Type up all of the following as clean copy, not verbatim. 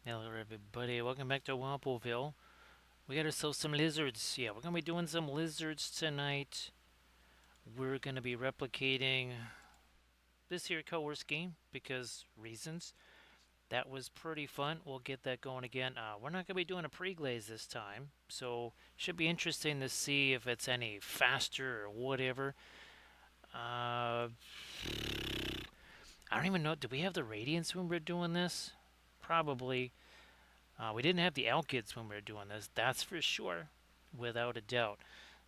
Hello everybody, welcome back to Wampoville. We got ourselves some lizards. Yeah, we're gonna be doing some lizards tonight. We're gonna be replicating this here coerce game because reasons. That was pretty fun. We'll get that going again. We're not gonna be doing a pre-glaze this time, so should be interesting to see if it's any faster or whatever. Uh, I don't even know. Do we have the radiance when we're doing this? Probably. We didn't have the alkids when we were doing this, that's for sure, without a doubt.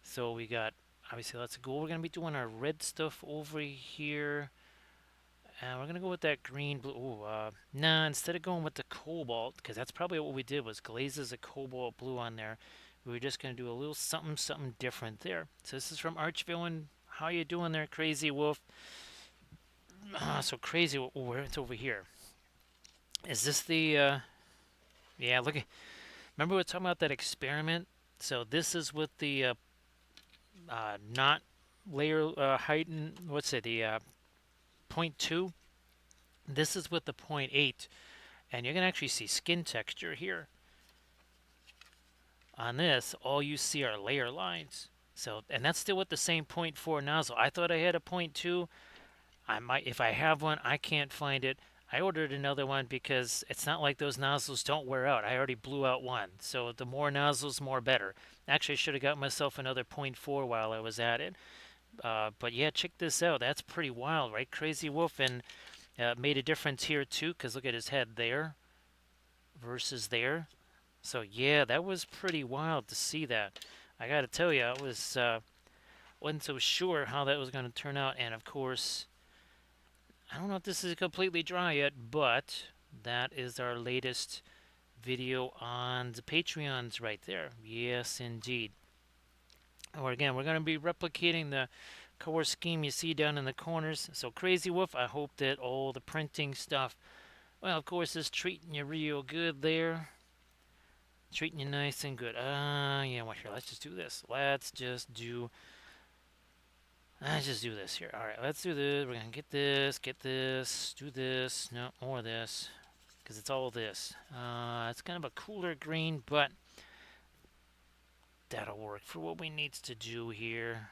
So we got, obviously, lots of gold. We're going to be doing our red stuff over here. And we're going to go with that green, blue. Ooh, nah, instead of going with the cobalt, because that's probably what we did, was glazes a cobalt blue on there. We were just going to do a little something, something different there. So this is from Archvillain. How you doing there, Crazy Wolf? So Crazy Wolf, it's over here. Is this the, yeah, look at, remember we were talking about that experiment? So this is with the not layer height and what's it, the point 0.2. This is with the point 0.8, and you can actually see skin texture here. On this, all you see are layer lines. So, and that's still with the same point 0.4 nozzle. I thought I had a point 0.2. I might, if I have one, I can't find it. I ordered another one because it's not like those nozzles don't wear out. I already blew out one, so the more nozzles, more better. Actually, I should have got myself another point 0.4 while I was at it. But yeah, check this out. That's pretty wild, right? Crazy Wolf, and made a difference here too, because look at his head there versus there. So yeah, that was pretty wild to see that. I got to tell you, I wasn't so sure how that was going to turn out, and of course, I don't know if this is completely dry yet, but that is our latest video on the Patreons right there. Yes, indeed. Or again, we're going to be replicating the core scheme you see down in the corners. So Crazy Wolf, I hope that all the printing stuff, well, of course, is treating you real good there. Treating you nice and good. Yeah, well, here, let's just do this. Let's just do this here. All right, let's do this. We're going to get this, do this. No, more of this, because it's all this. It's kind of a cooler green, but that'll work for what we need to do here.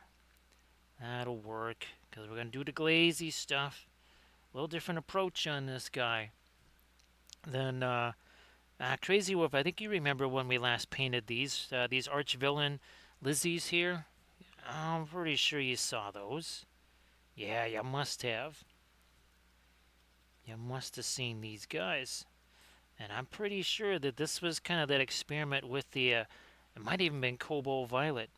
That'll work, because we're going to do the glazy stuff. A little different approach on this guy than Crazy Wolf. I think you remember when we last painted these Archvillain Lizzies here. I'm pretty sure you saw those. Yeah, you must have. You must have seen these guys. And I'm pretty sure that this was kind of that experiment with the, it might even been Cobalt Violet.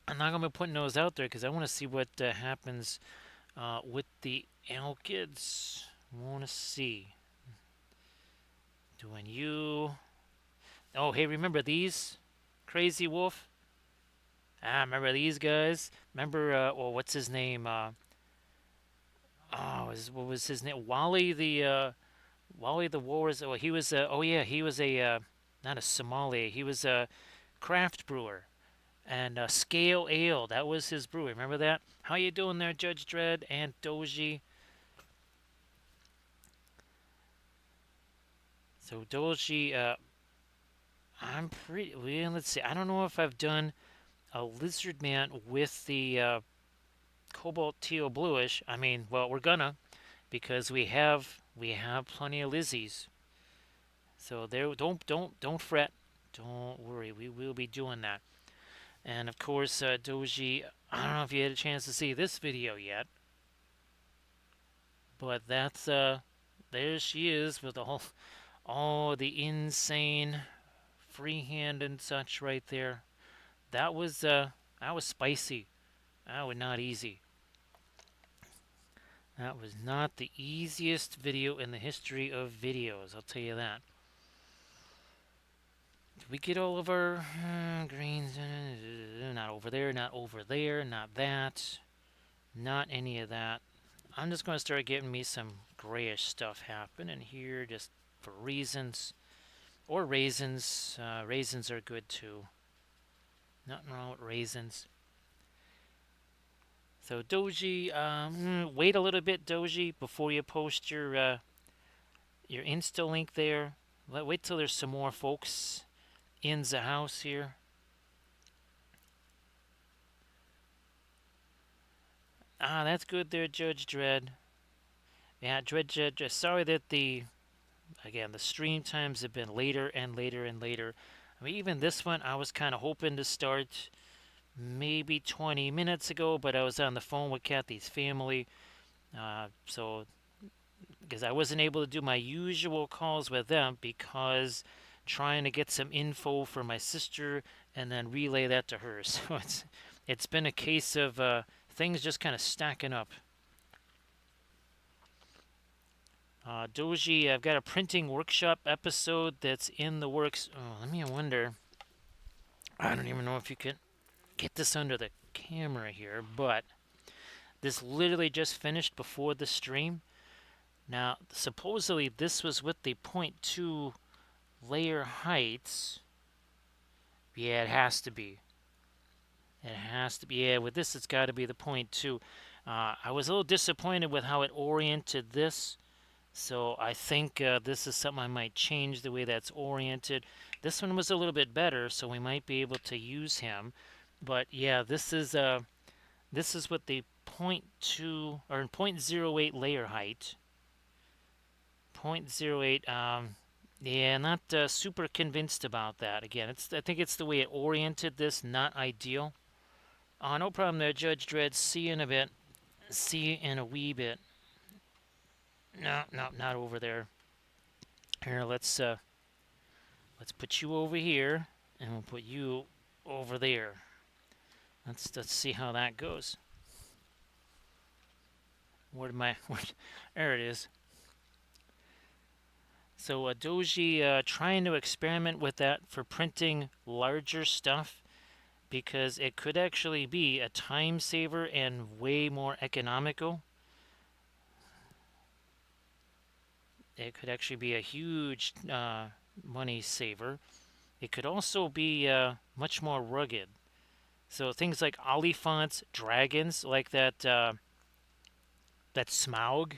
I'm not going to be putting those out there because I want to see what happens with the Alkids. Want to see. Doing you. Oh, hey, remember these? Crazy Wolf? Remember these guys? Remember, well, what's his name? What was his name? Wally the Wars. Oh, he was, oh yeah, he was not a sommelier. He was a craft brewer. And Scale Ale, that was his brewery. Remember that? How you doing there, Judge Dredd and Doji? So Doji, I'm pretty. Well, let's see. I don't know if I've done a Lizard Man with the Cobalt Teal Bluish. I mean, well, we're gonna because we have plenty of Lizzies. So there, don't fret. Don't worry. We will be doing that. And of course, Doji. I don't know if you had a chance to see this video yet, but that's there she is with all the insane freehand and such right there. That was spicy. That was not easy. That was not the easiest video in the history of videos, I'll tell you that. Did we get all of our greens? Not over there, not over there, not that. Not any of that. I'm just going to start getting me some grayish stuff happening here just for reasons. Or raisins. Raisins are good too. Nothing wrong with raisins. So Doji, wait a little bit, Doji, before you post your Insta link there. Wait till there's some more folks in the house here. Ah, that's good there, Judge Dredd. Yeah, Dredd. Sorry that the stream times have been later and later and later. I mean, even this one, I was kind of hoping to start maybe 20 minutes ago, but I was on the phone with Kathy's family. So, because I wasn't able to do my usual calls with them because trying to get some info for my sister and then relay that to her. So it's been a case of things just kind of stacking up. Doji, I've got a printing workshop episode that's in the works. Oh, let me wonder. I don't even know if you can get this under the camera here, but this literally just finished before the stream. Now, supposedly this was with the point 0.2 layer heights. Yeah, it has to be. It has to be. Yeah, with this, it's got to be the point 0.2. I was a little disappointed with how it oriented this. So I think this is something I might change the way that's oriented. This one was a little bit better, so we might be able to use him. But yeah, this is with the point 0.2 or 0.08 layer height. 0.08. Yeah, not super convinced about that. Again, I think it's the way it oriented this, not ideal. No problem there, Judge Dredd. See you in a bit. See you in a wee bit. No, not over there. Here, let's put you over here, and we'll put you over there. Let's see how that goes. There it is. So Doji trying to experiment with that for printing larger stuff because it could actually be a time saver and way more economical. It could actually be a huge money saver. It could also be much more rugged. So things like Oliphants, dragons, like that Smaug.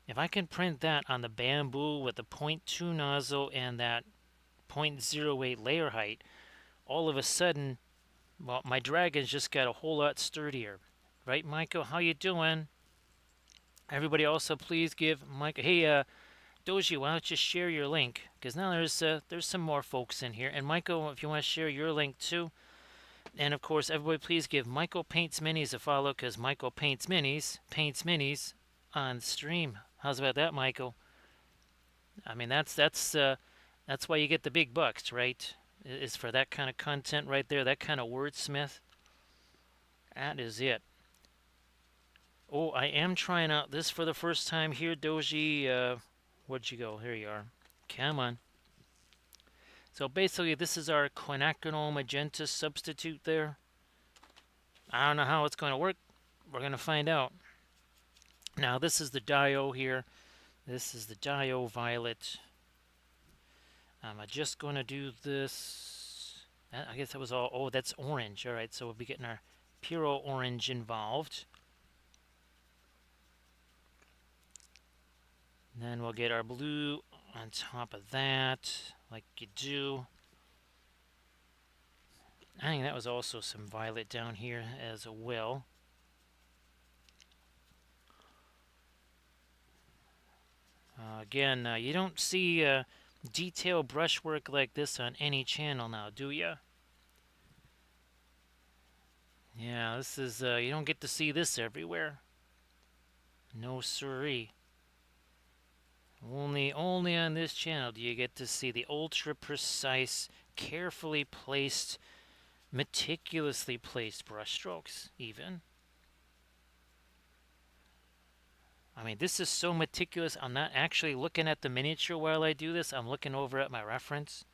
If I can print that on the bamboo with the point 0.2 nozzle and that 0.08 layer height, all of a sudden, well, my dragons just got a whole lot sturdier. Right, Michael? How you doing? Everybody also please give Michael... Hey, Doji, why don't you share your link? Because now there's some more folks in here. And Michael, if you want to share your link too. And of course, everybody please give Michael Paints Minis a follow because Michael paints minis on stream. How's about that, Michael? I mean, that's why you get the big bucks, right? Is for that kind of content right there, that kind of wordsmith. That is it. Oh, I am trying out this for the first time here, Doji. Where'd you go? Here you are. Come on. So basically, this is our quinacridone magenta substitute there. I don't know how it's going to work. We're going to find out. Now, this is the Dio here. This is the Dio Violet. I'm just going to do this. I guess that was all. Oh, that's orange. All right, so we'll be getting our Puro Orange involved. And then we'll get our blue on top of that, like you do. I think that was also some violet down here as well. Again, you don't see detailed brushwork like this on any channel now, do ya? Yeah, this is, you don't get to see this everywhere. No siree. Only on this channel do you get to see the ultra precise, carefully placed, meticulously placed brushstrokes, even. I mean, this is so meticulous, I'm not actually looking at the miniature while I do this, I'm looking over at my reference.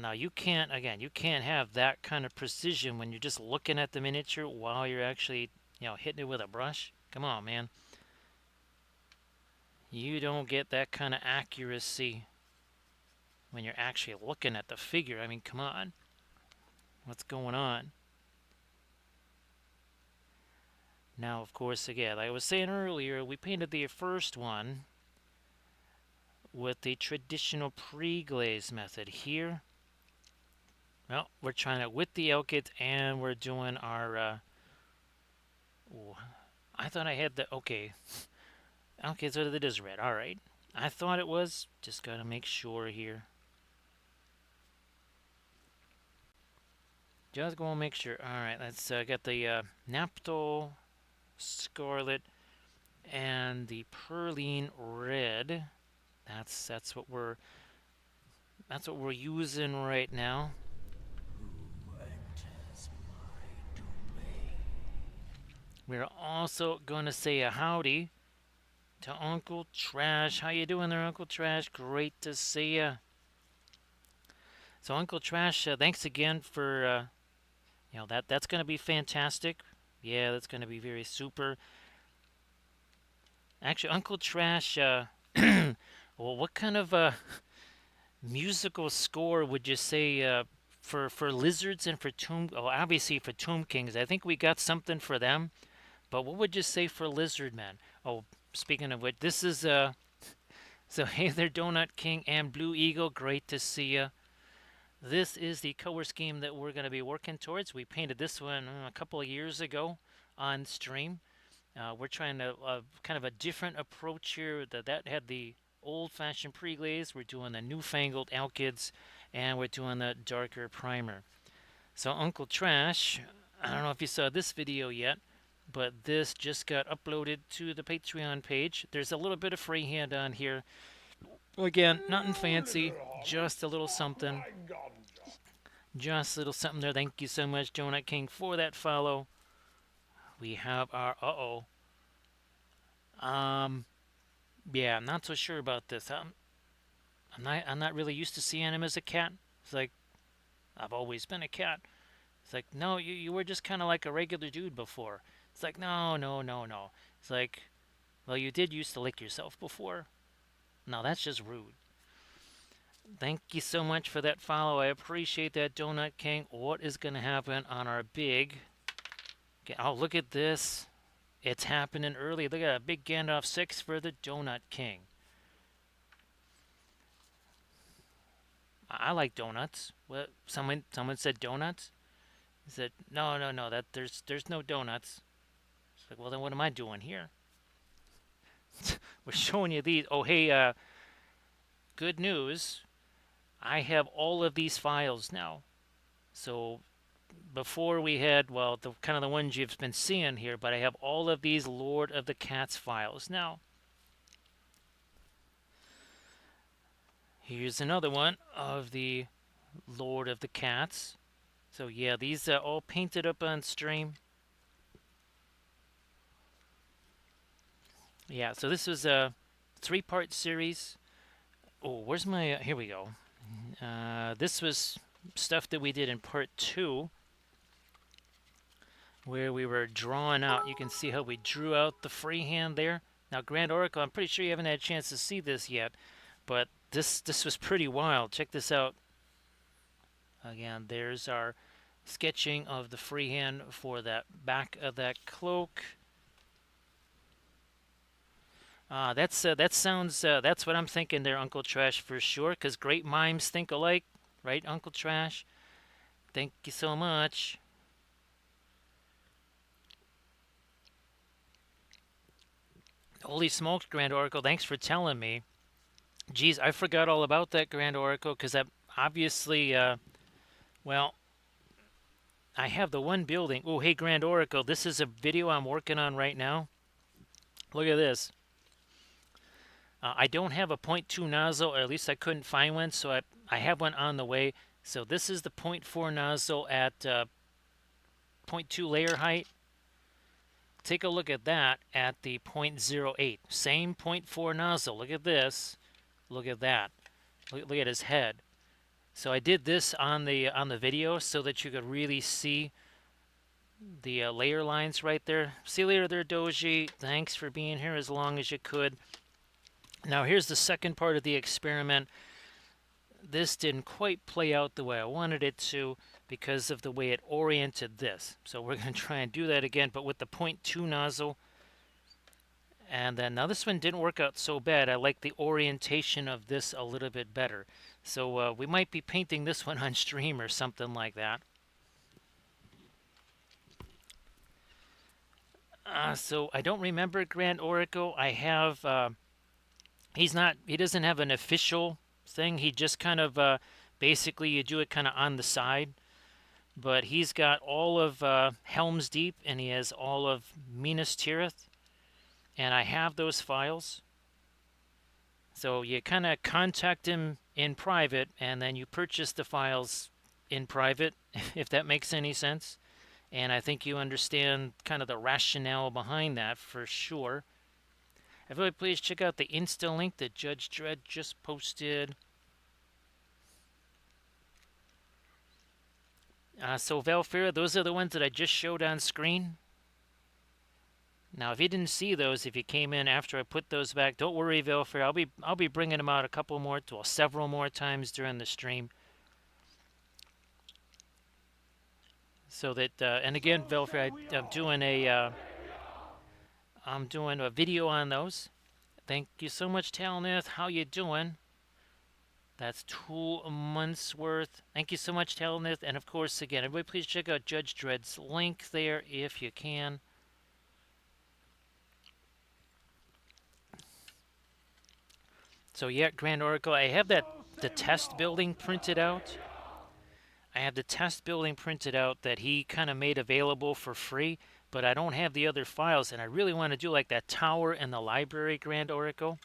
Now you can't have that kind of precision when you're just looking at the miniature while you're actually, hitting it with a brush. Come on, man. You don't get that kind of accuracy when you're actually looking at the figure. I mean, come on. What's going on? Now, of course, again, like I was saying earlier, we painted the first one with the traditional pre-glaze method here. Well, we're trying it with the elk kit, and we're doing our. Ooh, I thought I had the okay. Okay, so it is red. All right, I thought it was. Just gotta make sure here. Just gonna make sure. All right, let's get the Naphtol Scarlet and the Perline Red. That's what we're using right now. We're also gonna say a howdy to Uncle Trash. How you doing there, Uncle Trash? Great to see ya. So Uncle Trash, thanks again for that's gonna be fantastic. Yeah, that's gonna be very super. Actually, Uncle Trash, well, what kind of musical score would you say for lizards and for tomb? Oh, obviously for Tomb Kings. I think we got something for them. But what would you say for lizard men? Oh, speaking of which, this is so hey there, Donut King and Blue Eagle. Great to see you. This is the color scheme that we're going to be working towards. We painted this one a couple of years ago on stream. We're trying to kind of a different approach here. That had the old-fashioned pre-glaze. We're doing the newfangled alkyds, and we're doing the darker primer. So Uncle Trash, I don't know if you saw this video yet, but this just got uploaded to the Patreon page. There's a little bit of freehand on here. Again, nothing fancy, just a little something. Just a little something there. Thank you so much, Donut King, for that follow. We have our yeah, I'm not so sure about this. I'm not really used to seeing him as a cat. It's like I've always been a cat. It's like, no, you were just kind of like a regular dude before. It's like, no, no, no, no. It's like, well, you did used to lick yourself before. No, that's just rude. Thank you so much for that follow. I appreciate that, Donut King. What is going to happen on our big... Okay, oh, look at this. It's happening early. Look at a big Gandalf 6 for the Donut King. I like donuts. What? Someone said donuts? He said, no, no, no. That there's no donuts. It's like, well, then what am I doing here? We're showing you these. Oh, hey, good news. I have all of these files now. So before we had, well, the kind of the ones you've been seeing here, but I have all of these Lord of the Cats files now. Here's another one of the Lord of the Cats. So yeah, these are all painted up on stream. Yeah, so this was a 3-part series. Oh, where's my... here we go. This was stuff that we did in part 2, where we were drawing out. You can see how we drew out the freehand there. Now, Grand Oracle, I'm pretty sure you haven't had a chance to see this yet, but this was pretty wild. Check this out. Again, there's our sketching of the freehand for that back of that cloak. That sounds, that's what I'm thinking there, Uncle Trash, for sure, because great minds think alike, right, Uncle Trash? Thank you so much. Holy smokes, Grand Oracle, thanks for telling me. Geez, I forgot all about that, Grand Oracle, because I obviously, well, I have the one building. Oh, hey, Grand Oracle, this is a video I'm working on right now. Look at this. I don't have a 0.2 nozzle, or at least I couldn't find one, so I have one on the way. So this is the 0.4 nozzle at 0.2 layer height. Take a look at that at the 0.08. Same 0.4 nozzle. Look at this. Look at that. Look at his head. So I did this on the video so that you could really see the layer lines right there. See you later there, Doji. Thanks for being here as long as you could. Now here's the second part of the experiment. This didn't quite play out the way I wanted it to because of the way it oriented this. So we're going to try and do that again, but with the 0.2 nozzle. And then now this one didn't work out so bad. I like the orientation of this a little bit better. So we might be painting this one on stream or something like that. So I don't remember Grand Oracle. I have he doesn't have an official thing. He just kind of basically you do it kind of on the side. But he's got all of Helm's Deep and he has all of Minas Tirith. And I have those files. So you kind of contact him in private and then you purchase the files in private, if that makes any sense. And I think you understand kind of the rationale behind that for sure. Everybody, please check out the Insta link that Judge Dredd just posted. So Valfera, those are the ones that I just showed on screen. Now, if you didn't see those, if you came in after I put those back, don't worry, Valfera. I'll be bringing them out a couple more, well, several more times during the stream. So that, and again, Valfera, I'm doing a video on those. Thank you so much, Talnith. How you doing? That's 2 months worth. Thank you so much, Talnith. And of course, again, everybody please check out Judge Dredd's link there if you can. So yeah, Grand Oracle, I have the test building printed out. I have the test building printed out that he kind of made available for free, but I don't have the other files, and I really want to do like that tower and the library, Grand Oracle.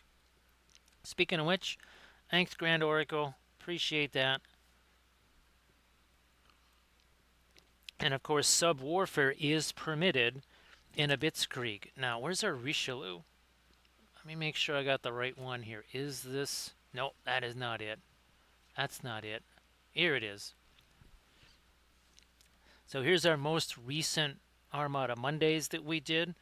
Speaking of which, thanks, Grand Oracle. Appreciate that. And of course, sub-warfare is permitted in a Blitzkrieg. Now, where's our Richelieu? Let me make sure I got the right one here. Is this... No, that is not it. That's not it. Here it is. So here's our most recent Armada Mondays that we did.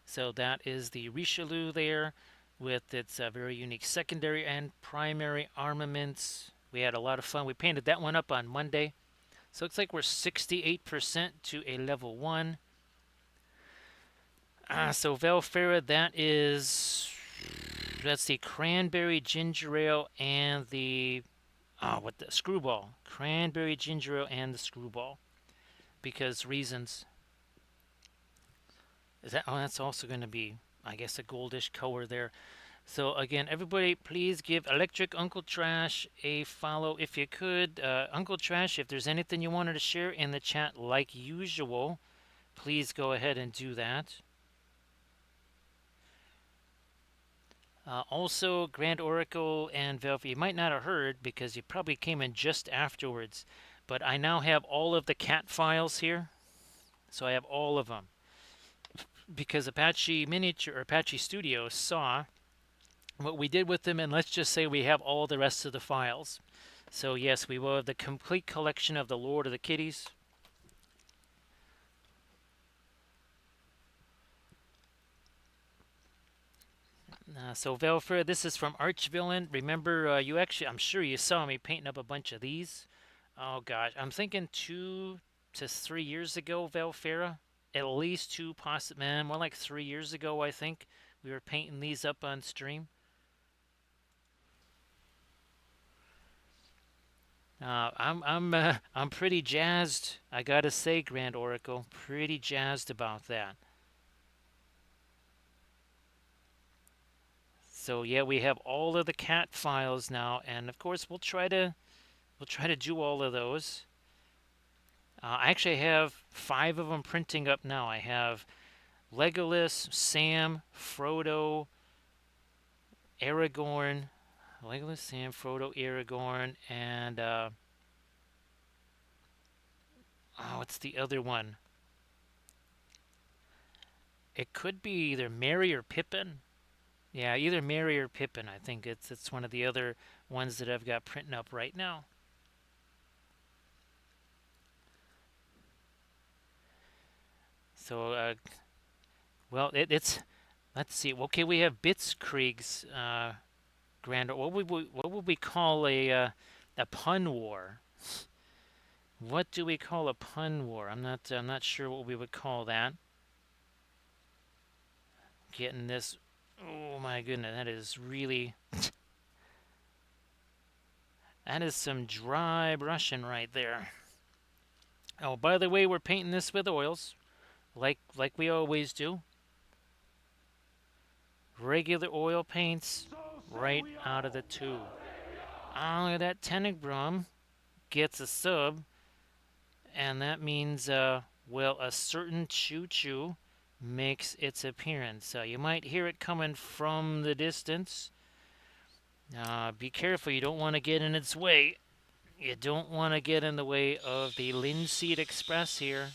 So that is the Richelieu there with its very unique secondary and primary armaments. We had a lot of fun. We painted that one up on Monday. So it looks like we're 68% to a level 1. So Valfera, that's the cranberry ginger ale and the screwball. Cranberry ginger ale and the screwball. Because reasons. That's also going to be, I guess, a goldish color there. So again, everybody, please give Electric Uncle Trash a follow if you could. Uncle Trash, if there's anything you wanted to share in the chat like usual, please go ahead and do that. Also, Grand Oracle and Velvet, you might not have heard because you probably came in just afterwards, but I now have all of the cat files here. So I have all of them. Because Apache Miniature or Apache Studios saw what we did with them, and let's just say we have all the rest of the files. So yes, we will have the complete collection of the Lord of the Kitties. So Velfer, this is from Archvillain. Remember, I'm sure you saw me painting up a bunch of these. Oh gosh, I'm thinking 2 to 3 years ago, Velfera. At least 2, possibly, man, more like 3 years ago, I think. We were painting these up on stream. I'm pretty jazzed. I gotta say, Grand Oracle, pretty jazzed about that. So yeah, we have all of the cat files now, and of course we'll try to do all of those. I actually have 5 of them printing up now. I have Legolas, Sam, Frodo, Aragorn, and what's the other one? It could be either Merry or Pippin. Yeah, either Merry or Pippin. I think it's one of the other ones that I've got printing up right now. So, well, it's let's see. Okay, we have Blitzkrieg's grand. What would we call a pun war? What do we call a pun war? I'm not sure what we would call that. Getting this my goodness, that is really... That is some dry brushing right there. Oh, by the way, we're painting this with oils, like we always do. Regular oil paints right out of the tube. Oh, look at that Tenebrum gets a sub, and that means, well, a certain choo-choo makes its appearance. You might hear it coming from the distance. Be careful, you don't want to get in its way. You don't want to get in the way of the Linseed Express here.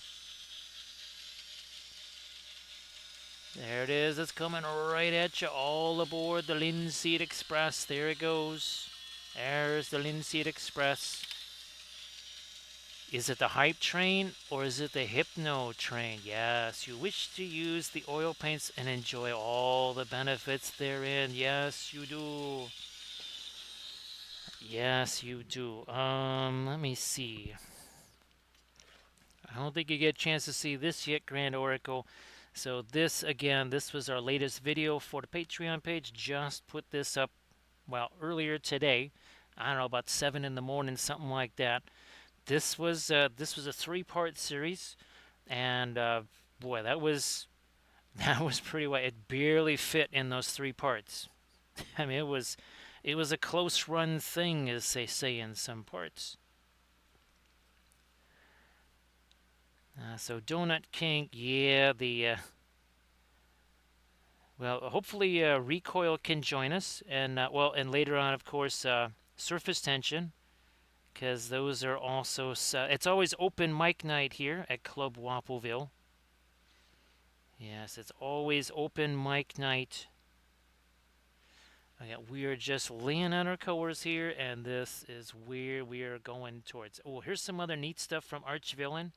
There it is, it's coming right at you, all aboard the Linseed Express. There it goes. There's the Linseed Express. Is it the hype train or is it the hypno train? Yes, you wish to use the oil paints and enjoy all the benefits therein. Yes, you do. Yes, you do. Let me see. I don't think you get a chance to see this yet, Grand Oracle. So this, again, this was our latest video for the Patreon page. Just put this up, well, earlier today. I don't know, about 7 in the morning, something like that. This was a 3-part series, and boy, that was pretty well. It barely fit in those 3 parts. I mean, it was a close run thing, as they say in some parts. So Donut King, yeah, well, hopefully Recoil can join us, and well, and later on, of course, Surface Tension. Because those are also... it's always open mic night here at Club Wappleville. Yes, it's always open mic night. Okay, we are just laying on our colors here, and this is where we are going towards. Oh, here's some other neat stuff from Archvillain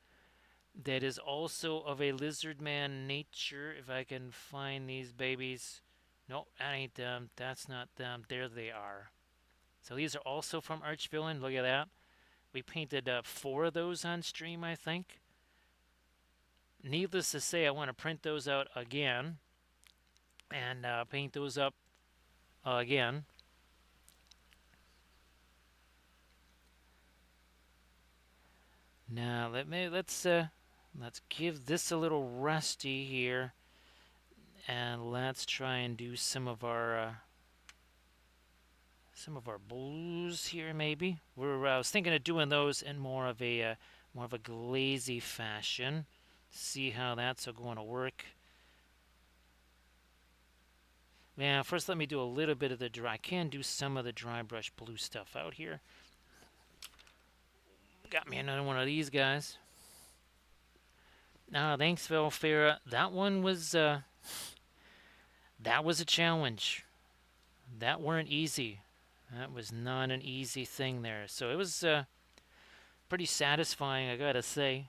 that is also of a lizard man nature. If I can find these babies. No, that ain't them. That's not them. There they are. So these are also from Archvillain. Look at that. We painted 4 of those on stream, I think. Needless to say, I want to print those out again and paint those up again. Now let's give this a little rusty here, and let's try and do some of our blues here. Maybe I was thinking of doing those in more of a glazy fashion. See how that's going to work. Yeah, first let me do a little bit of the dry. I can do some of the dry brush blue stuff out here. Got me another one of these guys. Thanks, Velfera. That one was that was a challenge. That weren't easy. That was not an easy thing there. So it was pretty satisfying, I gotta say.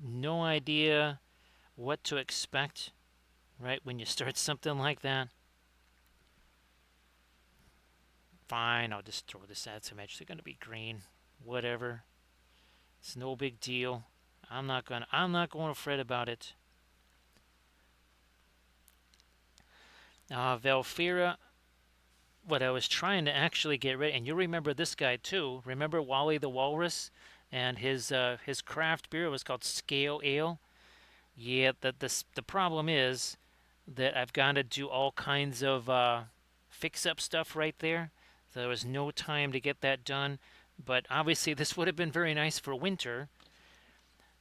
No idea what to expect, right, when you start something like that. Fine, I'll just throw this at some edge. They're gonna be green. Whatever. It's no big deal. I'm not going to fret about it. Velfera, what I was trying to actually get ready, and you remember this guy too. Remember Wally the Walrus and his craft beer was called Scale Ale? Yeah, the problem is that I've got to do all kinds of fix-up stuff right there. So there was no time to get that done. But obviously this would have been very nice for winter.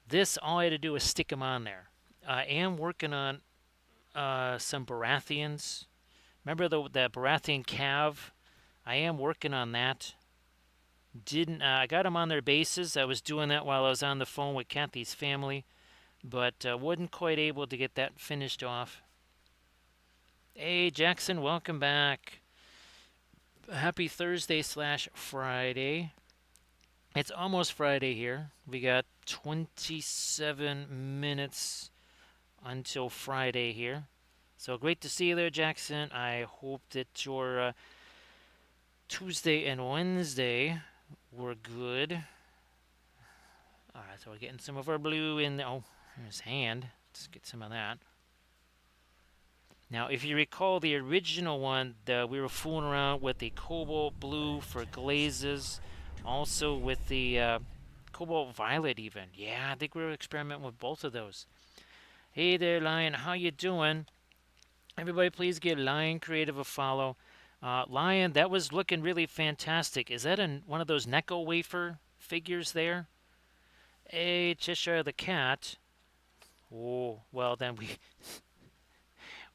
This, all I had to do was stick them on there. I am working on some Baratheons. Remember the Baratheon Cav? I am working on that. I got them on their bases. I was doing that while I was on the phone with Kathy's family, but wasn't quite able to get that finished off. Hey, Jackson, welcome back. Happy Thursday/Friday. It's almost Friday here. We got 27 minutes until Friday here. So great to see you there, Jackson. I hope that your Tuesday and Wednesday were good. Alright, so we're getting some of our blue in. Oh, there's hand. Let's get some of that. Now, if you recall the original one, we were fooling around with the cobalt blue for glazes, also with the cobalt violet even. Yeah, I think we were experimenting with both of those. Hey there, Lion. How you doing? Everybody, please give Lion Creative a follow. Lion, that was looking really fantastic. Is that one of those Necco wafer figures there? Hey, Cheshire the cat. Oh, well then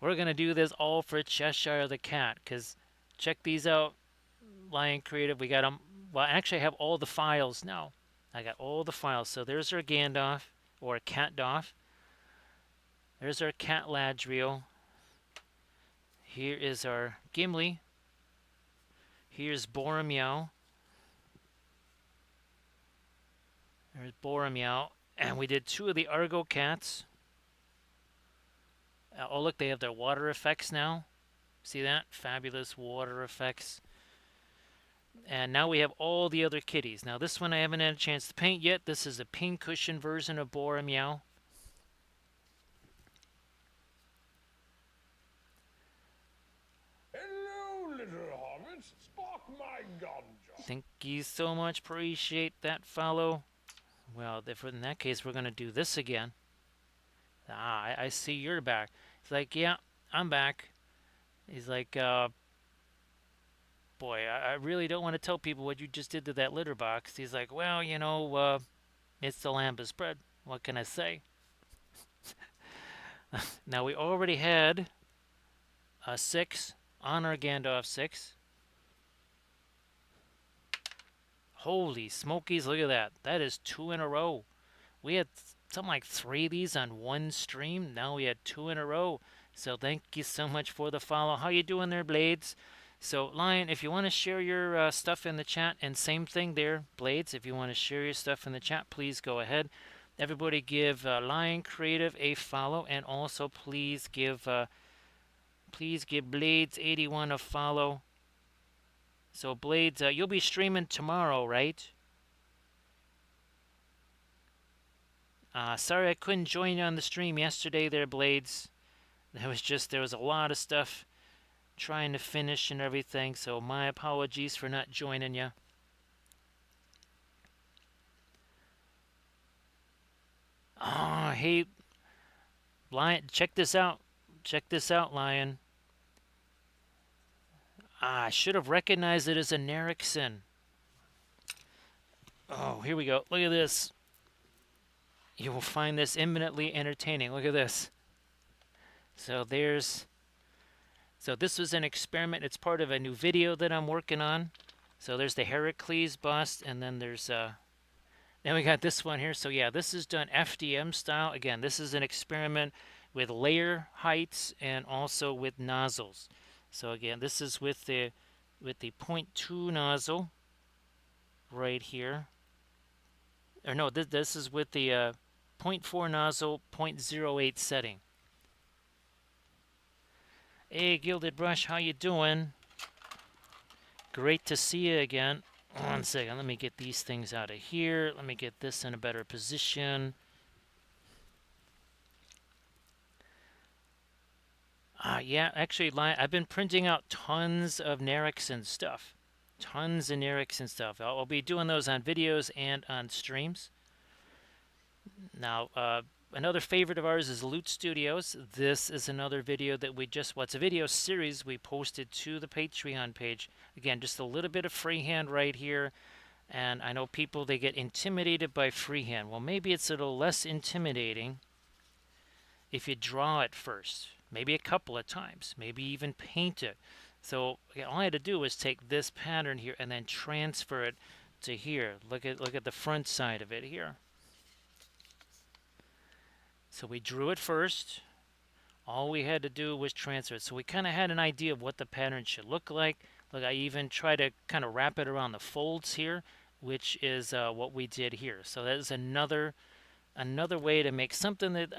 we're gonna do this all for Cheshire the cat, cause check these out, Lion Creative. We got them. Well, actually, I have all the files now. I got all the files. So there's our Gandalf or Catdoff. There's our Cat Ladriel. Here is our Gimli. Here's Boromir. There's Boromir. And we did 2 of the Argo cats. Oh, look, they have their water effects now. See that? Fabulous water effects. And now we have all the other kitties. Now, this one I haven't had a chance to paint yet. This is a pincushion version of Boromir. Hello, little hobbits. Spark my ganja. Thank you so much. Appreciate that follow. Well, if in that case, we're going to do this again. Ah, I see you're back. He's like, yeah, I'm back. He's like, boy, I really don't want to tell people what you just did to that litter box. He's like, well, you know, it's the Lambus bread. What can I say? Now, we already had a 6 on our Gandalf 6. Holy smokies, look at that. That is 2 in a row. We had something like 3 of these on one stream. Now we had 2 in a row. So thank you so much for the follow. How you doing there, Blades? So, Lion, if you want to share your stuff in the chat, and same thing there, Blades, if you want to share your stuff in the chat, please go ahead. Everybody give Lion Creative a follow, and also please give Blades81 a follow. So, Blades, you'll be streaming tomorrow, right? Sorry I couldn't join you on the stream yesterday there, Blades. There was a lot of stuff trying to finish and everything, so my apologies for not joining you. Oh, hey, Lion, check this out. Check this out, Lion. I should have recognized it as an Erickson. Oh, here we go. Look at this. You will find this eminently entertaining. Look at this. So this was an experiment. It's part of a new video that I'm working on. So there's the Heracles bust, and then there's then we got this one here. So yeah, this is done FDM style. Again, this is an experiment with layer heights and also with nozzles. So again, this is with the 0.2 nozzle right here. Or no, this is with the 0.4 nozzle, 0.08 setting. Hey, Gilded Brush, how you doing? Great to see you again. One second, let me get these things out of here. Let me get this in a better position. Yeah, actually, I've been printing out tons of Nerixon stuff. Tons of Nerixon stuff. I'll be doing those on videos and on streams. Now, another favorite of ours is Loot Studios. This is another video that it's a video series we posted to the Patreon page. Again, just a little bit of freehand right here. And I know people, they get intimidated by freehand. Well, maybe it's a little less intimidating if you draw it first. Maybe a couple of times. Maybe even paint it. So again, all I had to do was take this pattern here and then transfer it to here. Look at the front side of it here. So we drew it first. All we had to do was transfer it. So we kind of had an idea of what the pattern should look like. Look, I even try to kind of wrap it around the folds here, which is what we did here. So that is another way to make something that,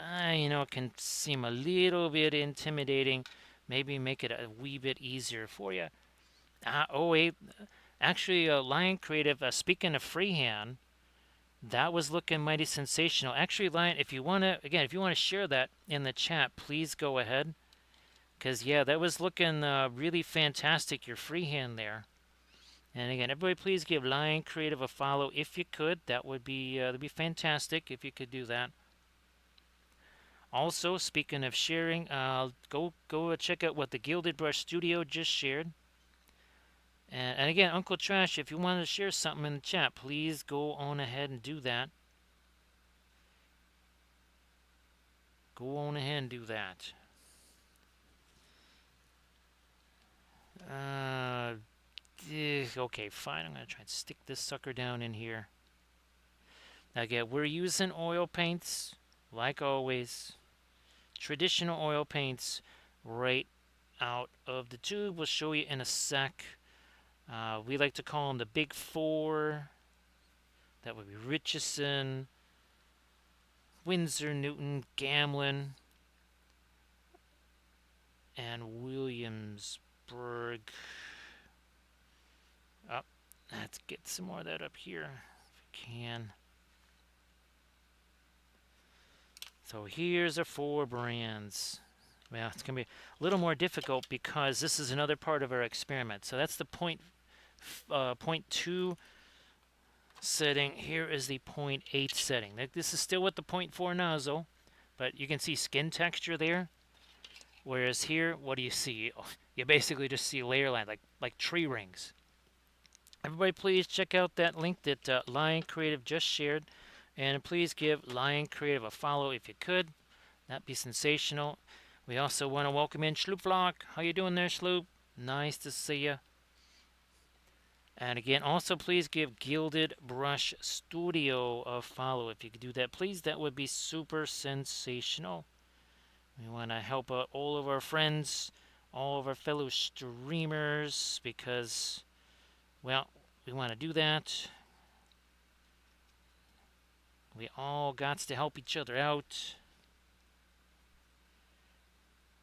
can seem a little bit intimidating. Maybe make it a wee bit easier for you. Oh, wait. Actually, Lion Creative, speaking of freehand, that was looking mighty sensational. Actually, Lion, if you want to share that in the chat, please go ahead. Because, yeah, that was looking really fantastic, your freehand there. And again, everybody please give Lion Creative a follow if you could. That'd be fantastic if you could do that. Also, speaking of sharing, go check out what the Gilded Brush Studio just shared. And again, Uncle Trash, if you want to share something in the chat, please go on ahead and do that. Go on ahead and do that. Uh, okay, fine. I'm going to try and stick this sucker down in here. Again, we're using oil paints, like always. Traditional oil paints right out of the tube. We'll show you in a sec. We like to call them the big four. That would be Richardson, Winsor, Newton, Gamlin, and Williamsburg. Up. Let's get some more of that up here if we can. So here's our 4 brands. Well, it's going to be a little more difficult because this is another part of our experiment. So that's the point 0.2 setting. Here is the 0.8 setting. This is still with the 0.4 nozzle, but you can see skin texture there. Whereas here, what do you see? You basically just see layer line, like tree rings. Everybody please check out that link that Lion Creative just shared. And please give Lion Creative a follow if you could. That'd be sensational. We also want to welcome in Sloopvlog. How you doing there, Sloop? Nice to see you. And again, also please give Gilded Brush Studio a follow. If you could do that, please, that would be super sensational. We want to help out all of our friends, all of our fellow streamers, because, well, we want to do that. We all got to help each other out.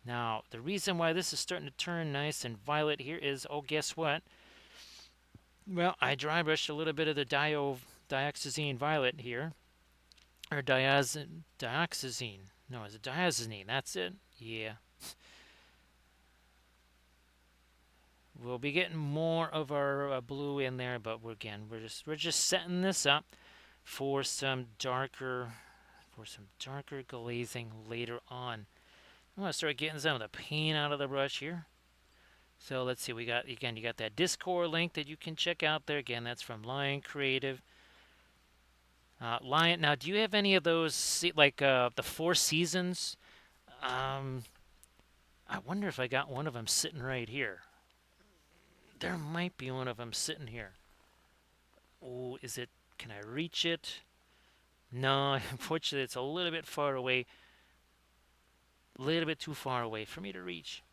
Now, the reason why this is starting to turn nice and violet here is, oh, guess what? Well, I dry brushed a little bit of the dioxazine violet here. Or dioxazine. No, is it diazine? That's it? Yeah. We'll be getting more of our blue in there, but we're just setting this up for some darker glazing later on. I'm gonna start getting some of the paint out of the brush here. So let's see. You got that Discord link that you can check out there. Again, that's from Lion Creative. Lion. Now, do you have any of those the 4 seasons? I wonder if I got one of them sitting right here. There might be one of them sitting here. Oh, is it? Can I reach it? No, unfortunately, it's a little bit far away. A little bit too far away for me to reach.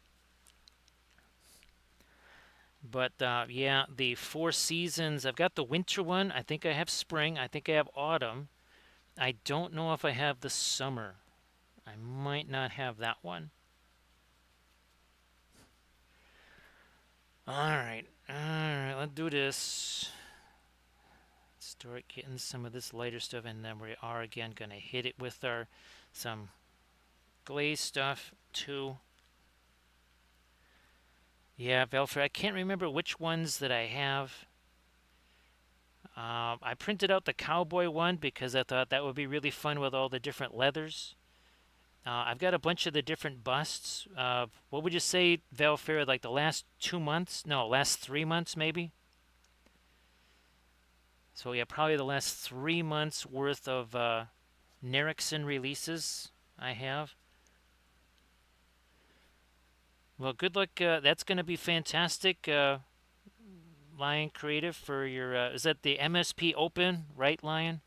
But yeah, the 4 seasons. I've got the winter one. I think I have spring. I think I have autumn. I don't know if I have the summer. I might not have that one. Alright, let's do this. Start getting some of this lighter stuff, and then we are again going to hit it with some glaze stuff too. Yeah, Velfred, I can't remember which ones that I have. I printed out the cowboy one because I thought that would be really fun with all the different leathers. I've got a bunch of the different busts. What would you say, Velfair, like the last 2 months? No, last 3 months maybe? So yeah, probably the last 3 months worth of Nerixon releases I have. Well, good luck. That's going to be fantastic, Lion Creative, for your... is that the MSP Open, right, Lion?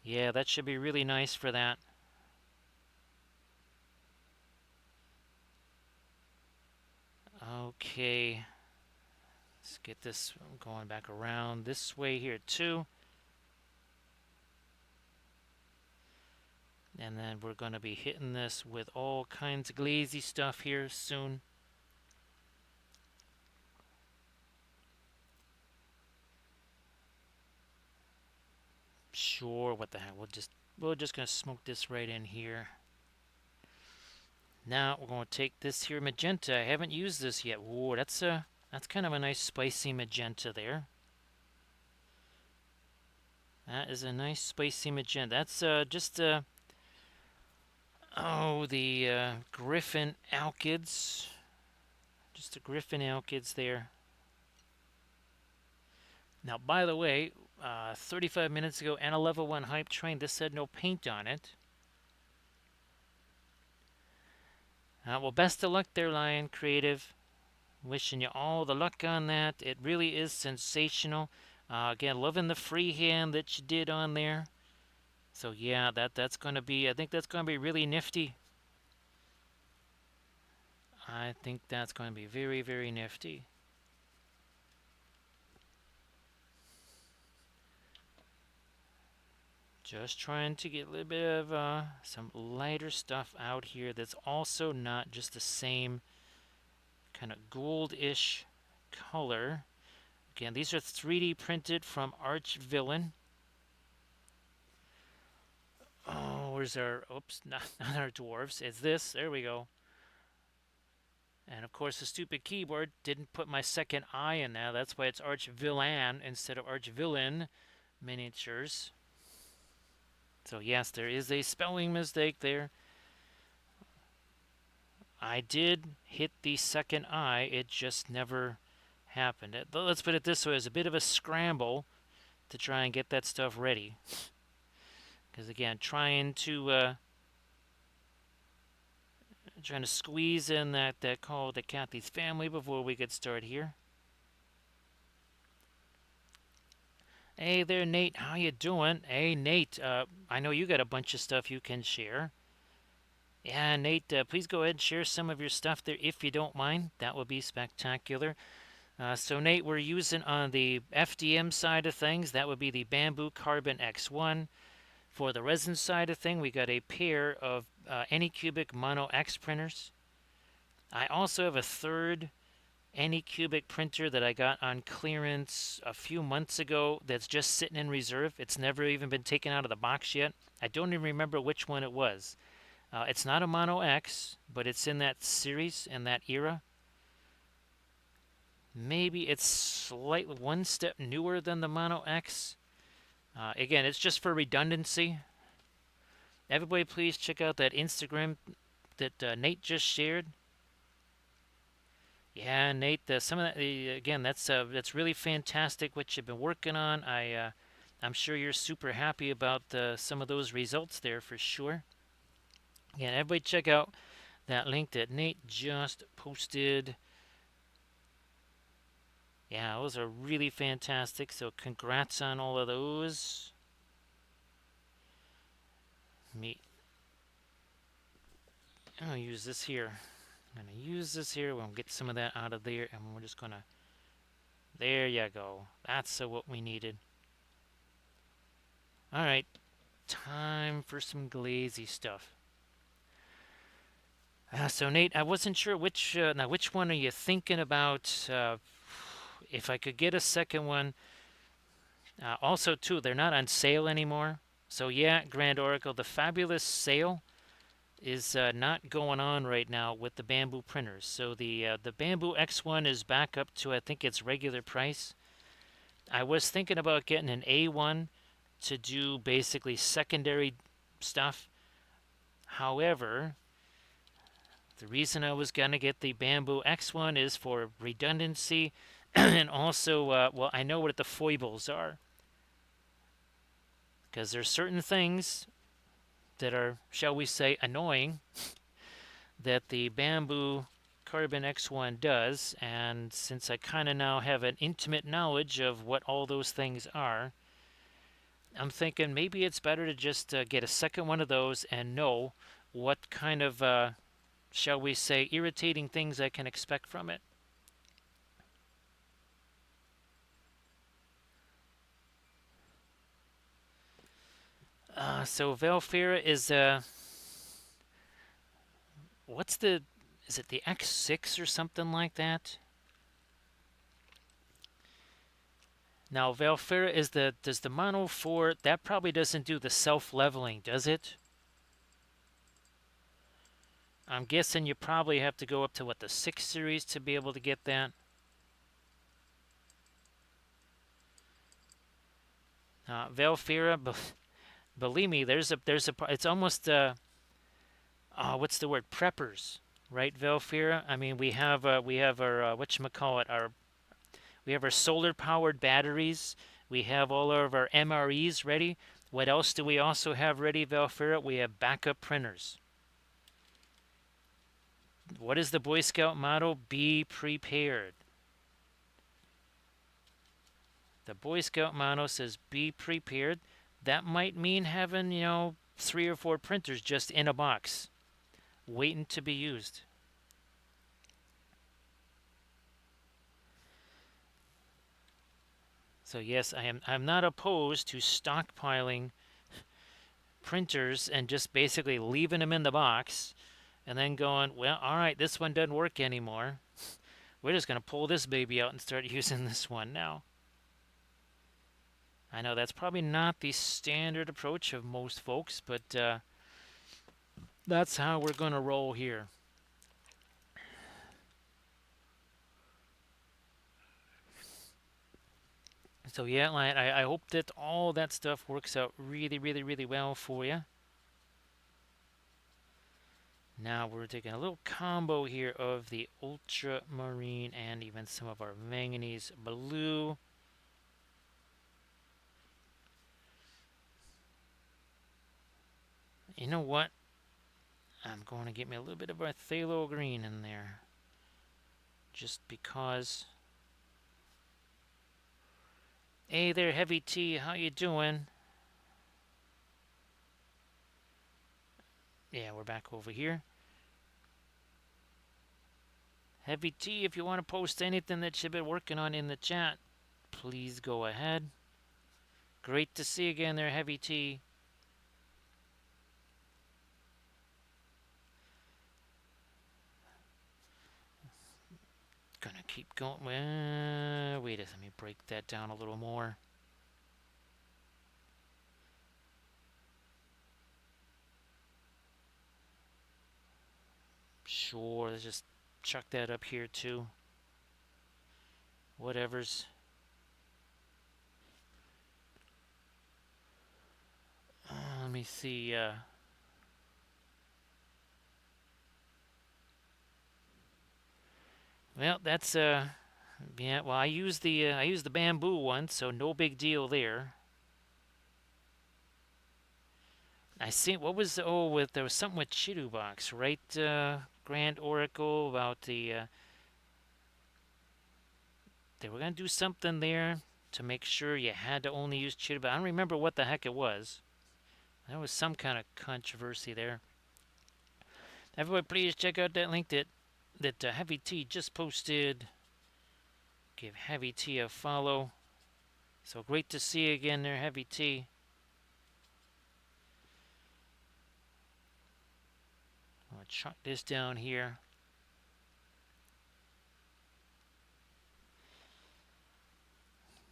Yeah, that should be really nice for that. Okay. Let's get this going back around this way here, too. And then we're going to be hitting this with all kinds of glazy stuff here soon. Sure, what the heck? We're just gonna smoke this right in here. Now we're going to take this here magenta. I haven't used this yet. Whoa, that's kind of a nice spicy magenta there. That is a nice spicy magenta. That's just oh, the Griffin Alkids. Just the Griffin Alkids there. Now, by the way, 35 minutes ago, and a level 1 hype train, this had no paint on it. Well, best of luck there, Lion Creative. Wishing you all the luck on that. It really is sensational. Again, loving the freehand that you did on there. So yeah, that's going to be, I think that's going to be really nifty. I think that's going to be very, very nifty. Just trying to get a little bit of some lighter stuff out here that's also not just the same kind of gold-ish color. Again, these are 3D printed from Archvillain. Oh, where's our, oops, not our dwarves. It's this, there we go. And of course the stupid keyboard didn't put my second I in there. That's why it's Archvillain instead of Archvillain miniatures. So yes, there is a spelling mistake there. I did hit the second I, it just never happened. Let's put it this way, it was a bit of a scramble to try and get that stuff ready. Because again, trying to squeeze in that call to Kathy's family before we could start here. Hey there, Nate. How you doing? Hey, Nate. I know you got a bunch of stuff you can share. Yeah, Nate, please go ahead and share some of your stuff there if you don't mind. That would be spectacular. So, Nate, we're using on the FDM side of things, that would be the Bamboo Carbon X1. For the resin side of thing, we got a pair of Anycubic Mono X printers. I also have a third Anycubic printer that I got on clearance a few months ago that's just sitting in reserve. It's never even been taken out of the box yet. I don't even remember which one it was. It's not a Mono X, but it's in that series, in that era. Maybe it's slightly one step newer than the Mono X. Again, it's just for redundancy. Everybody please check out that Instagram that Nate just shared. Yeah, Nate, some of that, again, that's really fantastic what you've been working on. I'm sure you're super happy about some of those results there for sure. Again, everybody check out that link that Nate just posted. Yeah, those are really fantastic. So congrats on all of those. I'll use this here. I'm going to use this here. We'll get some of that out of there, and we're just going to... There you go. That's what we needed. All right. Time for some glazy stuff. So, Nate, I wasn't sure which one are you thinking about? If I could get a second one. Also, too, they're not on sale anymore. So, yeah, Grand Oracle, the fabulous sale is not going on right now with the Bamboo printers. So the Bamboo X1 is back up to, I think, its regular price. I was thinking about getting an A1 to do basically secondary stuff. However, the reason I was going to get the Bamboo X1 is for redundancy and also, well, I know what the foibles are. Because there's certain things that are, shall we say, annoying that the Bamboo Carbon X1 does, and since I kind of now have an intimate knowledge of what all those things are, I'm thinking maybe it's better to just get a second one of those and know what kind of, shall we say, irritating things I can expect from it. So Valfera is, what's the, is it the X6 or something like that? Now Valfera is does the Mono 4, that probably doesn't do the self-leveling, does it? I'm guessing you probably have to go up to, what, the 6 series to be able to get that? Velfira, believe me, it's almost, what's the word? Preppers, right, Velfira? I mean, we have our, whatchamacallit, we have our solar-powered batteries. We have all of our MREs ready. What else do we also have ready, Velfira? We have backup printers. What is the Boy Scout motto? Be prepared. The Boy Scout motto says be prepared. That might mean having, 3 or 4 printers just in a box, waiting to be used. So yes, I'm not opposed to stockpiling printers and just basically leaving them in the box and then going, well, all right, this one doesn't work anymore. We're just going to pull this baby out and start using this one now. I know that's probably not the standard approach of most folks, but that's how we're going to roll here. So yeah, I hope that all that stuff works out really, really, really well for you. Now we're taking a little combo here of the ultramarine and even some of our manganese blue. You know what? I'm going to get me a little bit of our phthalo green in there. Just because. Hey there, Heavy T. How you doing? Yeah, we're back over here. Heavy T, if you want to post anything that you've been working on in the chat, please go ahead. Great to see you again there, Heavy T. Gonna keep going. Wait a second, let me break that down a little more. Sure, let's just chuck that up here too. Whatever's. Let me see. Well, that's yeah. Well, I use the bamboo one, so no big deal there. I see. What was there was something with Chirubox, right? Grand Oracle about they were gonna do something there to make sure you had to only use Chirubox. I don't remember what the heck it was. There was some kind of controversy there. Everybody, please check out that link that Heavy T just posted. Give Heavy T a follow. So great to see you again there, Heavy T. I'll chuck this down here.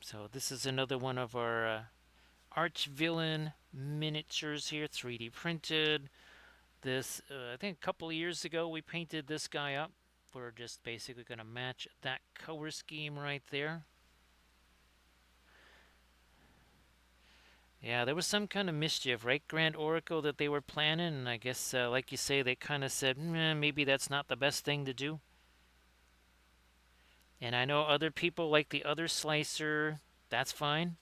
So this is another one of our Archvillain miniatures here, 3D printed. This, I think a couple of years ago we painted this guy up. We're just basically going to match that color scheme right there. Yeah, there was some kind of mischief, right, Grand Oracle, that they were planning, and I guess, like you say, they kind of said, maybe that's not the best thing to do. And I know other people like the other slicer, that's fine.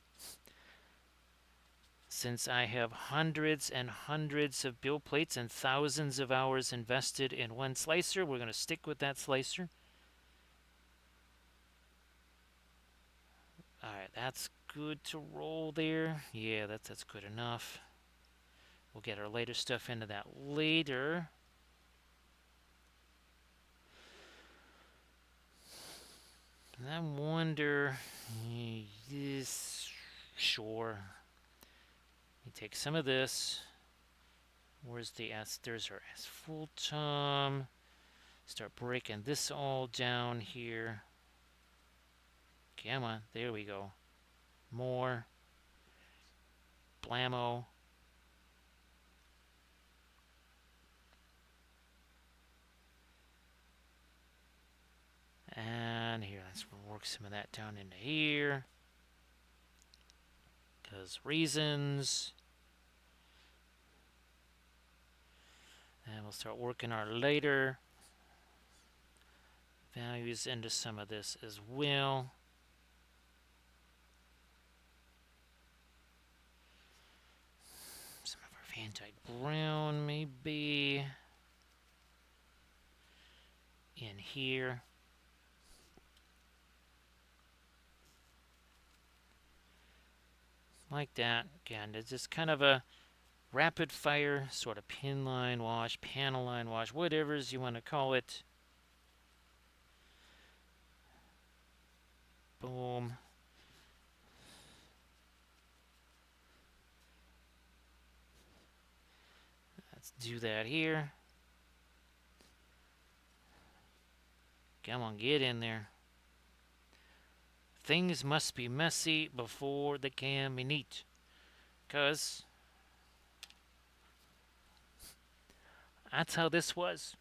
Since I have hundreds and hundreds of build plates and thousands of hours invested in one slicer, we're going to stick with that slicer. Alright, that's good to roll there. Yeah, that's good enough. We'll get our later stuff into that later. And I wonder, this, sure. You take some of this. Where's the S? There's our S full tom. Start breaking this all down here. Come on, there we go. More. Blammo. Let's work some of that down into here. Because reasons. And we'll start working our later values into some of this as well. Some of our Vandite brown maybe in here. Like that. Again, it's just kind of a rapid fire sort of pin line wash, panel line wash, whatever you want to call it. Boom. Let's do that here. Come on, get in there. Things must be messy before they can be neat. Because that's how this was.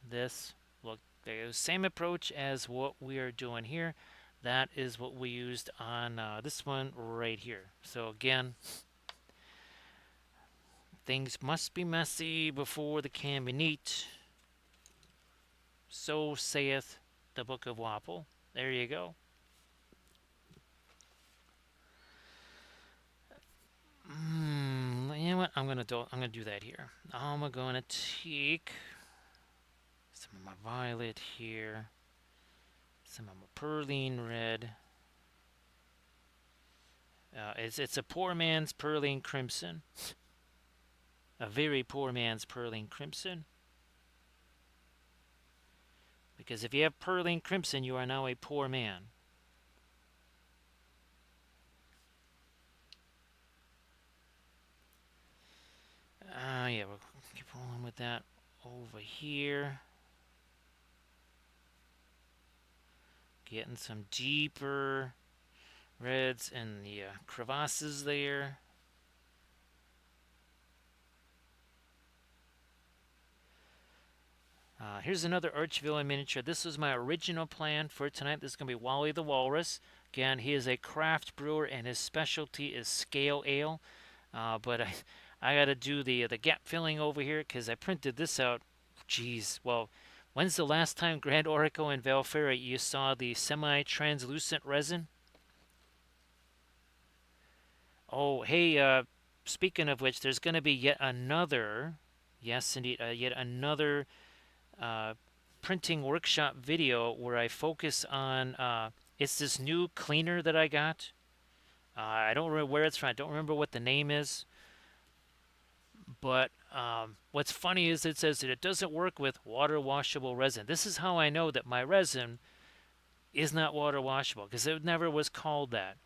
This, look, the same approach as what we are doing here. That is what we used on this one right here. So again, things must be messy before they can be neat. So saith the Book of Wapple. There you go. You know what? I'm gonna do that here. I'm gonna take some of my violet here, some of my perline red. It's a poor man's perline crimson, a very poor man's perline crimson. Because if you have perline crimson, you are now a poor man. Yeah, we'll keep rolling with that over here. Getting some deeper reds in the crevasses there. Here's another Archvillain miniature. This was my original plan for tonight. This is going to be Wally the Walrus. Again, he is a craft brewer, and his specialty is scale ale. But I got to do the gap filling over here because I printed this out. Jeez, well, when's the last time Grand Oracle and Valfera you saw the semi-translucent resin? Oh, hey, speaking of which, there's going to be yet another, yes indeed, yet another printing workshop video where I focus on, it's this new cleaner that I got. I don't remember where it's from. I don't remember what the name is. But what's funny is it says that it doesn't work with water washable resin. This is how I know that my resin is not water washable, because it never was called that.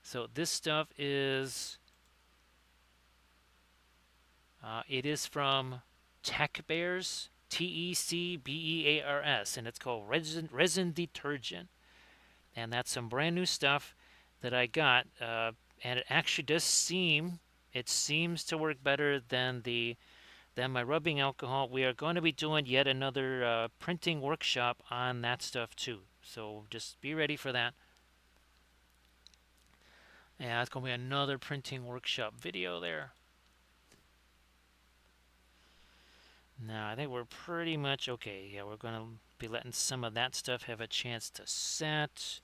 So this stuff is, it is from Tech Bears, Tecbears, and it's called resin detergent. And that's some brand new stuff that I got, and it actually does seem, it seems to work better than my rubbing alcohol. We are going to be doing yet another printing workshop on that stuff too. So just be ready for that. Yeah, it's going to be another printing workshop video there. Now, I think we're pretty much okay. Yeah, we're going to be letting some of that stuff have a chance to set.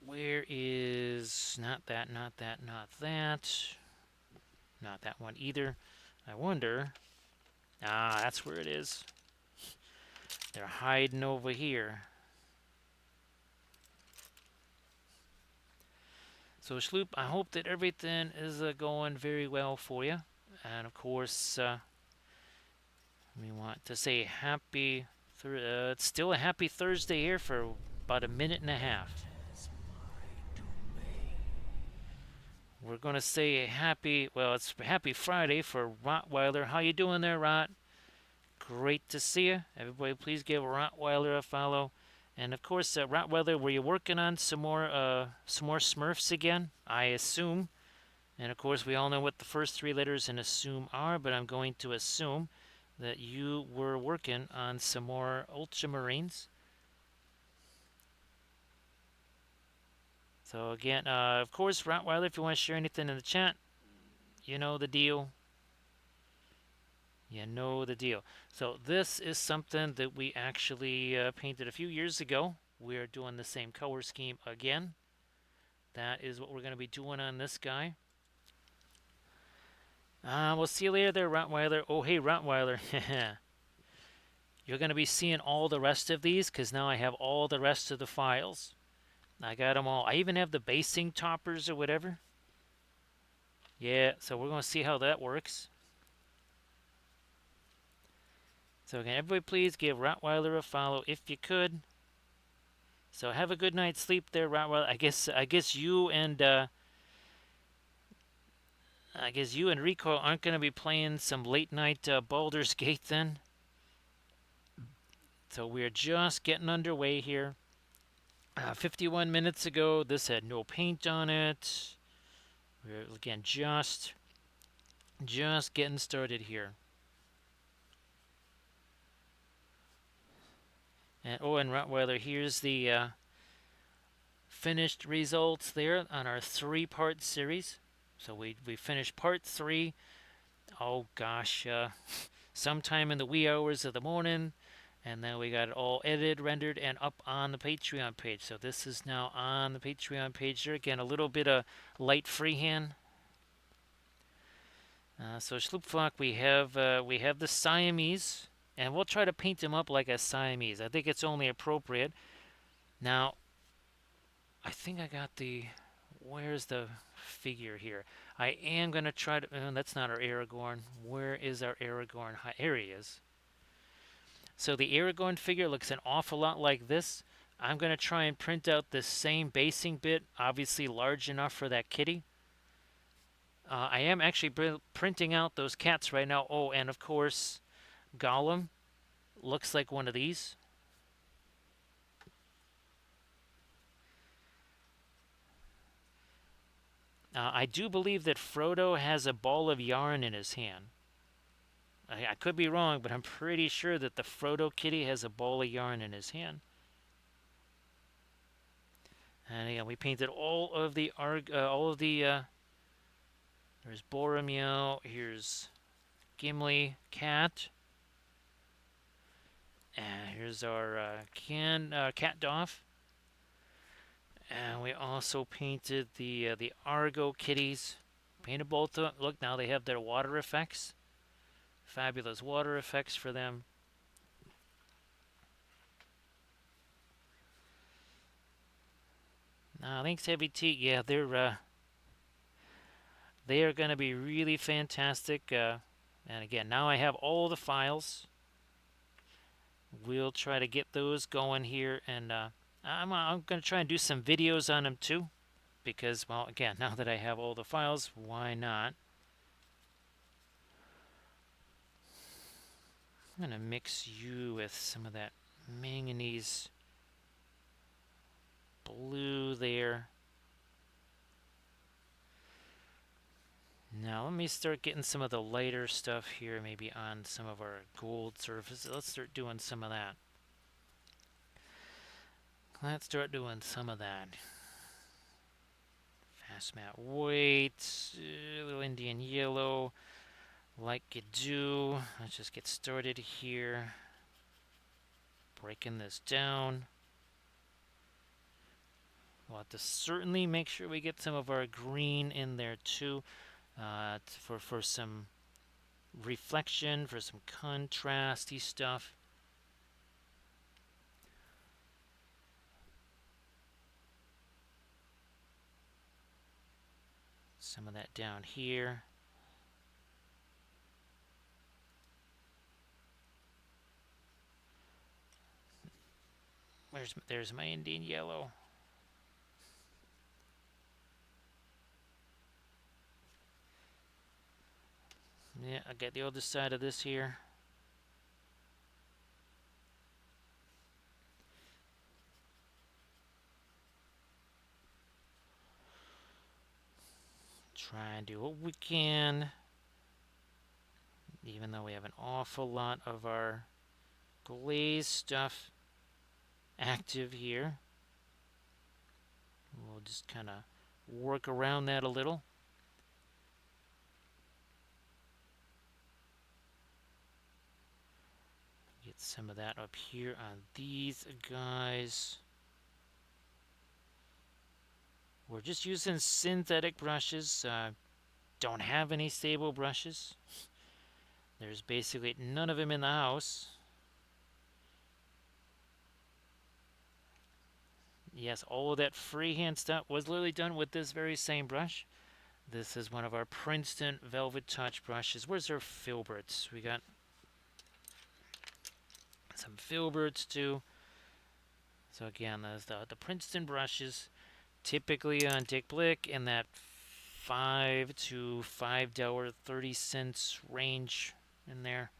Where is... not that, not that, not that. Not that one either. I wonder... Ah, that's where it is. They're hiding over here. So, Sloop, I hope that everything is going very well for you. And, of course, we want to say happy... it's still a happy Thursday here for about a minute and a half. We're going to say a happy... well, it's happy Friday for Rottweiler. How you doing there, Rott? Great to see you. Everybody, please give Rottweiler a follow. And of course, Rottweiler, were you working on some more Smurfs again? I assume. And of course, we all know what the first three letters in assume are, but I'm going to assume that you were working on some more Ultramarines. So again, of course, Rottweiler, if you want to share anything in the chat, you know the deal. You know the deal. So this is something that we actually painted a few years ago. We're doing the same color scheme again. That is what we're going to be doing on this guy. We'll see you later there, Rottweiler. Oh, hey, Rottweiler. You're going to be seeing all the rest of these because now I have all the rest of the files. I got them all. I even have the basing toppers or whatever. Yeah, so we're going to see how that works. So can everybody please give Rottweiler a follow if you could. So have a good night's sleep there, Rottweiler. I guess you and Rico aren't going to be playing some late night Baldur's Gate then. So we're just getting underway here. 51 minutes ago, this had no paint on it. We're again just getting started here. And Rottweiler, here's the finished results there on our 3-part series. So we finished part 3. Oh gosh, sometime in the wee hours of the morning, and then we got it all edited, rendered, and up on the Patreon page. So this is now on the Patreon page there. Again, a little bit of light freehand. So Schloopflock, we have the Siamese, and we'll try to paint him up like a Siamese. I think it's only appropriate. Now, I think I got the. Where's the figure here? I am gonna try to. That's not our Aragorn. Where is our Aragorn? Here he is. So the Aragorn figure looks an awful lot like this. I'm gonna try and print out the same basing bit, obviously large enough for that kitty. I am actually printing out those cats right now. Oh, and of course, Gollum looks like one of these. I do believe that Frodo has a ball of yarn in his hand. I could be wrong, but I'm pretty sure that the Frodo kitty has a ball of yarn in his hand. And again, we painted all of the there's Boromir, here's Gimli, cat, and here's our Cat Doff. And we also painted the Argo kitties. Painted both of them. Look, now they have their water effects. Fabulous water effects for them. Thanks, Heavy T. Yeah, they are going to be really fantastic. And again, now I have all the files. We'll try to get those going here, and I'm going to try and do some videos on them too, because, well, again, now that I have all the files, why not? I'm going to mix you with some of that manganese blue there. Now let me start getting some of the lighter stuff here, maybe on some of our gold surfaces. Let's start doing some of that. Let's start doing some of that. Fast matte white, little Indian yellow, like you do. Let's just get started here. Breaking this down. We'll have to certainly make sure we get some of our green in there too, for some reflection, for some contrasty stuff. Some of that down here. There's my Indian yellow. Yeah, I got the other side of this here. Try and do what we can. even though we have an awful lot of our glaze stuff active here. We'll just kind of work around that a little. Get some of that up here on these guys. We're just using synthetic brushes. Don't have any stable brushes. There's basically none of them in the house. Yes, all of that freehand stuff was literally done with this very same brush. This is one of our Princeton Velvet Touch brushes. Where's our filberts? We got some filberts too. So again, there's the Princeton brushes, typically on Dick Blick in that $5 to $5.30 range in there.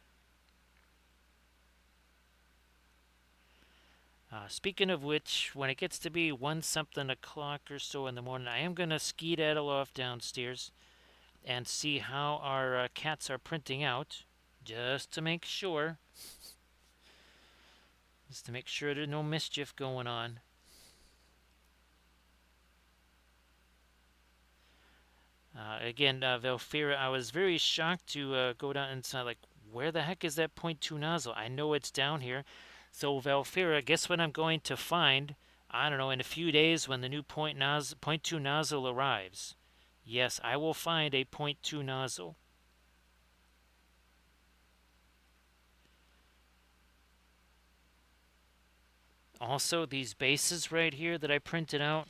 Speaking of which, when it gets to be 1-something o'clock or so in the morning, I am going to skedaddle off downstairs and see how our cats are printing out, just to make sure. Just to make sure there's no mischief going on. Again, Velfira, I was very shocked to go down inside, like, where the heck is that .2 nozzle? I know it's down here. So, Velfira, guess what I'm going to find, I don't know, in a few days when the new .2 nozzle arrives? Yes, I will find a .2 nozzle. Also, these bases right here that I printed out,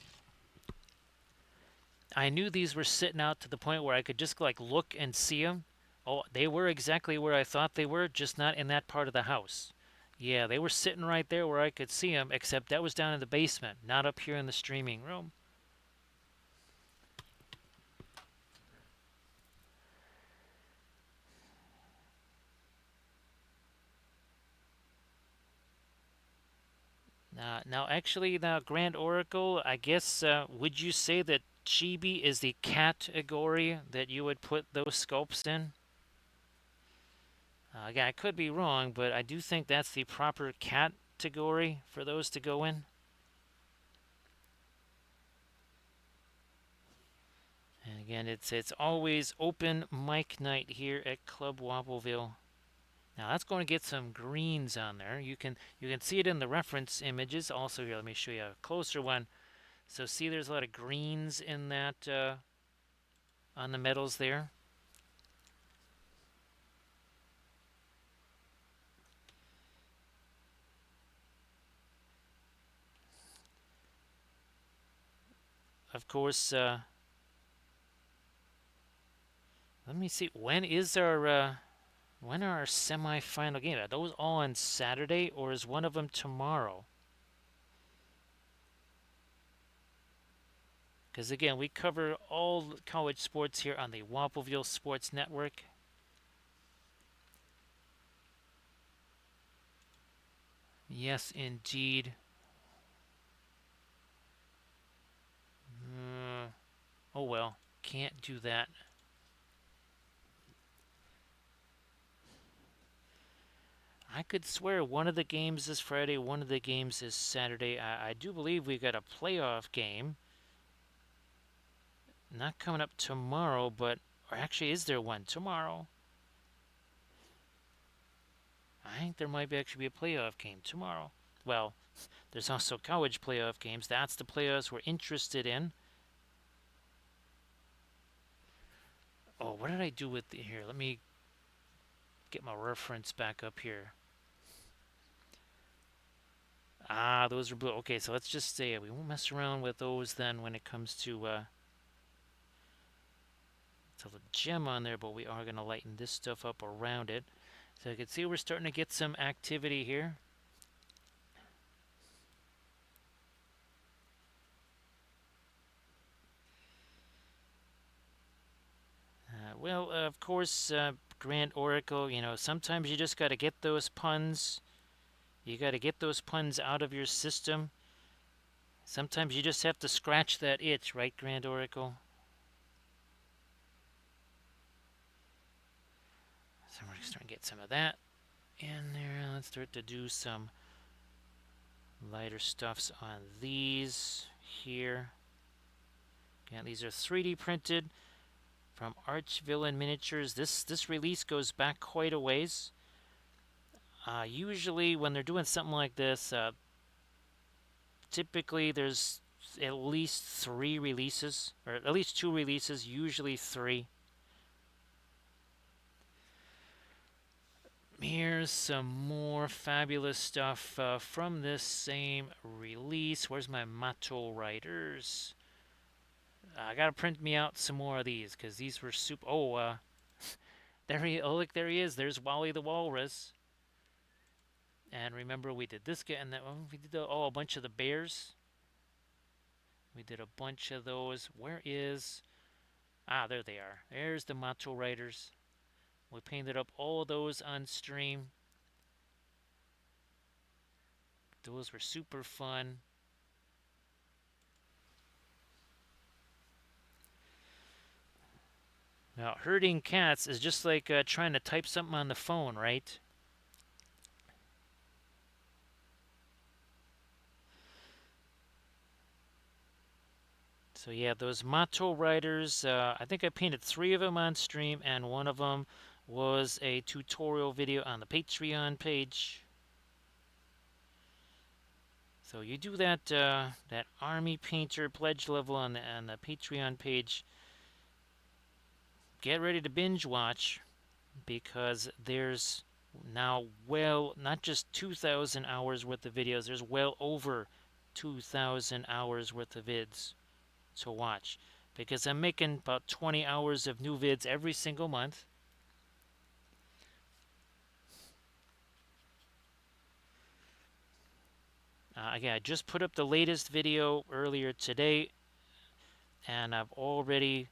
I knew these were sitting out to the point where I could just like look and see them. Oh, they were exactly where I thought they were, just not in that part of the house. Yeah, they were sitting right there where I could see them, except that was down in the basement, not up here in the streaming room. Now, actually, now, Grand Oracle, I guess, would you say that Chibi is the category that you would put those sculpts in? Again, I could be wrong, but I do think that's the proper category for those to go in. And again, it's always open mic night here at Club Wobbleville. Now that's going to get some greens on there. You can see it in the reference images. Also here, let me show you a closer one. So see, there's a lot of greens in that on the metals there. Of course, let me see. When are our semifinal games? Are those all on Saturday, or is one of them tomorrow? Because again, we cover all college sports here on the Wobbleville Sports Network. Yes, indeed. Oh well, can't do that. I could swear one of the games is Friday, one of the games is Saturday. I do believe we've got a playoff game. Not coming up tomorrow, but or actually, is there one tomorrow? I think there might actually be a playoff game tomorrow. Well, there's also college playoff games. That's the playoffs we're interested in. Oh, what did I do with here? Let me get my reference back up here. Ah, those are blue. Okay, so let's just say we won't mess around with those then when it comes to the gem on there, but we are going to lighten this stuff up around it. So you can see we're starting to get some activity here. Well, of course, Grand Oracle, sometimes you just got to get those puns. You got to get those puns out of your system. Sometimes you just have to scratch that itch, right, Grand Oracle? So we're starting to get some of that in there. Let's start to do some lighter stuffs on these here. Again, these are 3D printed from Archvillain Miniatures. This release goes back quite a ways. Usually when they're doing something like this, typically there's at least 3 releases, or at least 2 releases, usually 3. Here's some more fabulous stuff from this same release. Where's my Mato Riders? I gotta print me out some more of these because these were super. Oh, oh look, there he is. There's Wally the Walrus. And remember, we did this guy, and that one. We did a bunch of the bears. We did a bunch of those. Where is? Ah, there they are. There's the Macho Riders. We painted up all of those on stream. Those were super fun. Now, herding cats is just like trying to type something on the phone, right? So yeah, those Mato Riders, I think I painted 3 of them on stream, and one of them was a tutorial video on the Patreon page. So you do that that Army Painter pledge level on the Patreon page. Get ready to binge watch because there's now not just 2,000 hours worth of videos, there's well over 2,000 hours worth of vids to watch because I'm making about 20 hours of new vids every single month. Again, I just put up the latest video earlier today, and I've already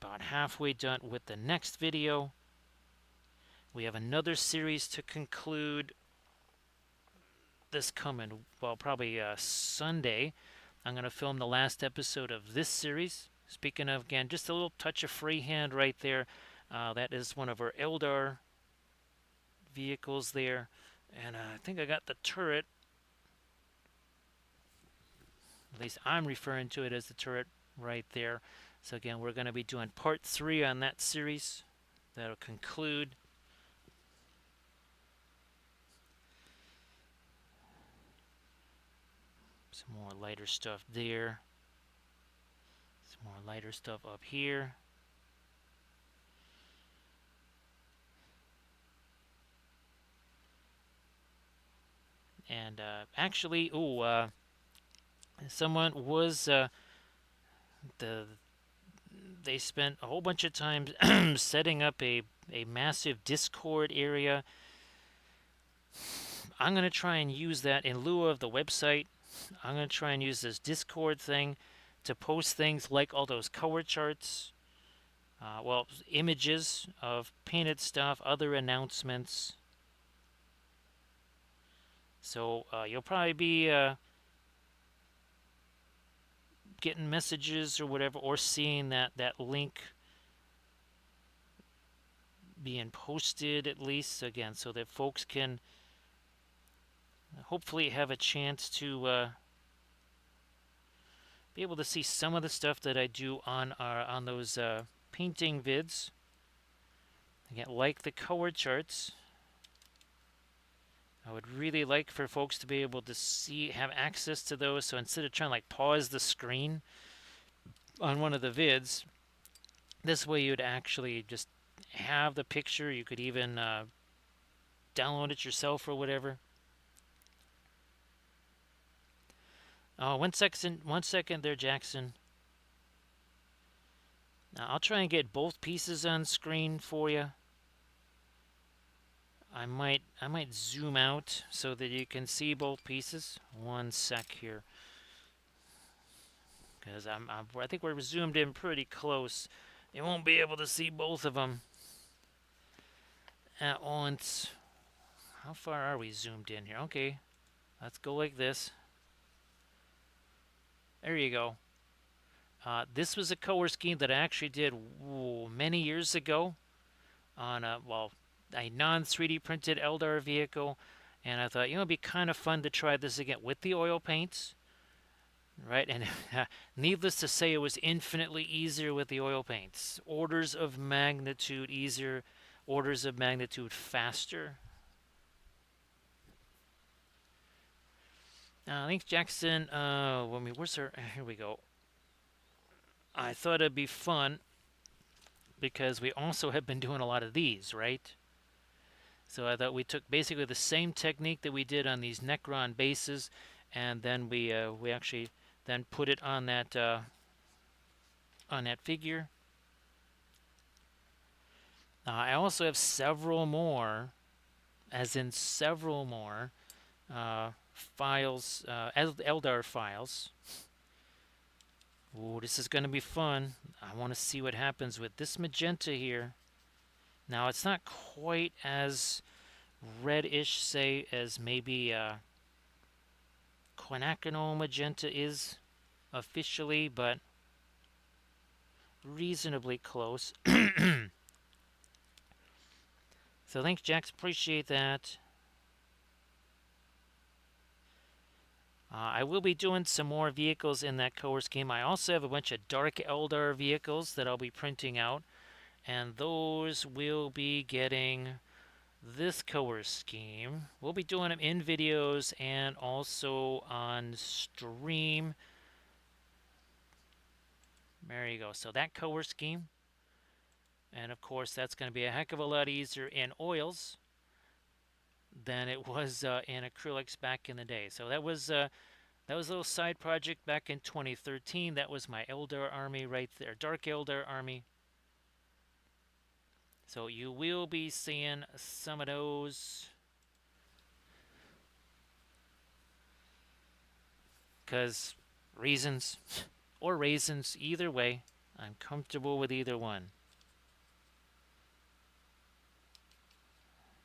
about halfway done with the next video. We have another series to conclude this coming, well, probably Sunday. I'm going to film the last episode of this series. Speaking of, again, just a little touch of freehand right there. That is one of our Eldar vehicles there. And I think I got the turret. At least I'm referring to it as the turret right there. So again, we're going to be doing part 3 on that series. That'll conclude. Some more lighter stuff there. Some more lighter stuff up here. And actually, someone was they spent a whole bunch of time setting up a massive Discord area. I'm going to try and use that in lieu of the website. I'm going to try and use this Discord thing to post things like all those color charts, images of painted stuff, other announcements. So you'll probably be getting messages or whatever, or seeing that link being posted at least, again, so that folks can hopefully have a chance to be able to see some of the stuff that I do on those painting vids. Again, like the color charts. I would really like for folks to be able to have access to those. So instead of trying to like pause the screen on one of the vids, this way you'd actually just have the picture. You could even download it yourself or whatever. Oh, 1 second there, Jackson. Now, I'll try and get both pieces on screen for you. I might zoom out so that you can see both pieces. 1 sec here, because I think we're zoomed in pretty close. You won't be able to see both of them at once. How far are we zoomed in here? Okay, let's go like this. There you go. This was a color scheme that I actually did many years ago on a non 3D printed Eldar vehicle, and I thought, it'd be kind of fun to try this again with the oil paints, right? And needless to say, it was infinitely easier with the oil paints, orders of magnitude easier, orders of magnitude faster. Thanks, Jackson. Where's our? Here we go. I thought it'd be fun because we also have been doing a lot of these, right? So I thought we took basically the same technique that we did on these Necron bases, and then we actually then put it on that figure. I also have several more, as in several more files, Eldar files. Ooh, this is going to be fun. I want to see what happens with this magenta here. Now, it's not quite as reddish, say, as maybe quinacridone magenta is officially, but reasonably close. So thanks, Jax. Appreciate that. I will be doing some more vehicles in that color scheme. I also have a bunch of Dark Eldar vehicles that I'll be printing out, and those will be getting this color scheme. We'll be doing them in videos and also on stream. There you go. So that color scheme. And of course, that's going to be a heck of a lot easier in oils than it was in acrylics back in the day. So that was a little side project back in 2013. That was my Eldar army right there, Dark Eldar army. So you will be seeing some of those. Because reasons or raisins, either way, I'm comfortable with either one.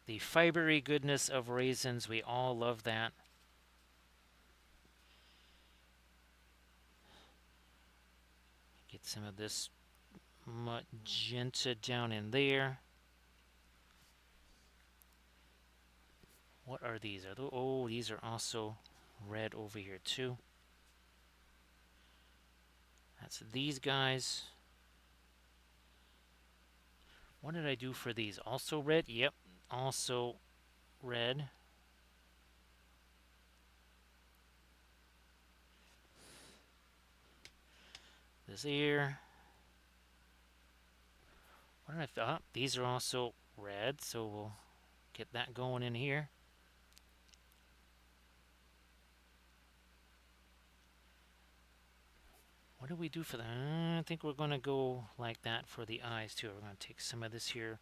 The fibery goodness of raisins, we all love that. Get some of this magenta down in there. What are these? Oh, these are also red over here too. That's these guys. What did I do for these? Also red? Yep, also red. This here. What did I thought? These are also red, so we'll get that going in here. What do we do for that? I think we're going to go like that for the eyes too. We're going to take some of this here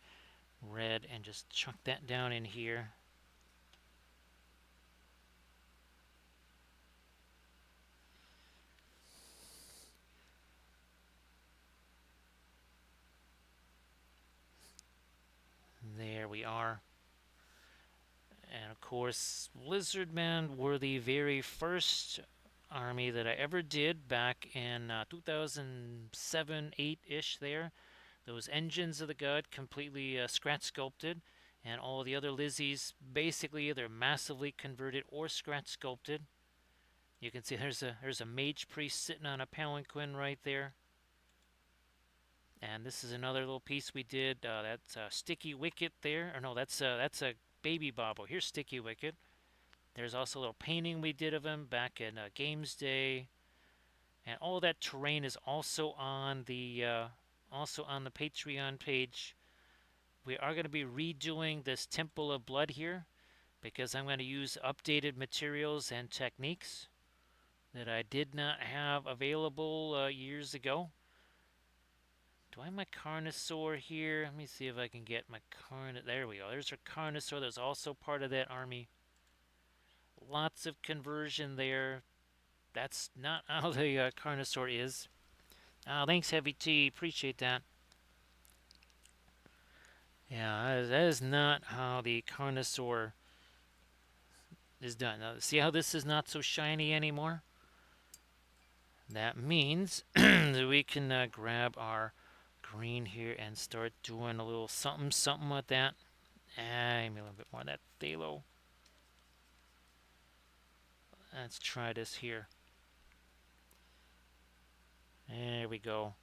red and just chuck that down in here. There we are. And of course, Lizardmen were the very first army that I ever did back in 2007, 8-ish there. Those engines of the god completely scratch sculpted, and all the other Lizzies basically either massively converted or scratch sculpted. You can see there's a Mage Priest sitting on a palanquin right there. And this is another little piece we did. That's Sticky Wicket there. Or no, that's a Baby Bobble. Here's Sticky Wicket. There's also a little painting we did of him back in Games Day. And all that terrain is also on the Patreon page. We are going to be redoing this Temple of Blood here because I'm going to use updated materials and techniques that I did not have available years ago. Do I have my Carnosaur here? Let me see if I can get my Carnosaur. There we go. There's our Carnosaur. That's also part of that army. Lots of conversion there. That's not how the Carnosaur is. Thanks, Heavy T. Appreciate that. Yeah, that is not how the Carnosaur is done. Now, see how this is not so shiny anymore? That means that we can grab our green here and start doing a little something something with that. Maybe a little bit more of that phthalo. Let's try this here. There we go.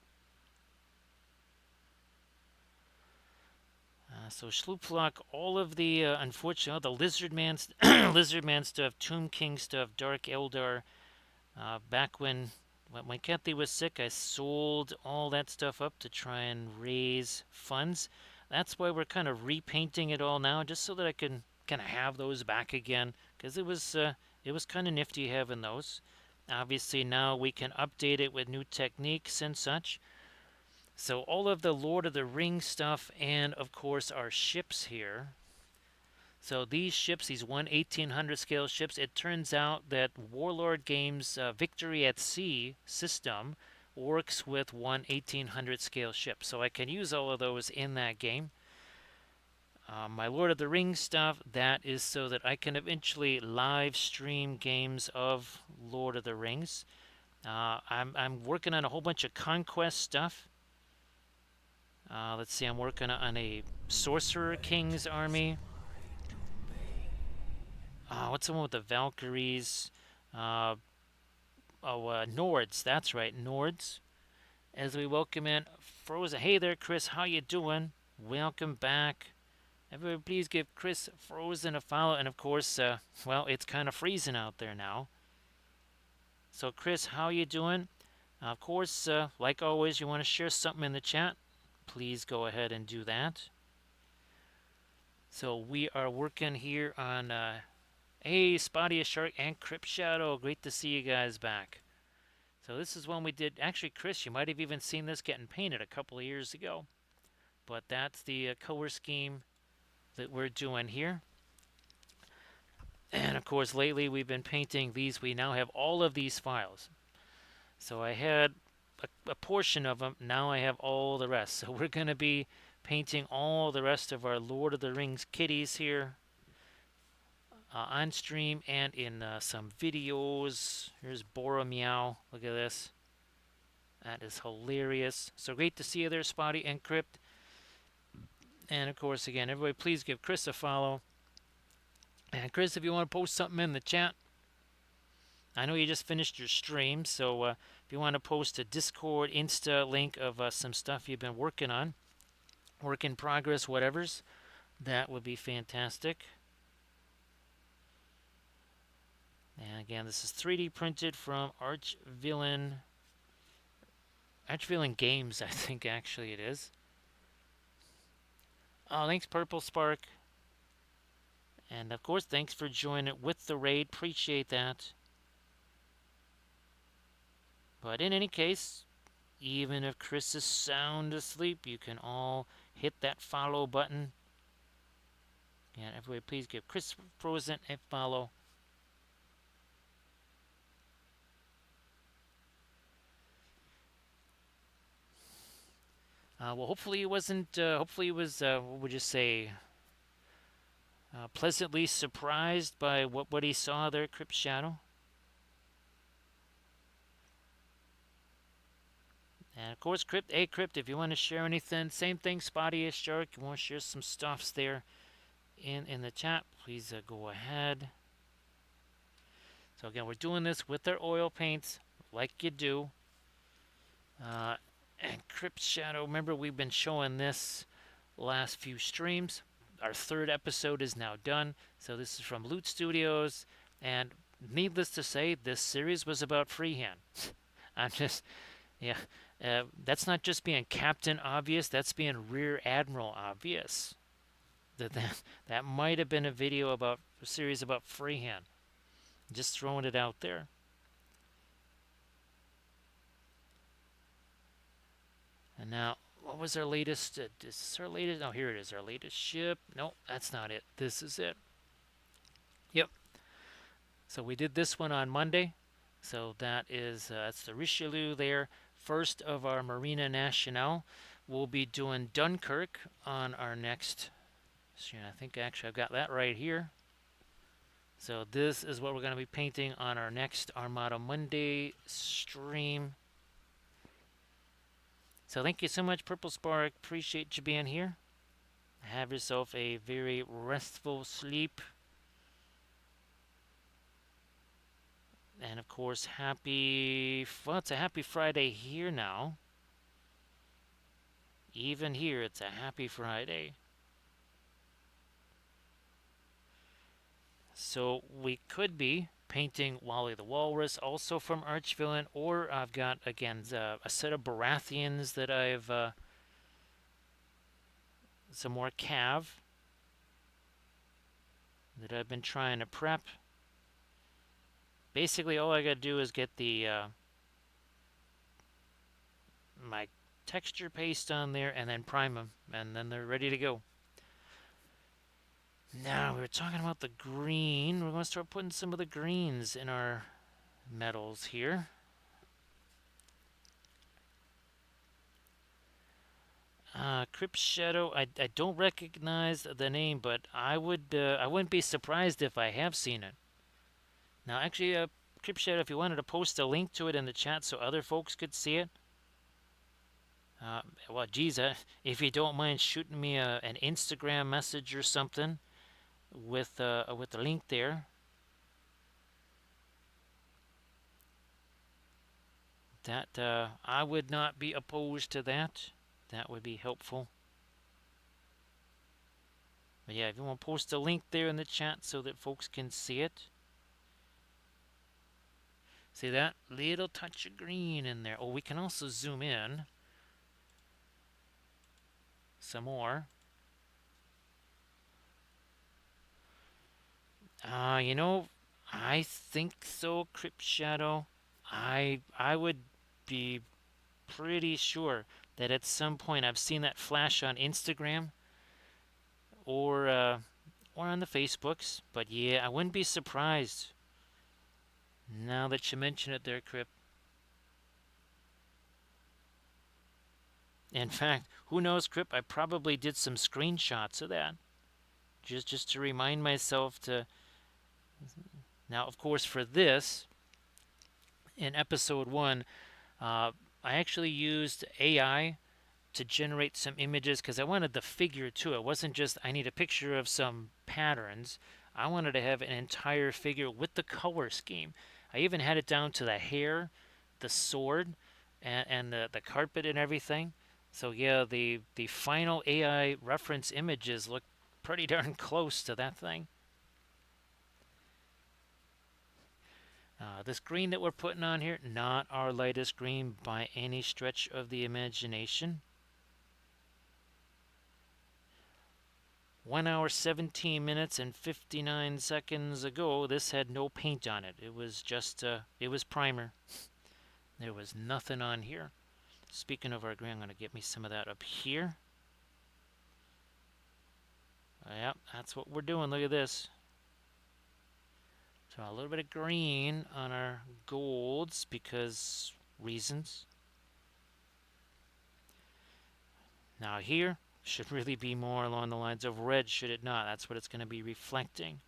So Schloopflock, all of the unfortunately the Lizard Man, Lizard Man stuff, Tomb King stuff, Dark Eldar. Back when Kathy was sick, I sold all that stuff up to try and raise funds. That's why we're kind of repainting it all now, just so that I can kind of have those back again, because it was kind of nifty having those. Obviously now we can update it with new techniques and such. So all of the Lord of the Rings stuff, and of course our ships here. So these ships, these 1/1800 scale ships, it turns out that Warlord Games' Victory at Sea system works with 1/1800 scale ships. So I can use all of those in that game. My Lord of the Rings stuff, that is so that I can eventually live stream games of Lord of the Rings. I'm working on a whole bunch of conquest stuff. Let's see, I'm working on a Sorcerer King's army. What's the one with the Valkyries? Nords. That's right, Nords. As we welcome in Frozen. Hey there, Chris. How you doing? Welcome back. Everybody, please give Chris Frozen a follow. And of course, well, it's kind of freezing out there now. So, Chris, how you doing? Of course, like always, you want to share something in the chat? Please go ahead and do that. So we are working here on. Hey, Spotty a Shark and Crypt Shadow. Great to see you guys back. So this is one we did. Actually, Chris, you might have even seen this getting painted a couple of years ago. But that's the color scheme that we're doing here. And of course, lately we've been painting these. We now have all of these files. So I had a portion of them. Now I have all the rest. So we're going to be painting all the rest of our Lord of the Rings kitties here. On stream and in some videos. Here's Boromir. Look at this. That is hilarious. So great to see you there, Spotty and Crypt. And of course, again, everybody, please give Chris a follow. And Chris, if you want to post something in the chat, I know you just finished your stream, so if you want to post a Discord, Insta link of some stuff you've been working on, work in progress, whatever's, that would be fantastic. And again, this is 3D printed from Archvillain Games, I think actually it is. Thanks, Purple Spark. And of course, thanks for joining with the raid. Appreciate that. But in any case, even if Chris is sound asleep, you can all hit that follow button. And everybody, please give Chris Frozen a follow. Well, hopefully it wasn't. Hopefully it was. What would you say? Pleasantly surprised by what he saw there, Crypt Shadow. And of course, Crypt. Hey, Crypt, if you want to share anything, same thing. Spotty-ish Shark. You want to share some stuffs there in the chat? Please go ahead. So again, we're doing this with our oil paints, like you do. And Crypt Shadow, remember we've been showing this last few streams. Our third episode is now done. So this is from Loot Studios. And needless to say, this series was about freehand. I'm just, yeah. That's not just being Captain Obvious. That's being Rear Admiral Obvious. That might have been a video about a series about freehand. Just throwing it out there. And now, what was our latest? Is this our latest? Oh, here it is. Our latest ship. No, that's not it. This is it. Yep. So we did this one on Monday. So that is that's the Richelieu there. First of our Marina Nationale. We'll be doing Dunkirk on our next. I think actually I've got that right here. So this is what we're going to be painting on our next Armada Monday stream. So thank you so much, Purple Spark. Appreciate you being here. Have yourself a very restful sleep. And of course, well, it's a happy Friday here now. Even here, it's a happy Friday. So we could be painting Wally the Walrus, also from Archvillain, or I've got, again, a set of Baratheons that some more Cav that I've been trying to prep. Basically, all I gotta do is get my texture paste on there and then prime them, and then they're ready to go. Now, we were talking about the green. We're going to start putting some of the greens in our metals here. Crypt Shadow. I don't recognize the name, but I wouldn't be surprised if I have seen it. Now, actually, Crypt Shadow, if you wanted to post a link to it in the chat so other folks could see it, well, geez, if you don't mind shooting me an Instagram message or something with the link there, that I would not be opposed to that. That would be helpful. But yeah, if you want to post a link there in the chat so that folks can see it. See that little touch of green in there. Oh, we can also zoom in some more. You know, I think so, Crypt Shadow. I would be pretty sure that at some point I've seen that flash on Instagram or on the Facebooks. But yeah, I wouldn't be surprised now that you mention it there, Crypt. In fact, who knows, Crypt? I probably did some screenshots of that just to remind myself to. Now, of course, for this in episode 1, I actually used AI to generate some images because I wanted the figure too. It wasn't just I need a picture of some patterns. I wanted to have an entire figure with the color scheme. I even had it down to the hair, the sword, and the carpet and everything. So yeah, the final AI reference images look pretty darn close to that thing. This green that we're putting on here, not our lightest green by any stretch of the imagination. 1 hour, 17 minutes, and 59 seconds ago, this had no paint on it. It was just, it was primer. There was nothing on here. Speaking of our green, I'm going to get me some of that up here. Yep, that's what we're doing. Look at this. So a little bit of green on our golds because reasons. Now here should really be more along the lines of red, should it not? That's what it's going to be reflecting.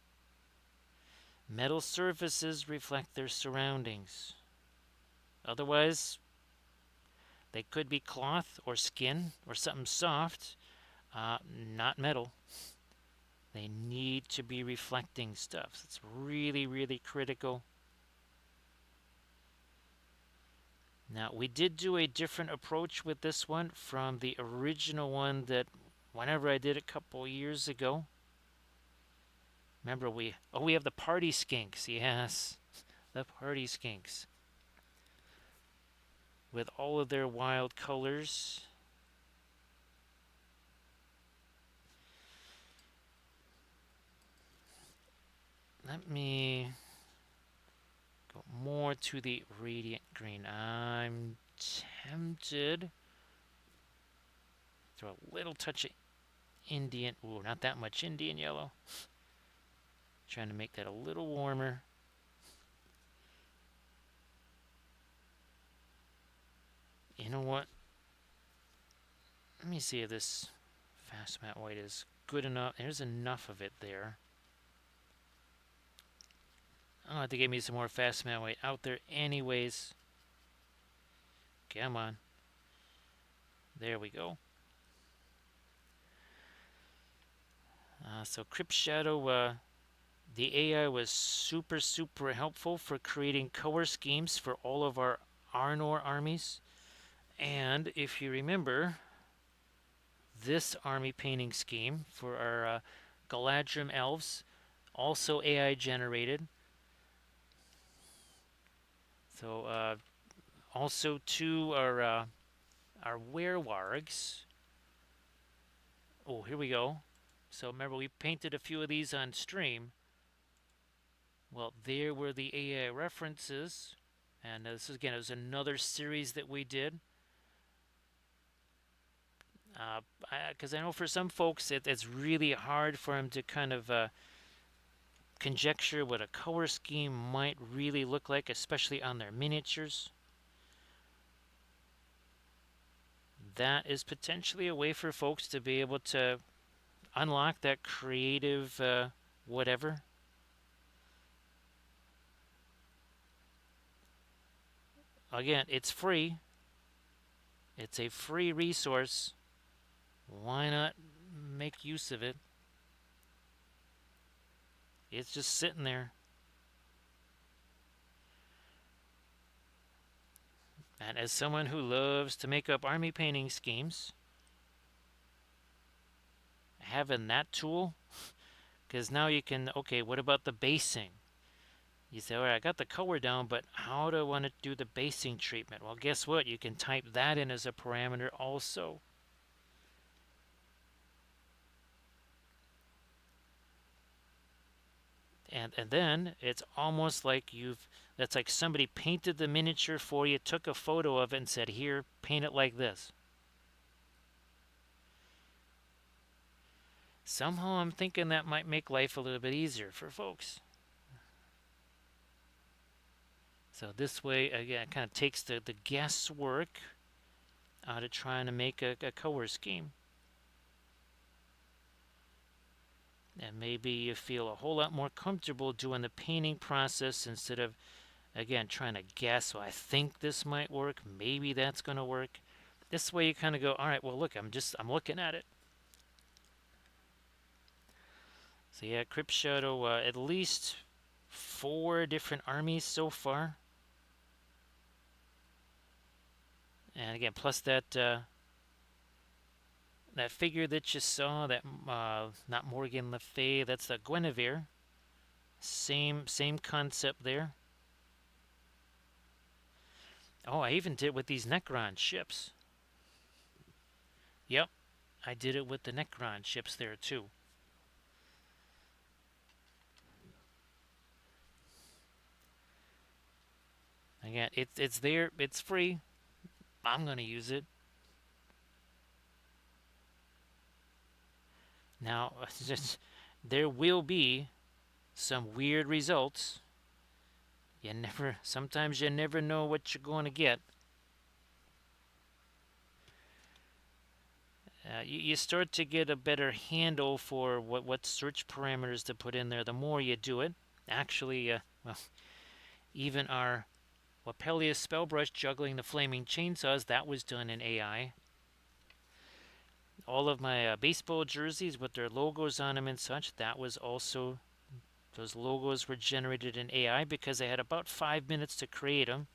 Metal surfaces reflect their surroundings. Otherwise, they could be cloth or skin or something soft, not metal. They need to be reflecting stuff. It's really, really critical. Now, we did do a different approach with this one from the original one that whenever I did a couple years ago. Remember, we have the party skinks. Yes, the party skinks. With all of their wild colors. Let me go more to the radiant green. I'm tempted. Throw a little touch of Indian. Ooh, not that much Indian yellow. Trying to make that a little warmer. You know what? Let me see if this fast matte white is good enough. There's enough of it there. I'll have to get me some more fast matte white out there anyways. Come on. There we go. So Crypt Shadow, the AI was super helpful for creating color schemes for all of our Arnor armies. And if you remember, this army painting scheme for our Galadrim elves, also AI generated. So also to our werewargs. Oh, here we go. So remember, we painted a few of these on stream. Well, there were the AI references. And this is, again, it was another series that we did. Because I know for some folks it's really hard for them to kind of conjecture what a color scheme might really look like, especially on their miniatures. That is potentially a way for folks to be able to unlock that creative whatever. Again, it's free. It's a free resource. Why not make use of it? It's just sitting there. And as someone who loves to make up army painting schemes, having that tool, because now you can, okay, what about the basing? You say, all right, I got the color down, but how do I want to do the basing treatment? Well, guess what? You can type that in as a parameter also. And then it's almost like that's like somebody painted the miniature for you, took a photo of it, and said, here, paint it like this. Somehow I'm thinking that might make life a little bit easier for folks. So this way, again, it kind of takes the guesswork out of trying to make a color scheme. And maybe you feel a whole lot more comfortable doing the painting process instead of, again, trying to guess, well, I think this might work, maybe that's going to work. This way you kind of go, all right, well, look, I'm looking at it. So yeah, Crypt Shadow, at least 4 different armies so far. And again, plus that figure that you saw, that not Morgan Le Fay, that's the Guinevere. Same concept there. Oh, I even did it with these Necron ships. Yep, I did it with the Necron ships there too. Again, it's there, it's free. I'm gonna use it. Now, there will be some weird results. Sometimes you never know what you're going to get. You start to get a better handle for what search parameters to put in there the more you do it. Actually, well, even our Wapelius Spellbrush juggling the flaming chainsaws, that was done in AI. All of my baseball jerseys with their logos on them and such, that was also, those logos were generated in AI because I had about 5 minutes to create them.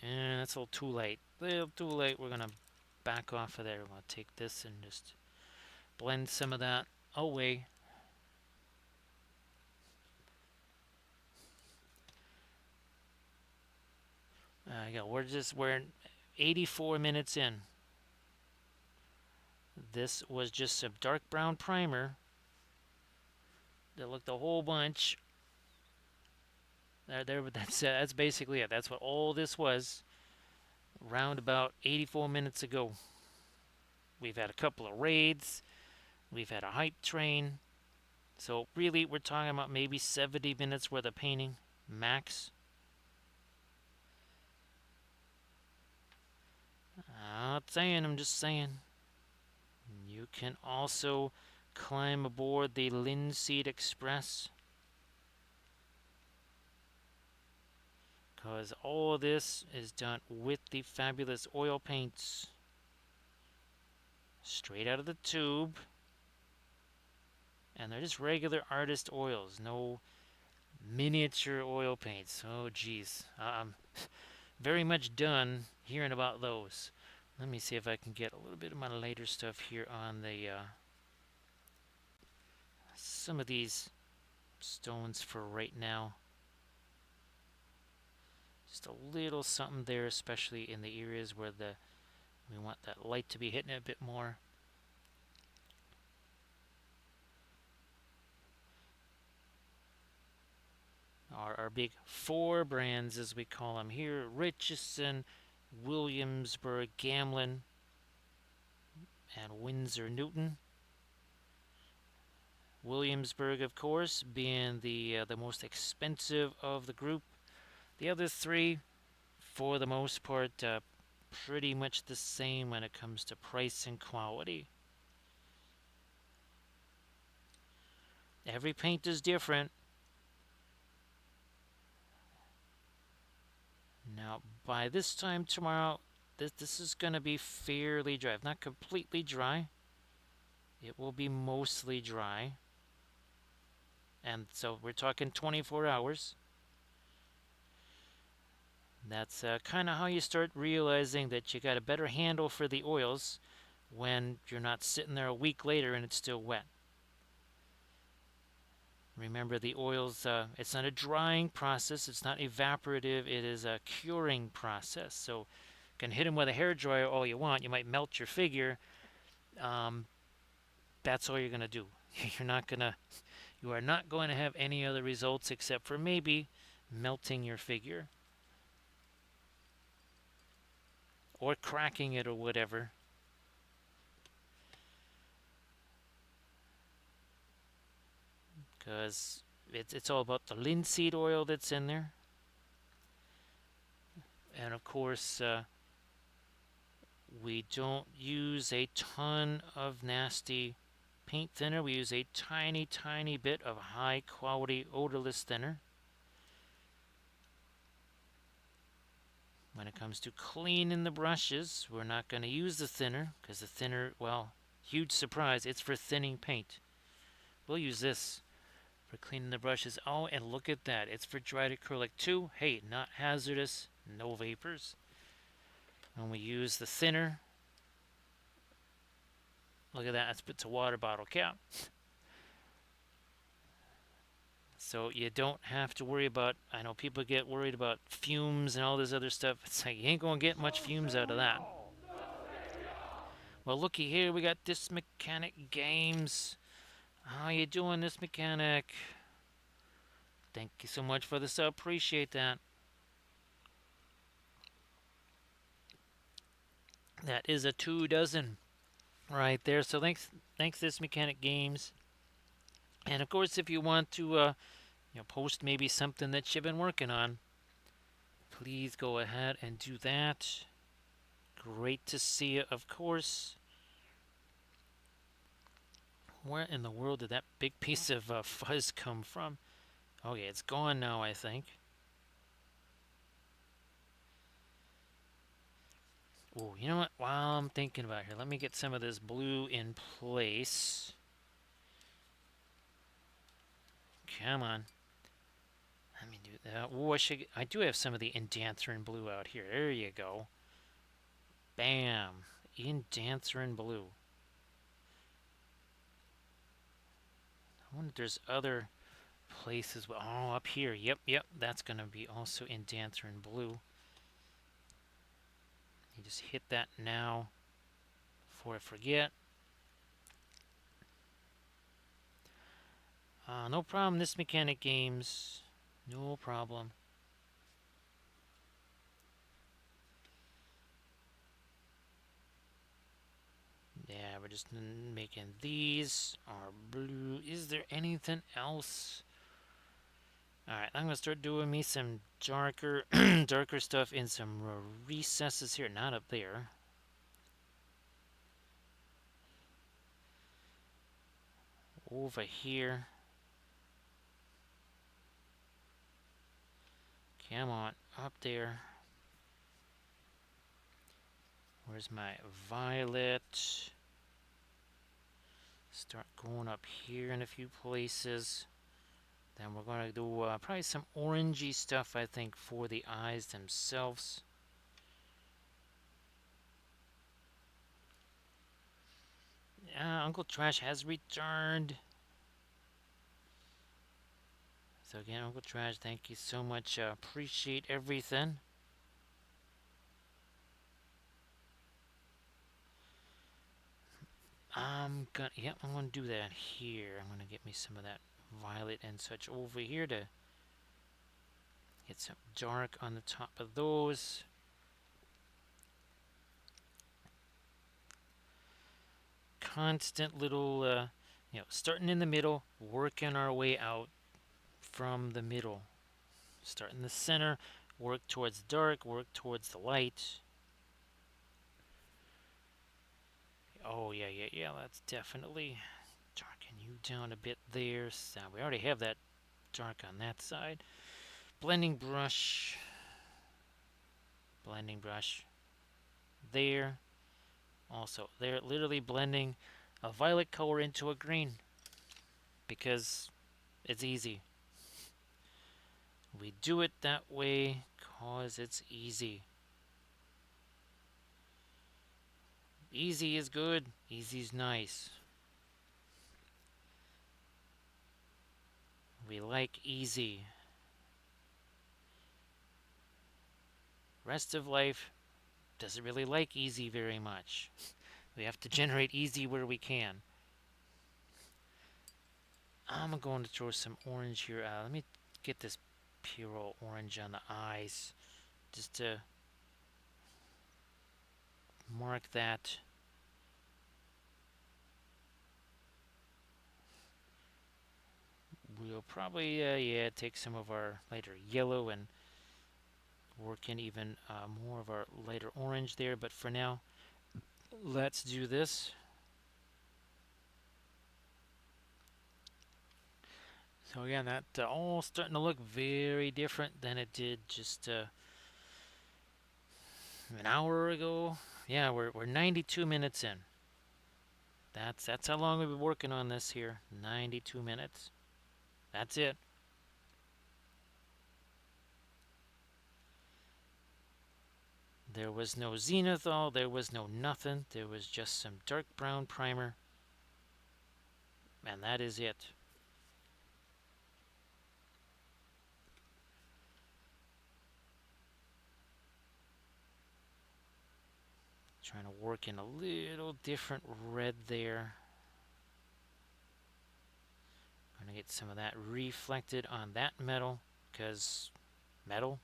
That's a little too late. A little too late. We're going to back off of there. We'll take this and just blend some of that away. Yeah, we're 84 minutes in. This was just some dark brown primer that looked a whole bunch. That's basically it. That's what all this was. Round about 84 minutes ago. We've had a couple of raids. We've had a hype train. So really, we're talking about maybe 70 minutes worth of painting, max. I'm not saying, I'm just saying. You can also climb aboard the Linseed Express. because all this is done with the fabulous oil paints. Straight out of the tube. And they're just regular artist oils, no miniature oil paints. Oh, geez. I'm very much done hearing about those. Let me see if I can get a little bit of my later stuff here on the some of these stones for right now. Just a little something there, especially in the areas where we want that light to be hitting it a bit more. Our big four brands, as we call them here: Richardson, Williamsburg, Gamlin, and Windsor Newton. Williamsburg, of course, being the most expensive of the group. The other three, for the most part, pretty much the same when it comes to price and quality. Every paint is different. Now, by this time tomorrow, this is going to be fairly dry. Not completely dry. It will be mostly dry. And so we're talking 24 hours. That's kind of how you start realizing that you got a better handle for the oils when you're not sitting there a week later and it's still wet. Remember, the oils, it's not a drying process, it's not evaporative, it is a curing process. So you can hit them with a hair dryer all you want. You might melt your figure. That's all you're going to do. You are not going to have any other results except for maybe melting your figure or cracking it or whatever. Because it's all about the linseed oil that's in there. And of course, we don't use a ton of nasty paint thinner. We use a tiny, tiny bit of high quality odorless thinner. When it comes to cleaning the brushes, we're not going to use the thinner because the thinner, well, huge surprise, it's for thinning paint. We'll use this for cleaning the brushes. Oh, and look at that. It's for dried acrylic too. Hey, not hazardous, no vapors. When we use the thinner, look at that. It's a water bottle cap. So you don't have to worry about, I know people get worried about fumes and all this other stuff. It's like you ain't going to get much fumes out of that. Well, looky here, we got This Mechanic Games. How you doing, This Mechanic? Thank you so much for the sub. Appreciate that. That is a 2 dozen right there. So thanks, This Mechanic Games. And of course, if you want to, post maybe something that you've been working on, please go ahead and do that. Great to see you, of course. Where in the world did that big piece of fuzz come from? Okay, it's gone now, I think. Oh, you know what? While I'm thinking about it here, let me get some of this blue in place. Come on. Let me do that. Oh, I do have some of the Indanthrine blue out here. There you go. Bam. Indanthrine blue. I wonder if there's other places. Oh, up here. Yep. That's going to be also Indanthrine blue. You just hit that now before I forget. No problem, This Mechanic Games. No problem. Yeah, we're just making these are blue. Is there anything else? Alright, I'm going to start doing me some darker darker stuff in some recesses here. Not up there. Over here. Come on. up there. Where's my violet? Start going up here in a few places. Then we're going to do probably some orangey stuff, I think, for the eyes themselves. Uncle Trash has returned. So again, Uncle Trash, thank you so much. Appreciate everything. I'm gonna do that here. I'm gonna get me some of that violet and such over here to get some dark on the top of those. Constant little, starting in the middle, working our way out from the middle. Start in the center, work towards dark, work towards the light. Oh, yeah, that's definitely darken you down a bit there. So we already have that dark on that side. Blending brush. Blending brush. There. Also, they're literally blending a violet color into a green because it's easy. We do it that way because it's easy. Easy is good. Easy's nice. We like easy. Rest of life doesn't really like easy very much. We have to generate easy where we can. I'm going to throw some orange here. Let me get this pure orange on the eyes just to mark that. We'll probably, take some of our lighter yellow and work in even more of our lighter orange there. But for now, let's do this. So again, that all starting to look very different than it did just an hour ago. Yeah, we're 92 minutes in. That's how long we've been working on this here. 92 minutes. That's it. There was no zenithal, there was no nothing. There was just some dark brown primer. And that is it. Trying to work in a little different red there. Gonna get some of that reflected on that metal, because metal.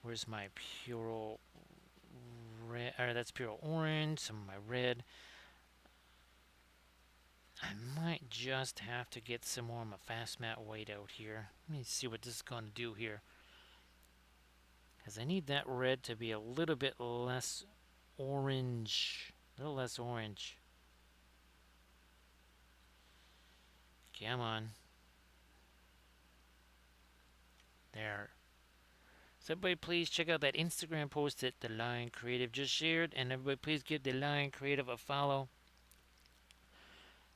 Where's my pure red? Or that's pure orange. Some of my red. I might just have to get some more of my fast matte white out here. Let me see what this is going to do here. Because I need that red to be a little bit less orange. A little less orange. Come on. There. So everybody please check out that Instagram post that the Lion Creative just shared. And everybody please give the Lion Creative a follow.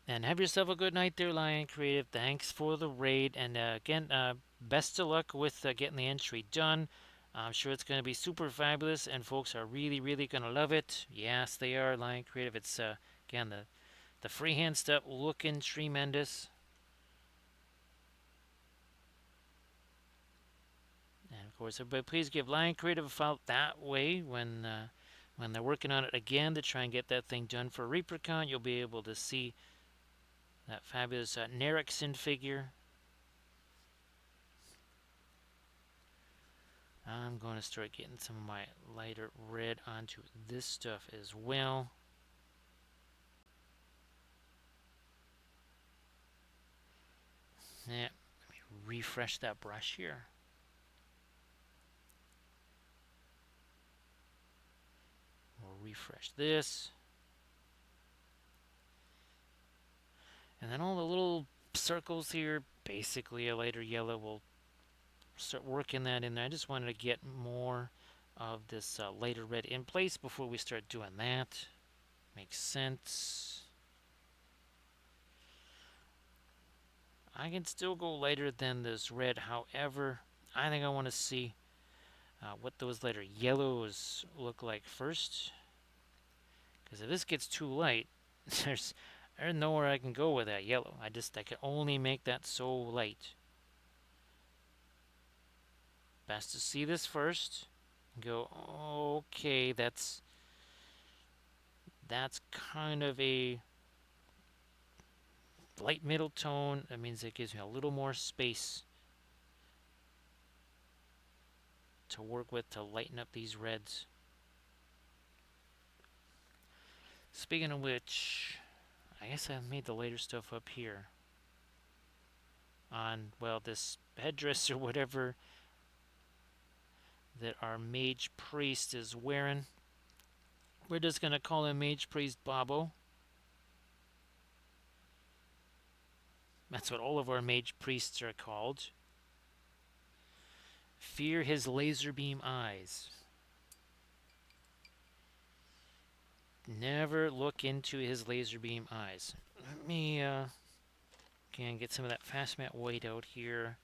And have yourself a good night there, Lion Creative. Thanks for the raid. And again, best of luck with getting the entry done. I'm sure it's going to be super fabulous, and folks are really, really going to love it. Yes, they are, Lion Creative. It's, again, the freehand stuff looking tremendous. And, of course, everybody please give Lion Creative a follow that way when they're working on it again to try and get that thing done for ReaperCon. You'll be able to see that fabulous Nerixin figure. I'm going to start getting some of my lighter red onto this stuff as well. Yeah, let me refresh that brush here. We'll refresh this. And then all the little circles here. Basically, a lighter yellow. We'll start working that in there. I just wanted to get more of this lighter red in place before we start doing that. Makes sense. I can still go lighter than this red. However, I think I want to see what those lighter yellows look like first. Because if this gets too light, there's nowhere I can go with that yellow. I can only make that so light. Best to see this first and go, okay, that's kind of a light middle tone. That means it gives me a little more space to work with to lighten up these reds. Speaking of which, I guess I've made the later stuff up here on, well, this headdress or whatever that our Mage Priest is wearing. We're just going to call him Mage Priest Bobo. That's what all of our Mage Priests are called. Fear his laser beam eyes. Never look into his laser beam eyes. Let me again get some of that fast matte white out here.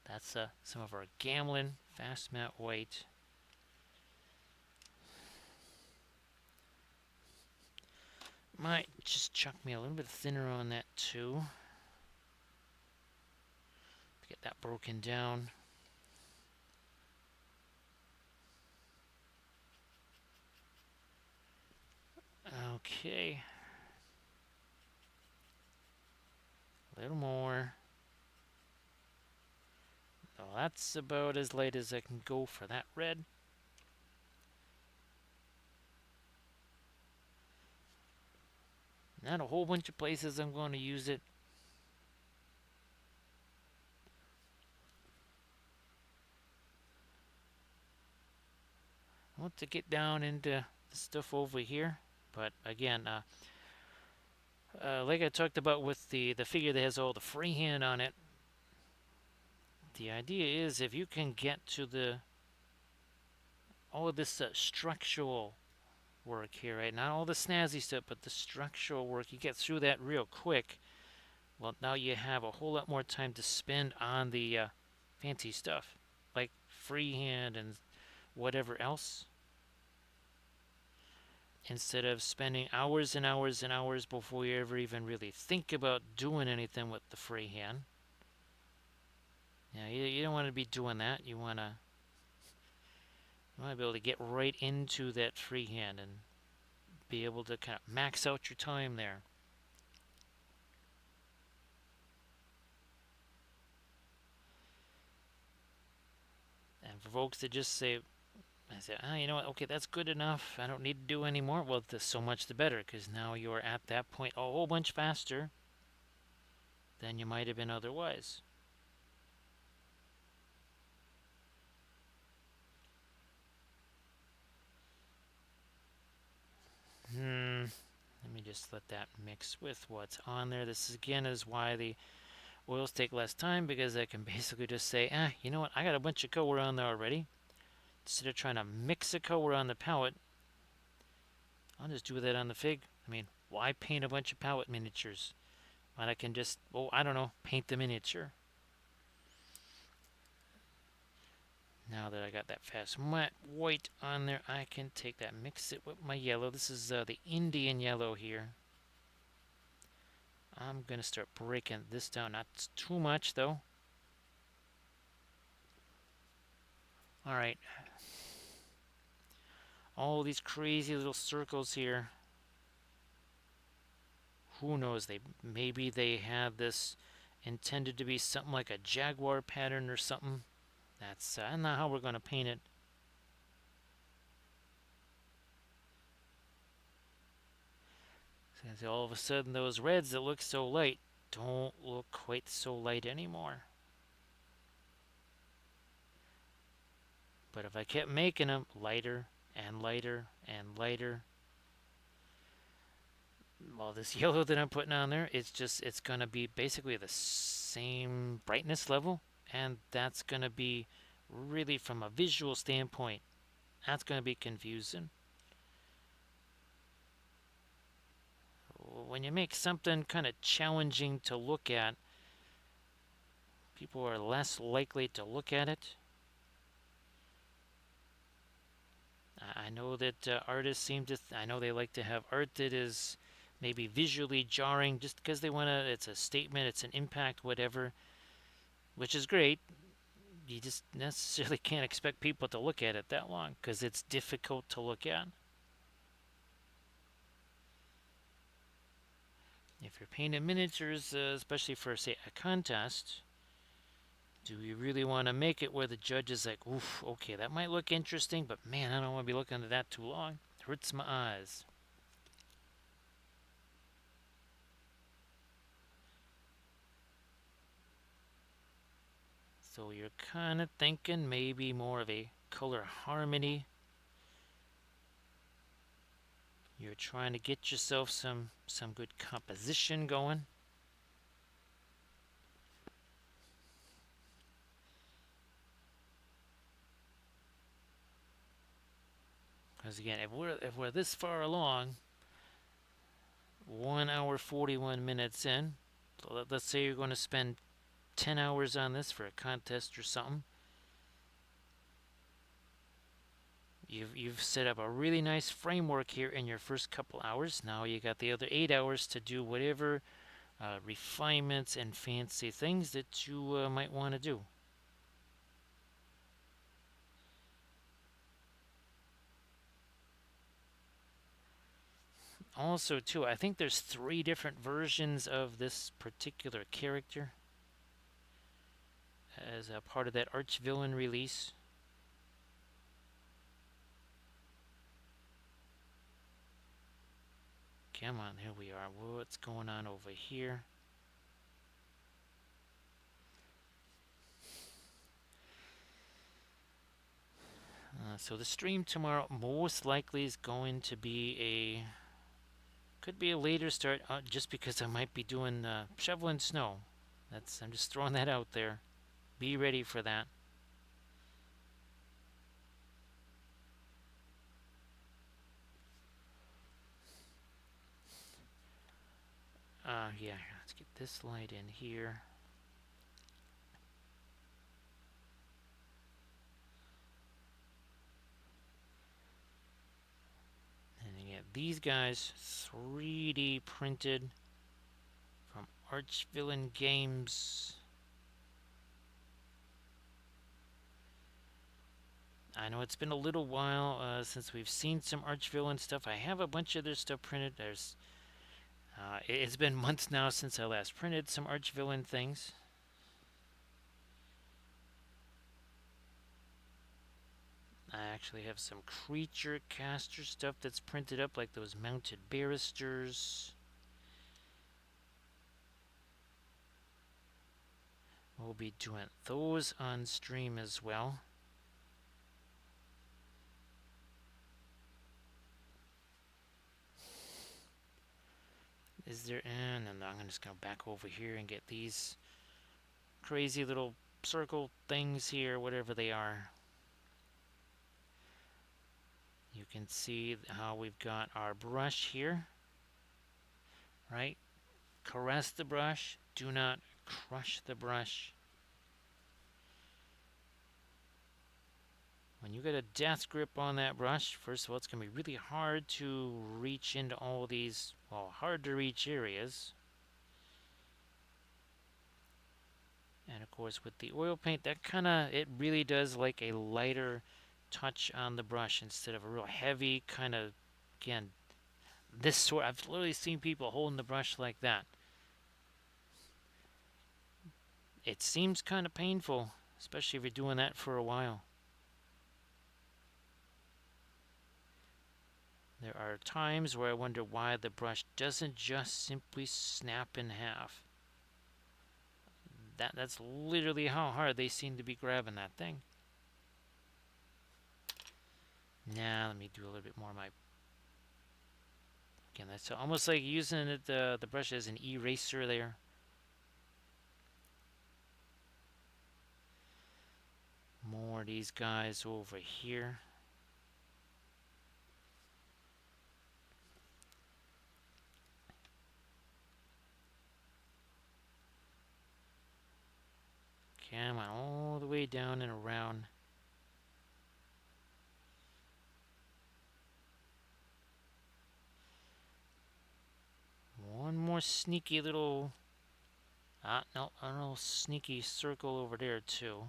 That's some of our Gamlin fast matte white. Might just chuck me a little bit thinner on that too. Get that broken down. Okay. A little more. Well, that's about as light as I can go for that red. Not a whole bunch of places I'm going to use it. I want to get down into the stuff over here, but again, like I talked about with the figure that has all the freehand on it, the idea is if you can get to all of this structural work here, right? Not all the snazzy stuff, but the structural work, you get through that real quick. Well, now you have a whole lot more time to spend on the fancy stuff, like freehand and whatever else, instead of spending hours and hours and hours before you ever even really think about doing anything with the freehand. Yeah, you don't want to be doing that. You want to be able to get right into that freehand and be able to kind of max out your time there. And for folks that just say, you know what, okay, that's good enough, I don't need to do any more. Well, so much the better, because now you're at that point a whole bunch faster than you might have been otherwise. Let me just let that mix with what's on there. This again is why the oils take less time, because I can basically just say, you know what, I got a bunch of color on there already. Instead of trying to mix a color on the palette, I'll just do that on the fig. I mean, why paint a bunch of palette miniatures when I can just, I don't know, paint the miniature? Now that I got that fast matte white on there, I can take that, mix it with my yellow. This is the Indian yellow here. I'm going to start breaking this down. Not too much, though. Alright. All these crazy little circles here. Who knows? Maybe they had this intended to be something like a jaguar pattern or something. That's not how we're going to paint it. So all of a sudden, those reds that look so light don't look quite so light anymore. But if I kept making them lighter and lighter and lighter, Well, this yellow that I'm putting on there, it's going to be basically the same brightness level, and that's going to be really from a visual standpoint, that's going to be confusing. When you make something kind of challenging to look at, people are less likely to look at it. I know that artists seem to, I know they like to have art that is maybe visually jarring just because they want to, it's a statement, it's an impact, whatever, which is great. You just necessarily can't expect people to look at it that long because it's difficult to look at. If you're painting miniatures, especially for, say, a contest, do you really want to make it where the judge is like, oof, okay, that might look interesting, but man, I don't want to be looking at that too long. It hurts my eyes. So you're kind of thinking maybe more of a color harmony. You're trying to get yourself some good composition going. Because again, if we're this far along, 1 hour 41 minutes in, so let's say you're going to spend 10 hours on this for a contest or something. You've set up a really nice framework here in your first couple hours. Now you got the other 8 hours to do whatever refinements and fancy things that you might want to do. Also, too, I think there's 3 different versions of this particular character as a part of that Archvillain release. Come on, here we are. What's going on over here? So the stream tomorrow most likely is going to be could be a later start, just because I might be doing shoveling snow. I'm just throwing that out there. Be ready for that. Yeah, let's get this light in here. And you get these guys 3D printed from Archvillain Games. I know it's been a little while since we've seen some Archvillain stuff. I have a bunch of their stuff printed. It's been months now since I last printed some Archvillain things. I actually have some creature caster stuff that's printed up, like those mounted barristers. We'll be doing those on stream as well. Is there, and I'm just going to back over here and get these crazy little circle things here, whatever they are. You can see how we've got our brush here, right? Caress the brush, do not crush the brush. When you get a death grip on that brush, first of all, it's going to be really hard to reach into all these, well, hard to reach areas. And of course, with the oil paint, it really does like a lighter touch on the brush instead of a real heavy kind of, again, this sort. I've literally seen people holding the brush like that. It seems kind of painful, especially if you're doing that for a while. There are times where I wonder why the brush doesn't just simply snap in half. That's literally how hard they seem to be grabbing that thing. Now let me do a little bit more of my... Again, that's almost like using the brush as an eraser there. More of these guys over here. Come on, all the way down and around. One more sneaky little... no, a little sneaky circle over there too.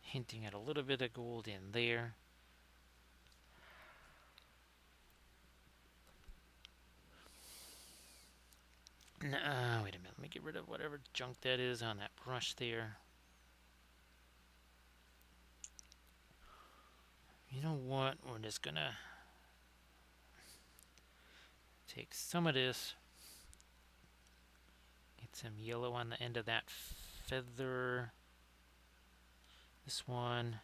Hinting at a little bit of gold in there. No, wait a minute. Let me get rid of whatever junk that is on that brush there. You know what? We're just gonna take some of this. Get some yellow on the end of that feather. This one.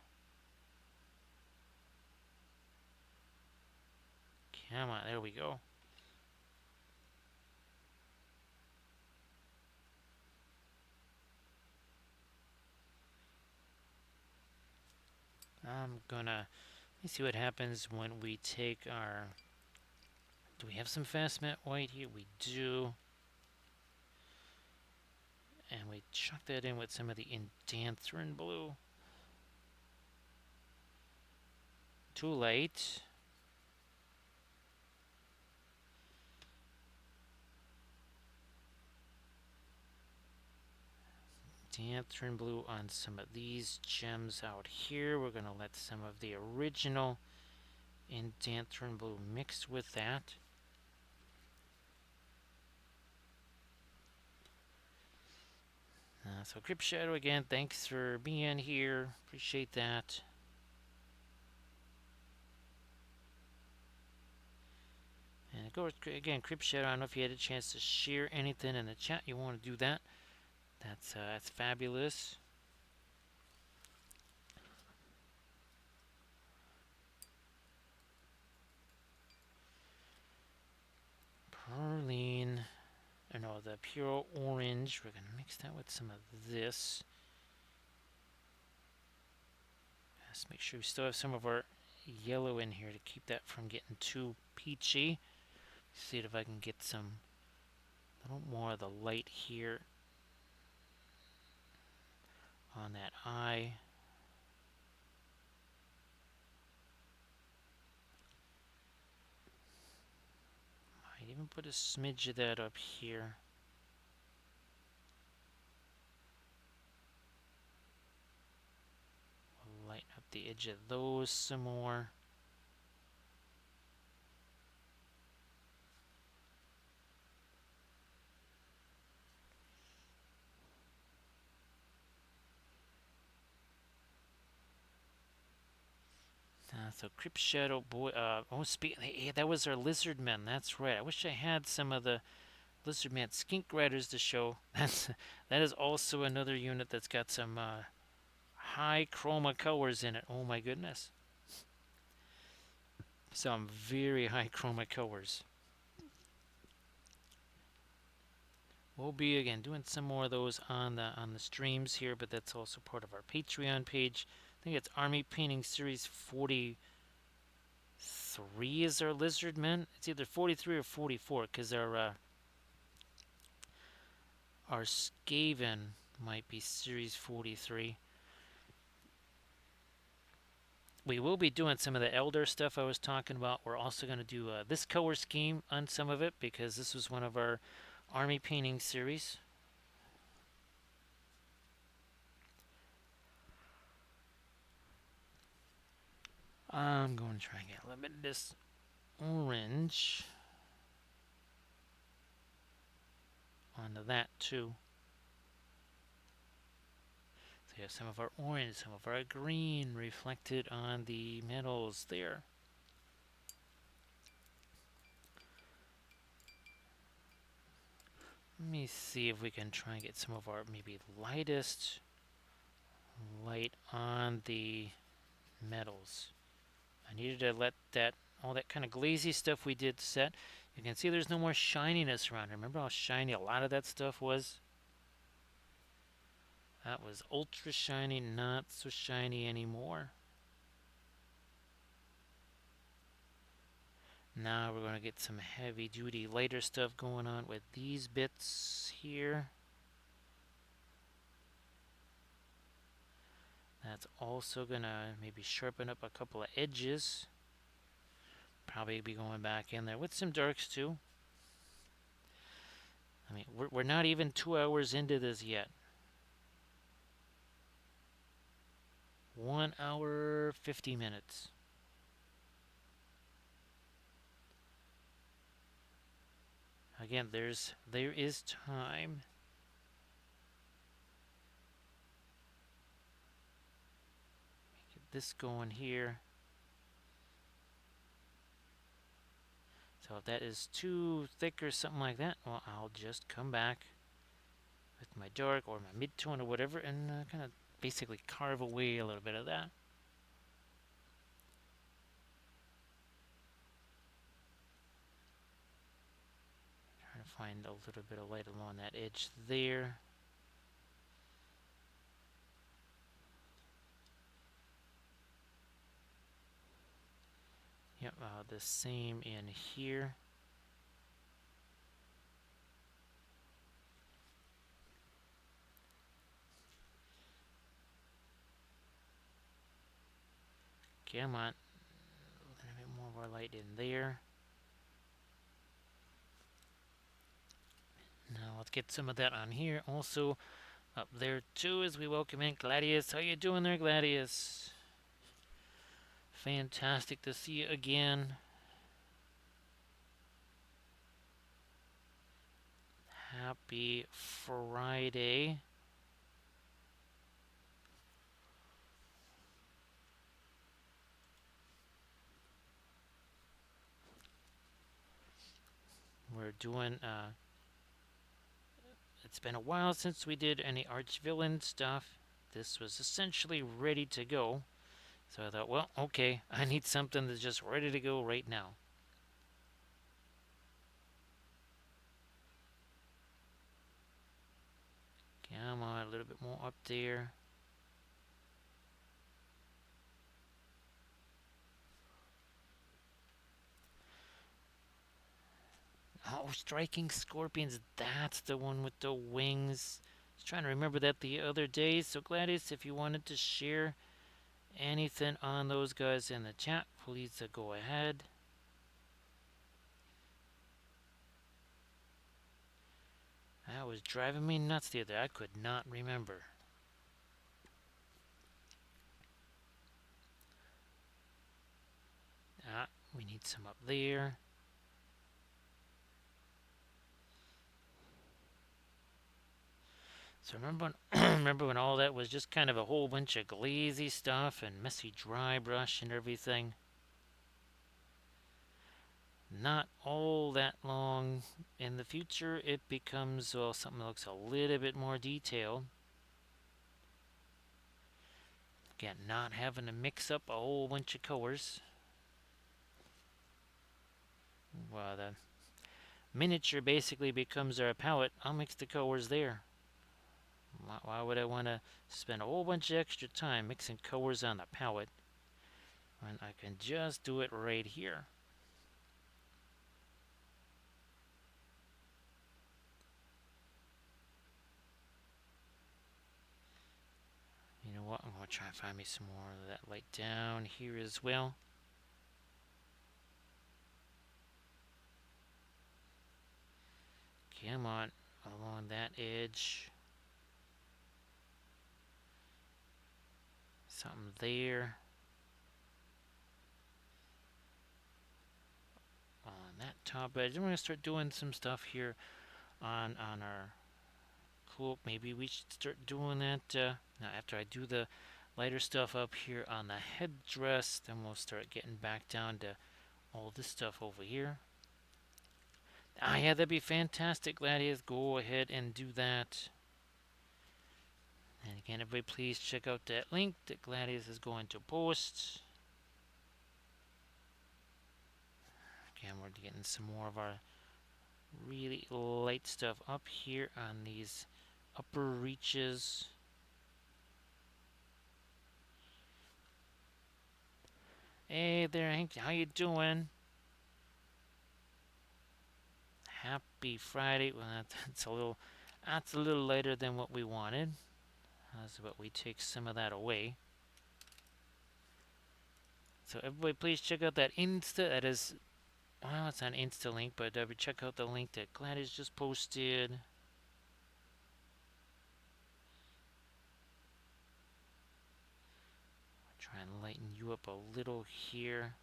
Come on, there we go. I'm gonna... Let me see what happens when we take our... Do we have some fast matte white here? We do. And we chuck that in with some of the Indanthrine blue. Too late. Indanthrine blue on some of these gems out here. We're going to let some of the original Indanthrine blue mix with that. So Grip Shadow again, thanks for being here. Appreciate that. And go again, Grip Shadow. I don't know if you had a chance to share anything in the chat. You want to do that? That's fabulous. Perline. Or no, the pure orange. We're gonna mix that with some of this. Let's make sure we still have some of our yellow in here to keep that from getting too peachy. See if I can get some a little more of the light here on that eye. Might even put a smidge of that up here. We'll lighten up the edge of those some more. So Crypt Shadow Boy, yeah, that was our Lizard Men, that's right. I wish I had some of the Lizard Man Skink Riders to show. That is also another unit that's got some high chroma colors in it. Oh my goodness. Some very high chroma colors. We'll be again doing some more of those on the streams here, but that's also part of our Patreon page. I think it's Army Painting Series 43 is our Lizard Men. It's either 43 or 44 because our Skaven might be Series 43. We will be doing some of the Elder stuff I was talking about. We're also going to do this color scheme on some of it because this was one of our Army Painting series. I'm going to try and get a little bit of this orange onto that too. So you have some of our orange, some of our green reflected on the metals there. Let me see if we can try and get some of our maybe lightest light on the metals. I needed to let that all that kind of glazy stuff we did set. You can see there's no more shininess around. Remember how shiny a lot of that stuff was? That was ultra shiny, not so shiny anymore. Now we're going to get some heavy duty lighter stuff going on with these bits here. That's also going to maybe sharpen up a couple of edges. Probably be going back in there with some darks too. I mean, we're not even 2 hours into this yet. 1 hour, 50 minutes. Again, there is time. Get this going here. So if that is too thick or something like that, well, I'll just come back with my dark or my mid-tone or whatever and kind of basically carve away a little bit of that. Trying to find a little bit of light along that edge there. Yep, the same in here. Come on. A little bit more light in there. Now let's get some of that on here. Also up there too as we welcome in Gladius. How you doing there, Gladius? Fantastic to see you again. Happy Friday. We're doing, it's been a while since we did any Archvillain stuff. This was essentially ready to go. So I thought, well, okay, I need something that's just ready to go right now. Come on, a little bit more up there. Oh, Striking Scorpions, that's the one with the wings. I was trying to remember that the other day. So Gladys, if you wanted to share anything on those guys in the chat, please go ahead. That was driving me nuts the other day. I could not remember. Ah, we need some up there. So remember when, remember when all that was just kind of a whole bunch of glazy stuff and messy dry brush and everything? Not all that long in the future, it becomes, well, something that looks a little bit more detailed. Again, not having to mix up a whole bunch of colors. Well, the miniature basically becomes our palette. I'll mix the colors there. Why would I want to spend a whole bunch of extra time mixing colors on the palette when I can just do it right here? You know what? I'm going to try and find me some more of that light down here as well. Come on, along that edge. Something there. On that top edge. I'm going to start doing some stuff here on our cloak. Maybe we should start doing that now after I do the lighter stuff up here on the headdress. Then we'll start getting back down to all this stuff over here. Ah, yeah, that'd be fantastic, Gladius. Go ahead and do that. And again, everybody please check out that link that Gladius is going to post. Again, we're getting some more of our really light stuff up here on these upper reaches. Hey there, Hank, how you doing? Happy Friday. Well, that's a little lighter than what we wanted. How's about we take some of that away? So everybody please check out that Insta. That is, well, it's an Insta link, but check out the link that Gladys just posted. Try and lighten you up a little here.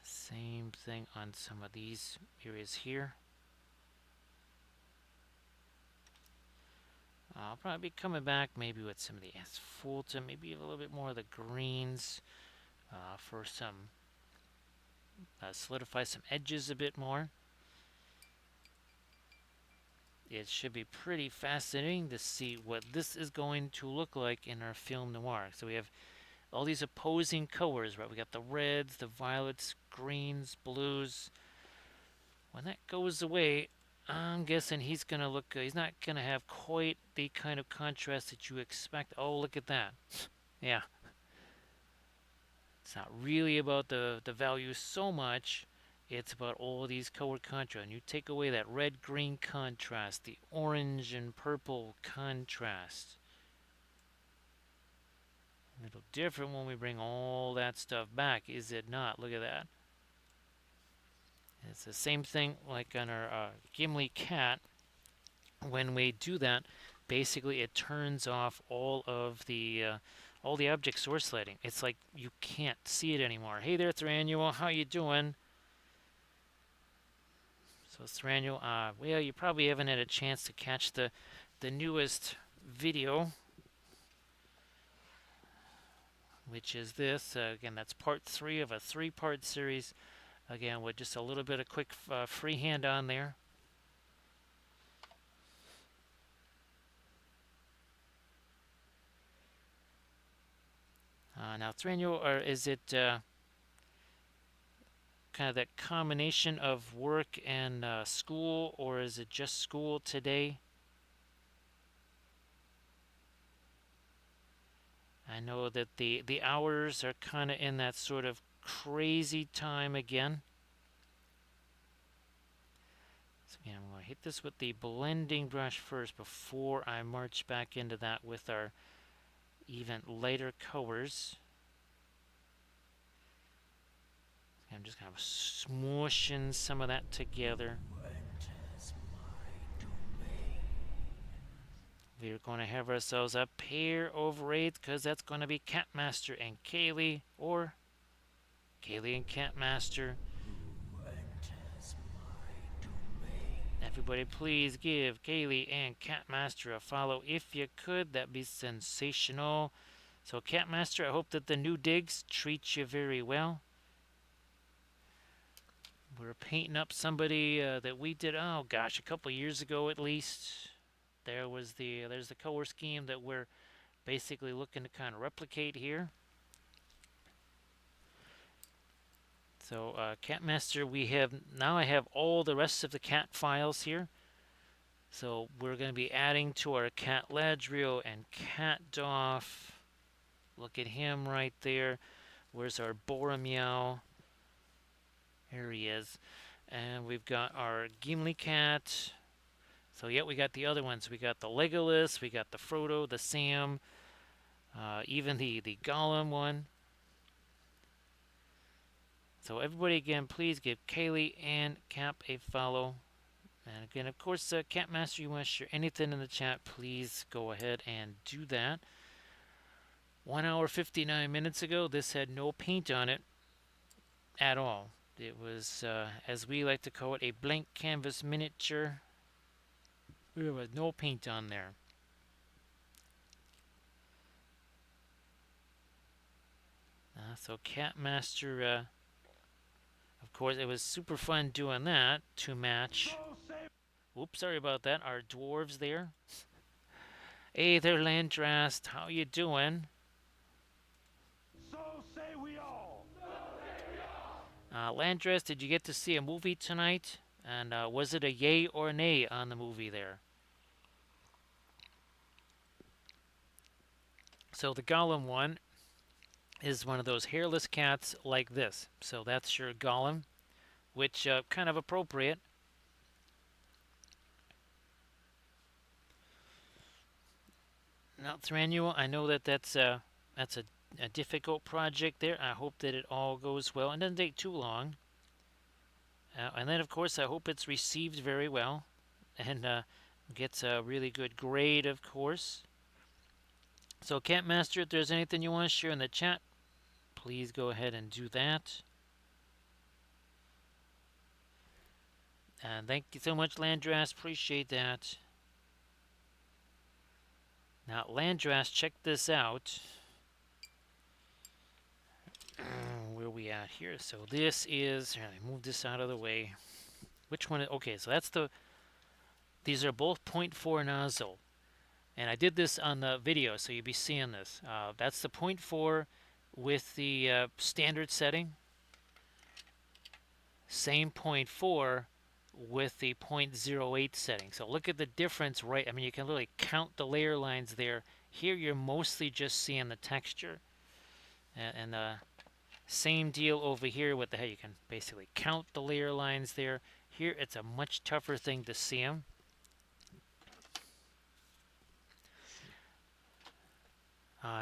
Same thing on some of these areas here. I'll probably be coming back maybe with some of the asphaltum, maybe a little bit more of the greens for some, solidify some edges a bit more. It should be pretty fascinating to see what this is going to look like in our film noir. So we have all these opposing colors, right? We got the reds, the violets, greens, blues. When that goes away, I'm guessing he's gonna look. He's not gonna have quite the kind of contrast that you expect. Oh, look at that! Yeah, it's not really about the value so much. It's about all these color contrast. And you take away that red-green contrast, the orange and purple contrast. A little different when we bring all that stuff back, is it not? Look at that. It's the same thing like on our Gimli cat. When we do that, basically it turns off all the object source lighting. It's like you can't see it anymore. Hey there, Thranduil, how you doing? So Thranduil, well, you probably haven't had a chance to catch the newest video, which is this. Again, that's part 3 of a 3-part series. Again, with just a little bit of quick freehand on there. Now, Thranduil, or is it kind of that combination of work and school, or is it just school today? I know that the hours are kind of in that sort of crazy time again. So again, I'm going to hit this with the blending brush first before I march back into that with our even lighter colors. I'm just kind of smooshing some of that together. We're going to have ourselves a pair of raids because that's going to be Catmaster and Kaylee, or Kaylee and Catmaster. Everybody please give Kaylee and Catmaster a follow if you could. That'd be sensational. So Catmaster, I hope that the new digs treat you very well. We're painting up somebody that we did, oh gosh, a couple years ago at least. There's the color scheme that we're basically looking to kind of replicate here. So Catmaster, I have all the rest of the cat files here. So we're going to be adding to our Cat Ladriel and Cat Doff. Look at him right there. Where's our Boromir? Here he is. And we've got our Gimli cat. So yeah, we got the other ones. We got the Legolas, we got the Frodo, the Sam, even the Gollum one. So everybody again, please give Kaylee and Cap a follow. And again, of course, Catmaster, you want to share anything in the chat, please go ahead and do that. 1 hour 59 minutes ago, this had no paint on it at all. It was, as we like to call it, a blank canvas miniature. There was no paint on there. So Catmaster, of course, it was super fun doing that to match. Oops, sorry about that. Our dwarves there. Hey there, Landrast. How you doing? So say we all. Landrast, did you get to see a movie tonight? And was it a yay or nay on the movie there? So the Gollum one is one of those hairless cats like this. So that's your Gollum, which kind of appropriate. Now, Thranuel, I know that that's a difficult project there. I hope that it all goes well. It doesn't take too long. And then, of course, I hope it's received very well and gets a really good grade, of course. So, Campmaster, if there's anything you want to share in the chat, please go ahead and do that. And thank you so much, Landras. Appreciate that. Now, Landras, check this out. Where are we at here? So this is, here, let me move this out of the way. Which one? Okay, so that's these are both 0.4 nozzle. And I did this on the video, so you'll be seeing this. That's the 0.4 with the standard setting. Same 0.4 with the 0.08 setting. So look at the difference, right? I mean, you can literally count the layer lines there. Here, you're mostly just seeing the texture. And same deal over here with the head. You can basically count the layer lines there. Here, it's a much tougher thing to see them.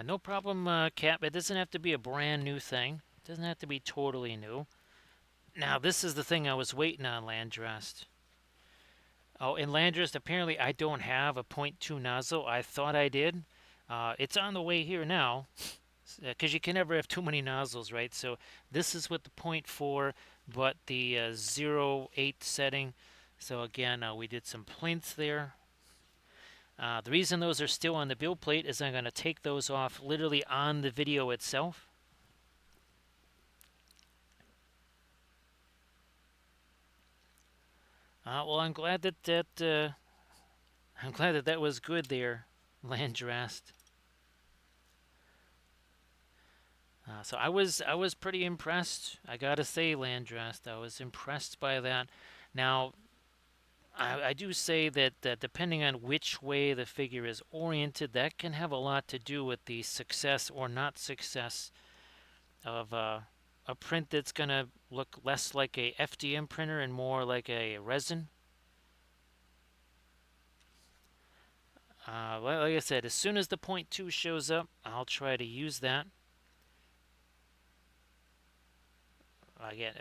No problem, Cap. It doesn't have to be a brand new thing. It doesn't have to be totally new. Now, this is the thing I was waiting on, Landrust. Oh, in Landrust, apparently I don't have a 0.2 nozzle. I thought I did. It's on the way here now, because you can never have too many nozzles, right? So this is with the 0.4, but the 0.8 setting. So again, we did some plinths there. The reason those are still on the build plate is I'm going to take those off literally on the video itself. Well, I'm glad that was good there, Landrast. So I was pretty impressed. I gotta say, Landrast, I was impressed by that. Now, I do say that depending on which way the figure is oriented, that can have a lot to do with the success or not success of a print that's going to look less like a FDM printer and more like a resin. Like I said, as soon as the 0.2 shows up, I'll try to use that. Again,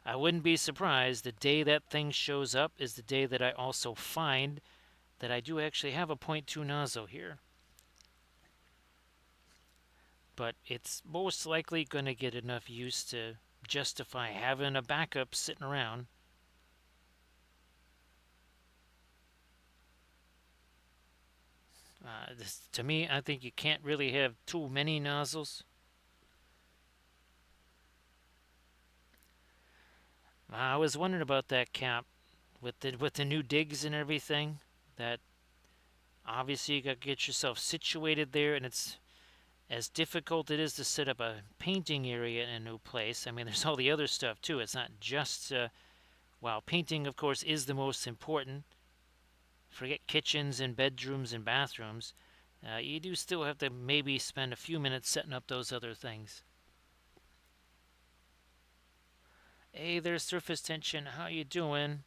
I wouldn't be surprised. The day that thing shows up is the day that I also find that I do actually have a 0.2 nozzle here. But it's most likely going to get enough use to justify having a backup sitting around. To me, I think you can't really have too many nozzles. I was wondering about that, Cap, with the new digs and everything. That obviously you got to get yourself situated there, and it's as difficult it is to set up a painting area in a new place. I mean, there's all the other stuff too. It's not just while painting, of course, is the most important. Forget kitchens and bedrooms and bathrooms. You do still have to maybe spend a few minutes setting up those other things. Hey, there's surface tension. How you doing?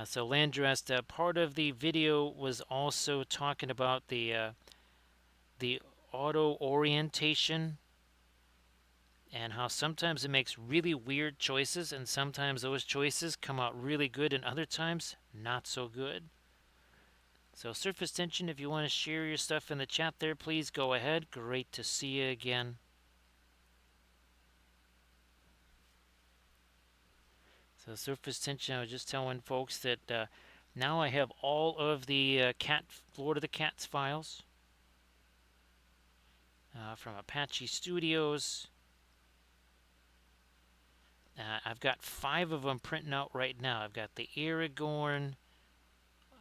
So Landrest, part of the video was also talking about the auto orientation and how sometimes it makes really weird choices, and sometimes those choices come out really good, and other times not so good. So surface tension, if you want to share your stuff in the chat there, please go ahead. Great to see you again. So surface tension, I was just telling folks that now I have all of the Lord of the Cats files from Apache Studios. I've got 5 of them printing out right now. I've got the Aragorn,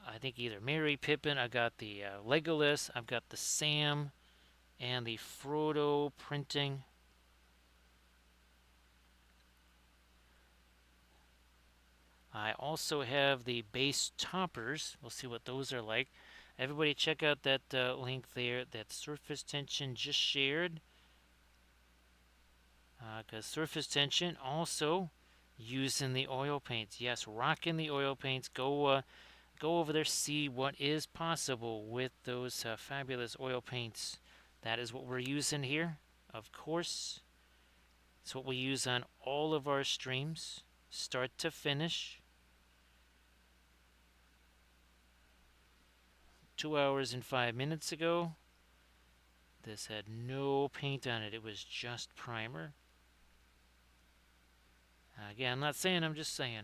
I think either Merry Pippin, I've got the Legolas, I've got the Sam, and the Frodo printing. I also have the base toppers. We'll see what those are like. Everybody check out that link there that Surface Tension just shared. Because Surface Tension also using the oil paints. Yes, rocking the oil paints. Go over there, see what is possible with those fabulous oil paints. That is what we're using here, of course. It's what we use on all of our streams, start to finish. 2 hours and 5 minutes ago, this had no paint on it. It was just primer. Again, I'm not saying, I'm just saying.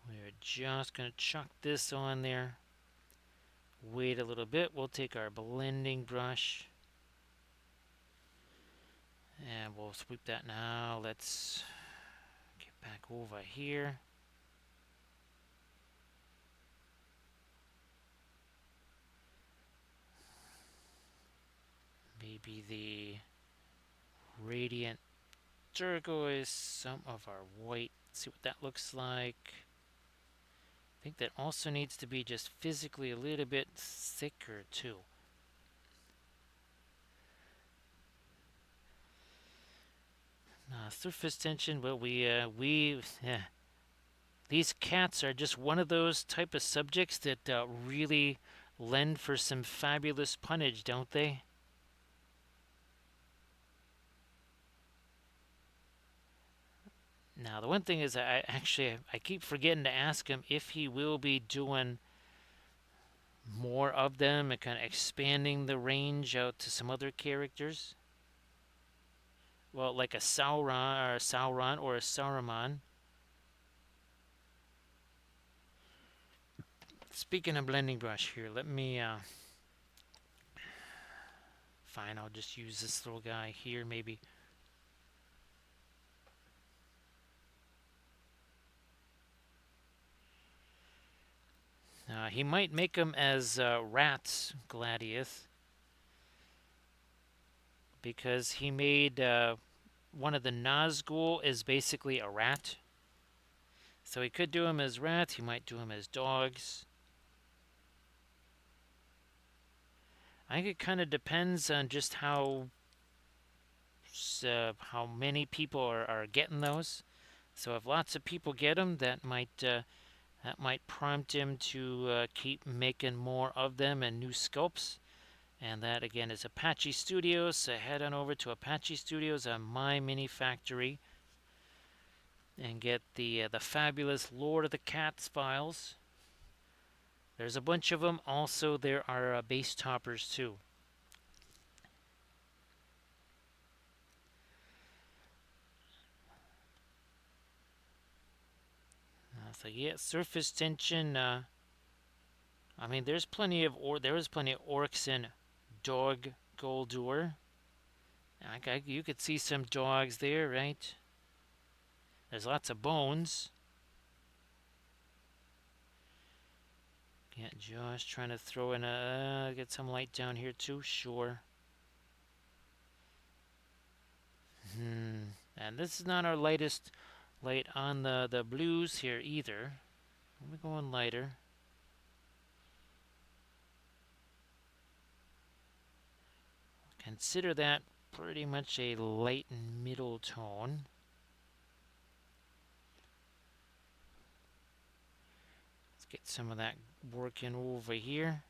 We're just going to chuck this on there. Wait a little bit. We'll take our blending brush and we'll sweep that now. Let's get back over here. Maybe the radiant turquoise, some of our white. See what that looks like. I think that also needs to be just physically a little bit thicker too. Surface tension, well, these cats are just one of those type of subjects that really lend for some fabulous punnage, don't they? Now, the one thing is, I keep forgetting to ask him if he will be doing more of them and kind of expanding the range out to some other characters. Well, like a Sauron or a Saruman. Speaking of blending brush here, let me fine, I'll just use this little guy here maybe. He might make them as rats, Gladius, because he made one of the Nazgul is basically a rat. So he could do them as rats, he might do them as dogs. I think it kind of depends on just how many people are getting those. So if lots of people get them, that might prompt him to keep making more of them and new sculpts. And that again is Apache Studios. So head on over to Apache Studios on My Mini Factory and get the fabulous Lord of the Cats files. There's a bunch of them. Also, there are base toppers too. So yeah, surface tension. I mean, there's plenty of orcs in Dog Guldur. You could see some dogs there, right? There's lots of bones. Yeah, just trying to throw in get some light down here too. Sure. And this is not our lightest light on the blues here either. We're going lighter. Consider that pretty much a light middle tone. Let's get some of that working over here.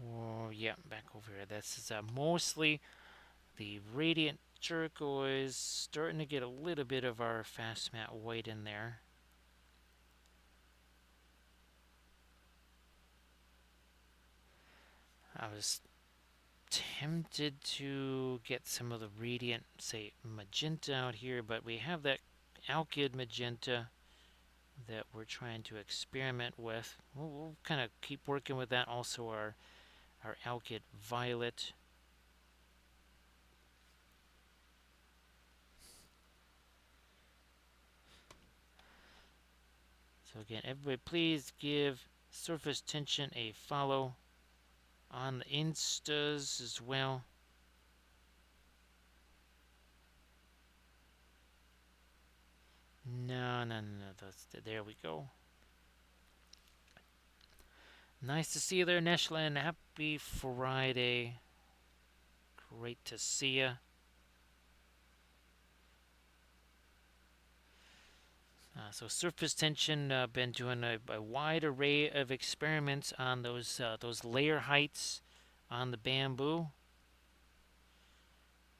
Oh, yeah, back over here. This is mostly the radiant turquoise, starting to get a little bit of our fast matte white in there. I was tempted to get some of the radiant, say, magenta out here, but we have that alkyd magenta. that we're trying to experiment with. We'll kind of keep working with that. Also, our Alkyd Violet. So again, everybody please give Surface Tension a follow on the Instas as well. No. There we go. Nice to see you there, Neshlan. Happy Friday. Great to see you. So surface tension, been doing a wide array of experiments on those layer heights on the bamboo.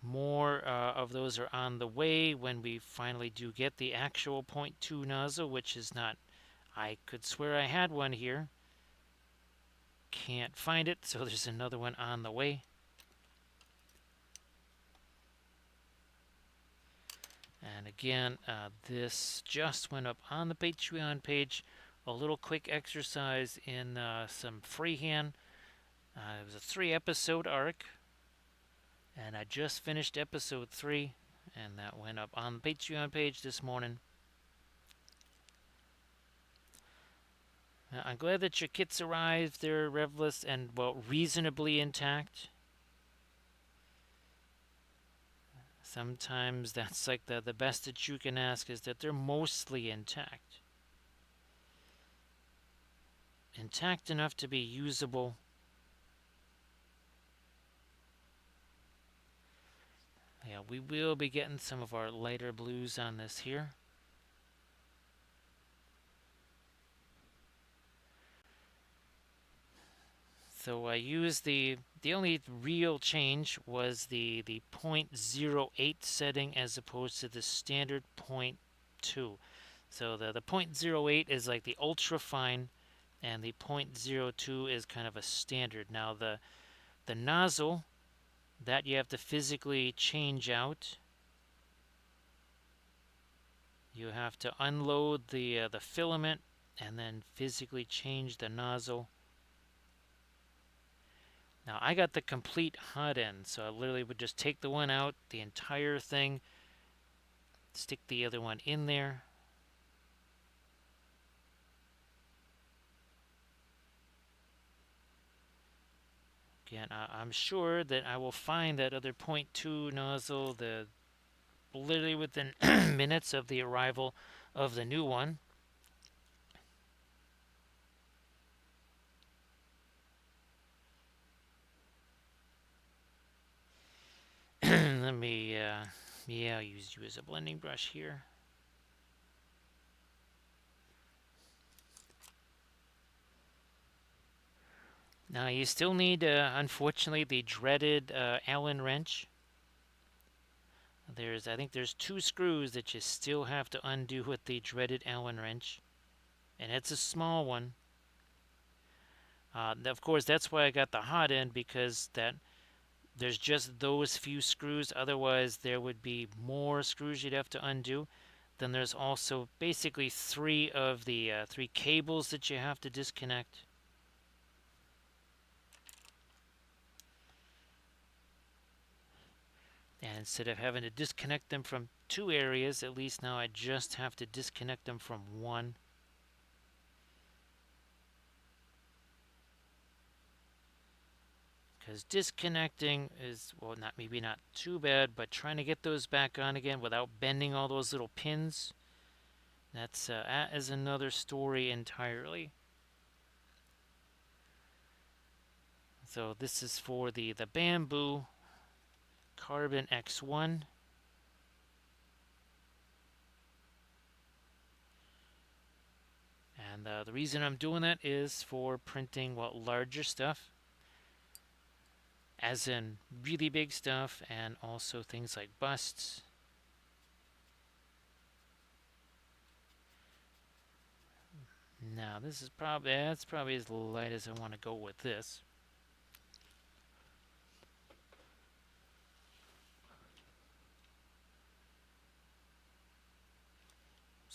More of those are on the way when we finally do get the actual 0.2 nozzle, which is not. I could swear I had one here. Can't find it, so there's another one on the way. And again, this just went up on the Patreon page. A little quick exercise in some freehand. It was a 3-episode arc, and I just finished episode 3, and that went up on the Patreon page this morning. I'm glad that your kits arrived. They're revless and, well, reasonably intact. Sometimes that's like the best that you can ask, is that they're mostly intact. Intact enough to be usable. Yeah, we will be getting some of our lighter blues on this here. So I used the only real change was the 0.08 setting as opposed to the standard 0.2. So the 0.08 is like the ultra fine, and the 0.02 is kind of a standard. Now the nozzle that you have to physically change out. You have to unload the filament and then physically change the nozzle. Now I got the complete hot end, so I literally would just take the one out, the entire thing, stick the other one in there. Again, I'm sure that I will find that other 0.2 nozzle literally within minutes of the arrival of the new one. Let me, I'll use you as a blending brush here. Now you still need, unfortunately, the dreaded Allen wrench. I think there's 2 screws that you still have to undo with the dreaded Allen wrench, and it's a small one. Of course, that's why I got the hot end, because there's just those few screws. Otherwise, there would be more screws you'd have to undo. Then there's also basically 3 of the 3 cables that you have to disconnect. And instead of having to disconnect them from 2 areas, at least now I just have to disconnect them from 1. Because disconnecting is, well, maybe not too bad, but trying to get those back on again without bending all those little pins, that is another story entirely. So this is for the bamboo carbon X1. And the reason I'm doing that is for printing, well, larger stuff, as in really big stuff, and also things like busts. Now this is that's probably as light as I want to go with this.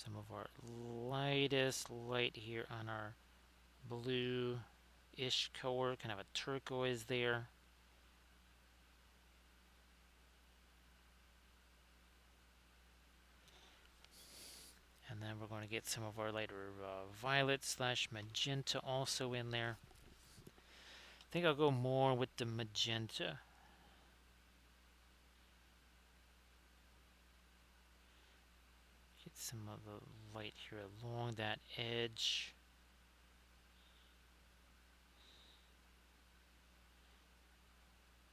Some of our lightest light here on our blue-ish color, kind of a turquoise there. And then we're going to get some of our lighter violet slash magenta also in there. I think I'll go more with the magenta. Get some of the light here along that edge.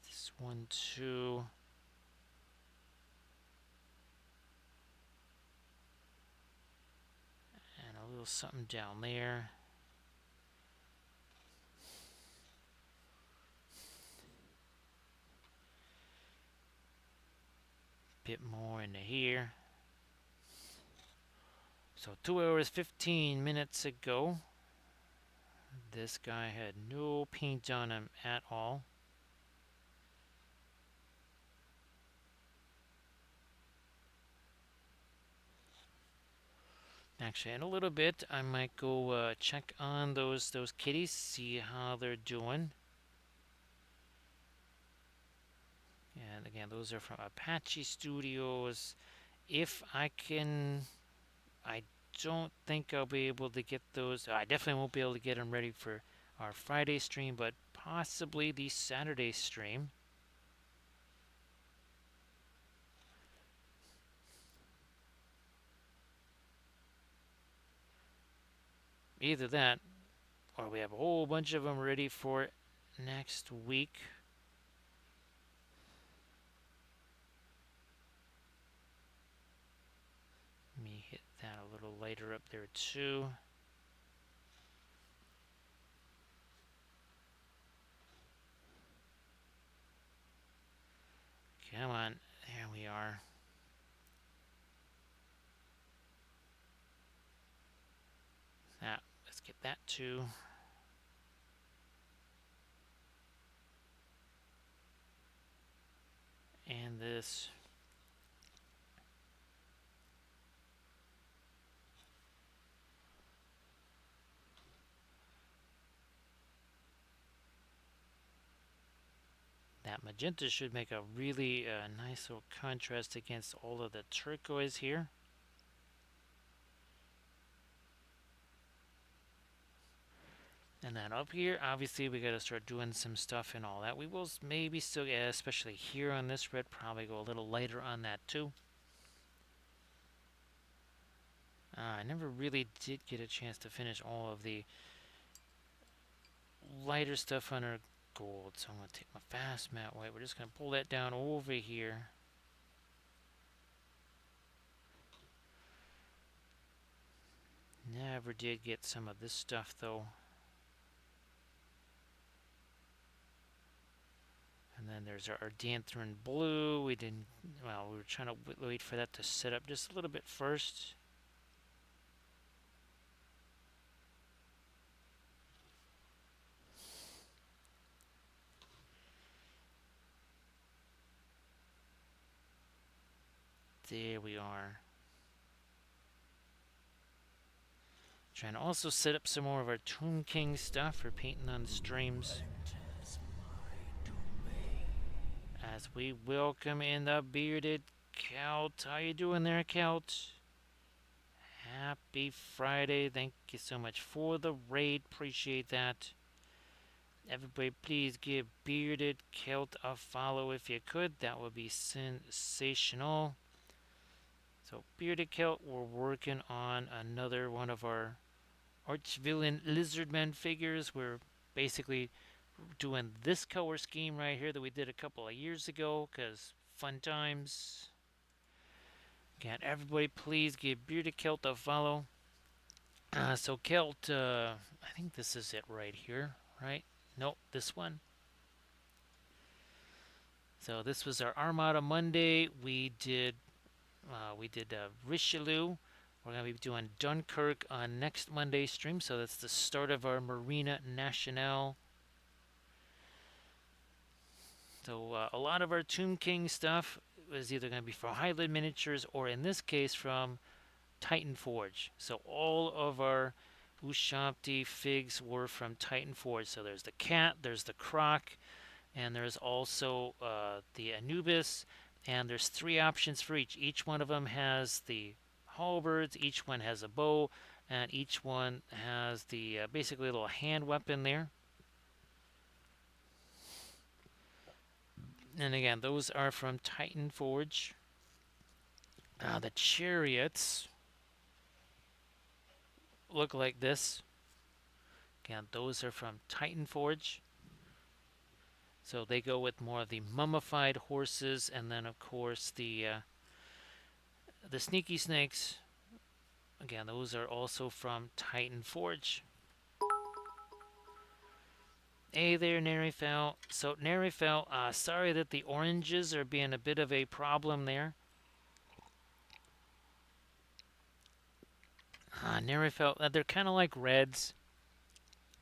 This one too. And a little something down there. Bit more into here. So 2 hours 15 minutes ago, this guy had no paint on him at all. Actually, in a little bit, I might go check on those kitties, see how they're doing. And again, those are from Apache Studios. If I can, I don't think I'll be able to get those. I definitely won't be able to get them ready for our Friday stream, but possibly the Saturday stream. Either that, or we have a whole bunch of them ready for next week. Let me hit that a little lighter up there too. Come on, there we are. That, let's get that too. And this. That magenta should make a really nice little contrast against all of the turquoise here. And then up here, obviously, we got to start doing some stuff and all that. We will maybe still, especially here on this red, probably go a little lighter on that too. I never really did get a chance to finish all of the lighter stuff on our gold. So I'm going to take my fast matte white. We're just going to pull that down over here. Never did get some of this stuff though. And then there's our Danthrin blue. We didn't, well, we were trying to wait for that to set up just a little bit first. There we are. Trying to also set up some more of our Tomb King stuff for painting on streams. As we welcome in the bearded Celt. How you doing there, Celt? Happy Friday. Thank you so much for the raid. Appreciate that. Everybody, please give Bearded Celt a follow if you could. That would be sensational. So, Bearded Celt, we're working on another one of our Archvillain Lizardman figures. We're basically doing this color scheme right here that we did a couple of years ago, because fun times. Again, everybody, please give Bearded Celt a follow. So, Celt, I think this is it right here, right? Nope, this one. So this was our Armada Monday. We did Richelieu. We're going to be doing Dunkirk on next Monday stream. So that's the start of our Marina Nationale. So a lot of our Tomb King stuff was either going to be for Highland Miniatures or in this case from Titan Forge. So all of our Ushabti figs were from Titan Forge. So there's the cat, there's the croc, and there's also the Anubis. And there's three options for each. Each one of them has the halberds, each one has a bow, and each one has the basically a little hand weapon there. And again, those are from Titan Forge. The chariots look like this. Again, those are from Titan Forge. So they go with more of the mummified horses, and then of course the sneaky snakes. Again, those are also from Titan Forge. Hey there, Nerifel. So Nerifel, sorry that the oranges are being a bit of a problem there. Nerifel, they're kind of like reds.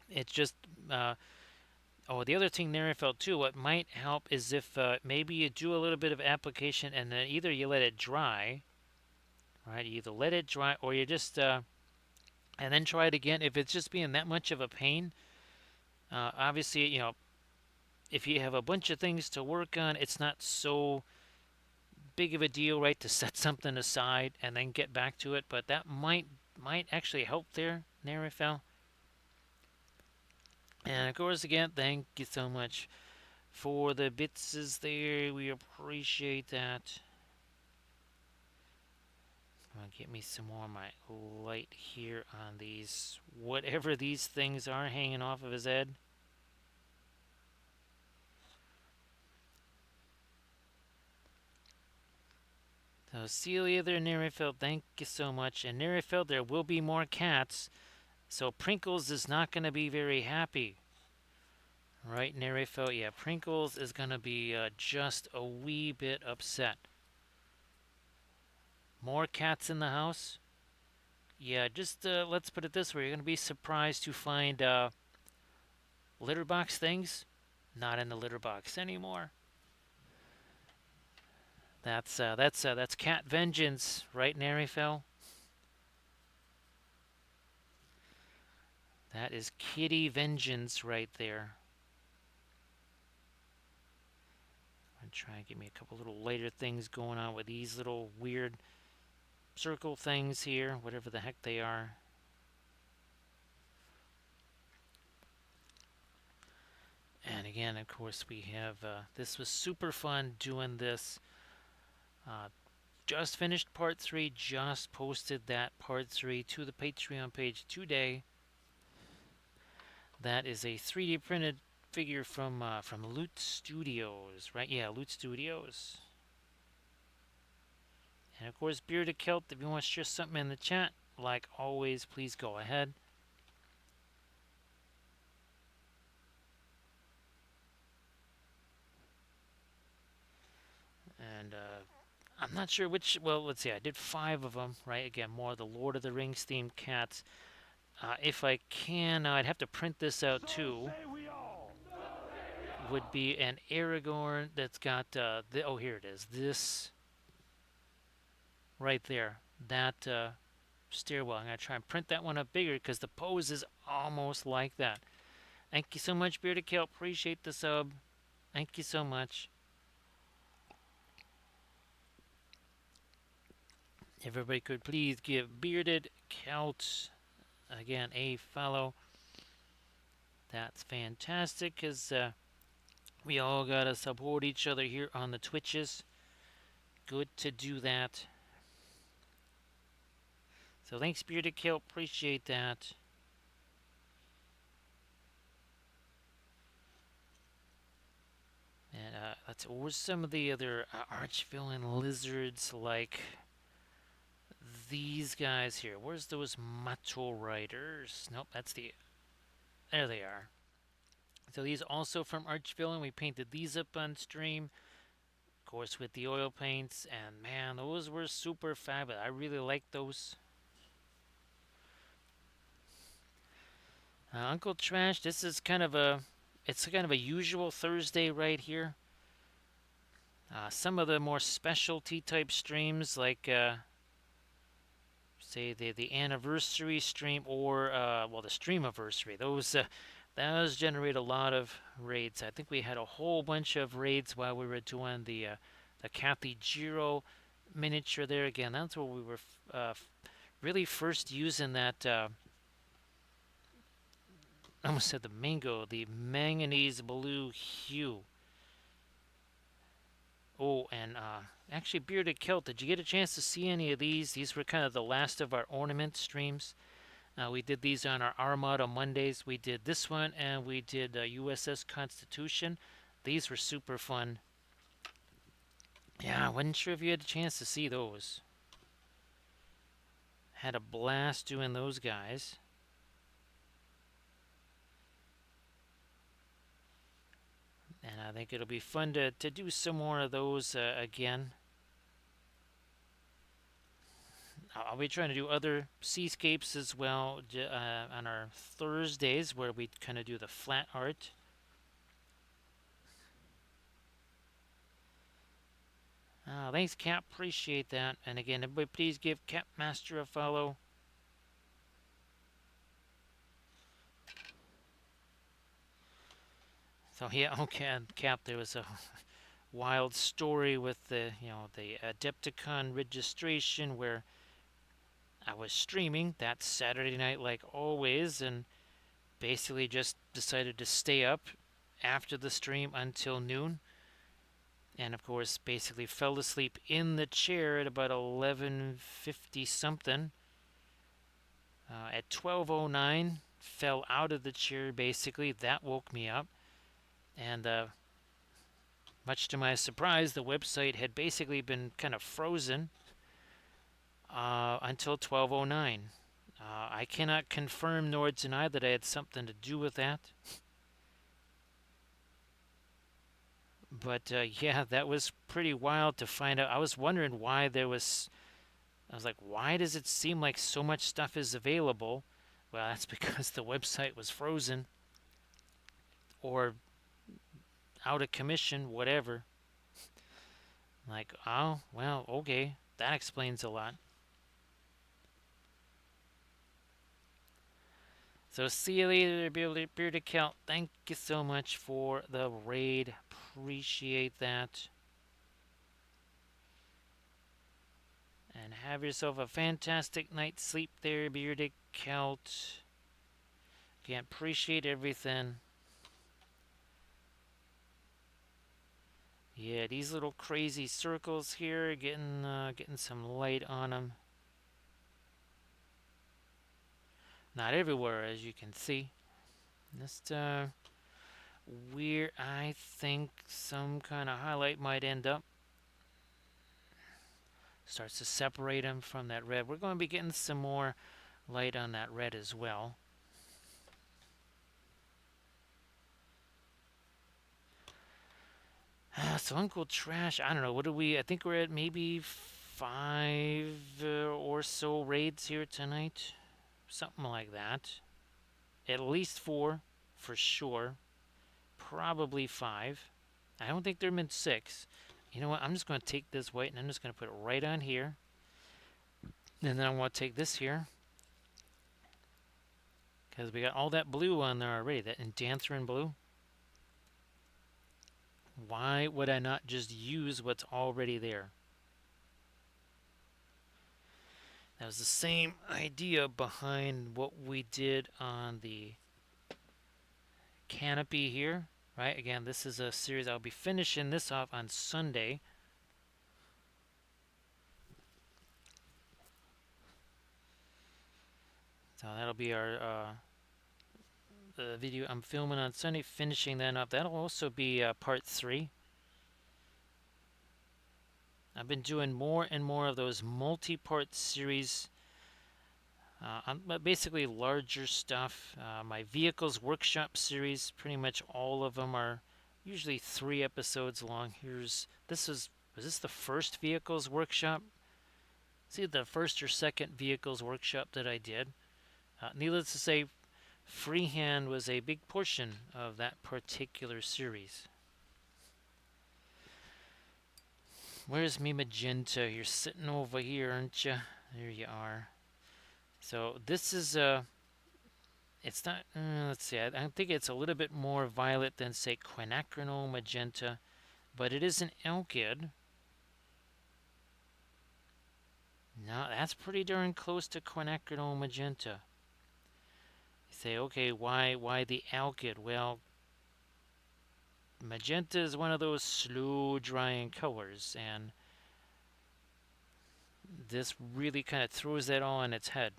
It's just oh, the other thing there I felt too, what might help is if maybe you do a little bit of application and then either you let it dry, right? You either let it dry or you just, and then try it again. If it's just being that much of a pain, obviously, if you have a bunch of things to work on, it's not so big of a deal, right, to set something aside and then get back to it. But that might actually help there, Nerifel. And of course, again, thank you so much for the bits there. We appreciate that. Get me some more of my light here on these, whatever these things are hanging off of his head. So Celia there, Nerifeld, thank you so much. And Nerifeld, there will be more cats, so Prinkles is not going to be very happy. Right, Nerifeld? Yeah, Prinkles is going to be just a wee bit upset. More cats in the house? Yeah, just let's put it this way. You're going to be surprised to find litter box things not in the litter box anymore. That's cat vengeance, right, Nerifel? That is kitty vengeance right there. I'm gonna try and get me a couple little lighter things going on with these little weird circle things here, whatever the heck they are. And again, of course, we have, this was super fun doing this. Uh, just finished part 3, just posted that part 3 to the Patreon page today. That is a 3D printed figure from Loot Studios, right? Yeah, Loot Studios. And of course, Bearded Celt, if you want to share something in the chat, like always, please go ahead. And I'm not sure which, well, let's see, I did 5 of them, right? Again, more of the Lord of the Rings themed cats. If I can, I'd have to print this out too. Would be an Aragorn that's got, oh, here it is. This right there. That stairwell. I'm going to try and print that one up bigger because the pose is almost like that. Thank you so much, Bearded Kelp. Appreciate the sub. Thank you so much. Everybody could please give Bearded Celt again a follow. That's fantastic because we all got to support each other here on the Twitches. Good to do that. So thanks, Bearded Kelp. Appreciate that. And let's. What were some of the other Archvillain lizards like these guys here? Where's those Mato Riders? Nope, that's the. There they are. So these also from Archvillain. We painted these up on stream, of course, with the oil paints. And man, those were super fabulous. I really like those. Uncle Trash. This is kind of a. It's kind of a usual Thursday right here. Some of the more specialty type streams, like say the anniversary stream or well the stream anniversary. Those generate a lot of raids. I think we had a whole bunch of raids while we were doing the Kathy Giro miniature there. Again, that's where we were really first using that. I almost said the mango, the manganese blue hue. Oh, and actually, Bearded Kilt, did you get a chance to see any of these? These were kind of the last of our ornament streams. We did these on our Armada Mondays. We did this one, and we did USS Constitution. These were super fun. Yeah, I wasn't sure if you had a chance to see those. Had a blast doing those guys. And I think it'll be fun to do some more of those again. I'll be trying to do other seascapes as well on our Thursdays where we kind of do the flat art. Thanks, Cap. Appreciate that. And again, everybody, please give Capmaster a follow. So yeah, okay, Cap. There was a wild story with the Adepticon registration where I was streaming that Saturday night like always, and basically just decided to stay up after the stream until noon. And of course, basically fell asleep in the chair at about 11:50 something. At 12:09, fell out of the chair. Basically, that woke me up, and much to my surprise, the website had basically been kind of frozen until 12:09. I cannot confirm nor deny that I had something to do with that. But yeah, that was pretty wild to find out. I was wondering why there was. I was like, why does it seem like so much stuff is available? Well, that's because the website was frozen or out of commission, whatever. Like, oh, well, okay. That explains a lot. So see you later, Bearded Cal. Thank you so much for the raid. Appreciate that. And have yourself a fantastic night's sleep there, Bearded Celt. Again, appreciate everything. Yeah, these little crazy circles here, getting some light on them. Not everywhere, as you can see. Just where I think some kind of highlight might end up. Starts to separate them from that red. We're going to be getting some more light on that red as well. So Uncle Trash, I don't know. What are we? I think we're at maybe 5 or so raids here tonight. Something like that. At least 4 for sure. Probably 5. I don't think there have been 6. You know what? I'm just going to take this white and I'm just going to put it right on here. And then I want to take this here. Because we got all that blue on there already. That Endanthrin blue. Why would I not just use what's already there? That was the same idea behind what we did on the canopy here, right? Again, this is a series. I'll be finishing this off on Sunday. So that'll be our the video I'm filming on Sunday, finishing that up. That'll also be part 3. I've been doing more and more of those multi-part series, basically larger stuff. My Vehicles Workshop series, pretty much all of them are usually 3 episodes long. Was this the first Vehicles Workshop? See, the first or second Vehicles Workshop that I did. Needless to say, freehand was a big portion of that particular series. Where's me magenta? You're sitting over here, aren't you? There you are. So this is it's not. Let's see. I think it's a little bit more violet than say quinacridone magenta, but it is an alkyd. No, that's pretty darn close to quinacridone magenta. You say, okay, why the alkyd? Well, magenta is one of those slow drying colors, and this really kind of throws that all on its head.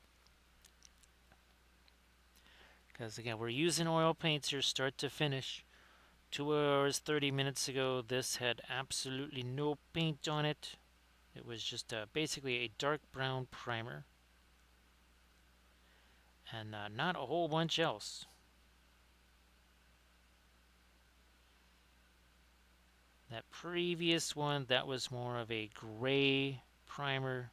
Because again, we're using oil paints here start to finish. 2 hours, 30 minutes ago, this had absolutely no paint on it. It was just basically a dark brown primer and not a whole bunch else. That previous one, that was more of a gray primer,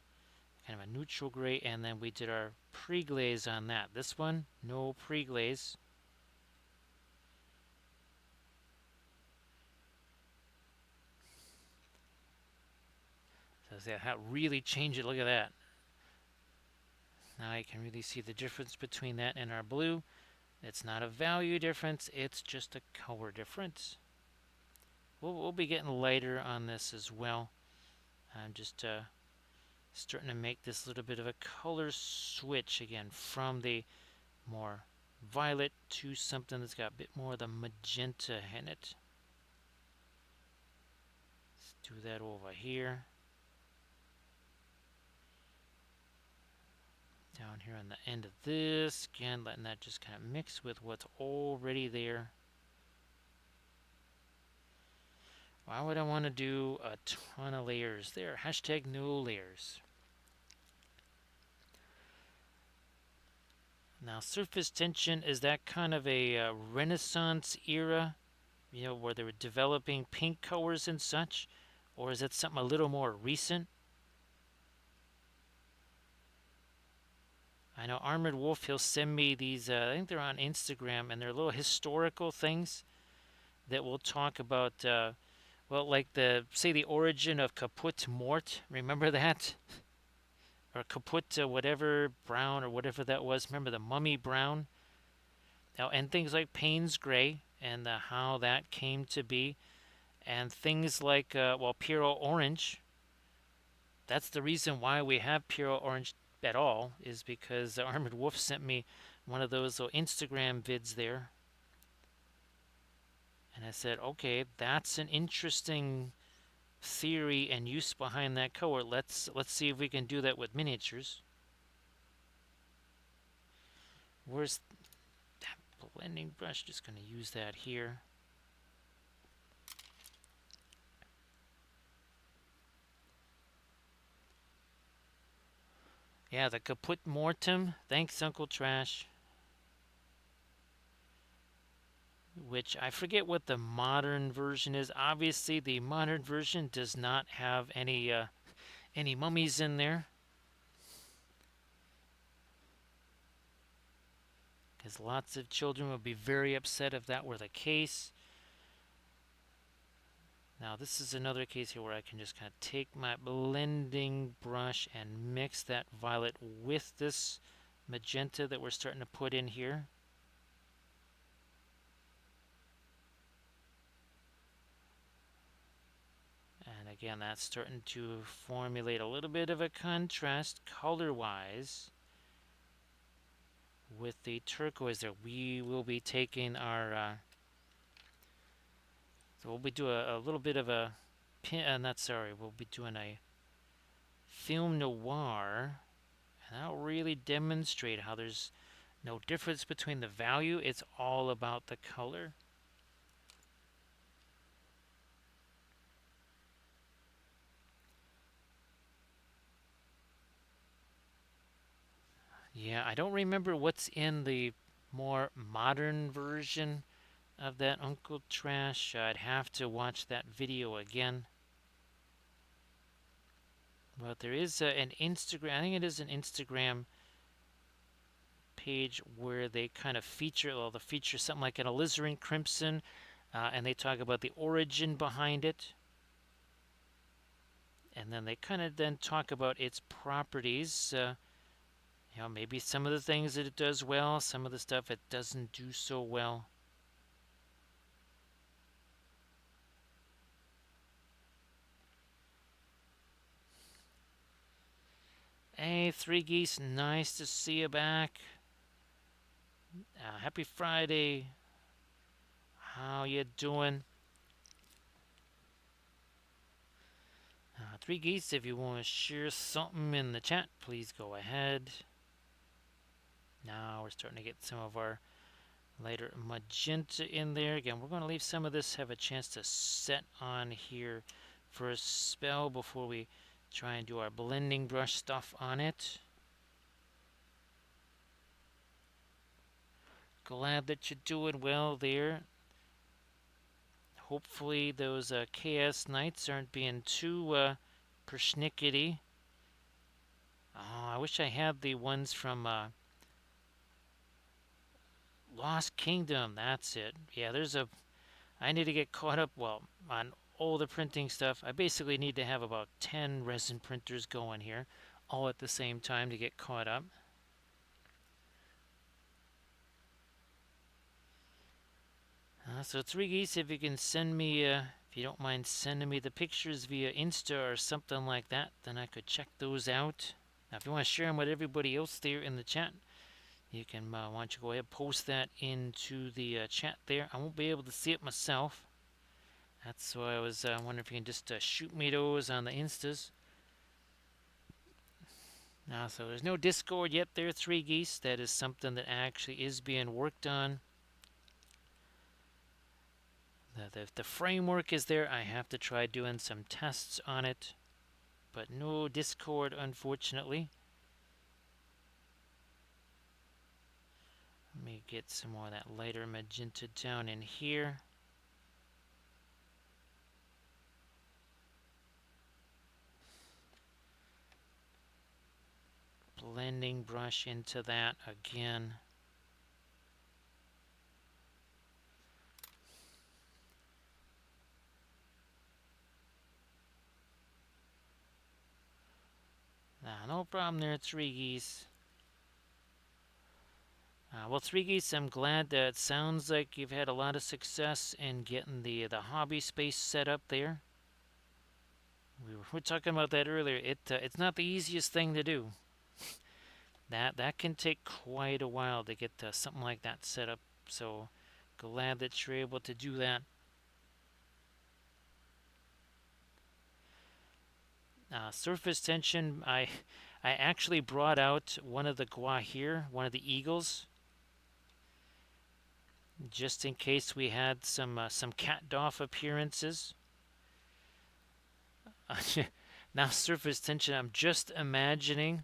kind of a neutral gray, and then we did our pre-glaze on that. This one, no pre-glaze. So that really changed it. Look at that. Now you can really see the difference between that and our blue. It's not a value difference, it's just a color difference. We'll be getting lighter on this as well. I'm just starting to make this little bit of a color switch again from the more violet to something that's got a bit more of the magenta in it. Let's do that over here. Down here on the end of this, again, letting that just kind of mix with what's already there. Why would I want to do a ton of layers there? Hashtag no layers. Now, surface tension, is that kind of a Renaissance era, where they were developing paint colors and such? Or is it something a little more recent? I know Armored Wolf, he'll send me these, I think they're on Instagram, and they're little historical things that will talk about, well, like say the origin of Kaput Mort. Remember that? Or Kaput whatever brown or whatever that was. Remember the mummy brown? Now, and things like Payne's Gray and how that came to be. And things like, well, Puro Orange. That's the reason why we have Puro Orange at all, is because the Armored Wolf sent me one of those little Instagram vids there. And I said, okay, that's an interesting theory and use behind that color. Let's see if we can do that with miniatures. Where's that blending brush? Just going to use that here. Yeah, the Caput Mortem. Thanks, Uncle Trash. Which I forget what the modern version is. Obviously, the modern version does not have any mummies in there, because lots of children would be very upset if that were the case. Now this is another case here where I can just kind of take my blending brush and mix that violet with this magenta that we're starting to put in here. And again, that's starting to formulate a little bit of a contrast color-wise with the turquoise there. We will be taking our, so we'll be doing a little bit of a, we'll be doing a film noir, and that'll really demonstrate how there's no difference between the value. It's all about the color. Yeah, I don't remember what's in the more modern version of that Uncle Trash. I'd have to watch that video again. But there is an Instagram, I think it is an Instagram page where they kind of feature, well, they feature something like an alizarin crimson, and they talk about the origin behind it. And then they kind of then talk about its properties. You know, maybe some of the things that it does well, some of the stuff it doesn't do so well. Hey, Three Geese, nice to see you back. Happy Friday. How you doing? Three Geese, if you want to share something in the chat, please go ahead. Now we're starting to get some of our lighter magenta in there. Again, we're going to leave some of this, have a chance to set on here for a spell before we try and do our blending brush stuff on it. Glad that you're doing well there. Hopefully those KS Knights aren't being too persnickety. Oh, I wish I had the ones from Lost Kingdom. That's it. Yeah, I need to get caught up, well, on all the printing stuff. I basically need to have about 10 resin printers going here, all at the same time to get caught up. So Three Geese, if you can send me, if you don't mind sending me the pictures via Insta or something like that, then I could check those out. Now, if you want to share them with everybody else there in the chat, you can, why don't you go ahead and post that into the chat there. I won't be able to see it myself. That's why I was wondering if you can just shoot me those on the Instas. Now, so there's no Discord yet there, Three Geese. That is something that actually is being worked on. The framework is there. I have to try doing some tests on it. But no Discord, unfortunately. Let me get some more of that lighter magenta down in here. Blending brush into that again. No problem there, Three Geese. Well, Three Geese, I'm glad that it sounds like you've had a lot of success in getting the hobby space set up there. We were talking about that earlier. It's not the easiest thing to do. That can take quite a while to get something like that set up. So glad that you're able to do that. Surface tension. I actually brought out one of the Guahir, one of the eagles, just in case we had some cat doff appearances. Now surface tension. I'm just imagining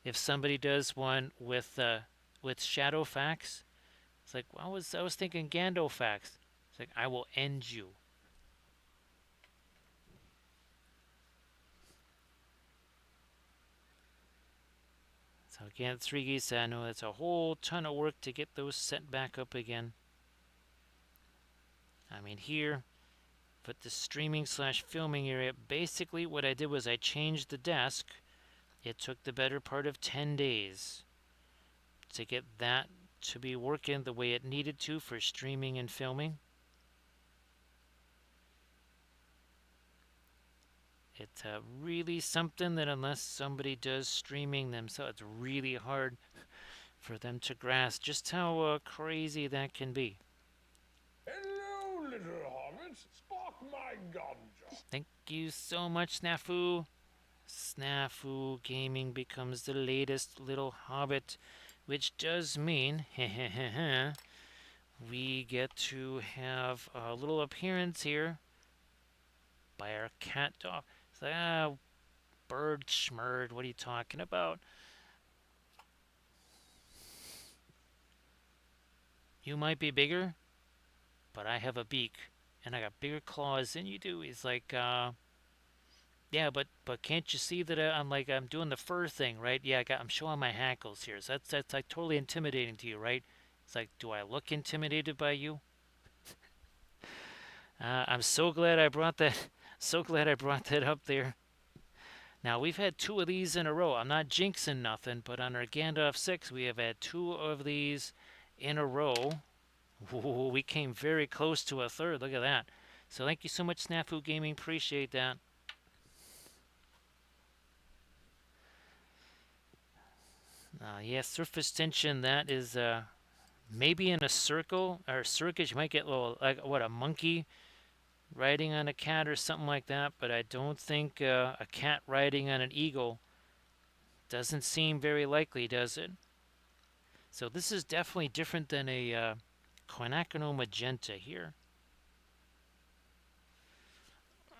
if somebody does one with Shadowfax. It's like, well, I was thinking Gandalfax. It's like, I will end you. So again, Three Geese, I know it's a whole ton of work to get those set back up again. I mean, here, put the streaming/filming area. Basically, what I did was I changed the desk. It took the better part of 10 days to get that to be working the way it needed to for streaming and filming. It's really something that unless somebody does streaming themselves, it's really hard for them to grasp just how crazy that can be. Hello, little hobbits. Spark my ganja. Thank you so much, Snafu. Snafu Gaming becomes the latest little hobbit, which does mean we get to have a little appearance here by our cat dog. It's like, bird schmurd, what are you talking about? You might be bigger, but I have a beak, and I got bigger claws than you do. He's like, yeah, but can't you see that I'm doing the fur thing, right? Yeah, I'm showing my hackles here, so that's like totally intimidating to you, right? It's like, do I look intimidated by you? I'm so glad I brought that. So glad I brought that up there. Now, we've had two of these in a row. I'm not jinxing nothing, but on our Gandalf 6, we have had two of these in a row. Ooh, we came very close to a third. Look at that. So thank you so much, Snafu Gaming. Appreciate that. Yes, surface tension. That is maybe in a circle or circus. You might get a little like what, a monkey riding on a cat or something like that. But I don't think a cat riding on an eagle doesn't seem very likely, does it? So this is definitely different than a quinacridone magenta here.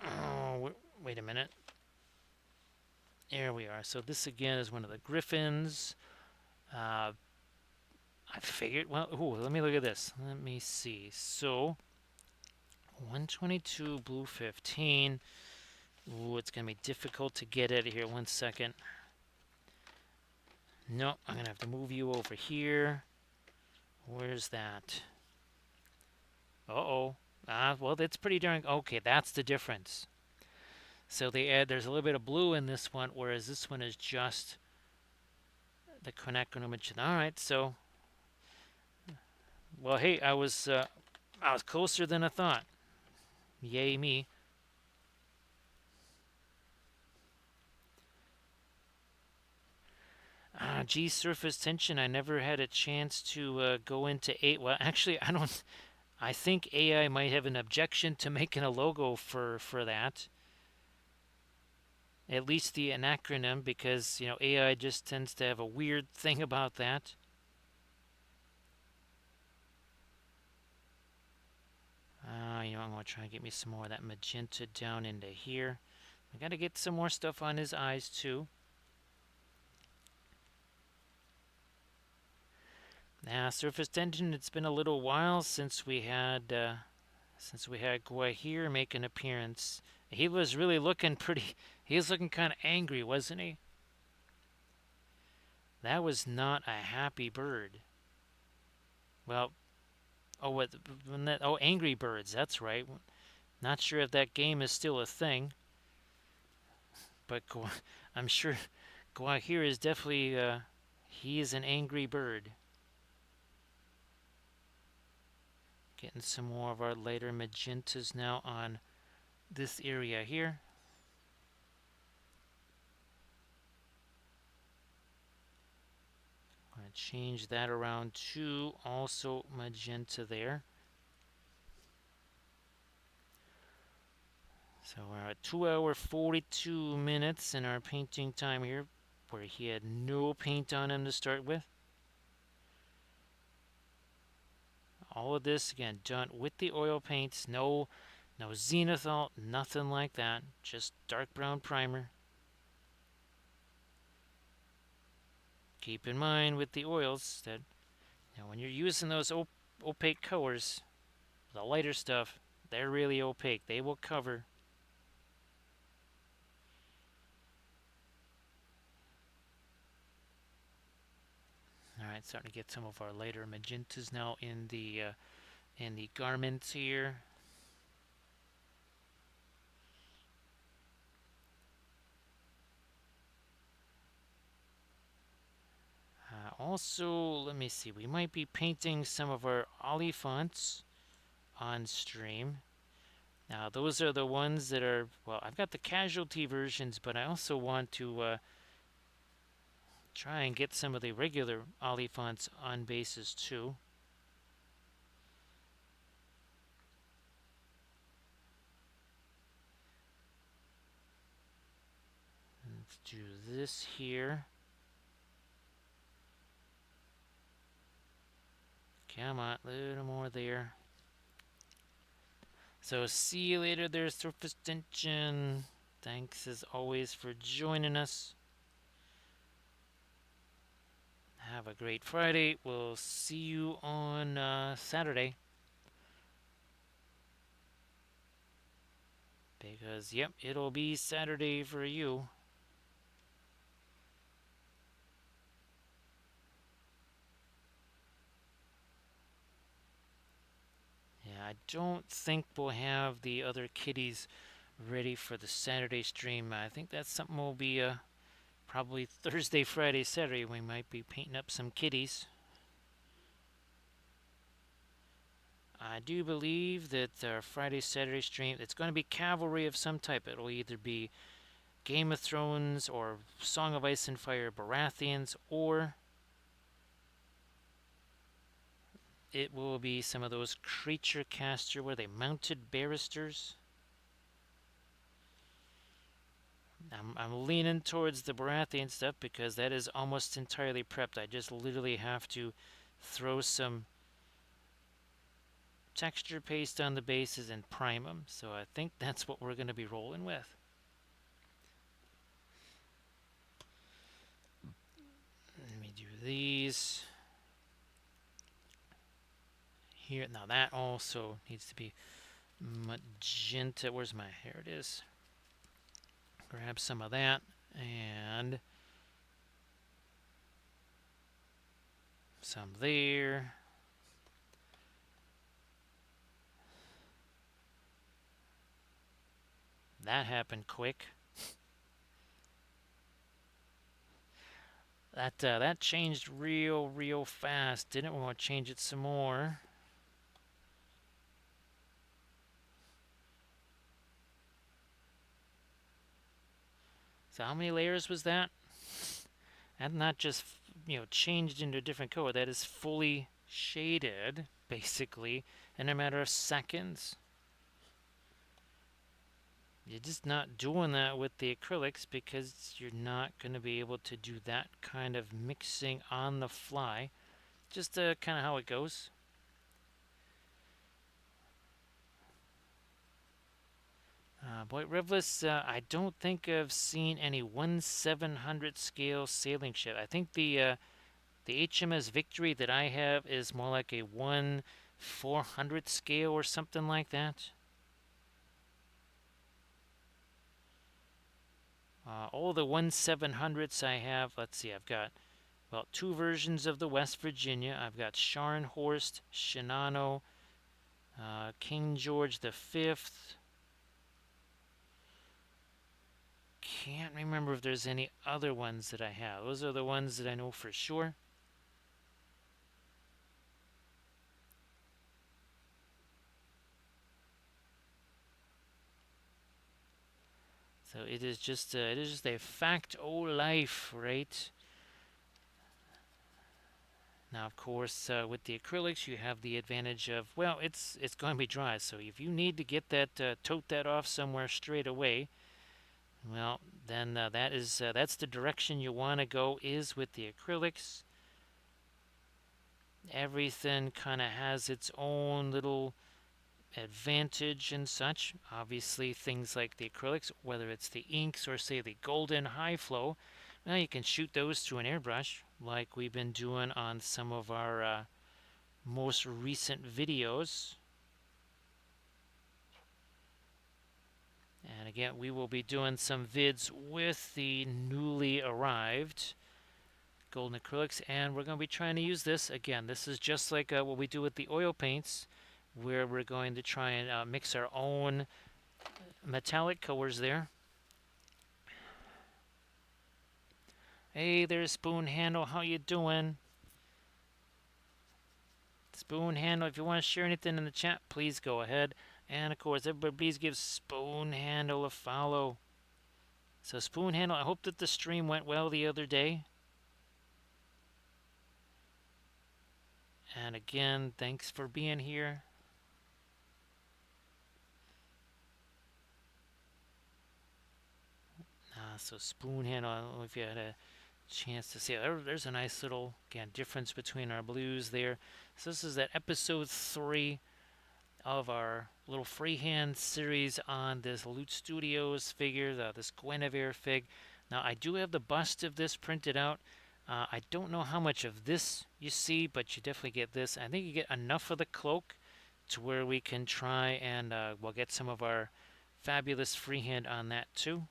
Oh, wait a minute. There we are. So this again is one of the griffins. Uh, I figured, well, ooh, let me look at this. Let me see. So 122 blue 15. Ooh, it's going to be difficult to get out of here. 1 second. No, I'm going to have to move you over here. Where's that? Uh-oh. Well, that's pretty darn... Okay, that's the difference. So there's a little bit of blue in this one, whereas this one is just the quinacridone. All right, so... Well, hey, I was closer than I thought. Yay me. G surface tension. I never had a chance to go into 8. Well, actually, I don't. I think AI might have an objection to making a logo for that. At least the acronym, because AI just tends to have a weird thing about that. I'm gonna try and get me some more of that magenta down into here. I gotta get some more stuff on his eyes too. Now, surface tension. It's been a little while since we had Guahir make an appearance. He was really looking pretty. He was looking kind of angry, wasn't he? That was not a happy bird. Well, oh, what? Oh, Angry Birds. That's right. Not sure if that game is still a thing, but I'm sure Guahir is definitely. He is an angry bird. Getting some more of our lighter magentas now on this area here. I'm going to change that around to also magenta there. So we're at 2 hour 42 minutes in our painting time here, where he had no paint on him to start with. All of this again done with the oil paints, no zenithal, nothing like that, just dark brown primer. Keep in mind with the oils that when you're using those opaque colors, the lighter stuff, they're really opaque. They will cover. All right, starting to get some of our lighter magentas now in the garments here. Also, let me see. We might be painting some of our Oliphants on stream. Now, those are the ones that are, well, I've got the casualty versions, but I also want to try and get some of the regular Oliphants on bases too. Let's do this here. Come on, a little more there. So see you later there, Surface Tension. Thanks as always for joining us. Have a great Friday. We'll see you on Saturday. Because, yep, it'll be Saturday for you. Yeah, I don't think we'll have the other kitties ready for the Saturday stream. I think that's something we'll be probably Thursday, Friday, Saturday. We might be painting up some kitties. I do believe that our Friday, Saturday stream, it's going to be cavalry of some type. It'll either be Game of Thrones or Song of Ice and Fire Baratheons, or it will be some of those creature caster where they mounted barristers. I'm leaning towards the Baratheon stuff because that is almost entirely prepped. I just literally have to throw some texture paste on the bases and prime them. So I think that's what we're going to be rolling with. Let me do these here. Now that also needs to be magenta. Where's my? Here it is. Grab some of that and some there. That happened quick. That changed real fast. Didn't want to change it some more. So how many layers was that? And not just changed into a different color. That is fully shaded, basically, in a matter of seconds. You're just not doing that with the acrylics because you're not going to be able to do that kind of mixing on the fly. Just kind of how it goes. Boy, Rivless, I don't think I've seen any 1/700 scale sailing ship. I think the HMS Victory that I have is more like a 1/400 scale or something like that. All the 1/700s I have, let's see, I've got, well, two versions of the West Virginia. I've got Scharnhorst, Shinano, King George V. Can't remember if there's any other ones that I have. Those are the ones that I know for sure. So it is just a fact o' life, right? Now, of course, with the acrylics, you have the advantage of, well, it's going to be dry. So if you need to get that, tote that off somewhere straight away, well, then that's the direction you want to go, is with the acrylics. Everything kind of has its own little advantage and such. Obviously, things like the acrylics, whether it's the inks or say the golden high flow, well, you can shoot those through an airbrush like we've been doing on some of our most recent videos. And again, we will be doing some vids with the newly arrived golden acrylics, and we're going to be trying to use this. Again, this is just like what we do with the oil paints, where we're going to try and mix our own metallic colors there. Hey there, Spoon Handle, how you doing? Spoon Handle, if you want to share anything in the chat, please go ahead. And of course, everybody please give Spoon Handle a follow. So Spoon Handle, I hope that the stream went well the other day. And again, thanks for being here. So Spoon Handle, I don't know if you had a chance to see it. There's a nice little, again, difference between our blues there. So this is that episode 3 of our little freehand series on this Loot Studios figure, this Guinevere fig. Now, I do have the bust of this printed out. I don't know how much of this you see, but you definitely get this. I think you get enough of the cloak to where we can try and we'll get some of our fabulous freehand on that too.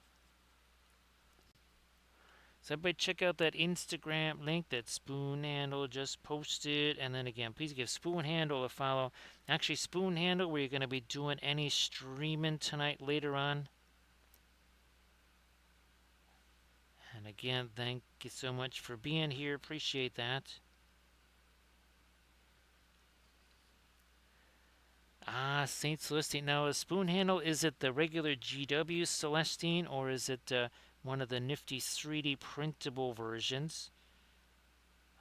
So everybody check out that Instagram link that Spoon Handle just posted. And then again, please give Spoon Handle a follow. Actually, Spoon Handle, where you're going to be doing any streaming tonight later on. again, thank you so much for being here. Appreciate that. Ah, Saint Celestine. Now, a spoon handle, is it the regular GW Celestine or is it one of the nifty 3D printable versions?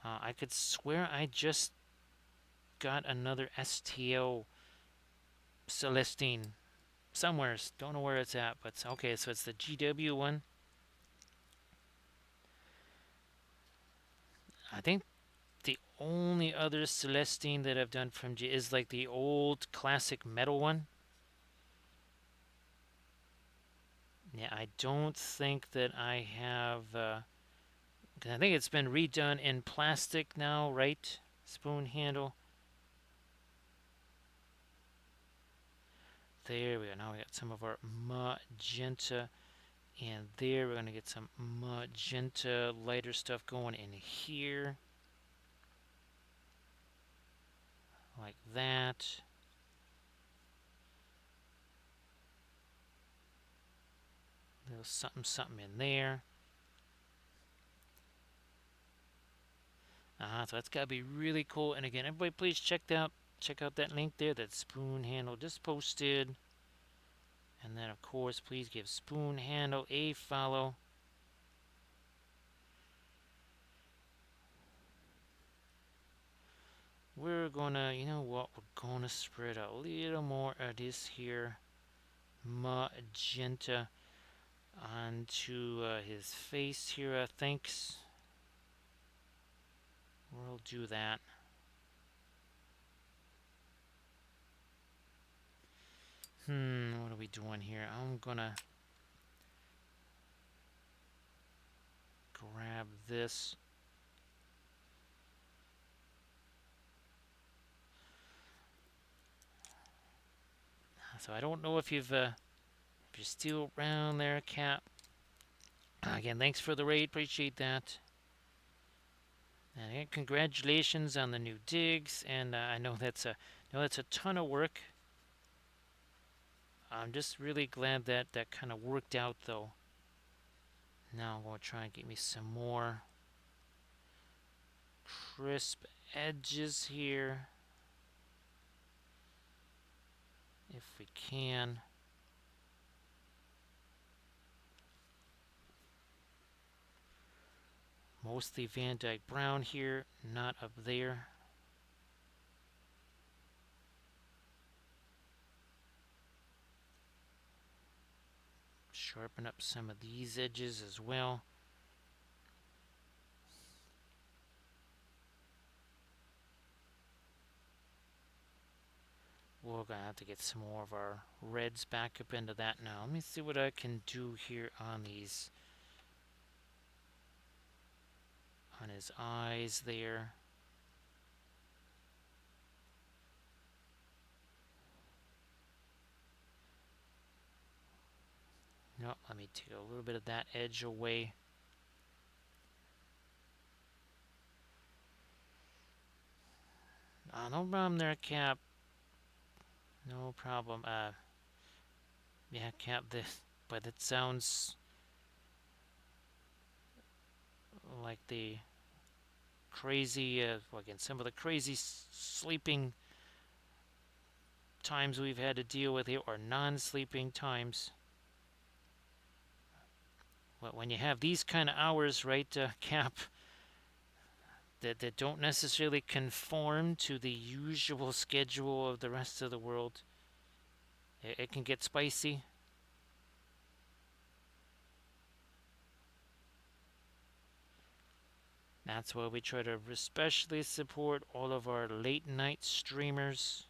I could swear I just got another STO Celestine somewhere. Don't know where it's at, but okay, so it's the GW one. I think the only other Celestine that I've done from G is like the old classic metal one. Yeah, I don't think that I have. I think it's been redone in plastic now, right? Spoon handle. There we go. Now we got some of our magenta. And there we're going to get some magenta lighter stuff going in here. Like that. A little something something in there. So that's got to be really cool. And again, everybody please check out that link there that Spoon Handle just posted. And then of course please give Spoon Handle a follow. We're gonna, you know what, we're gonna spread a little more of this here magenta onto his face here, thanks. We'll do that. What are we doing here? I'm gonna grab this. So I don't know if you're still around there, Cap. Again, thanks for the raid. Appreciate that. And again, congratulations on the new digs. And I know that's a ton of work. I'm just really glad that that kind of worked out, though. Now I'm going to try and get me some more crisp edges here, if we can. Mostly Van Dyke Brown here, not up there. Sharpen up some of these edges as well. We're going to have to get some more of our reds back up into that now. Let me see what I can do here on these, on his eyes there. No, let me take a little bit of that edge away. No problem there, Cap. No problem. Yeah, Cap, this, but it sounds like the crazy, well, again, some of the crazy sleeping times we've had to deal with here, or non-sleeping times. Well, when you have these kind of hours, right, Cap, that don't necessarily conform to the usual schedule of the rest of the world, it can get spicy. That's why we try to especially support all of our late night streamers,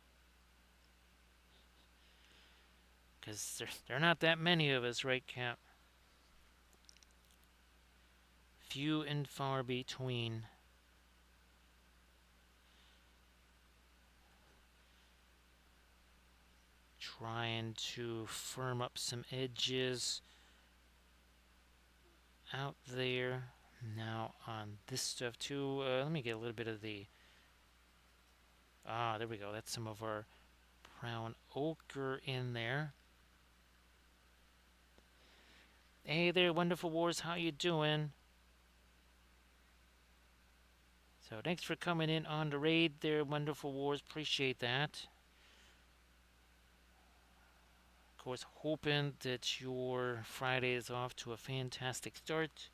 because there are not that many of us, right, Cap? Few and far between. Trying to firm up some edges out there. Now on this stuff too, let me get a little bit of the, there we go, that's some of our brown ochre in there. Hey there, Wonderful Wars, how you doing? So thanks for coming in on the raid there, Wonderful Wars. Appreciate that. Of course, hoping that your Friday is off to a fantastic start.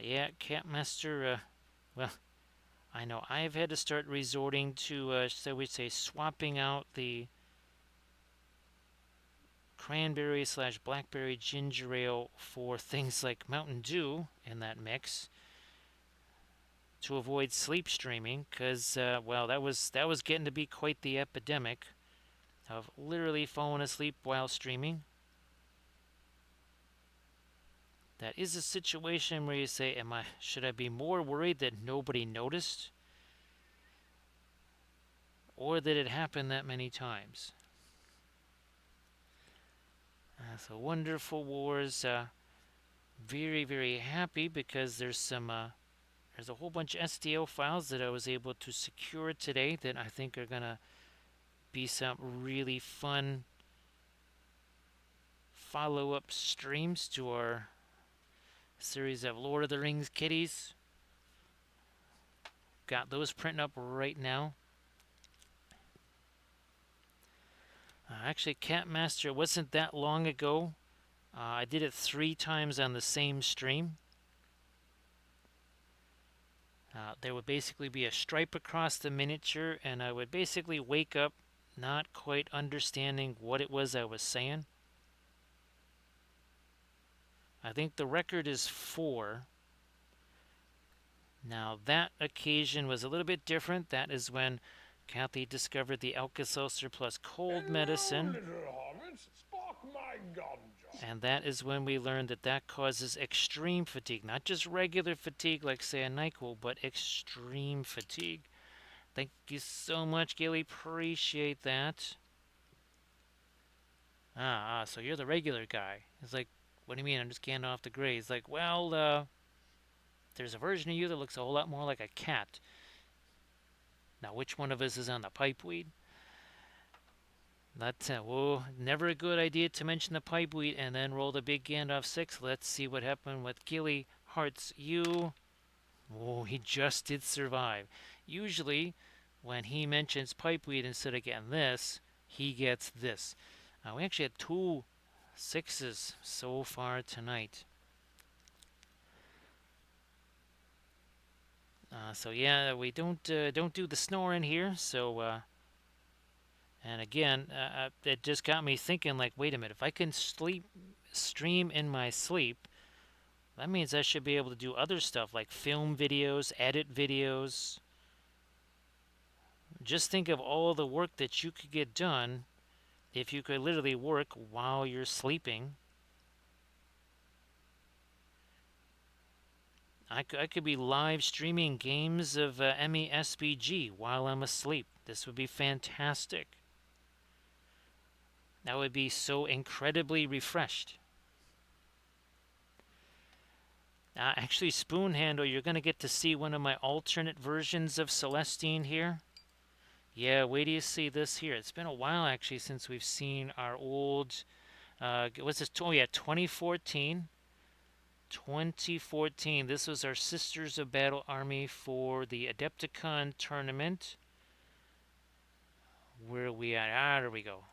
Yeah, Catmaster, well, I know I've had to start resorting to, shall we say, swapping out the cranberry slash blackberry ginger ale for things like Mountain Dew in that mix to avoid sleep streaming, because well, that was getting to be quite the epidemic of literally falling asleep while streaming. That is a situation where you say, should I be more worried that nobody noticed, or that it happened that many times? So Wonderful Wars, very very happy because there's a whole bunch of STL files that I was able to secure today that I think are gonna be some really fun follow-up streams to our series of Lord of the Rings kitties. Got those printing up right now. Actually, Catmaster wasn't that long ago. I did it 3 times on the same stream. There would basically be a stripe across the miniature, and I would basically wake up not quite understanding what it was I was saying. I think the record is 4. Now, that occasion was a little bit different. That is when Kathy discovered the Alka-Seltzer plus cold medicine. Little hobbits, spark my ganja. And that is when we learned that that causes extreme fatigue. Not just regular fatigue like, say, a NyQuil, but extreme fatigue. Thank you so much, Gilly. Appreciate that. So you're the regular guy. It's like, what do you mean? I'm just getting off the gray. It's like, well, there's a version of you that looks a whole lot more like a cat. Now, which one of us is on the pipeweed? That's whoa, never a good idea to mention the pipeweed and then roll the big Gandalf 6. Let's see what happened with Gilly Hearts you. Oh, he just did survive. Usually, when he mentions pipeweed instead of getting this, he gets this. We actually had 2 6s so far tonight. So yeah, we don't do the snoring here. So and again, it just got me thinking. Like, wait a minute, if I can stream in my sleep, that means I should be able to do other stuff like film videos, edit videos. Just think of all the work that you could get done if you could literally work while you're sleeping. I could be live streaming games of MESBG while I'm asleep. This would be fantastic. That would be so incredibly refreshed. Actually, Spoon Handle, you're going to get to see one of my alternate versions of Celestine here. Yeah, wait till you see this here. It's been a while, actually, since we've seen our old... what's this? Oh, yeah, 2014. 2014. This was our Sisters of Battle army for the Adepticon tournament. Where are we at? There we go.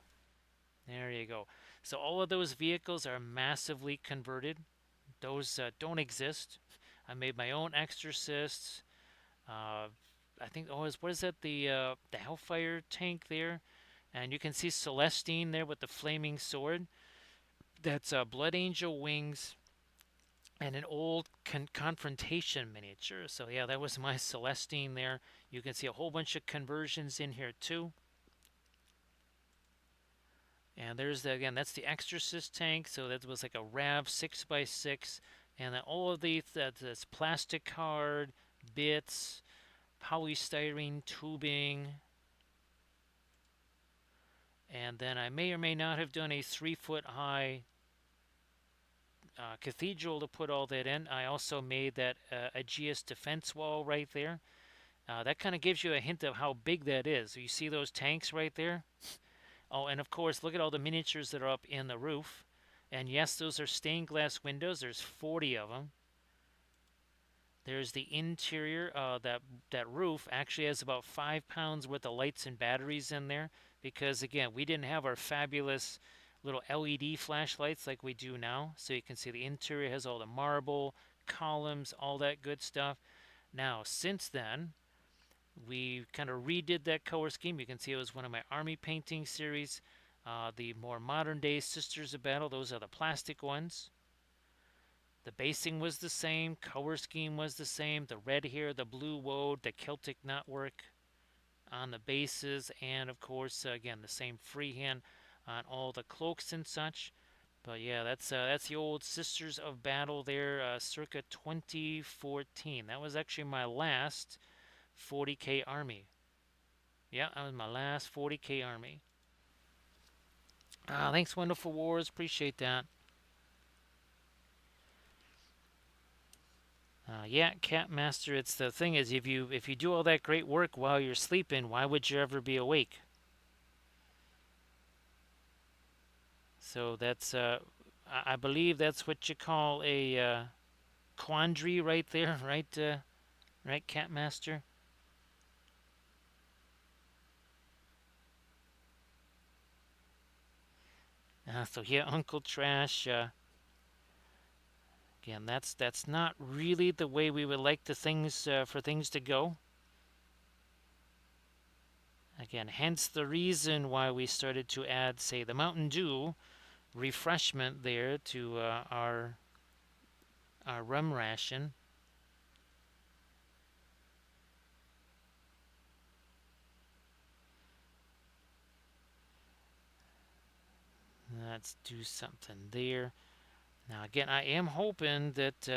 There you go. So all of those vehicles are massively converted. Those don't exist. I made my own exorcists. I think, what is that? The Hellfire tank there. And you can see Celestine there with the flaming sword. That's Blood Angel wings and an old confrontation miniature. So yeah, that was my Celestine there. You can see a whole bunch of conversions in here too. And there's again, that's the Exorcist tank. So that was like a RAV 6x6. And then all of these, that's plastic card, bits, polystyrene tubing. And then I may or may not have done a 3-foot high cathedral to put all that in. I also made that Aegeus defense wall right there. That kind of gives you a hint of how big that is. You see those tanks right there? Oh, and of course, look at all the miniatures that are up in the roof. And yes, those are stained glass windows. There's 40 of them. There's the interior. That roof actually has about 5 pounds worth of lights and batteries in there because again, we didn't have our fabulous little LED flashlights like we do now. So you can see the interior has all the marble columns, all that good stuff. Now, since then, we kind of redid that color scheme. You can see it was one of my army painting series. The more modern day Sisters of Battle, those are the plastic ones. The basing was the same, color scheme was the same, the red here, the blue woad, the Celtic knotwork on the bases, and of course, again, the same freehand on all the cloaks and such. But yeah, that's the old Sisters of Battle there, circa 2014. That was actually my last 40K army. Yeah, that was my last 40K army. Thanks, Wonderful Wars. Appreciate that. Yeah, Cat Master. It's the thing is, if you do all that great work while you're sleeping, why would you ever be awake? So that's I believe that's what you call a quandary right there, right? Right, Cat Master. So yeah, Uncle Trash. Again, that's not really the way we would like the things for things to go. Again, hence the reason why we started to add, say, the Mountain Dew refreshment there to our rum ration. Let's do something there. Now, again, I am hoping that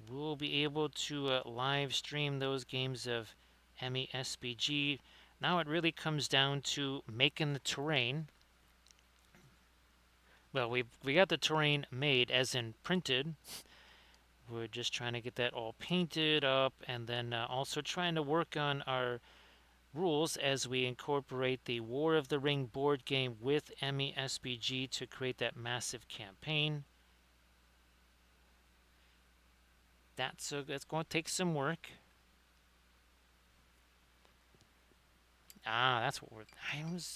we'll be able to live stream those games of MESBG. Now it really comes down to making the terrain. Well, we got the terrain made, as in printed. We're just trying to get that all painted up, and then also trying to work on our rules as we incorporate the War of the Ring board game with MESBG to create that massive campaign. That's going to take some work. That's what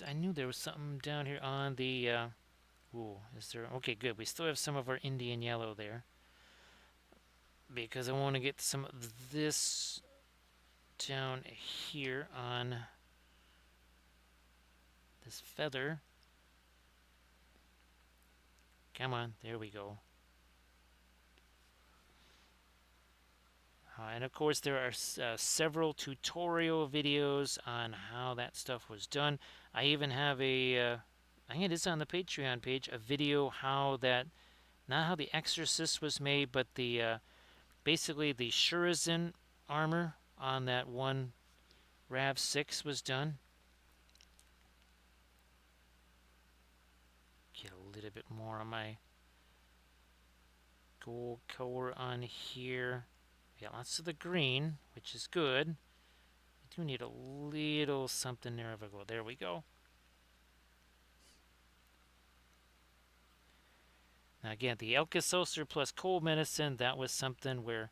I knew there was something down here on the. Ooh, is there? Okay, good. We still have some of our Indian yellow there because I want to get some of this down here on this feather. Come on, there we go. And of course, there are several tutorial videos on how that stuff was done. I even have I think it is on the Patreon page, a video how that, not how the Exorcist was made, but the basically the Shurizen armor on that one Rav 6 was done. Get a little bit more on my gold color on here. We got lots of the green, which is good. I do need a little something there of a gold. There we go. Now again, the Alka-Seltzer plus cold medicine, that was something where,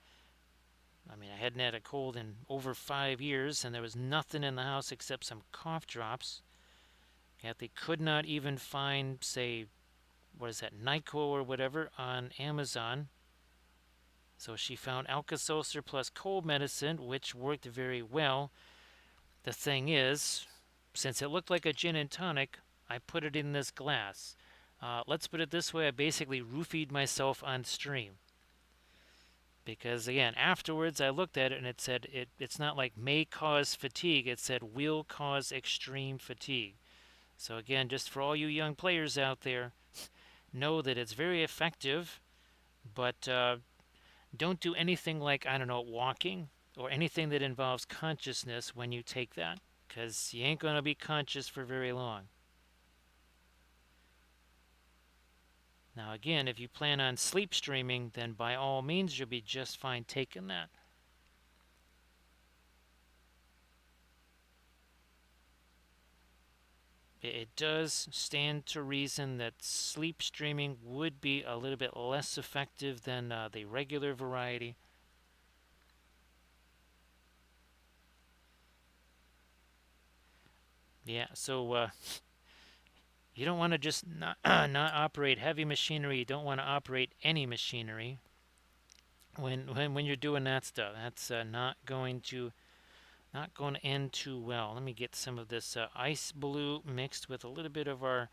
I mean, I hadn't had a cold in over 5 years, and there was nothing in the house except some cough drops. Yet they could not even find, say, what is that, NyQuil or whatever on Amazon. So she found Alka-Seltzer plus cold medicine, which worked very well. The thing is, since it looked like a gin and tonic, I put it in this glass. Let's put it this way, I basically roofied myself on stream. Because again, afterwards I looked at it and it said it's not like may cause fatigue, it said will cause extreme fatigue. So again, just for all you young players out there, know that it's very effective, but don't do anything like, I don't know, walking or anything that involves consciousness when you take that, because you ain't going to be conscious for very long. Now again, if you plan on sleep streaming, then by all means you'll be just fine taking that. it does stand to reason that sleep streaming would be a little bit less effective than the regular variety. Yeah, so you don't want to just not, not operate heavy machinery. You don't want to operate any machinery when you're doing that stuff. That's not going to end too well. Let me get some of this ice blue mixed with a little bit of our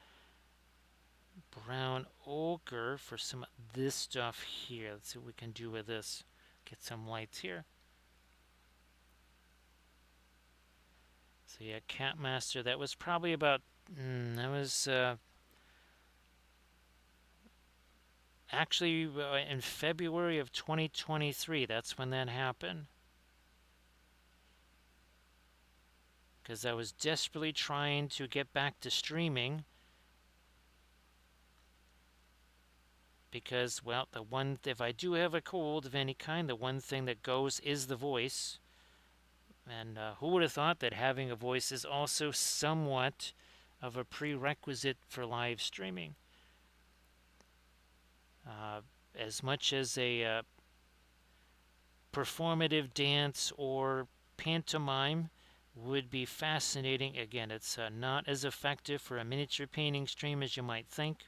brown ochre for some of this stuff here. Let's see what we can do with this. Get some lights here. So yeah, Catmaster. That was probably about. That was actually in February of 2023. That's when that happened. Because I was desperately trying to get back to streaming. Because, well, if I do have a cold of any kind, the one thing that goes is the voice. And who would have thought that having a voice is also somewhat of a prerequisite for live streaming? Uh, as much as a performative dance or pantomime would be fascinating, again, it's not as effective for a miniature painting stream as you might think.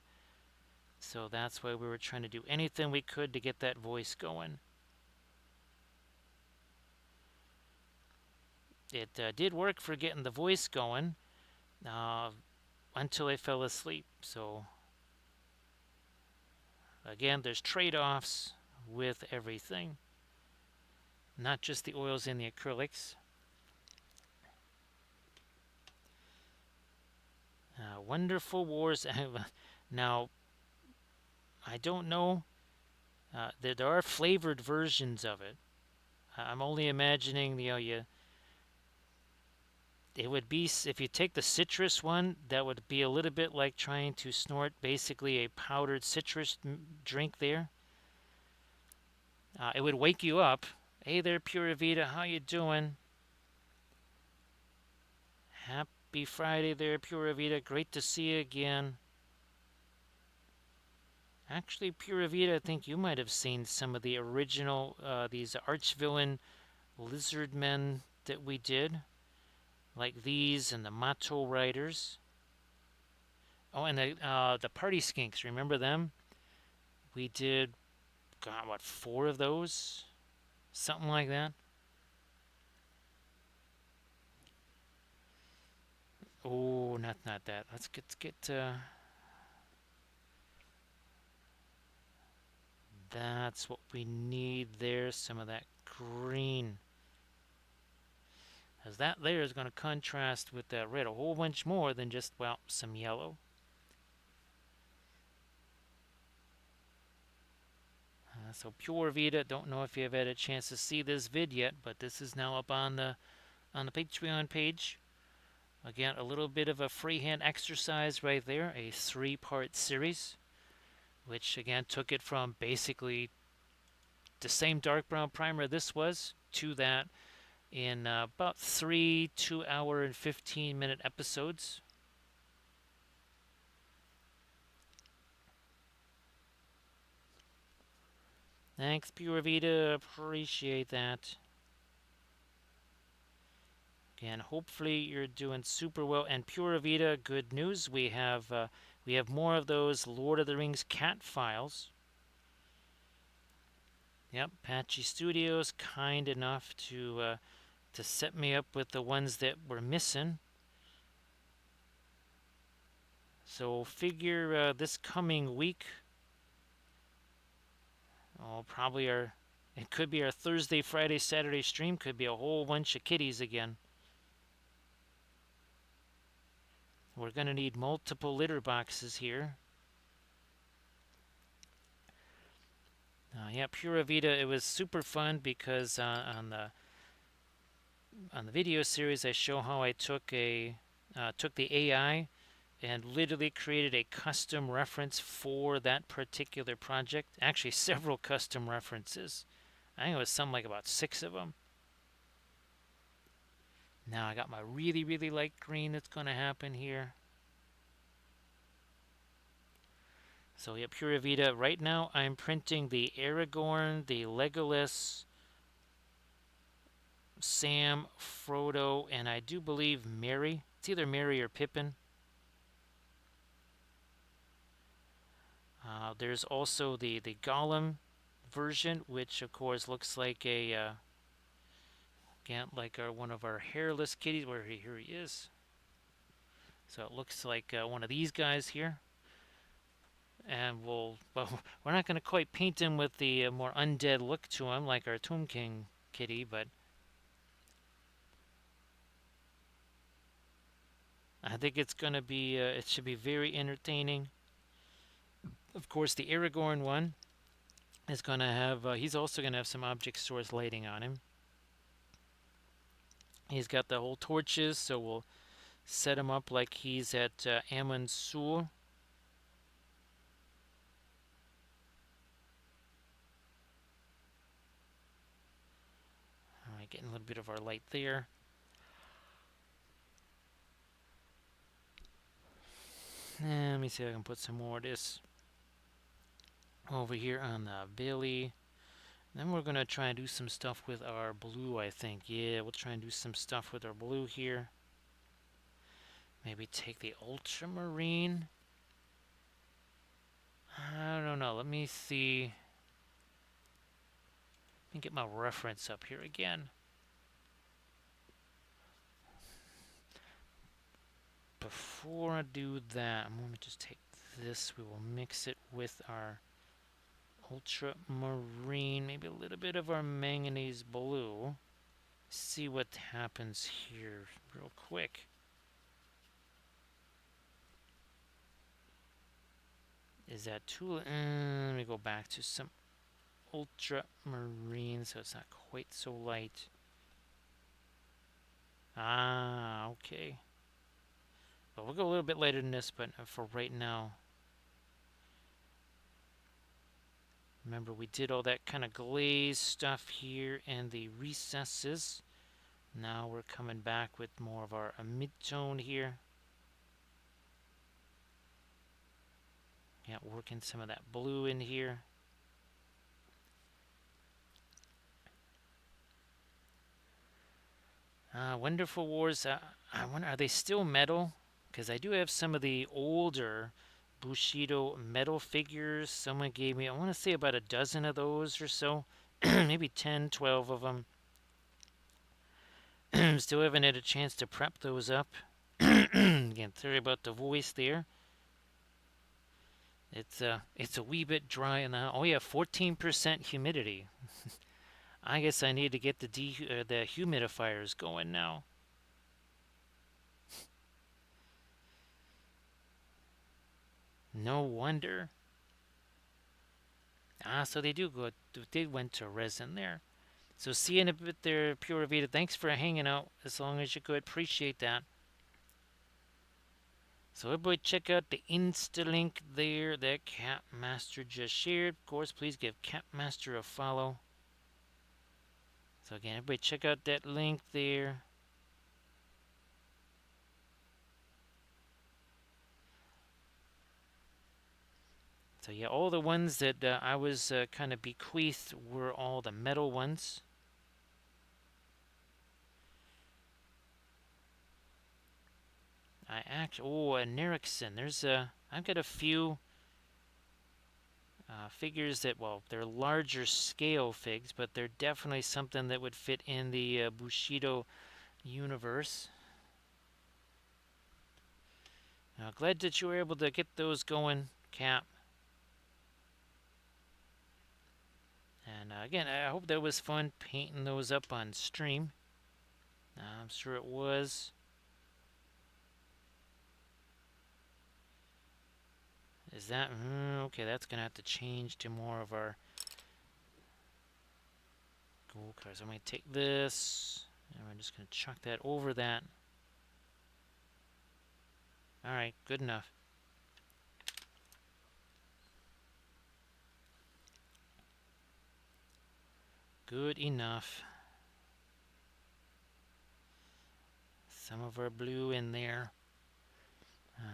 So that's why we were trying to do anything we could to get that voice going. It did work for getting the voice going until I fell asleep. So, again, there's trade offs with everything, not just the oils and the acrylics. Wonderful Wars. Now, I don't know. There are flavored versions of it. I'm only imagining, it would be, if you take the citrus one, that would be a little bit like trying to snort basically a powdered citrus drink there. It would wake you up. Hey there, Pura Vida, how you doing? Happy Friday there, Pura Vida. Great to see you again. Actually, Pura Vida, I think you might have seen some of the original, these Archvillain lizard men that we did, like these and the Mato Riders. Oh, and the Party Skinks, remember them? We did, God, what, 4 of those? Something like that. Oh, not that. Let's get that's what we need there. Some of that green. As that there is going to contrast with that red a whole bunch more than just, well, some yellow. So Pure Vita, don't know if you've had a chance to see this vid yet, but this is now up on the Patreon page. Again, a little bit of a freehand exercise right there, a 3-part series, which again took it from basically the same dark brown primer this was to that in about 3 2-hour and 15-minute episodes. Thanks, Pure Vita. Appreciate that. Again, hopefully you're doing super well. And Pure Vita, good news. We have more of those Lord of the Rings cat files. Yep, Patchy Studios, kind enough to set me up with the ones that were missing. So figure this coming week, probably it could be our Thursday, Friday, Saturday stream. Could be a whole bunch of kitties again. We're going to need multiple litter boxes here. Yeah, Pura Vida, it was super fun because on the video series I show how I took the AI and literally created a custom reference for that particular project. Actually, several custom references. I think it was something like about 6 of them. Now I got my really, really light green that's going to happen here. So yeah, Pura Vida. Right now I'm printing the Aragorn, the Legolas, Sam, Frodo, and I do believe Merry. It's either Merry or Pippin. There's also the Gollum version, which of course looks like a like one of our hairless kitties. Here he is. So it looks like one of these guys here. And well, we're not going to quite paint him with the more undead look to him like our Tomb King kitty, but I think it's going to be, it should be very entertaining. Of course, the Aragorn one is going to have, he's also going to have some object source lighting on him. He's got the whole torches, so we'll set him up like he's at Amon Sur. All right, getting a little bit of our light there. And let me see if I can put some more of this over here on the belly. Then we're going to try and do some stuff with our blue, I think. Yeah, we'll try and do some stuff with our blue here. Maybe take the ultramarine. I don't know. Let me see. Let me get my reference up here again. Before I do that, I'm going to just take this. We will mix it with our ultramarine. Maybe a little bit of our manganese blue. See what happens here real quick. Is that too? Let me go back to some ultramarine so it's not quite so light. Ah, okay. Well, we'll go a little bit later than this, but for right now, remember we did all that kind of glaze stuff here in the recesses. Now we're coming back with more of our mid-tone here. Yeah, working some of that blue in here. Wonderful Wars, I wonder, are they still metal? Because I do have some of the older Bushido metal figures. Someone gave me, I want to say about a dozen of those or so. Maybe 10, 12 of them. Still haven't had a chance to prep those up. Again, sorry about the voice there. It's a wee bit dry in the. Oh yeah, 14% humidity. I guess I need to get the humidifiers going now. No wonder. So they do go. They went to resin there. So see you in a bit there, Pura Vida. Thanks for hanging out as long as you could. Appreciate that. So everybody check out the Insta link there that Capmaster just shared. Of course, please give Capmaster a follow. So again, everybody check out that link there. So yeah, all the ones that I was kind of bequeathed were all the metal ones. an Erickson. I've got a few figures that, well, they're larger scale figs, but they're definitely something that would fit in the Bushido universe. Glad that you were able to get those going, Cap. And again, I hope that was fun painting those up on stream. I'm sure it was. Is that... okay, that's going to have to change to more of our gold cards. I'm going to take this, and we're just going to chuck that over that. Alright, good enough. Good enough. Some of our blue in there.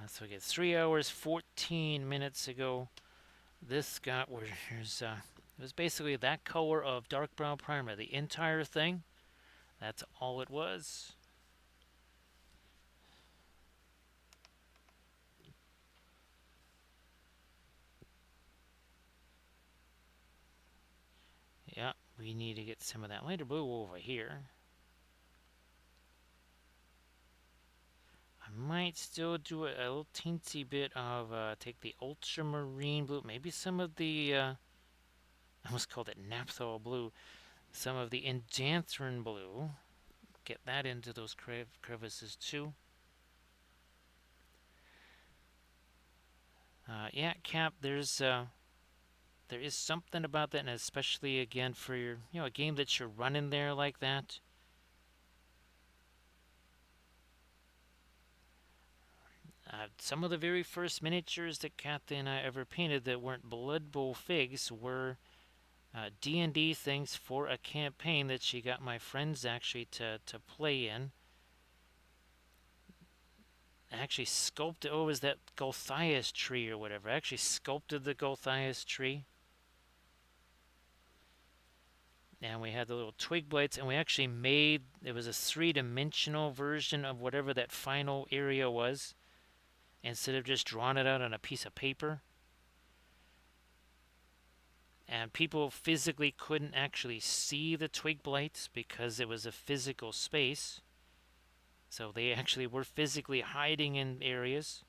So we get 3 hours, 14 minutes ago. This got where there's it was basically that color of dark brown primer. The entire thing. That's all it was. Yeah, we need to get some of that lighter blue over here. I might still do a little teensy bit of take the ultramarine blue, maybe some of the I almost called it naphthol blue, some of the indanthrine blue. Get that into those crevices too. Yeah, Cap. There is something about that, and especially again for your a game that you're running there like that. Some of the very first miniatures that Kathy and I ever painted that weren't Blood Bowl figs were D&D things for a campaign that she got my friends actually to play in. I actually sculpted, oh, it was that Gulthias tree or whatever. I actually sculpted the Gulthias tree. And we had the little twig blights, and we actually made, it was a three-dimensional version of whatever that final area was, instead of just drawing it out on a piece of paper. And people physically couldn't actually see the twig blights because it was a physical space. So they actually were physically hiding in areas.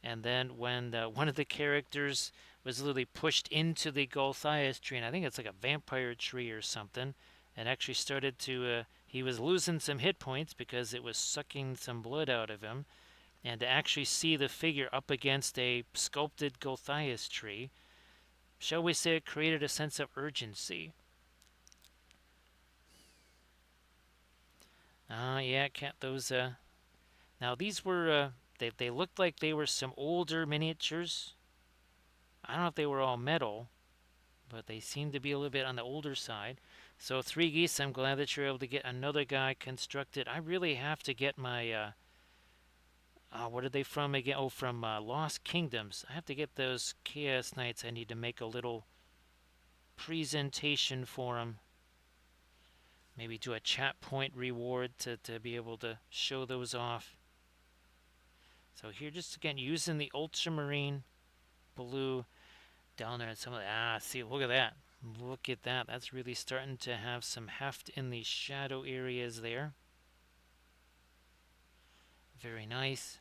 And then when one of the characters was literally pushed into the Gulthias tree, and I think it's like a vampire tree or something, and actually started to, he was losing some hit points because it was sucking some blood out of him. And to actually see the figure up against a sculpted Gulthias tree, shall we say, it created a sense of urgency. Yeah, cat. Those. Now these were. They looked like they were some older miniatures. I don't know if they were all metal, but they seemed to be a little bit on the older side. So 3 geese. I'm glad that you're able to get another guy constructed. I really have to get my. What are they from again? Oh, from Lost Kingdoms. I have to get those Chaos Knights. I need to make a little presentation for them. Maybe do a chat point reward to be able to show those off. So here, just again, using the ultramarine blue down there and some of the, see, look at that. Look at that. That's really starting to have some heft in the shadow areas there. Very nice.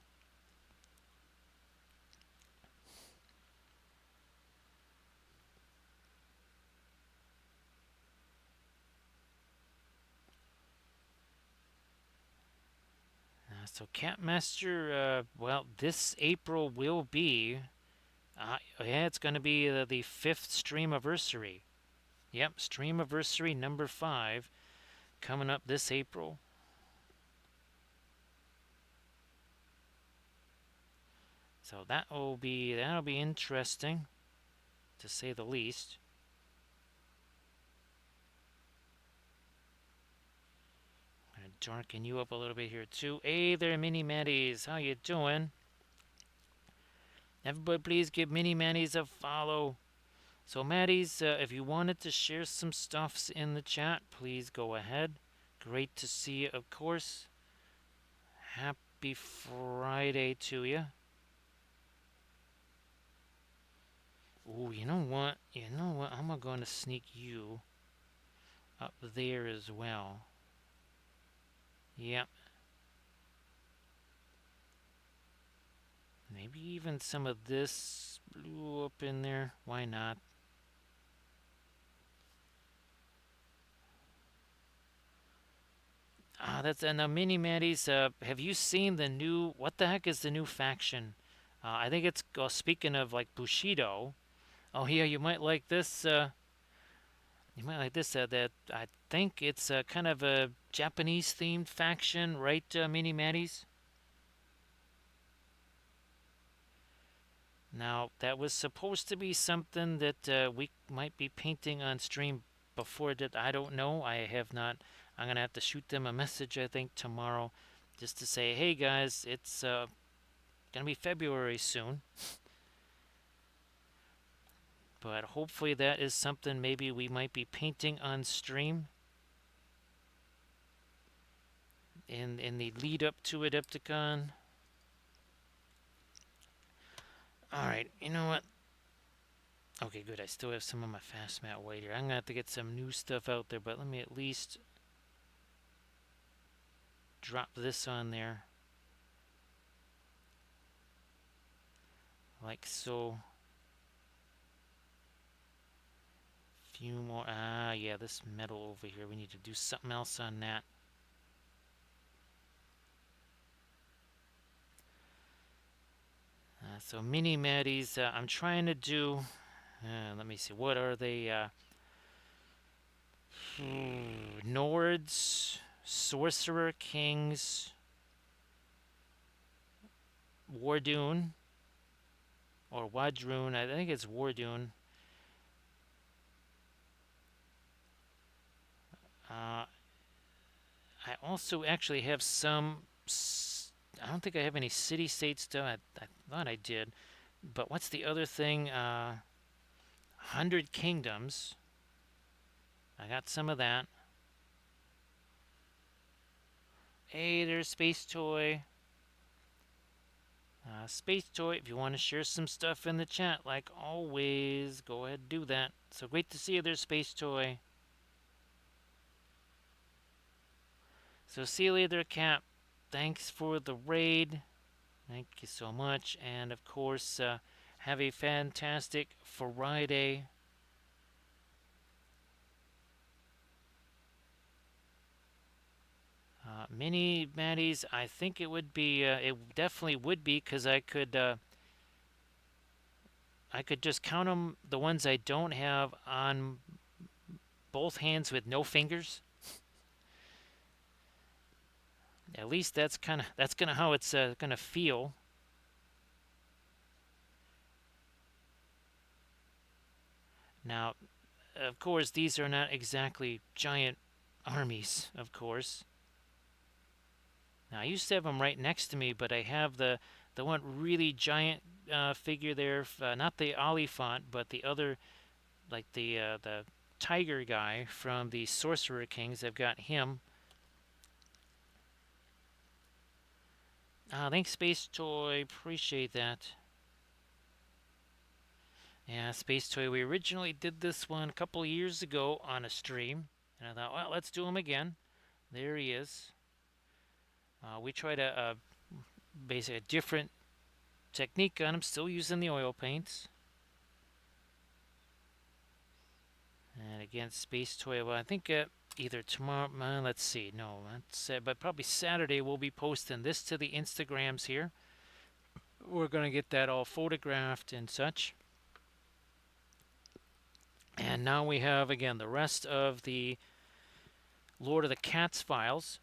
So Catmaster, well, this April will be, yeah, it's going to be the 5th streamiversary. Yep, streamiversary number 5 coming up this April. So that'll be interesting, to say the least. I'm gonna darken you up a little bit here too. Hey there, Mini Maddies, how you doing? Everybody, please give Mini Maddies a follow. So Maddies, if you wanted to share some stuffs in the chat, please go ahead. Great to see you, of course. Happy Friday to you. Ooh, you know what? I'm going to sneak you up there as well. Yep. Maybe even some of this blue up in there. Why not? That's now Mini Maddies. Have you seen the new? What the heck is the new faction? I think it's speaking of like Bushido. Oh yeah, you might like this. You might like this. That I think it's kind of a Japanese themed faction, right, Mini Maddies? Now that was supposed to be something that we might be painting on stream before that. I don't know. I have not. I'm gonna have to shoot them a message. I think tomorrow, just to say, hey guys, it's gonna be February soon. But hopefully that is something maybe we might be painting on stream in the lead up to Adepticon. Alright, you know what? Okay, good. I still have some of my fast mat white here. I'm going to have to get some new stuff out there, but let me at least drop this on there. Like so. Few more. Ah, yeah, this metal over here. We need to do something else on that. So mini Maddies, I'm trying to do. Let me see. What are they? Nords, Sorcerer Kings, Wardoon, or Wadroon. I think it's Wardoon. I also actually have some. I don't think I have any city-state stuff. I thought I did. But what's the other thing? 100 Kingdoms. I got some of that. Hey, there's Space Toy. Space Toy, if you want to share some stuff in the chat, like always, go ahead and do that. So great to see you there, Space Toy. So see you later, Cap. Thanks for the raid. Thank you so much. And of course, have a fantastic Friday. Mini Maddies, I think it would be, it definitely would be, because I could just count them, the ones I don't have, on both hands with no fingers. At least that's kind of how it's gonna feel. Now, of course, these are not exactly giant armies, of course. Now, I used to have them right next to me, but I have the one really giant figure there, not the Oliphant, but the other, like the tiger guy from the Sorcerer Kings. I've got him. Thanks, Space Toy. Appreciate that. Yeah, Space Toy. We originally did this one a couple years ago on a stream, and I thought, well, let's do him again. There he is. We tried basically a different technique on him, still using the oil paints. And again, Space Toy. Well, I think either tomorrow. Let's see. No, but probably Saturday we'll be posting this to the Instagrams here. We're gonna get that all photographed and such. And now we have again the rest of the Lord of the Cats files.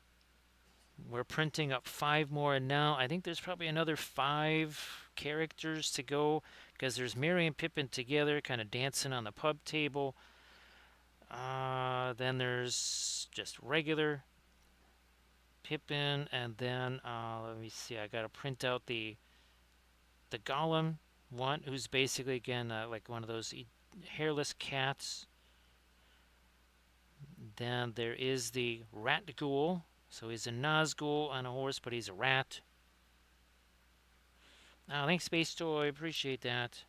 We're printing up 5 more, and now I think there's probably another 5 characters to go, because there's Merry and Pippin together, kind of dancing on the pub table. Then there's just regular Pippin, and then let me see. I got to print out the Golem one, who's basically again like one of those hairless cats. Then there is the Rat Ghoul. So he's a Nazgul on a horse, but he's a rat. Thanks, Space Toy. Appreciate that.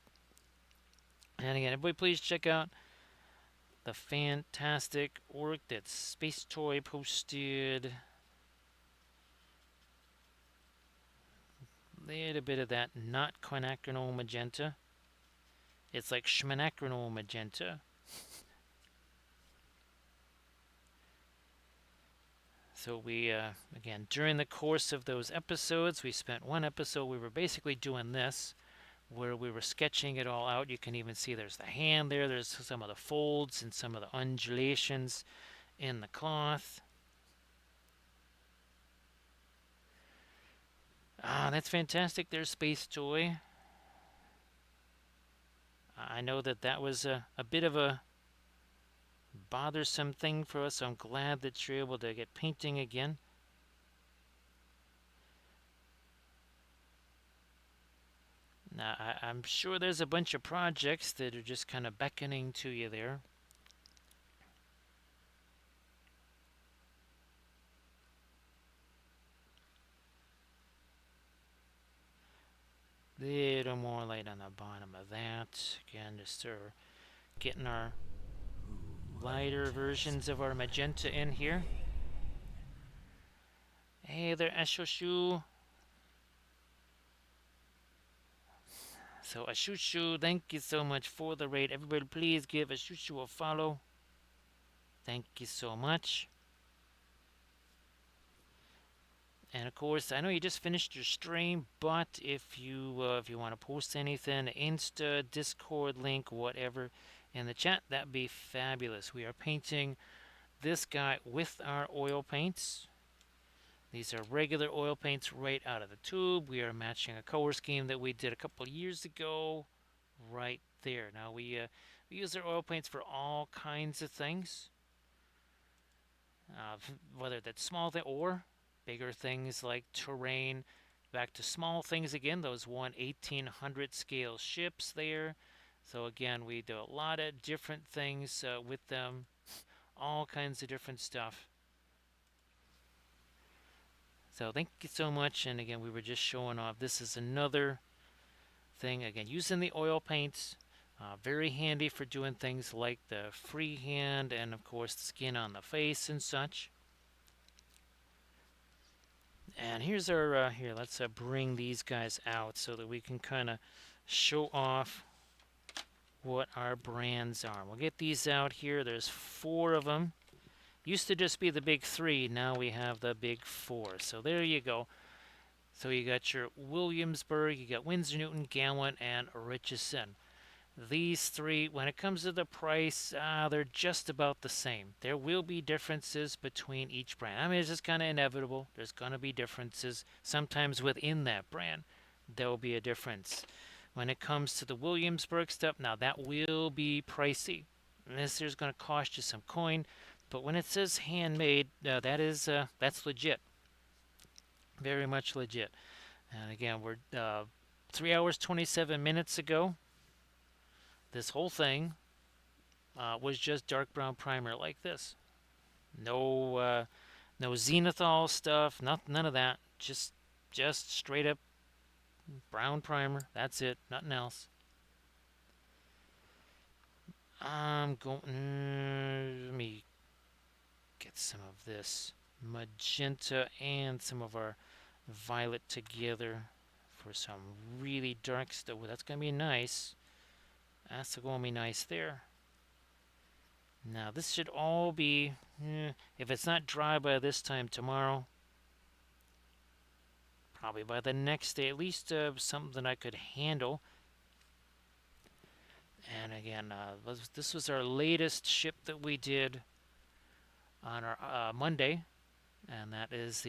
And again, everybody, please check out the fantastic work that Space Toy posted. A little bit of that not quinacridone magenta. It's like schmanacridone magenta. So we, again, during the course of those episodes, we spent one episode, we were basically doing this, where we were sketching it all out. You can even see there's the hand there, there's some of the folds and some of the undulations in the cloth. That's fantastic. There's Space Toy. I know that was a bit of a bothersome thing for us. So I'm glad that you're able to get painting again. Now, I'm sure there's a bunch of projects that are just kind of beckoning to you there. Little more light on the bottom of that. Again, just getting our lighter versions of our magenta in here. Hey there, Ashoshu. So, Ashushu, thank you so much for the raid. Everybody, please give Ashushu a follow. Thank you so much. And of course, I know you just finished your stream, but if you want to post anything, Insta, Discord link, whatever, in the chat, that'd be fabulous. We are painting this guy with our oil paints. These are regular oil paints right out of the tube. We are matching a color scheme that we did a couple years ago, right there. Now we use our oil paints for all kinds of things, whether that's small thing or bigger things like terrain. Back to small things again, those 1/1800 scale ships there. So again, we do a lot of different things with them, all kinds of different stuff. So thank you so much. And again, we were just showing off. This is another thing. Again, using the oil paints. Very handy for doing things like the freehand and of course the skin on the face and such. And here's our, here, let's bring these guys out so that we can kind of show off what our brands are. We'll get these out here. There's 4 of them. Used to just be the big 3. Now we have the big 4. So there you go. So you got your Williamsburg, you got Windsor Newton, Gallant, and Richardson. These 3, when it comes to the price, they're just about the same. There will be differences between each brand. I mean, it's just kind of inevitable. There's going to be differences. Sometimes within that brand, there will be a difference. When it comes to the Williamsburg stuff, now that will be pricey. This is going to cost you some coin. But when it says handmade, that's legit. Very much legit. And again, we're 3 hours, 27 minutes ago. This whole thing was just dark brown primer like this. No, no zenithal stuff. None of that. Just straight up brown primer. That's it. Nothing else. I'm going. Let me get some of this magenta and some of our violet together for some really dark stuff. Well, that's gonna be nice. That's gonna be nice there. Now this should all be, if it's not dry by this time tomorrow, probably by the next day, at least something I could handle. And again, this was our latest ship that we did on our Monday, and that's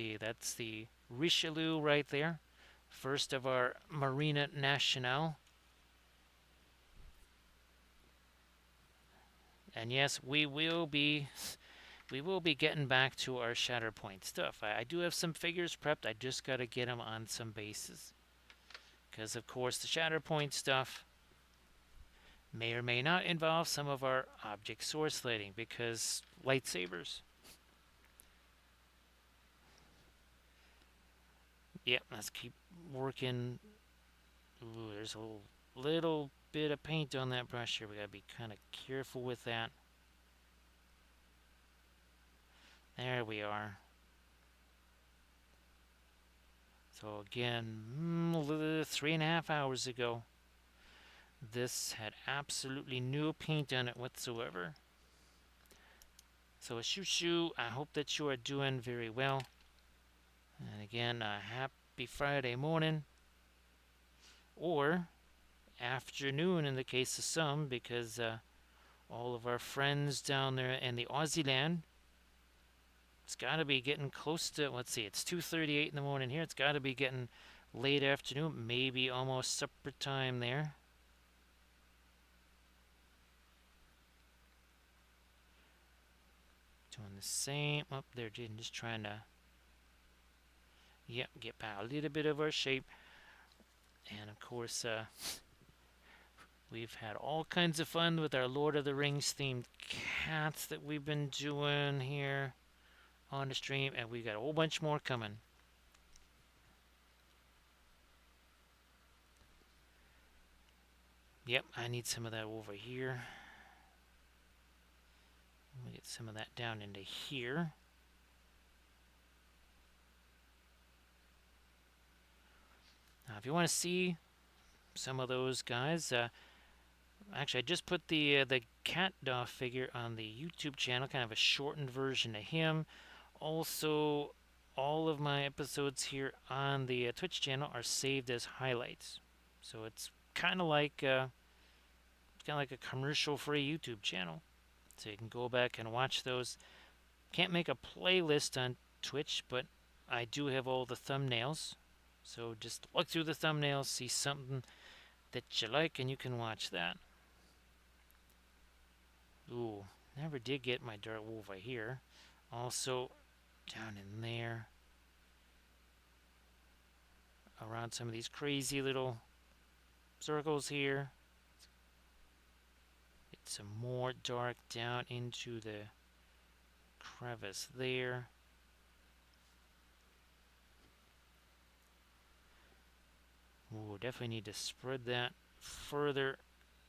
the Richelieu right there, first of our Marina Nationale. And yes, we will be getting back to our Shatterpoint stuff. I do have some figures prepped. I just got to get them on some bases. Because, of course, the Shatterpoint stuff may or may not involve some of our object source lighting, because lightsabers. Yep, let's keep working. Ooh, there's a little bit of paint on that brush here. We got to be kind of careful with that. There we are. So again, 3.5 hours ago, this had absolutely no paint on it whatsoever. So a shoo, I hope that you are doing very well. And again, happy Friday morning, or afternoon in the case of some, because all of our friends down there in the Aussie land, it's got to be getting close to, let's see, it's 2:38 in the morning here. It's got to be getting late afternoon, maybe almost supper time there. Doing the same up there, just trying to, yep, get by a little bit of our shape. And of course, we've had all kinds of fun with our Lord of the Rings themed cats that we've been doing here on the stream, and we got a whole bunch more coming. Yep, I need some of that over here. We'll get some of that down into here. Now, if you want to see some of those guys, actually, I just put the cat doll figure on the YouTube channel, kind of a shortened version of him. Also, all of my episodes here on the Twitch channel are saved as highlights, so it's kind of like a commercial-free YouTube channel. So you can go back and watch those. Can't make a playlist on Twitch, but I do have all the thumbnails. So just look through the thumbnails, see something that you like, and you can watch that. Ooh, never did get my Dark Wolf here. Also, down in there, around some of these crazy little circles here. Get some more dark down into the crevice there. Ooh, definitely need to spread that further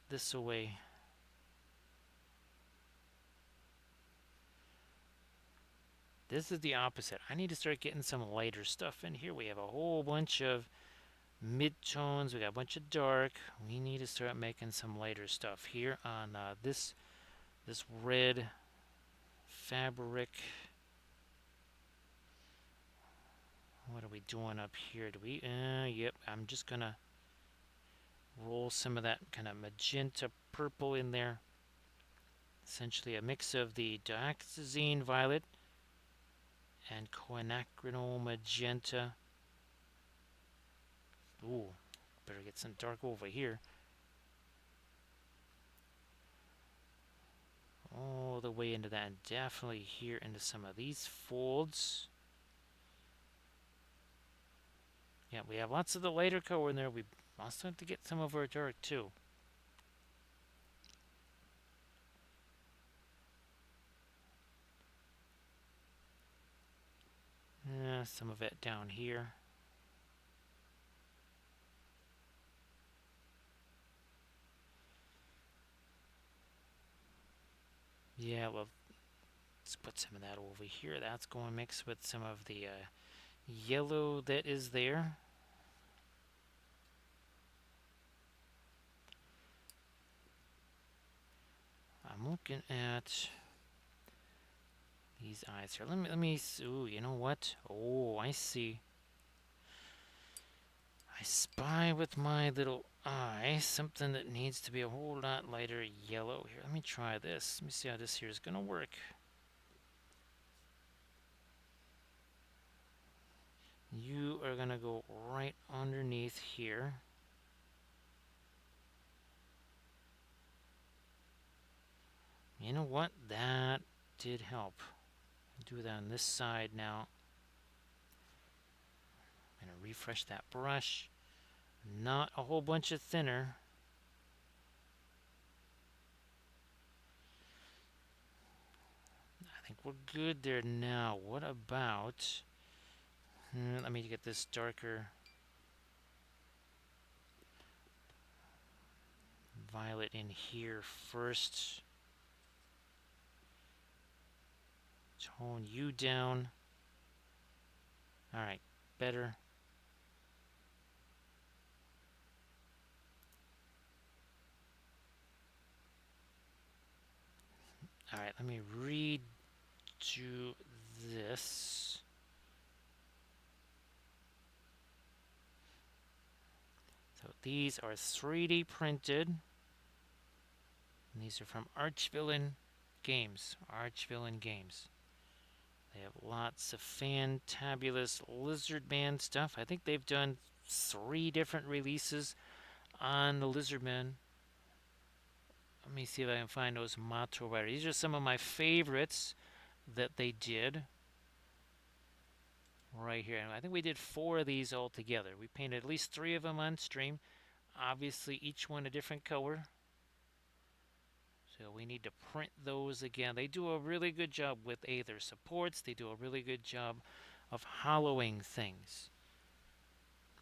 this way. This is the opposite. I need to start getting some lighter stuff in here. We have a whole bunch of mid-tones. We got a bunch of dark. We need to start making some lighter stuff here on this red fabric. What are we doing up here? Do we? Yep. I'm just gonna roll some of that kind of magenta purple in there. Essentially a mix of the dioxazine violet and quinacridone magenta. Ooh, better get some dark over here. All the way into that, and definitely here into some of these folds. Yeah, we have lots of the lighter color in there. We also have to get some of our dark too. Some of it down here. Yeah, well, let's put some of that over here. That's going to mix with some of the yellow that is there. I'm looking at these eyes here. Let me. Ooh, you know what? Oh, I see. I spy with my little eye something that needs to be a whole lot lighter yellow here. Let me try this. Let me see how this here is going to work. You are going to go right underneath here. You know what? That did help. Do that on this side now. I'm going to refresh that brush. Not a whole bunch of thinner. I think we're good there now. What about... let me get this darker violet in here first. Tone you down. Alright, better. Alright, let me redo this. So these are 3D printed. And these are from Archvillain Games. Archvillain Games. They have lots of fantabulous Lizardman stuff. I think they've done 3 different releases on the Lizardman. Let me see if I can find those motto writers. These are some of my favorites that they did. right here. And I think we did 4 of these all together. We painted at least 3 of them on stream. Obviously, each one a different color. So we need to print those again. They do a really good job with their supports. They do a really good job of hollowing things.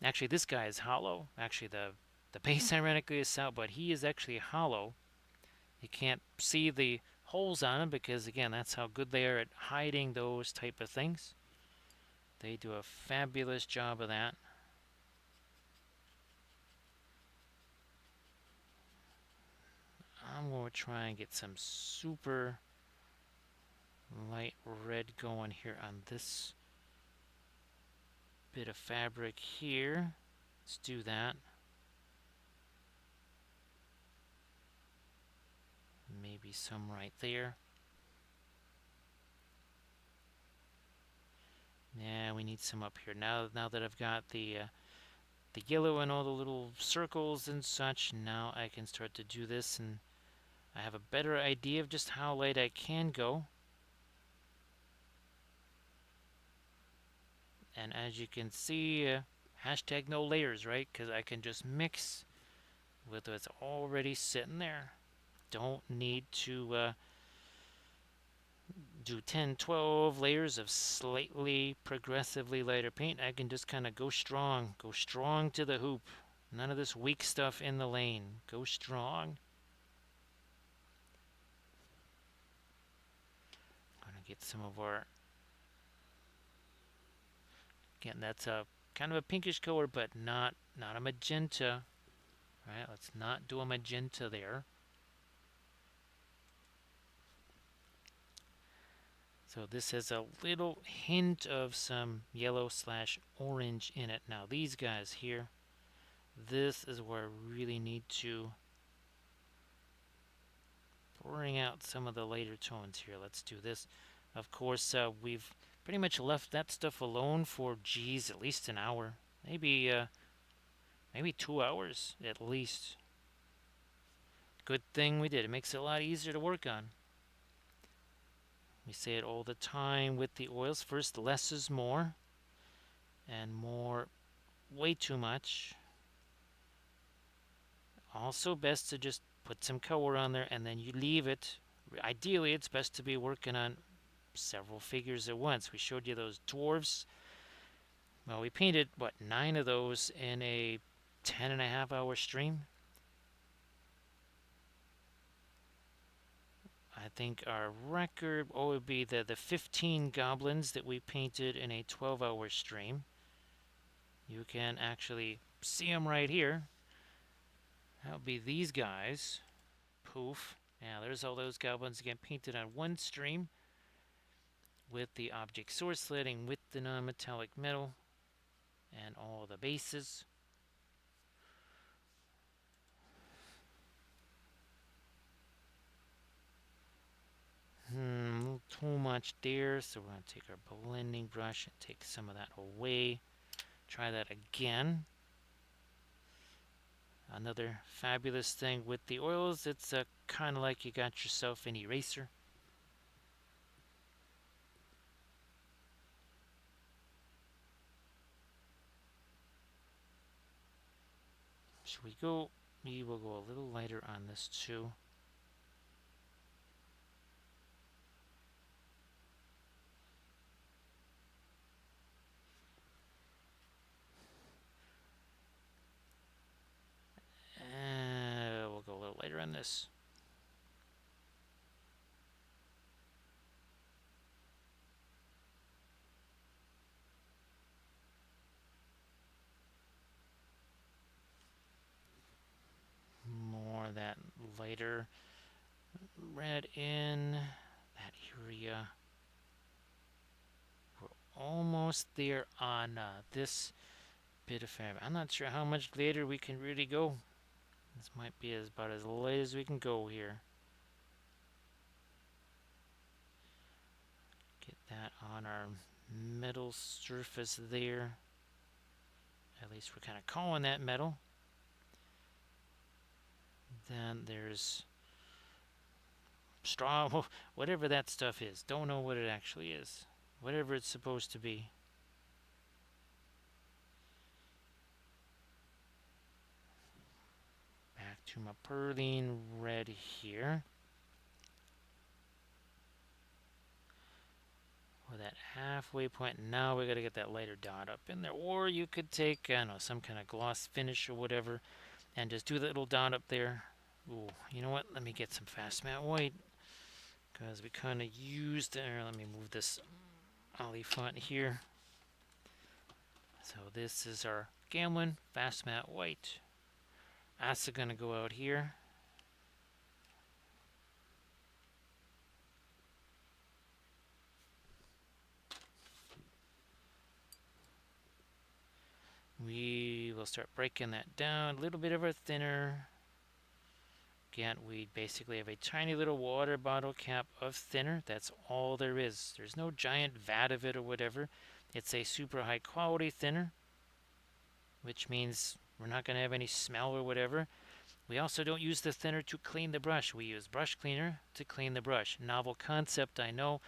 Actually, this guy is hollow. Actually, the base ironically is out, but he is actually hollow. You can't see the holes on him because, again, that's how good they are at hiding those type of things. They do a fabulous job of that. I'm going to try and get some super light red going here on this bit of fabric here. Let's do that. Maybe some right there. Yeah, we need some up here. Now that I've got the yellow and all the little circles and such, now I can start to do this, and I have a better idea of just how light I can go. And as you can see, hashtag no layers, right? Because I can just mix with what's already sitting there. Don't need to do 10, 12 layers of slightly progressively lighter paint. I can just kind of go strong to the hoop. None of this weak stuff in the lane. Go strong. Gonna get some of our, again, that's a kind of a pinkish color, but not a magenta. All right, let's not do a magenta there. So this has a little hint of some yellow / orange in it. Now these guys here, this is where I really need to bring out some of the lighter tones here. Let's do this. Of course, we've pretty much left that stuff alone for, geez, at least an hour. Maybe 2 hours at least. Good thing we did. It makes it a lot easier to work on. We say it all the time with the oils. First, less is more. And more, way too much. Also best to just put some color on there and then you leave it. Ideally, it's best to be working on several figures at once. We showed you those dwarves. Well, we painted, what, 9 of those in a 10.5-hour stream. I think our record would be the 15 goblins that we painted in a 12-hour stream. You can actually see them right here. That would be these guys. Poof. Yeah, there's all those goblins again painted on one stream with the object source slitting, with the non-metallic metal, and all the bases. A little too much there, so we're going to take our blending brush and take some of that away. Try that again. Another fabulous thing with the oils, it's kind of like you got yourself an eraser. Should we go? We will go a little lighter on this too. We'll go a little lighter on this. More of that lighter red in that area. We're almost there on this bit of fabric. I'm not sure how much later we can really go. This might be about as light as we can go here. Get that on our metal surface there. At least we're kind of calling that metal. Then there's straw, whatever that stuff is. Don't know what it actually is. Whatever it's supposed to be. to my Perline red here. With that halfway point, now we gotta get that lighter dot up in there. Or you could take, I don't know, some kind of gloss finish or whatever, and just do that little dot up there. Ooh, you know what? Let me get some fast matte white, because we kind of used there. Let me move this Olifant here. So this is our Gamlin fast matte white. That's gonna go out here. We will start breaking that down. A little bit of a thinner. Again, we basically have a tiny little water bottle cap of thinner. That's all there is. There's no giant vat of it or whatever. It's a super high quality thinner, which means we're not going to have any smell or whatever. We also don't use the thinner to clean the brush. We use brush cleaner to clean the brush. Novel concept, I know.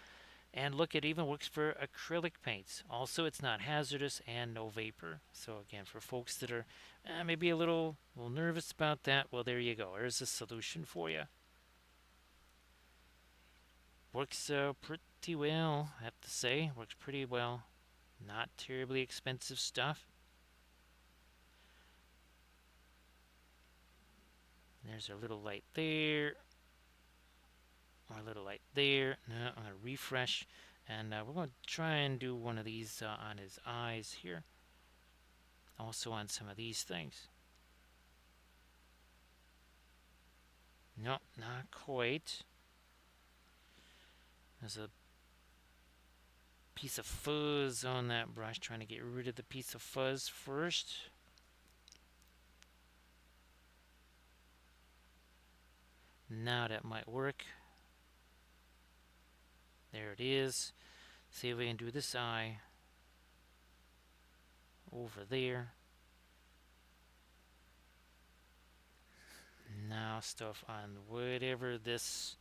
And look, it even works for acrylic paints. Also, it's not hazardous and no vapor. So again, for folks that are maybe a little nervous about that, well, there you go. There's a solution for you. Works pretty well, I have to say. Works pretty well. Not terribly expensive stuff. There's our little light there. Our little light there. Now I'm going to refresh. And we're going to try and do one of these on his eyes here. Also on some of these things. No, not quite. There's a piece of fuzz on that brush. Trying to get rid of the piece of fuzz first. Now that might work. There it is. See if we can do this eye over there. Now stuff on whatever this...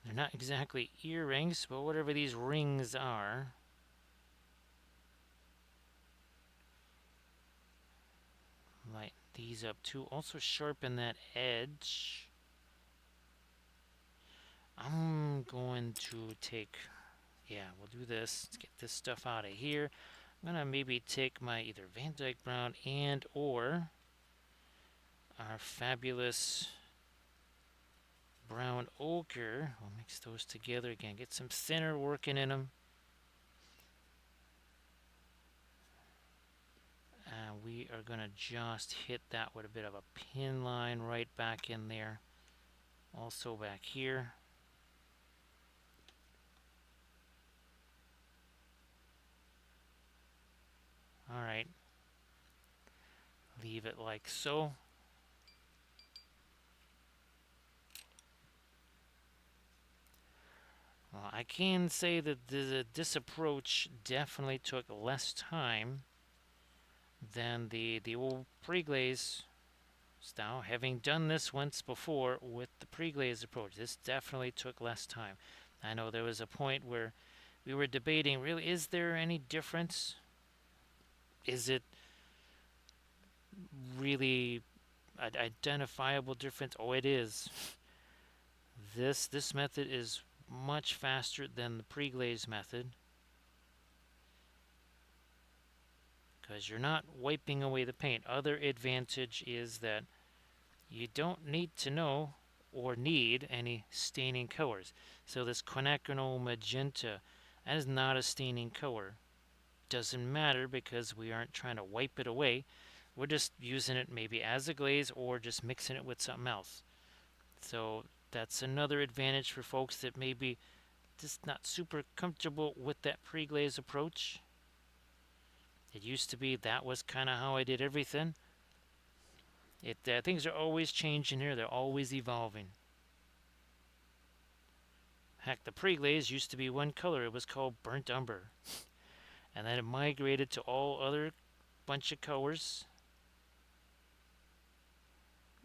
They're not exactly earrings, but whatever these rings are. Light these up too. Also sharpen that edge. I'm going to take... Yeah, we'll do this. Let's get this stuff out of here. I'm going to maybe take my either Van Dyke Brown and or our fabulous brown ochre. We'll mix those together again. Get some thinner working in them. And we are going to just hit that with a bit of a pin line right back in there. Also back here. Alright. Leave it like so. Well, I can say that this approach definitely took less time than the old pre-glaze style. Having done this once before with the pre-glaze approach, this definitely took less time. I know there was a point where we were debating, really, is there any difference? Is it really an identifiable difference? Oh, it is. This method is much faster than the pre-glaze method, because you're not wiping away the paint. Other advantage is that you don't need to know or need any staining colors. So this quinacridone magenta, that is not a staining color. Doesn't matter because we aren't trying to wipe it away. We're just using it maybe as a glaze or just mixing it with something else. So that's another advantage for folks that maybe just not super comfortable with that pre-glaze approach. It used to be that was kind of how I did everything. Things are always changing here. They're always evolving. Heck, the pre-glaze used to be one color. It was called burnt umber. And then it migrated to all other bunch of colors.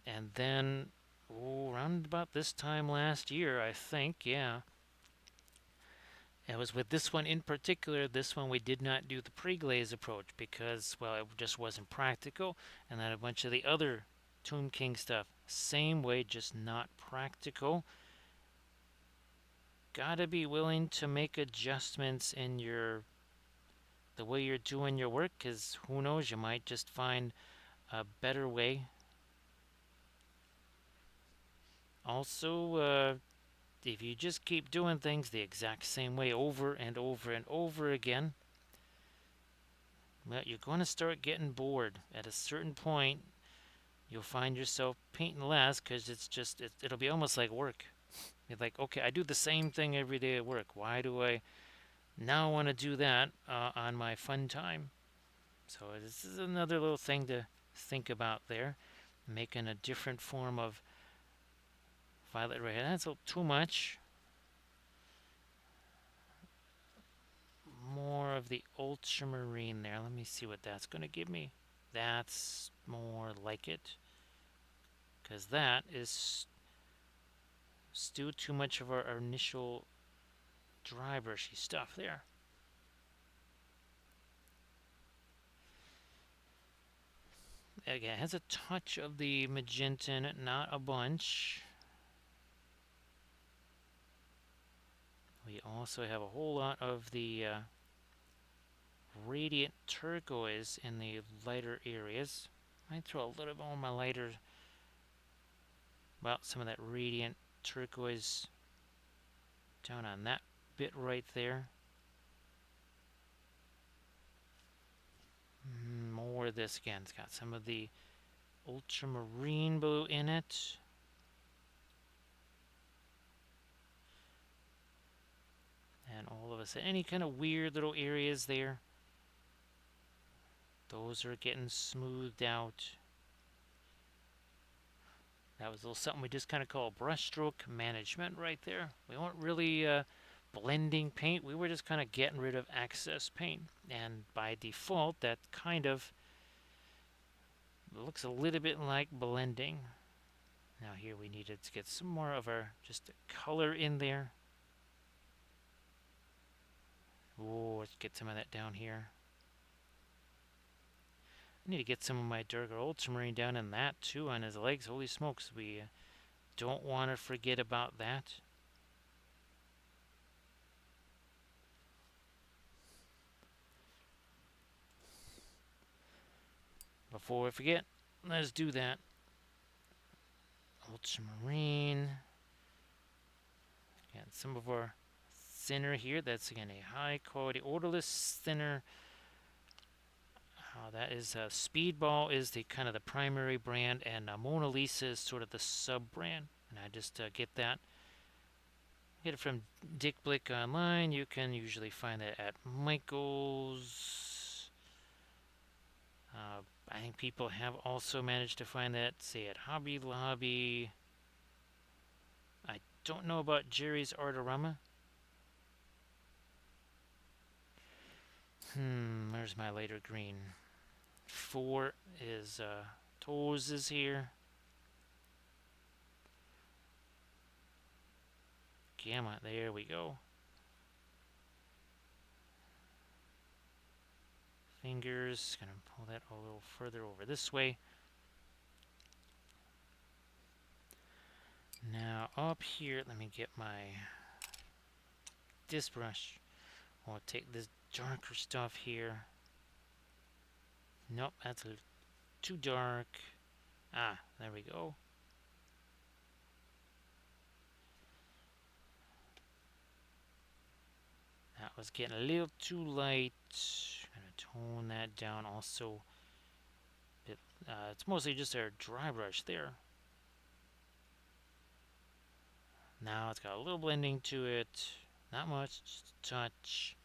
And then, around about this time last year, I think, yeah. It was with this one in particular. This one we did not do the pre-glaze approach because, well, it just wasn't practical. And then a bunch of the other Tomb King stuff. Same way, just not practical. Gotta be willing to make adjustments in the way you're doing your work, because who knows, you might just find a better way. Also, if you just keep doing things the exact same way over and over and over again, well, you're going to start getting bored. At a certain point, you'll find yourself painting less because it'll be almost like work. You're like, okay, I do the same thing every day at work. Why do I now want to do that on my fun time? So this is another little thing to think about there. Making a different form of violet red. That's too much. More of the ultramarine there. Let me see what that's going to give me. That's more like it. Because that is still too much of our initial dry brushy stuff there. Again, it has a touch of the magenta in it, not a bunch. We also have a whole lot of the radiant turquoise in the lighter areas. Might throw a little bit on my lighter, well, some of that radiant turquoise down on that bit right there. More of this again. It's got some of the ultramarine blue in it. And all of us, any kind of weird little areas there, those are getting smoothed out. That was a little something we just kind of call brushstroke management right there. We weren't really blending paint. We were just kind of getting rid of excess paint. And by default, that kind of looks a little bit like blending. Now here we needed to get some more of our just color in there. Oh, let's get some of that down here. I need to get some of my darker ultramarine down in that too on his legs. Holy smokes, we don't want to forget about that. Before I forget, let's do that. Ultramarine. Got some of our thinner here. That's again a high quality odorless thinner. That is Speedball is the kind of the primary brand, and Mona Lisa is sort of the sub brand. And I just get that. Get it from Dick Blick online. You can usually find it at Michael's. I think people have also managed to find that, say, at Hobby Lobby. I don't know about Jerry's Artorama. Where's my lighter green? 4 is Toes is here. Gamma, there we go. Fingers, gonna pull that a little further over this way. Now up here, let me get my disc brush. I'll take this darker stuff here. Nope, that's too dark. Ah, there we go. That was getting a little too light. Gonna tone that down also. It's mostly just our dry brush there. Now it's got a little blending to it. Not much, just a touch.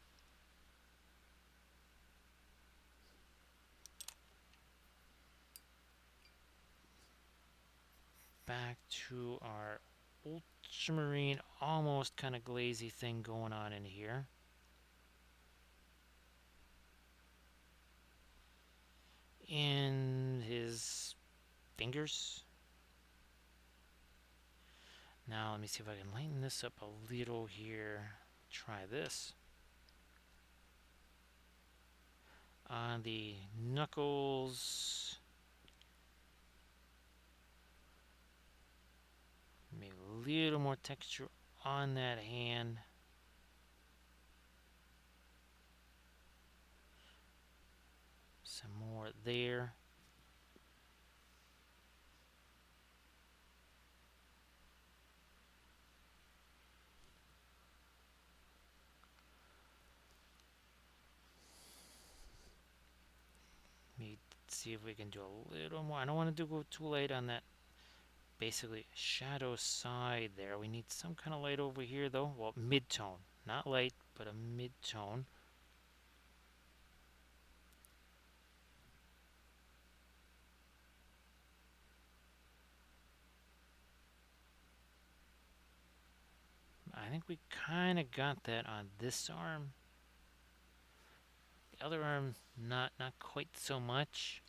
Back to our ultramarine, almost kind of glazy thing going on in here. In his fingers. Now let me see if I can lighten this up a little here. Try this. On the knuckles. little more texture on that hand. Some more there. Let me see if we can do a little more. I don't want to go too light on that basically shadow side there. We need some kind of light over here though. Well, mid-tone. Not light, but a mid-tone. I think we kind of got that on this arm. The other arm, not quite so much.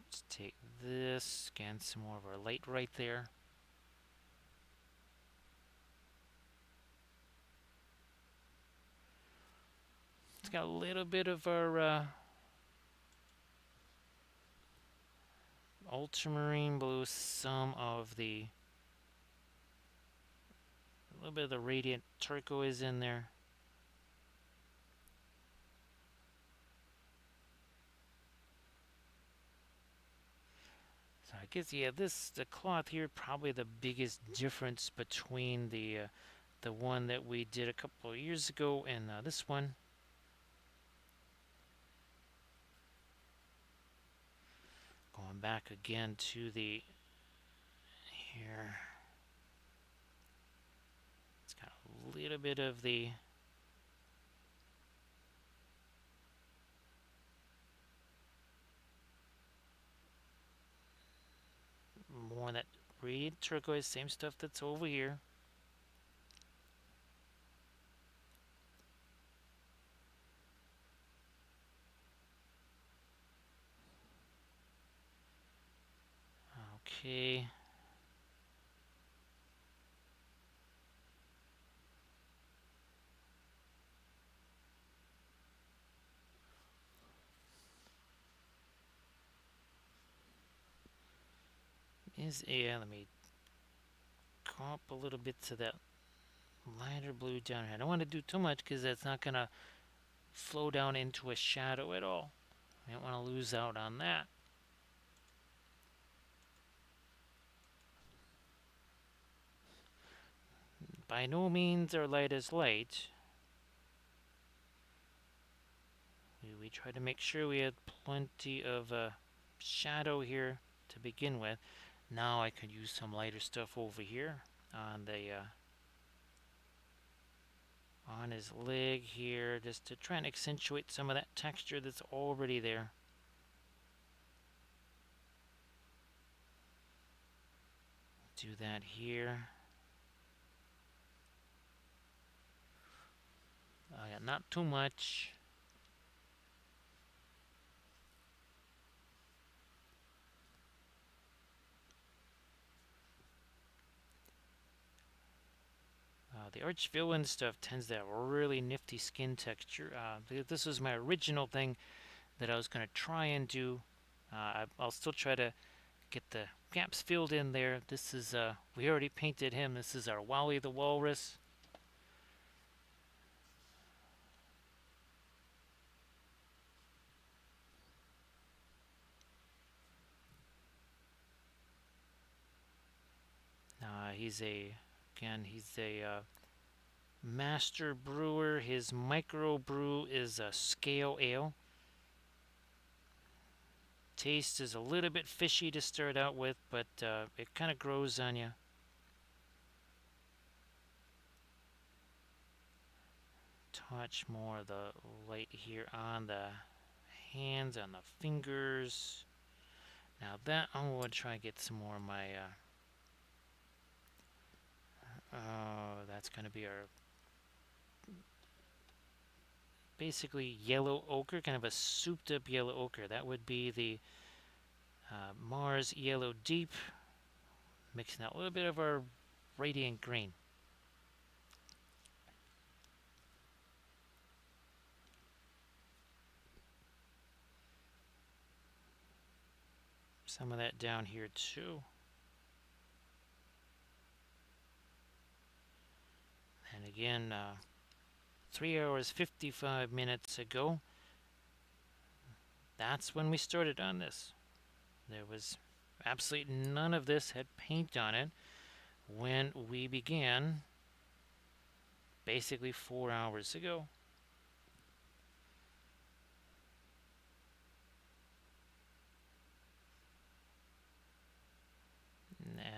Let's take this, scan some more of our light right there. It's got a little bit of our ultramarine blue, some of the, a little bit of the radiant turquoise in there. So I guess, yeah, the cloth here, probably the biggest difference between the one that we did a couple of years ago and this one. Going back again to the here. It's got a little bit of the more that radiant turquoise, same stuff that's over here. Okay. Let me comp a little bit to that lighter blue down here. I don't want to do too much because that's not going to flow down into a shadow at all. I don't want to lose out on that. By no means our light is light. We try to make sure we had plenty of shadow here to begin with. Now I could use some lighter stuff over here on the on his leg here, just to try and accentuate some of that texture that's already there. Do that here. Yeah, not too much. The Archvillain stuff tends to have a really nifty skin texture. This was my original thing that I was going to try and do. I'll still try to get the gaps filled in there. This is, we already painted him. This is our Wally the Walrus. He's a master brewer. His micro brew is a scale ale. Taste is a little bit fishy to start out with, but it kind of grows on you. Touch more of the light here on the hands, on the fingers. Now that I'm going to try and get some more of my that's going to be our basically yellow ochre, kind of a souped up yellow ochre. That would be the Mars Yellow Deep. Mixing out a little bit of our radiant green. Some of that down here too. And again, 3 hours 55 minutes ago, that's when we started on this. There was absolutely none of this had paint on it when we began basically 4 hours ago.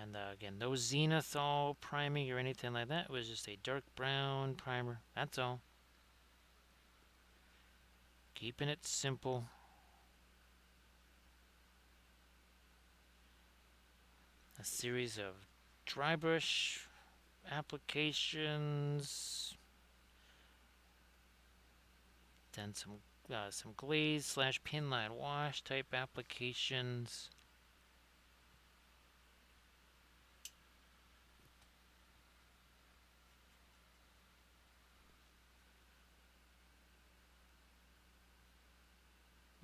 And again, no zenithal priming or anything like that. It was just a dark brown primer. That's all. Keeping it simple. A series of dry brush applications. Then some glaze slash pinline wash type applications.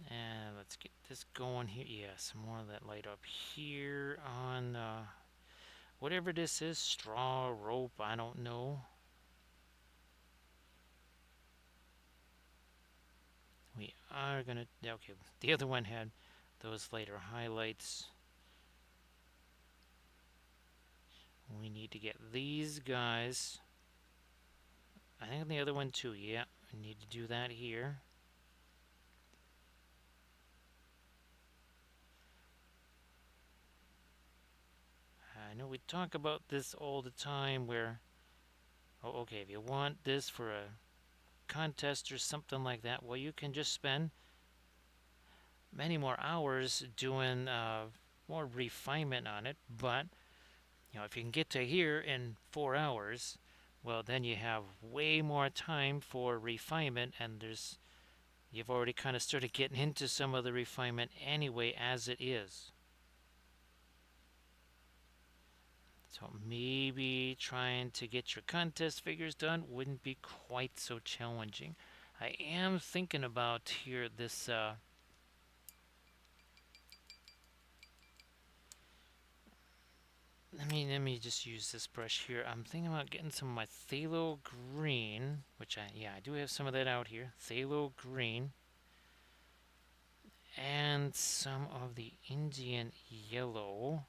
And let's get this going here. Yeah, some more of that light up here on whatever this is, straw, rope, I don't know. We are gonna, okay, the other one had those later highlights. We need to get these guys. I think the other one too, yeah, we need to do that here. I know we talk about this all the time where, oh, okay, if you want this for a contest or something like that, well, you can just spend many more hours doing more refinement on it. But, you know, if you can get to here in 4 hours, well, then you have way more time for refinement, and you've already kind of started getting into some of the refinement anyway as it is. So maybe trying to get your contest figures done wouldn't be quite so challenging. I am thinking about here this let me just use this brush here. I'm thinking about getting some of my phthalo green, which I do have some of that out here. Phthalo green and some of the Indian yellow.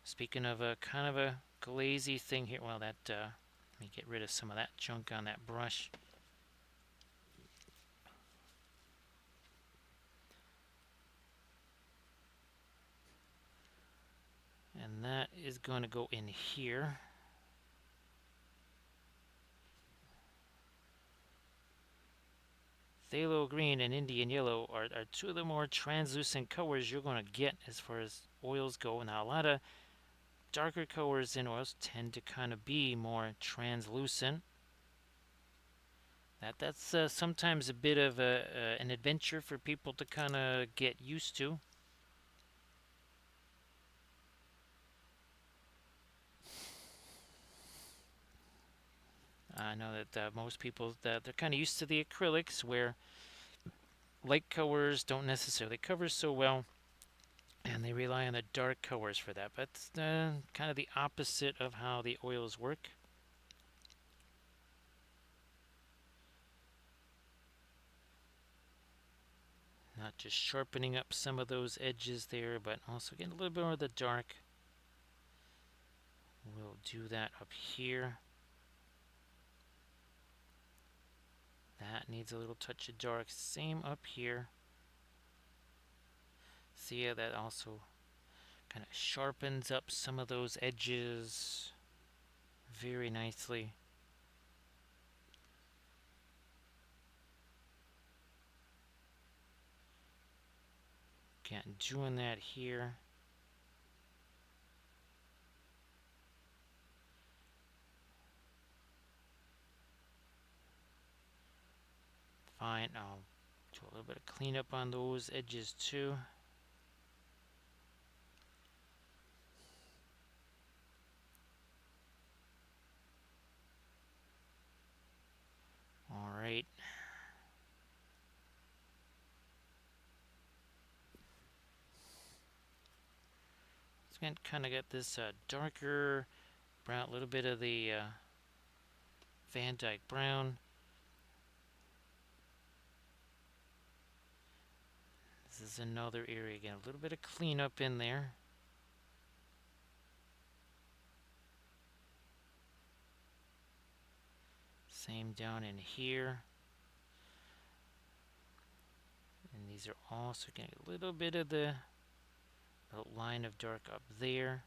Speaking of a kind of a glazy thing here, well, that let me get rid of some of that junk on that brush. And that is going to go in here. Phthalo green and Indian yellow are two of the more translucent colors you're going to get as far as oils go. Now, a lot of darker colors in oils tend to kind of be more translucent. That's sometimes a bit of an adventure for people to kind of get used to. I know that most people they're kind of used to the acrylics, where light colors don't necessarily cover so well, and they rely on the dark colors for that. But it's kind of the opposite of how the oils work. Not just sharpening up some of those edges there, but also getting a little bit more of the dark. We'll do that up here. That needs a little touch of dark. Same up here. See how that also kind of sharpens up some of those edges very nicely. Again, doing that here. Fine, I'll do a little bit of cleanup on those edges too. It's going to kind of get this darker brown, a little bit of the Van Dyke brown. This is another area again, a little bit of cleanup in there. Same down in here. And these are also getting a little bit of the line of dark up there.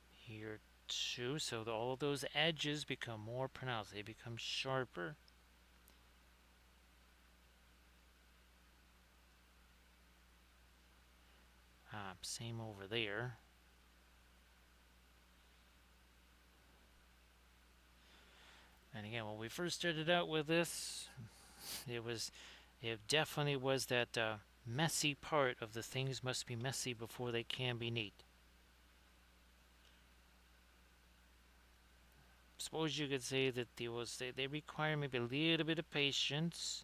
Here too, so all of those edges become more pronounced. They become sharper. Same over there. And again, when we first started out with this, it definitely was that messy part of the things must be messy before they can be neat. Suppose you could say that they require maybe a little bit of patience,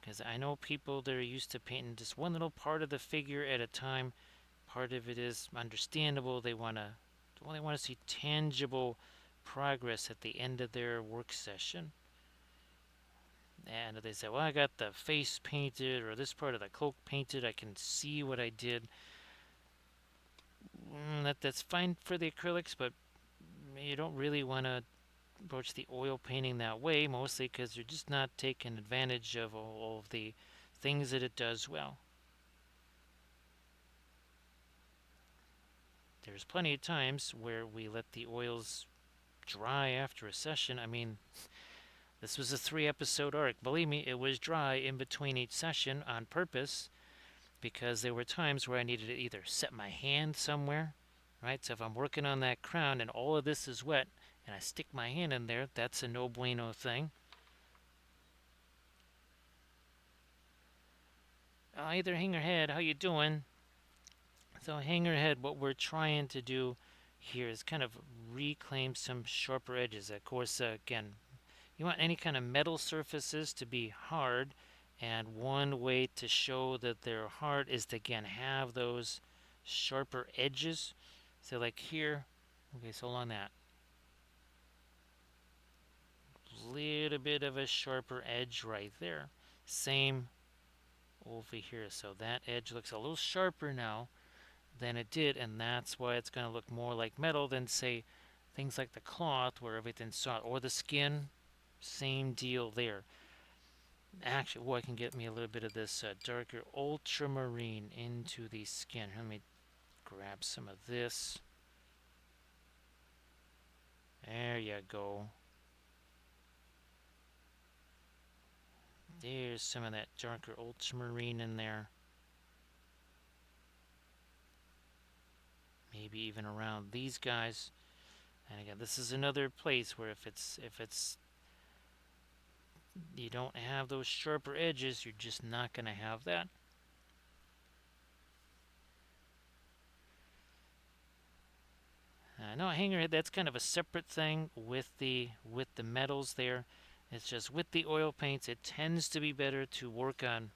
because I know people that are used to painting just one little part of the figure at a time. Part of it is understandable. They want to see tangible progress at the end of their work session. And they say, well, I got the face painted or this part of the cloak painted. I can see what I did. That's fine for the acrylics, but you don't really want to approach the oil painting that way, mostly because you're just not taking advantage of all of the things that it does well. There's plenty of times where we let the oils dry after a session. I mean, this was a 3-episode arc. Believe me, it was dry in between each session on purpose, because there were times where I needed to either set my hand somewhere, right? So if I'm working on that crown and all of this is wet and I stick my hand in there, that's a no bueno thing. Either Hangerhead, how you doing? So Hangerhead, what we're trying to do here is kind of reclaim some sharper edges. Of course, again, you want any kind of metal surfaces to be hard, and one way to show that they're hard is to again have those sharper edges. So like here, okay, so along that, little bit of a sharper edge right there. Same over here. So that edge looks a little sharper now than it did, and that's why it's going to look more like metal than, say, things like the cloth where everything's soft, or the skin. Same deal there. Actually, I can get me a little bit of this darker ultramarine into the skin. Let me grab some of this. There you go. There's some of that darker ultramarine in there. Maybe even around these guys. And again, this is another place where if it's you don't have those sharper edges, you're just not going to have that. No, Hangerhead, that's kind of a separate thing with the metals there. It's just with the oil paints, it tends to be better to work on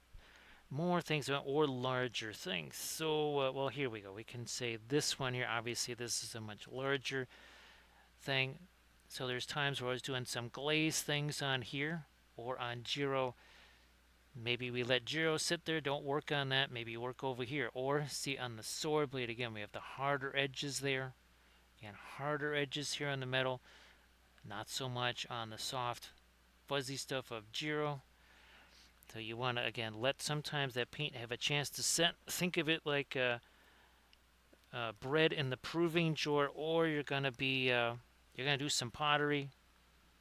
more things or larger things. So, well, here we go. We can say this one here, obviously this is a much larger thing. So there's times where I was doing some glaze things on here or on Giro. Maybe we let Giro sit there, don't work on that. Maybe work over here. Or see on the sword blade, again, we have the harder edges there. Again, harder edges here on the metal. Not so much on the soft, fuzzy stuff of Giro. So you want to, again, let sometimes that paint have a chance to set. Think of it like bread in the proving jar, or you're going to do some pottery.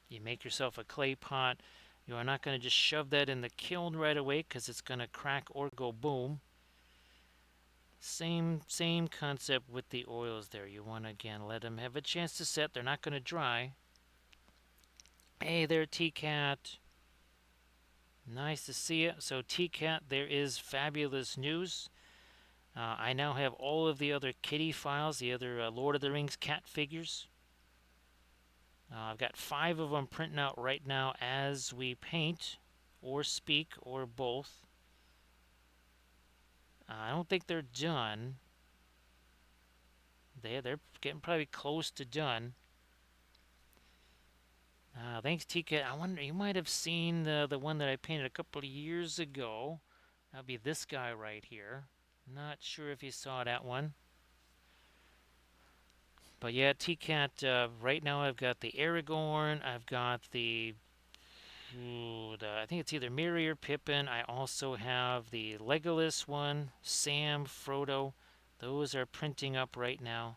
You make yourself a clay pot. You are not going to just shove that in the kiln right away because it's going to crack or go boom. Same concept with the oils there. You want to, again, let them have a chance to set. They're not going to dry. Hey there, T-Cat. Nice to see you. So, T-Cat, there is fabulous news. I now have all of the other kitty files, the other Lord of the Rings cat figures. I've got 5 of them printing out right now as we paint. or speak or both. I don't think they're done. They're getting probably close to done. Thanks, TK. I wonder, you might have seen the one that I painted a couple of years ago. That'll be this guy right here. Not sure if you saw that one. But yeah, TCAT, right now I've got the Aragorn, I've got I think it's either Merry or Pippin. I also have the Legolas one, Sam, Frodo. Those are printing up right now.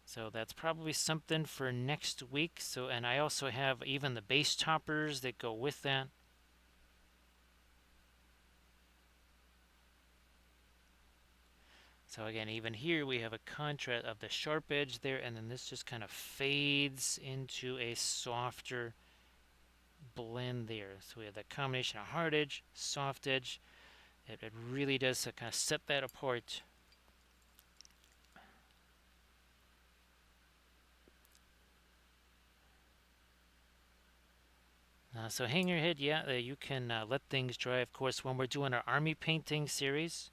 So that's probably something for next week. So, and I also have even the base toppers that go with that. So again, even here we have a contrast of the sharp edge there, and then this just kind of fades into a softer blend there. So we have that combination of hard edge, soft edge. It really does kind of set that apart. So hang your head, yeah, you can let things dry. Of course, when we're doing our army painting series,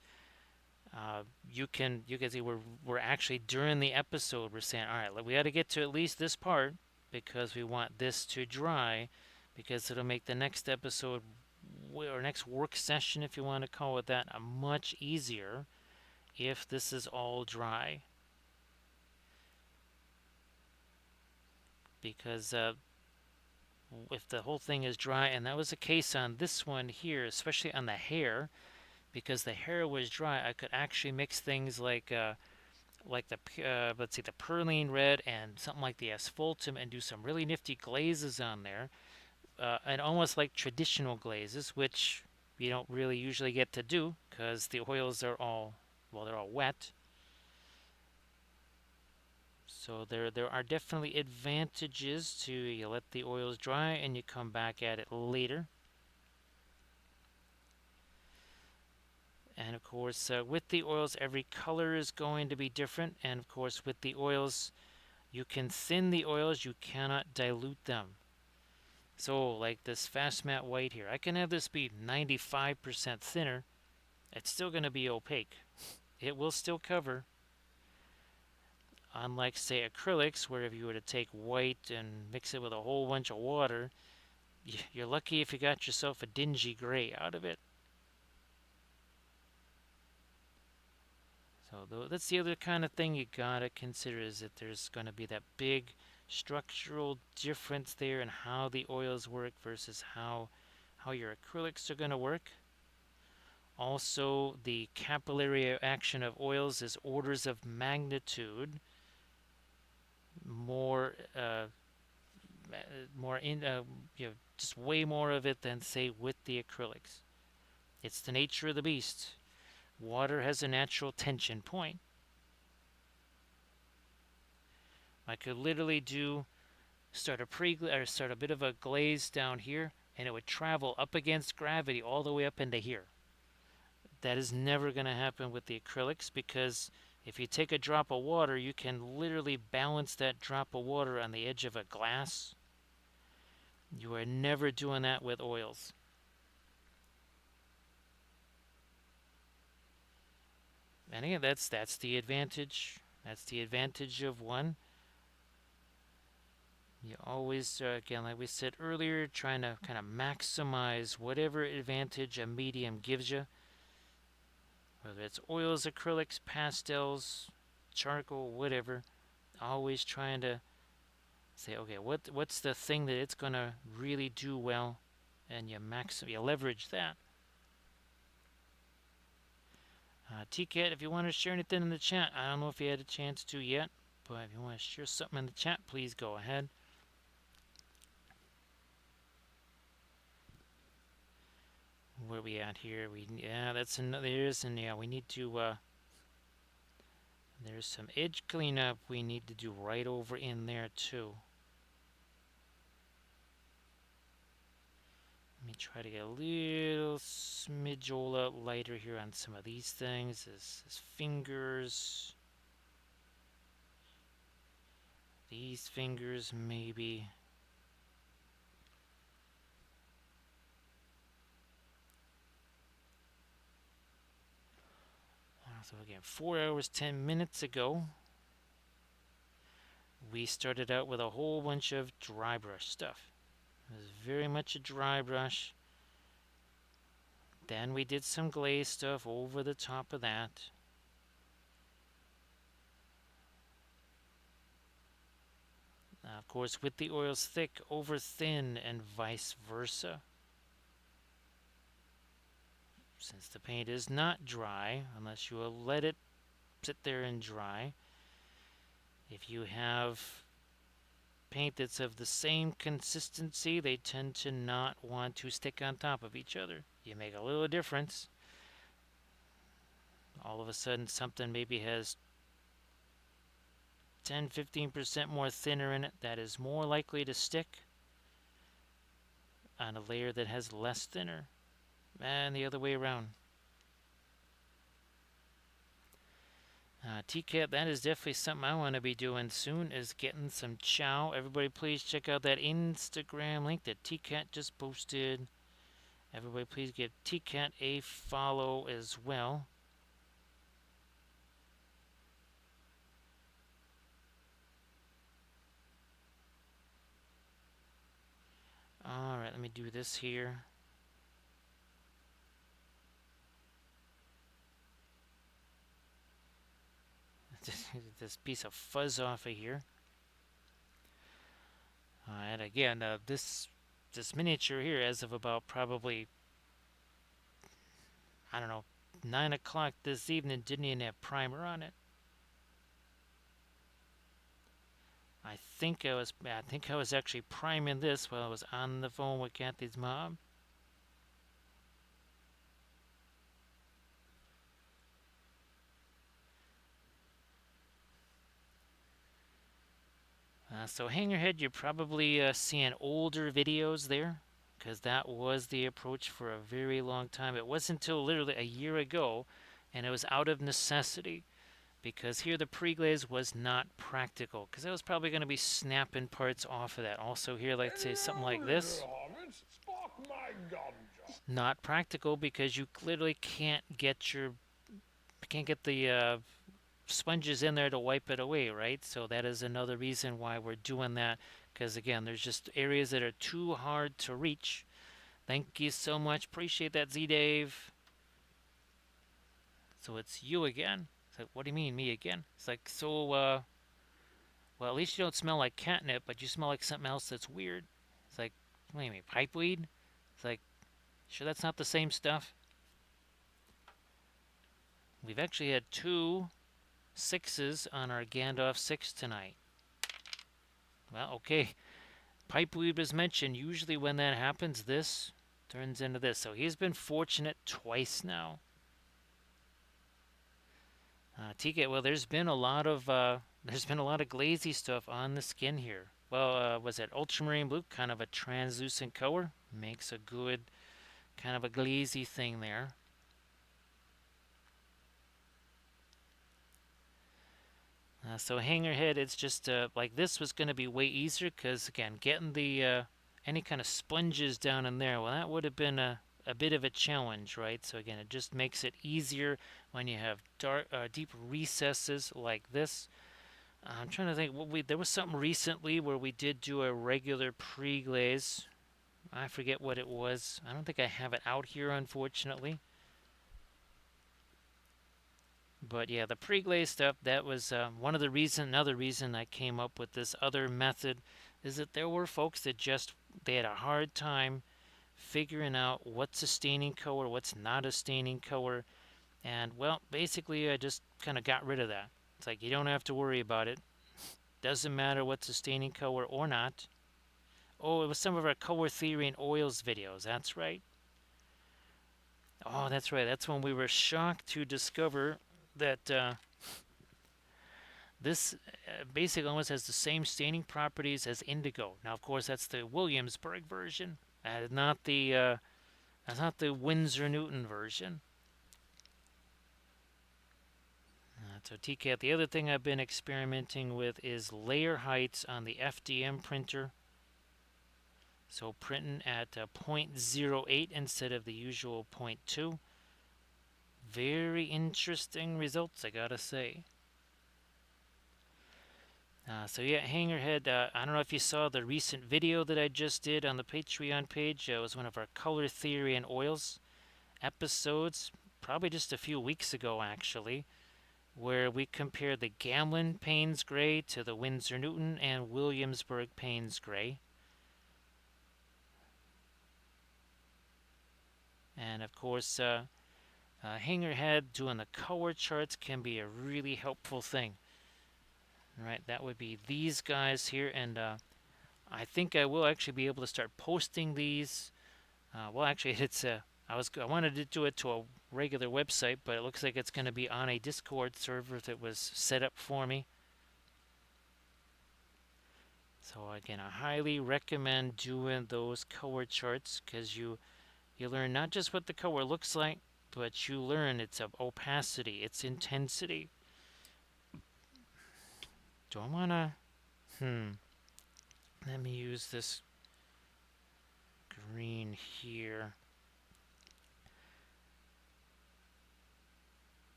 you can see we're actually during the episode we're saying, all right, we got to get to at least this part because we want this to dry, because it'll make the next episode or next work session, if you want to call it that, much easier if this is all dry. Because if the whole thing is dry, and that was the case on this one here, especially on the hair, because the hair was dry, I could actually mix things like the let's see, the perline red and something like the asphaltum, and do some really nifty glazes on there, and almost like traditional glazes, which you don't really usually get to do because the oils are all, well, they're all wet. So there are definitely advantages to, you let the oils dry and you come back at it later. And of course, with the oils, every color is going to be different. And of course, with the oils, you can thin the oils, you cannot dilute them. So, like this fast matte white here, I can have this be 95% thinner. It's still going to be opaque. It will still cover. Unlike, say, acrylics, where if you were to take white and mix it with a whole bunch of water, you're lucky if you got yourself a dingy gray out of it. So that's the other kind of thing you gotta consider, is that there's going to be that big structural difference there in how the oils work versus how your acrylics are going to work. Also, the capillary action of oils is orders of magnitude more, more in, just way more of it than, say, with the acrylics. It's the nature of the beast. Water has a natural tension point. I could literally start a bit of a glaze down here, and it would travel up against gravity all the way up into here. That is never going to happen with the acrylics, because if you take a drop of water, you can literally balance that drop of water on the edge of a glass. You are never doing that with oils. And again, that's the advantage. That's the advantage of one. You always, again, like we said earlier, trying to kind of maximize whatever advantage a medium gives you. Whether it's oils, acrylics, pastels, charcoal, whatever. Always trying to say, okay, what's the thing that it's going to really do well, and you leverage that. TCAT, if you want to share anything in the chat, I don't know if you had a chance to yet, but if you want to share something in the chat, please go ahead. Where are we at here? That's another. We need to. There's some edge cleanup we need to do right over in there too. Let me try to get a little smidgeola lighter here on some of these things. His fingers. These fingers, maybe. So again, 4 hours, 10 minutes ago, we started out with a whole bunch of dry brush stuff. It was very much a dry brush. Then we did some glaze stuff over the top of that. Of course, with the oils thick over thin and vice versa. Since the paint is not dry, unless you will let it sit there and dry, if you have paint that's of the same consistency, they tend to not want to stick on top of each other. You make a little difference. All of a sudden, something maybe has 10-15% more thinner in it, that is more likely to stick on a layer that has less thinner, and the other way around. TCAT, that is definitely something I want to be doing soon, is getting some chow. Everybody please check out that Instagram link that TCAT just posted. Everybody please give TCAT a follow as well. Alright, let me do this here. This piece of fuzz off of here. And again, this miniature here, as of about probably, I don't know, 9 o'clock this evening, didn't even have primer on it. I think I was actually priming this while I was on the phone with Kathy's mom. So Hangerhead, you're probably seeing older videos there, because that was the approach for a very long time. It wasn't until literally a year ago, and it was out of necessity, because here the pre-glaze was not practical, because I was probably going to be snapping parts off of that. Also here, like say something like this, Spark my ganja. not practical because you literally can't get the sponges in there to wipe it away, right? So that is another reason why we're doing that, because again, there's just areas that are too hard to reach. Thank you so much. Appreciate that, Z-Dave. So it's you again. It's like, what do you mean, me again? It's like, so, well, at least you don't smell like catnip, but you smell like something else that's weird. It's like, what do you mean, pipeweed? It's like, sure that's not the same stuff? We've actually had 2 6s on our Gandalf 6 tonight. Well, okay. Pipeweed was mentioned. Usually when that happens, this turns into this. So he's been fortunate twice now. TK, well, there's been a lot of glazy stuff on the skin here. Well, was it ultramarine blue? Kind of a translucent color. Makes a good kind of a glazy thing there. So Hangerhead, it's just like this was going to be way easier because, again, getting the any kind of sponges down in there, well, that would have been a bit of a challenge, right? So again, it just makes it easier when you have deep recesses like this. I'm trying to think. There was something recently where we did do a regular pre-glaze. I forget what it was. I don't think I have it out here, unfortunately. But yeah, the pre-glaze stuff, that was another reason I came up with this other method, is that there were folks that they had a hard time figuring out what's a staining color, what's not a staining color. And well, basically I just kind of got rid of that. It's like, you don't have to worry about it. Doesn't matter what's a staining color or not. Oh, it was some of our color theory and oils videos, that's right. Oh, that's right. That's when we were shocked to discover that this basically almost has the same staining properties as indigo. Now, of course, that's the Williamsburg version, not the Winsor Newton version. So TCAT, the other thing I've been experimenting with is layer heights on the FDM printer. So printing at 0.08 instead of the usual 0.2. very interesting results, I gotta say. So yeah, Hangerhead, I don't know if you saw the recent video that I just did on the Patreon page. It was one of our color theory and oils episodes, probably just a few weeks ago actually, where we compared the Gamlin Payne's Gray to the Winsor Newton and Williamsburg Payne's Gray. And of course, Hangerhead doing the color charts can be a really helpful thing. Right, that would be these guys here, and I think I will actually be able to start posting these. Well, actually, it's I wanted to do it to a regular website, but it looks like it's going to be on a Discord server that was set up for me. So again, I highly recommend doing those color charts because you learn not just what the color looks like, but you learn its opacity, its intensity. Do I wanna? Let me use this green here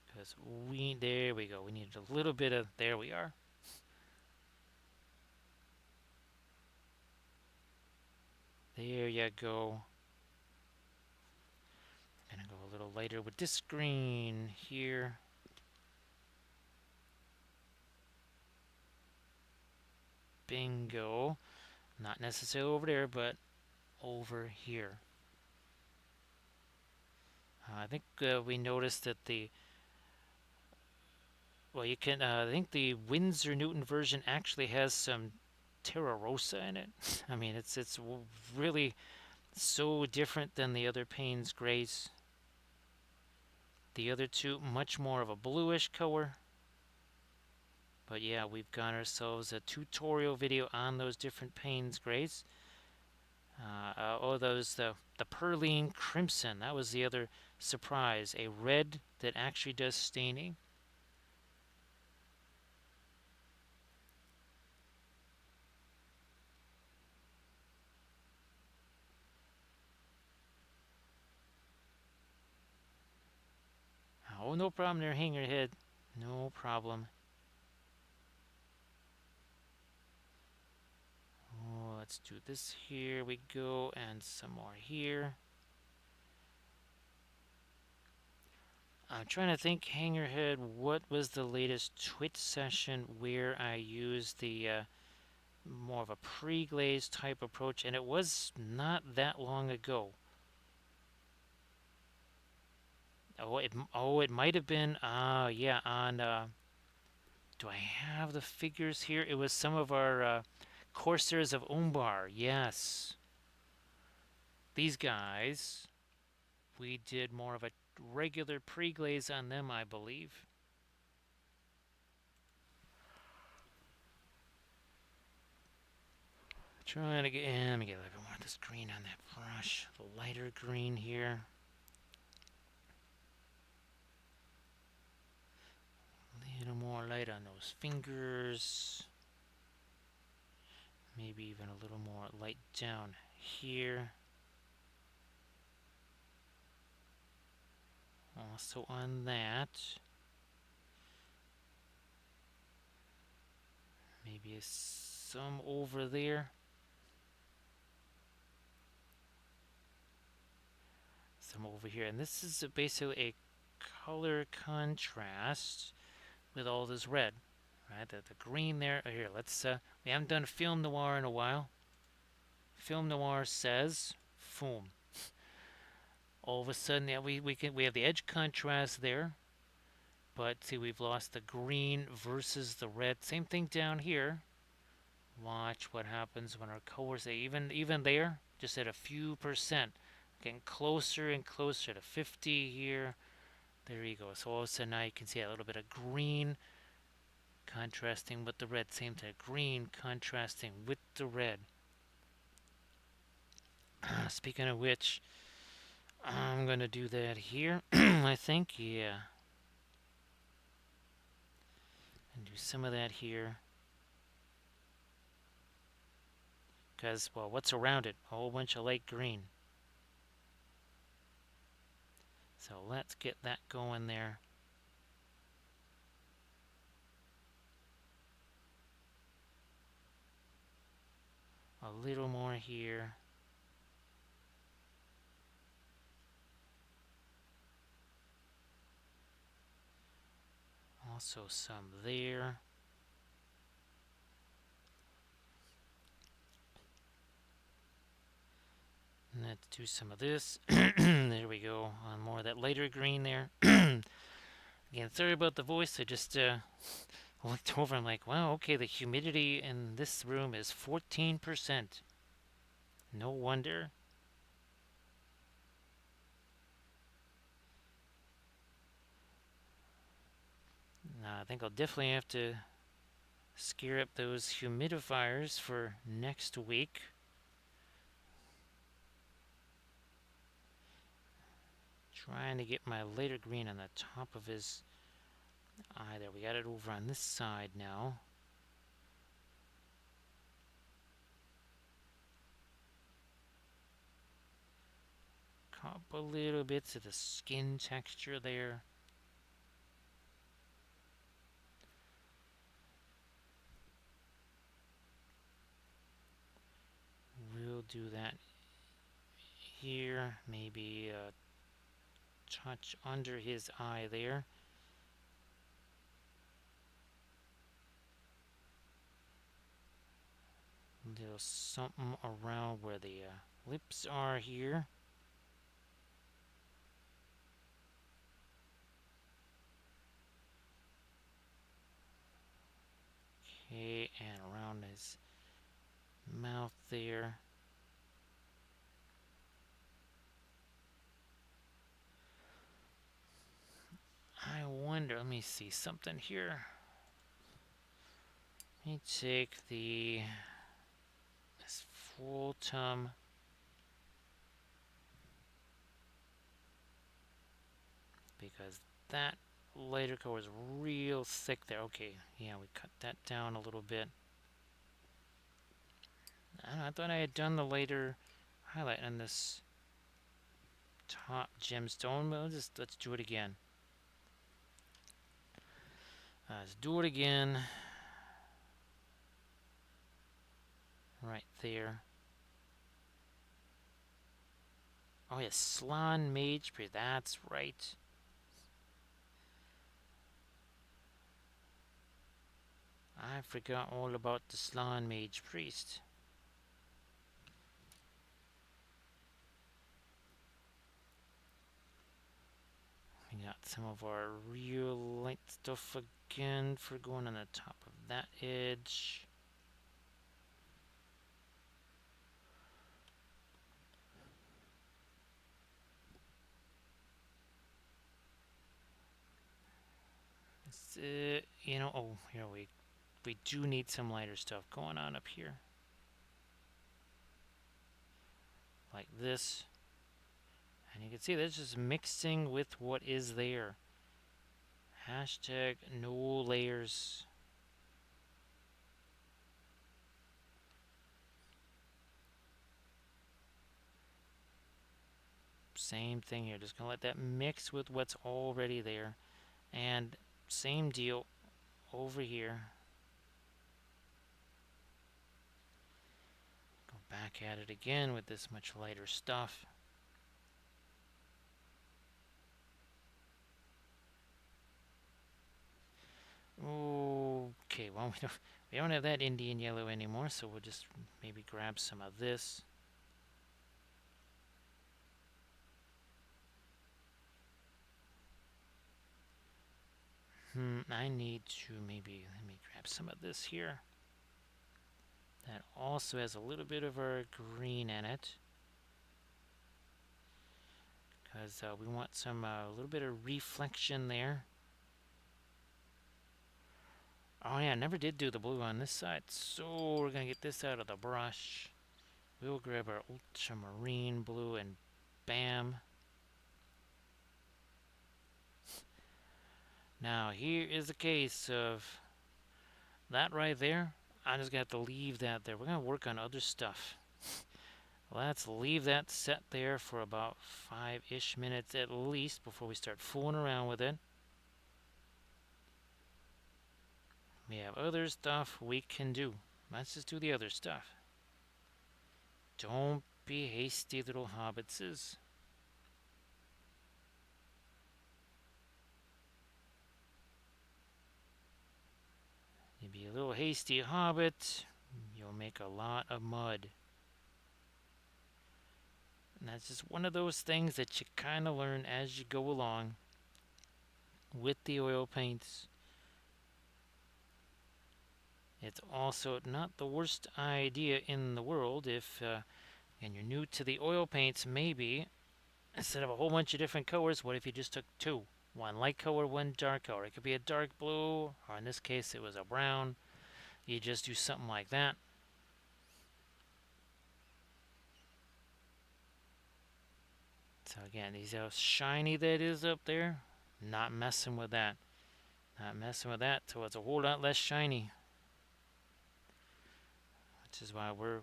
because there we go. We needed a little bit of. There we are. There you go. I'm gonna go a little lighter with this green here. Bingo. Not necessarily over there, but over here. I think we noticed that you can. I think the Winsor Newton version actually has some Terra Rosa in it. I mean, it's really so different than the other Payne's Grays. The other two, much more of a bluish color. But yeah, we've got ourselves a tutorial video on those different Payne's Grays. The Perline Crimson. That was the other surprise. A red that actually does staining. Oh, no problem there, Hangerhead. No problem. Oh, let's do this. Here we go, and some more here. I'm trying to think, Hangerhead, what was the latest Twitch session where I used the more of a pre-glaze type approach, and it was not that long ago. It might have been, yeah, on, do I have the figures here? It was some of our Corsairs of Umbar, yes. These guys, we did more of a regular pre-glaze on them, I believe. Trying to get, let me get a little bit more of this green on that brush, the lighter green here. A little more light on those fingers. Maybe even a little more light down here. Also on that. Maybe some over there. Some over here. And this is basically a color contrast with all this red. Right, the green there. Here, let's. We haven't done film noir in a while. Film noir says, "Foom." All of a sudden, yeah, we have the edge contrast there, but see, we've lost the green versus the red. Same thing down here. Watch what happens when our colors, even there, just at a few percent, getting closer and closer to 50 here. There you go. So all of a sudden now you can see a little bit of green contrasting with the red. Same thing, green contrasting with the red. Speaking of which, I'm going to do that here, I think, yeah. And do some of that here. Because, well, what's around it? A whole bunch of light green. So let's get that going there. A little more here. Also some there. And let's do some of this. There we go. On more of that lighter green there. Again, sorry about the voice. I just looked over. I'm like, wow, okay, the humidity in this room is 14%. No wonder. I think I'll definitely have to scare up those humidifiers for next week. Trying to get my lighter green on the top of his eye there. We got it over on this side now. Couple little bits of the skin texture there. We'll do that here. Maybe a touch under his eye there. A little something around where the lips are here. Okay, and around his mouth there. I wonder, let me see something here. Let me take this full tum because that lighter color is real thick there. Okay, yeah, we cut that down a little bit. I don't know, I thought I had done the lighter highlight on this top gemstone. Well, let's do it again. Let's do it again. Right there. Oh yeah, Slaan Mage Priest. That's right. I forgot all about the Slaan Mage Priest. We got some of our real light stuff again for going on the top of that edge. You know, oh, here we do need some lighter stuff going on up here. Like this. And you can see that's just mixing with what is there. Hashtag no layers. Same thing here. Just gonna let that mix with what's already there. And same deal over here. Go back at it again with this much lighter stuff. Okay, well we don't have that Indian yellow anymore, so we'll just maybe grab some of this. I need to maybe let me grab some of this here. That also has a little bit of our green in it, because we want some a little bit of reflection there. Oh yeah, I never did do the blue on this side, so we're gonna get this out of the brush. We'll grab our ultramarine blue and bam. Now here is a case of that right there. I'm just gonna have to leave that there. We're gonna work on other stuff. Let's leave that set there for about 5-ish minutes at least before we start fooling around with it. We have other stuff we can do. Let's just do the other stuff. Don't be hasty, little hobbitses. You be a little hasty hobbit, you'll make a lot of mud. And that's just one of those things that you kind of learn as you go along with the oil paints. It's also not the worst idea in the world if, and you're new to the oil paints, maybe instead of a whole bunch of different colors, what if you just took two? One light color, one dark color. It could be a dark blue, or in this case, it was a brown. You just do something like that. So again, you see how shiny that is up there? Not messing with that. Not messing with that till it's a whole lot less shiny. Which is why we're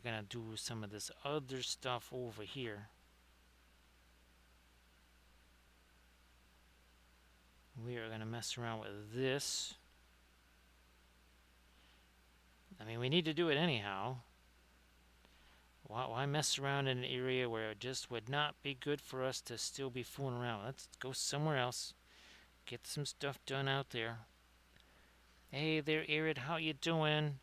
gonna do some of this other stuff over here. We are gonna mess around with this. I mean, we need to do it anyhow. Why mess around in an area where it just would not be good for us to still be fooling around? Let's go somewhere else. Get some stuff done out there. Hey there, Irid, how you doing?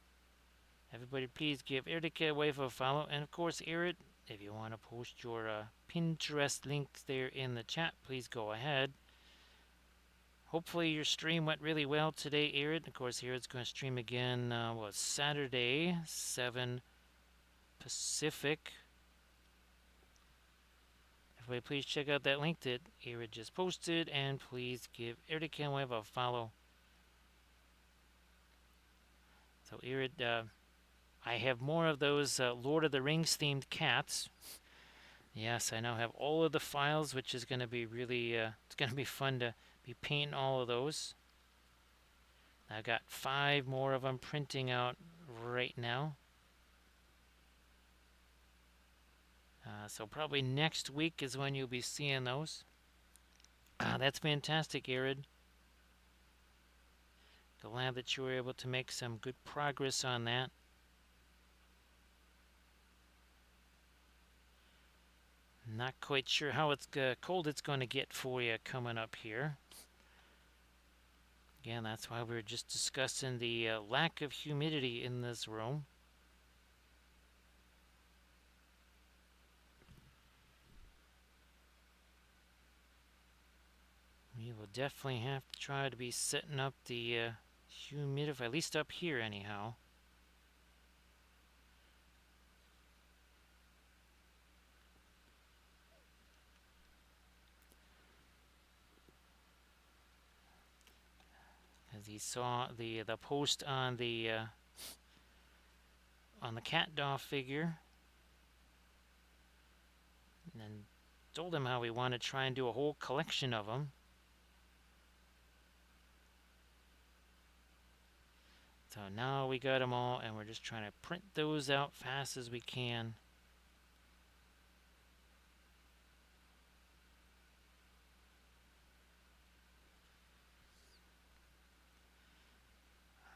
Everybody please give Erica a wave of a follow. And of course, Irid, if you want to post your Pinterest links there in the chat, please go ahead. Hopefully your stream went really well today, Irid. Of course, Irid's going to stream again, Saturday, 7 Pacific. Everybody please check out that link that Irid just posted, and please give Erica a wave of a follow. So Irid, I have more of those Lord of the Rings themed cats. Yes, I now have all of the files, which is going to be really, it's going to be fun to be painting all of those. I've got 5 more of them printing out right now. So probably next week is when you'll be seeing those. That's fantastic, Irid. Glad that you were able to make some good progress on that. Not quite sure how cold it's going to get for you coming up here. Again, that's why we were just discussing the lack of humidity in this room. We will definitely have to try to be setting up the humidifier, at least up here anyhow. As he saw the post on the cat doll figure, and then told him how we want to try and do a whole collection of them. So now we got them all, and we're just trying to print those out fast as we can.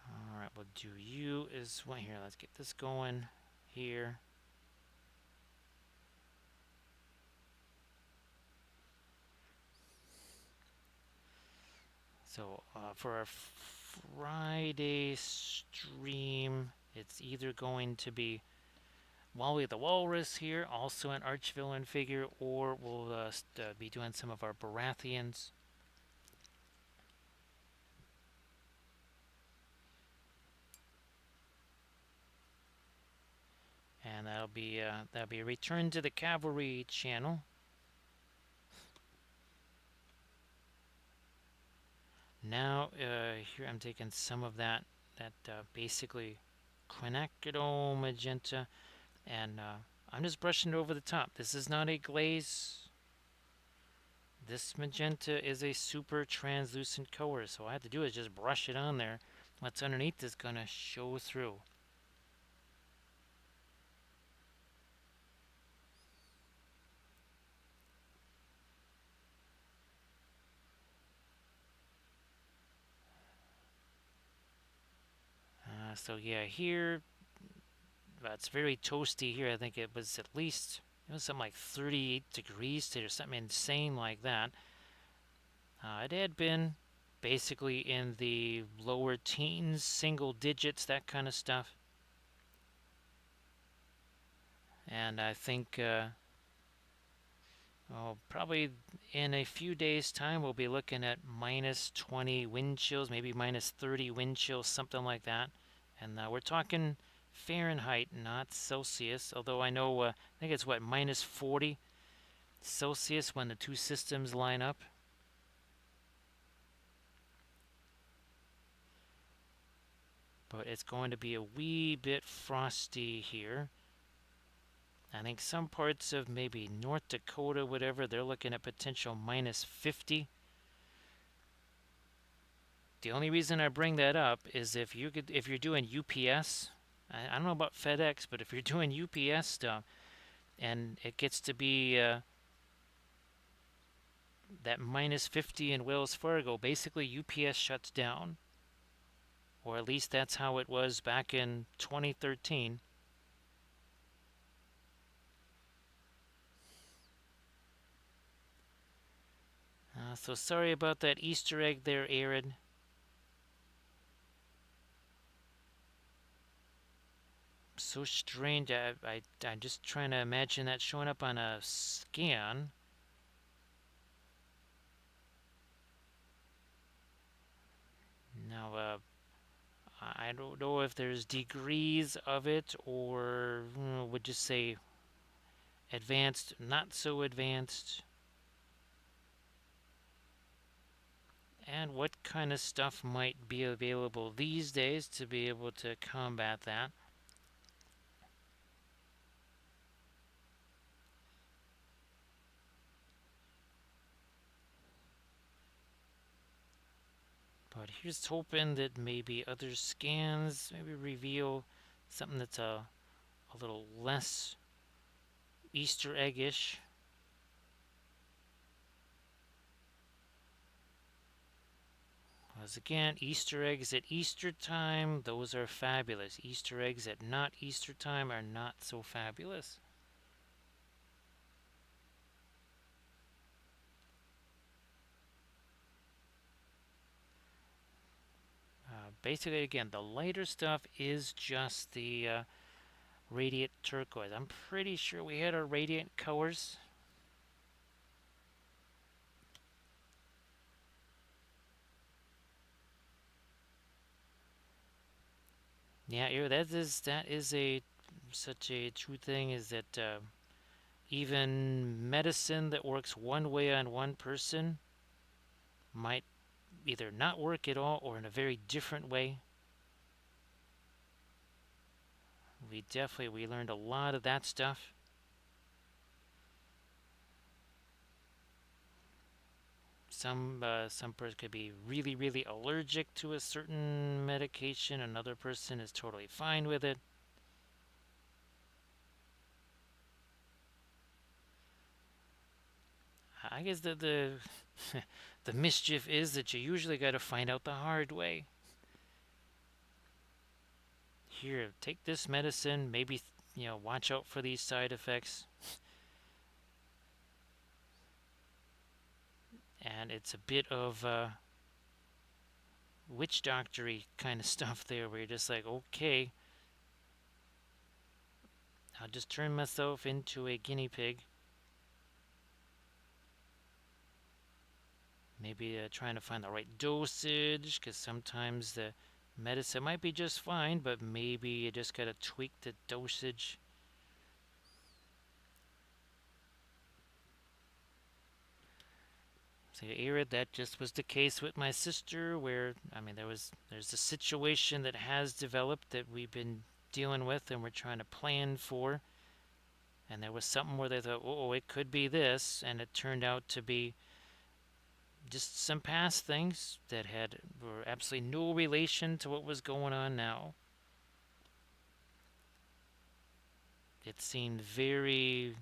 All right, we'll do you as well. Here, let's get this going here. So for our Friday stream, it's either going to be Wally the Walrus here, also an Archvillain figure, or we'll be doing some of our Baratheons. And that'll be a Return to the Cavalry channel. Now here I'm taking some of that basically quinacridone magenta, and I'm just brushing it over the top. This is not a glaze. This magenta is a super translucent color, so all I have to do is just brush it on there. What's underneath is going to show through. So yeah, here it's very toasty here. I think it was at least it was something like 38 degrees or something insane like that. It had been basically in the lower teens, single digits, that kind of stuff. And I think probably in a few days' time, we'll be looking at minus 20 wind chills, maybe minus 30 wind chills, something like that. And we're talking Fahrenheit, not Celsius. Although I know, I think it's what, minus 40 Celsius when the two systems line up. But it's going to be a wee bit frosty here. I think some parts of maybe North Dakota, whatever, they're looking at potential minus 50. The only reason I bring that up is if you're doing UPS, I don't know about FedEx, but if you're doing UPS stuff and it gets to be that minus 50 in Wells Fargo, basically UPS shuts down, or at least that's how it was back in 2013. So sorry about that Easter egg there, Aaron. So strange. I'm just trying to imagine that showing up on a scan. Now, I don't know if there's degrees of it or would just say advanced, not so advanced. And what kind of stuff might be available these days to be able to combat that. But here's hoping that maybe other scans maybe reveal something that's a little less Easter eggish. Because again, Easter eggs at Easter time, those are fabulous. Easter eggs at not Easter time are not so fabulous. Basically, again, the lighter stuff is just the radiant turquoise. I'm pretty sure we had our radiant colors. Yeah, that is a such a true thing. Is that even medicine that works one way on one person might either not work at all or in a very different way. We learned a lot of that stuff. Some person could be really allergic to a certain medication. Another person is totally fine with it. I guess the the mischief is that you usually got to find out the hard way. Here, take this medicine. Maybe watch out for these side effects. And it's a bit of witch doctory kind of stuff there, where you're just like, okay, I'll just turn myself into a guinea pig. Maybe trying to find the right dosage, because sometimes the medicine might be just fine, but maybe you just gotta tweak the dosage. So Era, that just was the case with my sister, where there's a situation that has developed that we've been dealing with and we're trying to plan for, and there was something where they thought, oh, it could be this, and it turned out to be just some past things that were absolutely no relation to what was going on now. It seemed very,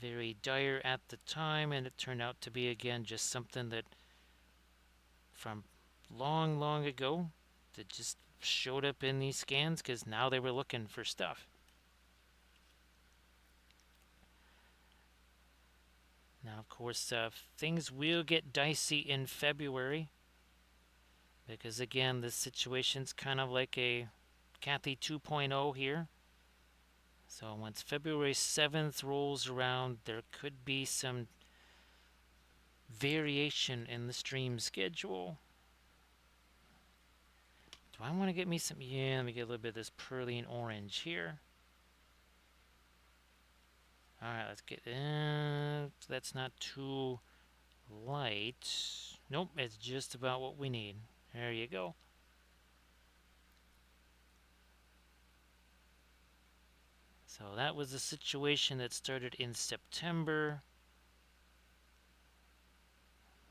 very dire at the time, and it turned out to be again just something that from long ago that just showed up in these scans because now they were looking for stuff. Now, of course, things will get dicey in February because, again, this situation's kind of like a Kathy 2.0 here. So once February 7th rolls around, there could be some variation in the stream schedule. Do I want to get me some? Yeah, let me get a little bit of this Perlian orange here. Alright, let's get... that's not too light. Nope, it's just about what we need. There you go. So that was a situation that started in September.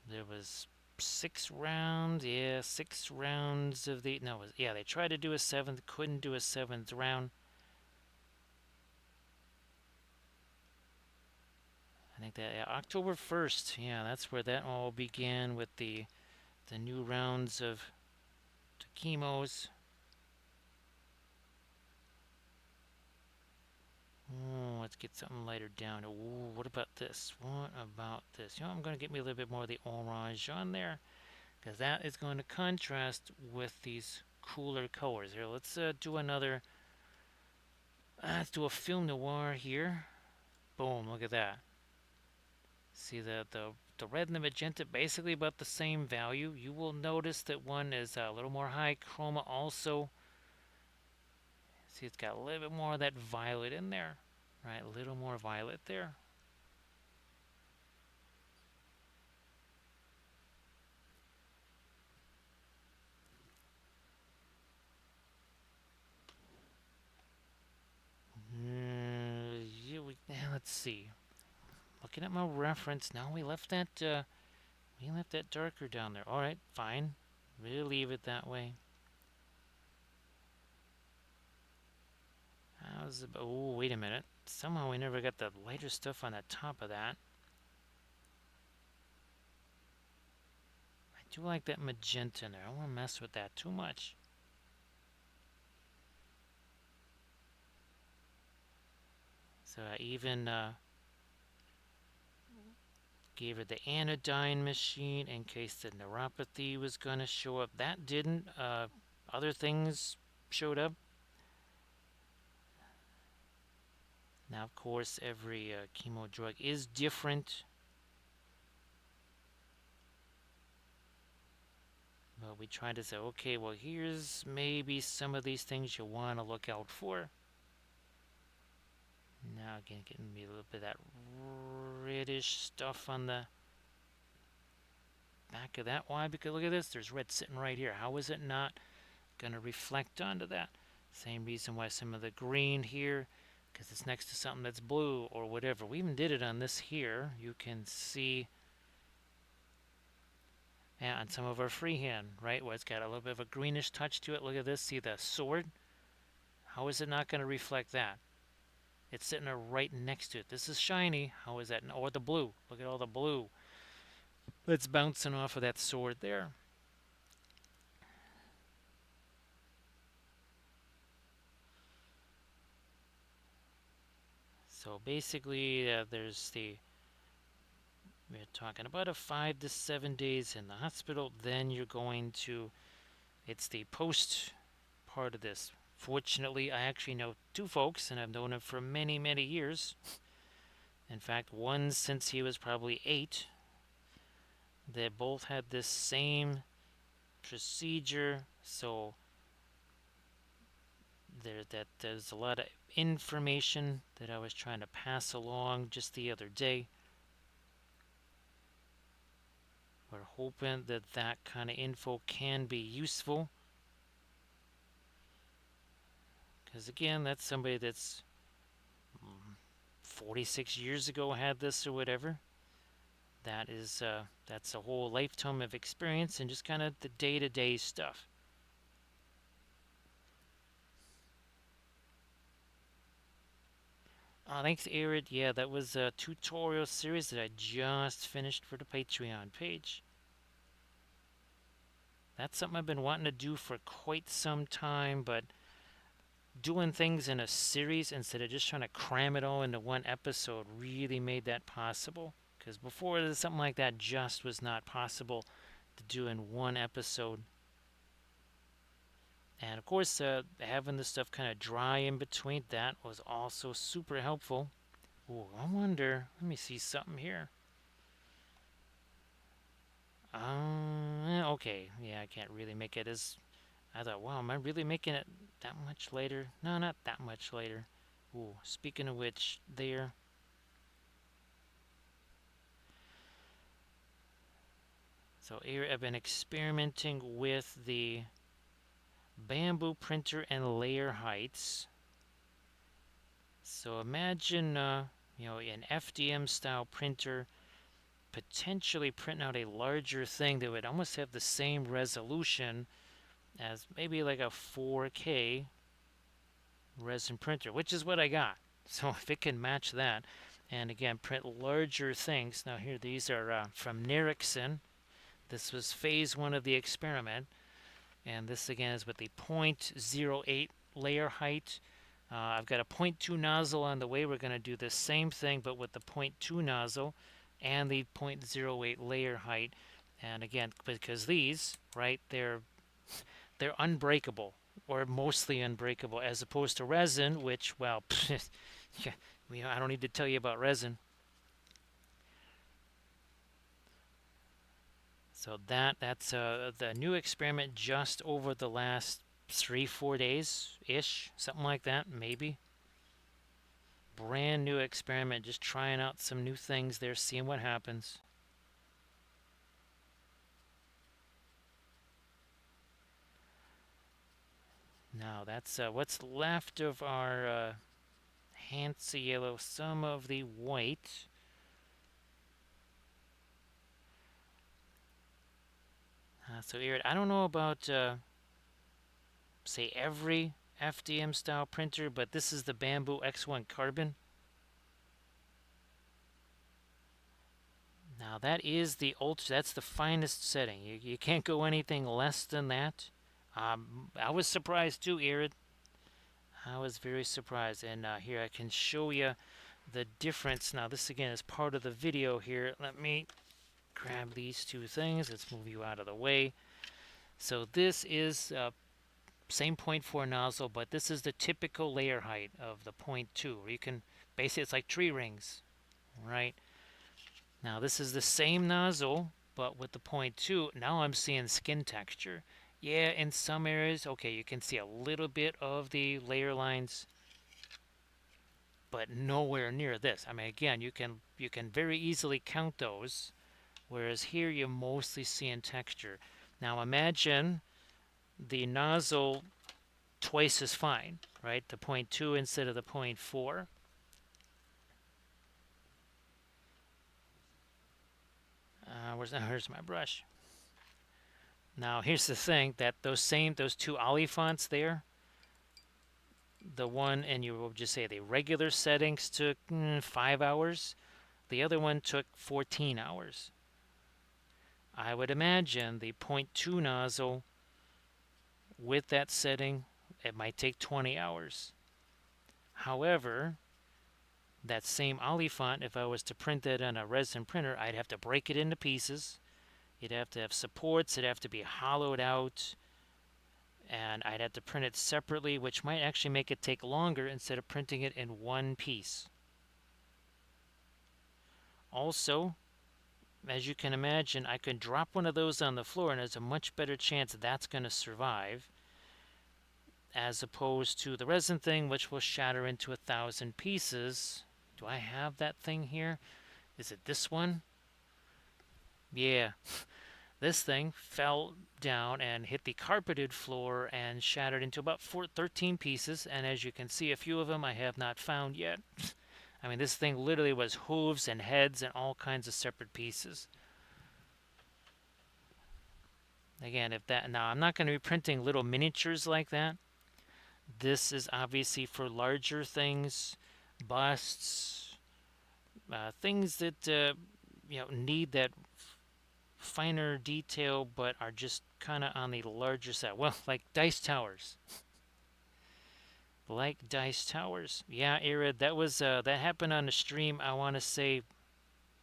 There was 6 rounds. Yeah, 6 rounds of the... No, yeah, they tried to do a 7th, couldn't do a 7th round. I think that, yeah, October 1st, yeah, that's where that all began with the new rounds of the chemos. Oh, let's get something lighter down. Ooh, what about this? What about this? You know, I'm going to get me a little bit more of the orange on there because that is going to contrast with these cooler colors. Here, let's do another. Let's do a film noir here. Boom! Look at that. See the red and the magenta basically about the same value. You will notice that one is a little more high chroma also. See, it's got a little bit more of that violet in there. Right, a little more violet there. Yeah, let's see. Looking at my reference, now we left that darker down there. All right, fine. We'll leave it that way. How's about? Oh, wait a minute. Somehow we never got the lighter stuff on the top of that. I do like that magenta in there. I don't want to mess with that too much. So I even gave her the anodyne machine in case the neuropathy was going to show up. That didn't. Other things showed up. Now, of course, every chemo drug is different. But we try to say, okay, well, here's maybe some of these things you want to look out for. Now, again, getting me a little bit of that reddish stuff on the back of that. Why? Because look at this. There's red sitting right here. How is it not going to reflect onto that? Same reason why some of the green here, because it's next to something that's blue or whatever. We even did it on this here. You can see, yeah, on some of our freehand, right, where it's got a little bit of a greenish touch to it. Look at this. See the sword? How is it not going to reflect that? It's sitting there right next to it. This is shiny. How is that? Or the blue. Look at all the blue that's bouncing off of that sword there. So basically, we're talking about a 5 to 7 days in the hospital. Then you're going to, it's the post part of this. Fortunately, I actually know 2 folks, and I've known them for many, many years. In fact, one since he was probably 8. They both had this same procedure. So there's a lot of information that I was trying to pass along just the other day. We're hoping that that kind of info can be useful. Because again, that's somebody that's 46 years ago had this or whatever. That's a whole lifetime of experience and just kind of the day-to-day stuff. Thanks, Arid. Yeah, that was a tutorial series that I just finished for the Patreon page. That's something I've been wanting to do for quite some time, but doing things in a series instead of just trying to cram it all into one episode really made that possible. Because before, something like that just was not possible to do in one episode. And of course, having the stuff kind of dry in between, that was also super helpful. Ooh, I wonder, let me see something here. Okay, yeah, I can't really make it as, I thought, wow, am I really making it that much later? No, not that much later. Ooh, speaking of which, there. So here I've been experimenting with the bamboo printer and layer heights. So imagine, an FDM style printer potentially printing out a larger thing that would almost have the same resolution as maybe like a 4K resin printer, which is what I got. So if it can match that, and again, print larger things. Now here, these are from Nerickson. This was phase 1 of the experiment. And this again is with the 0.08 layer height. I've got a 0.2 nozzle on the way. We're going to do the same thing, but with the 0.2 nozzle and the 0.08 layer height. And again, because these, right, they're unbreakable or mostly unbreakable, as opposed to resin, which, well, I don't need to tell you about resin. So that's the new experiment just over the last 3-4 days ish, something like that, maybe. Brand new experiment, just trying out some new things there, seeing what happens. Now that's what's left of our Hansa yellow, some of the white. So here, I don't know about say every FDM style printer, but this is the Bamboo X1 Carbon. Now that is the ultra, that's the finest setting. You can't go anything less than that. I was surprised too, Irid. I was very surprised. And here I can show you the difference. Now this again is part of the video here. Let me grab these two things. Let's move you out of the way. So this is same 0.4 nozzle, but this is the typical layer height of the 0.2. Where you can basically, it's like tree rings, right? Now this is the same nozzle, but with the 0.2, now I'm seeing skin texture. Yeah, in some areas, okay, you can see a little bit of the layer lines, but nowhere near this. I mean, again, you can very easily count those, whereas here you're mostly seeing texture. Now imagine the nozzle twice as fine, right? The 0.2 instead of the 0.4. Here's my brush. Now here's the thing, that those two Oliphants there, the one, and you will just say the regular settings took 5 hours. The other one took 14 hours. I would imagine the 0.2 nozzle with that setting, it might take 20 hours. However, that same Oliphant, if I was to print that on a resin printer, I'd have to break it into pieces. You'd have to have supports. It'd have to be hollowed out. And I'd have to print it separately, which might actually make it take longer instead of printing it in one piece. Also, as you can imagine, I could drop one of those on the floor and there's a much better chance that's going to survive, as opposed to the resin thing, which will shatter into 1,000 pieces. Do I have that thing here? Is it this one? Yeah. This thing fell down and hit the carpeted floor and shattered into about 13 pieces. And as you can see, a few of them I have not found yet. I mean, this thing literally was hooves and heads and all kinds of separate pieces. Again, now I'm not going to be printing little miniatures like that. This is obviously for larger things, busts, things that need that finer detail, but are just kind of on the larger side. Well, like dice towers. Like dice towers. Yeah, Arid, that happened on the stream, I want to say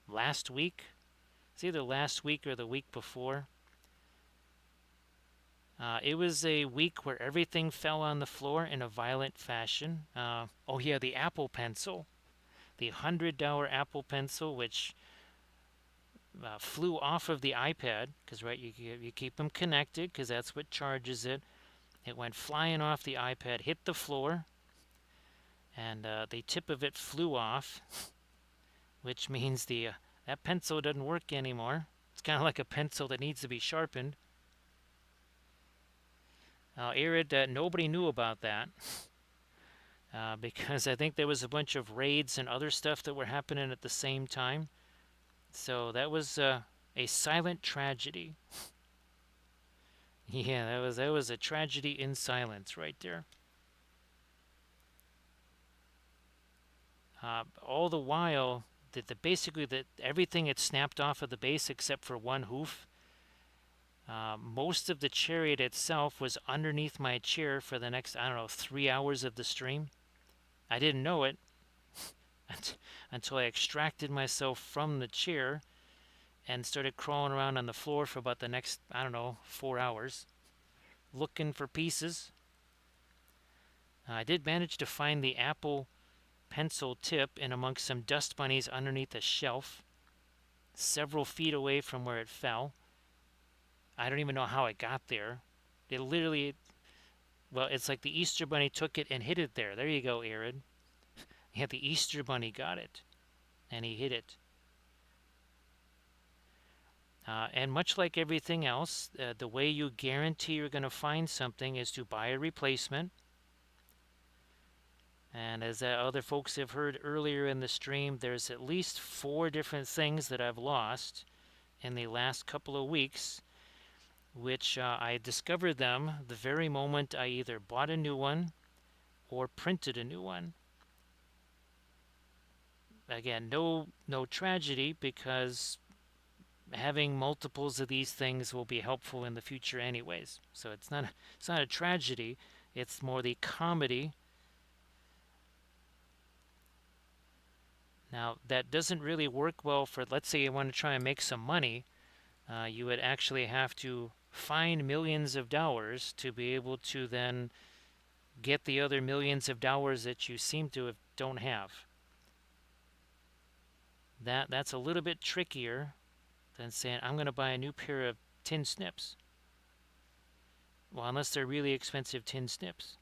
last week. It's either last week or the week before. It was a week where everything fell on the floor in a violent fashion. Oh yeah, the Apple Pencil. The $100 Apple Pencil, which flew off of the iPad, because right, you keep them connected, because that's what charges it. It went flying off the iPad, hit the floor, and the tip of it flew off, which means that pencil doesn't work anymore. It's kind of like a pencil that needs to be sharpened. Arid, nobody knew about that because I think there was a bunch of raids and other stuff that were happening at the same time. So that was a silent tragedy. Yeah, that was a tragedy in silence right there. All the while, basically that everything had snapped off of the base except for one hoof. Most of the chariot itself was underneath my chair for the next, I don't know, 3 hours of the stream. I didn't know it until I extracted myself from the chair and started crawling around on the floor for about the next, I don't know, 4 hours, looking for pieces. I did manage to find the Apple Pencil tip in amongst some dust bunnies underneath a shelf, several feet away from where it fell. I don't even know how it got there. It literally, well, it's like the Easter Bunny took it and hid it there. There you go, Arid. Yeah, the Easter Bunny got it, and he hid it. And much like everything else, the way you guarantee you're going to find something is to buy a replacement. And as other folks have heard earlier in the stream, there's at least 4 different things that I've lost in the last couple of weeks, which I discovered them the very moment I either bought a new one or printed a new one. Again, no tragedy, because having multiples of these things will be helpful in the future anyways. So it's not a tragedy, it's more the comedy. Now, that doesn't really work well for, let's say you want to try and make some money. You would actually have to find millions of dollars to be able to then get the other millions of dollars that you seem to don't have. That's a little bit trickier than saying, I'm going to buy a new pair of tin snips. Well, unless they're really expensive tin snips.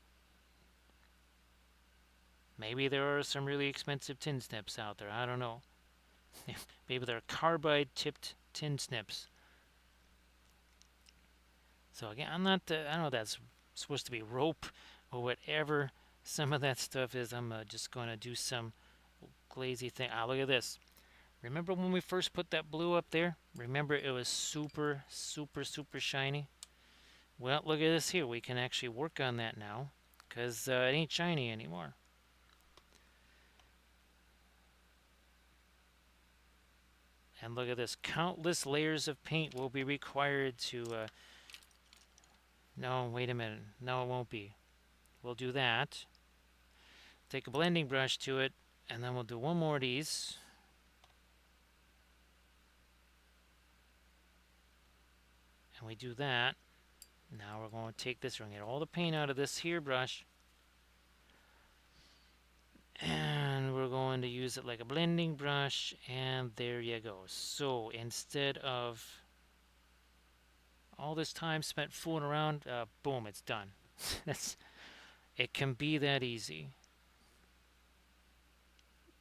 Maybe there are some really expensive tin snips out there. I don't know. Maybe they're carbide tipped tin snips. So again, I don't know if that's supposed to be rope or whatever some of that stuff is. I'm just going to do some glazy thing. Look at this. Remember when we first put that blue up there? Remember it was super, super, super shiny? Well, look at this here. We can actually work on that now, because it ain't shiny anymore. And look at this. Countless layers of paint will be required to... No, wait a minute. No, it won't be. We'll do that. Take a blending brush to it, and then we'll do one more of these. And we do that. Now we're going to take this. We're going to get all the paint out of this here brush. And we're going to use it like a blending brush. And there you go. So instead of all this time spent fooling around, boom, it's done. It can be that easy.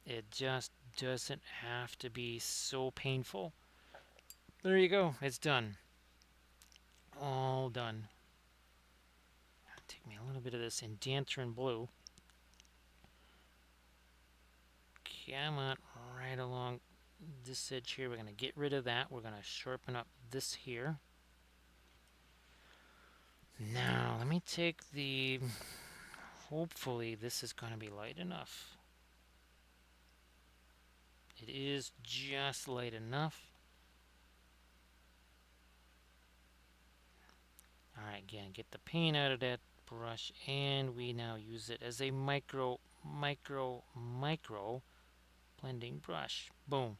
It just doesn't have to be so painful. There you go. It's done. All done. Take me a little bit of this Indanterin blue. Come on, right along this edge here. We're going to get rid of that. We're going to sharpen up this here. Now, let me take the... Hopefully, this is going to be light enough. It is just light enough. Alright, again, get the paint out of that brush, and we now use it as a micro blending brush. Boom.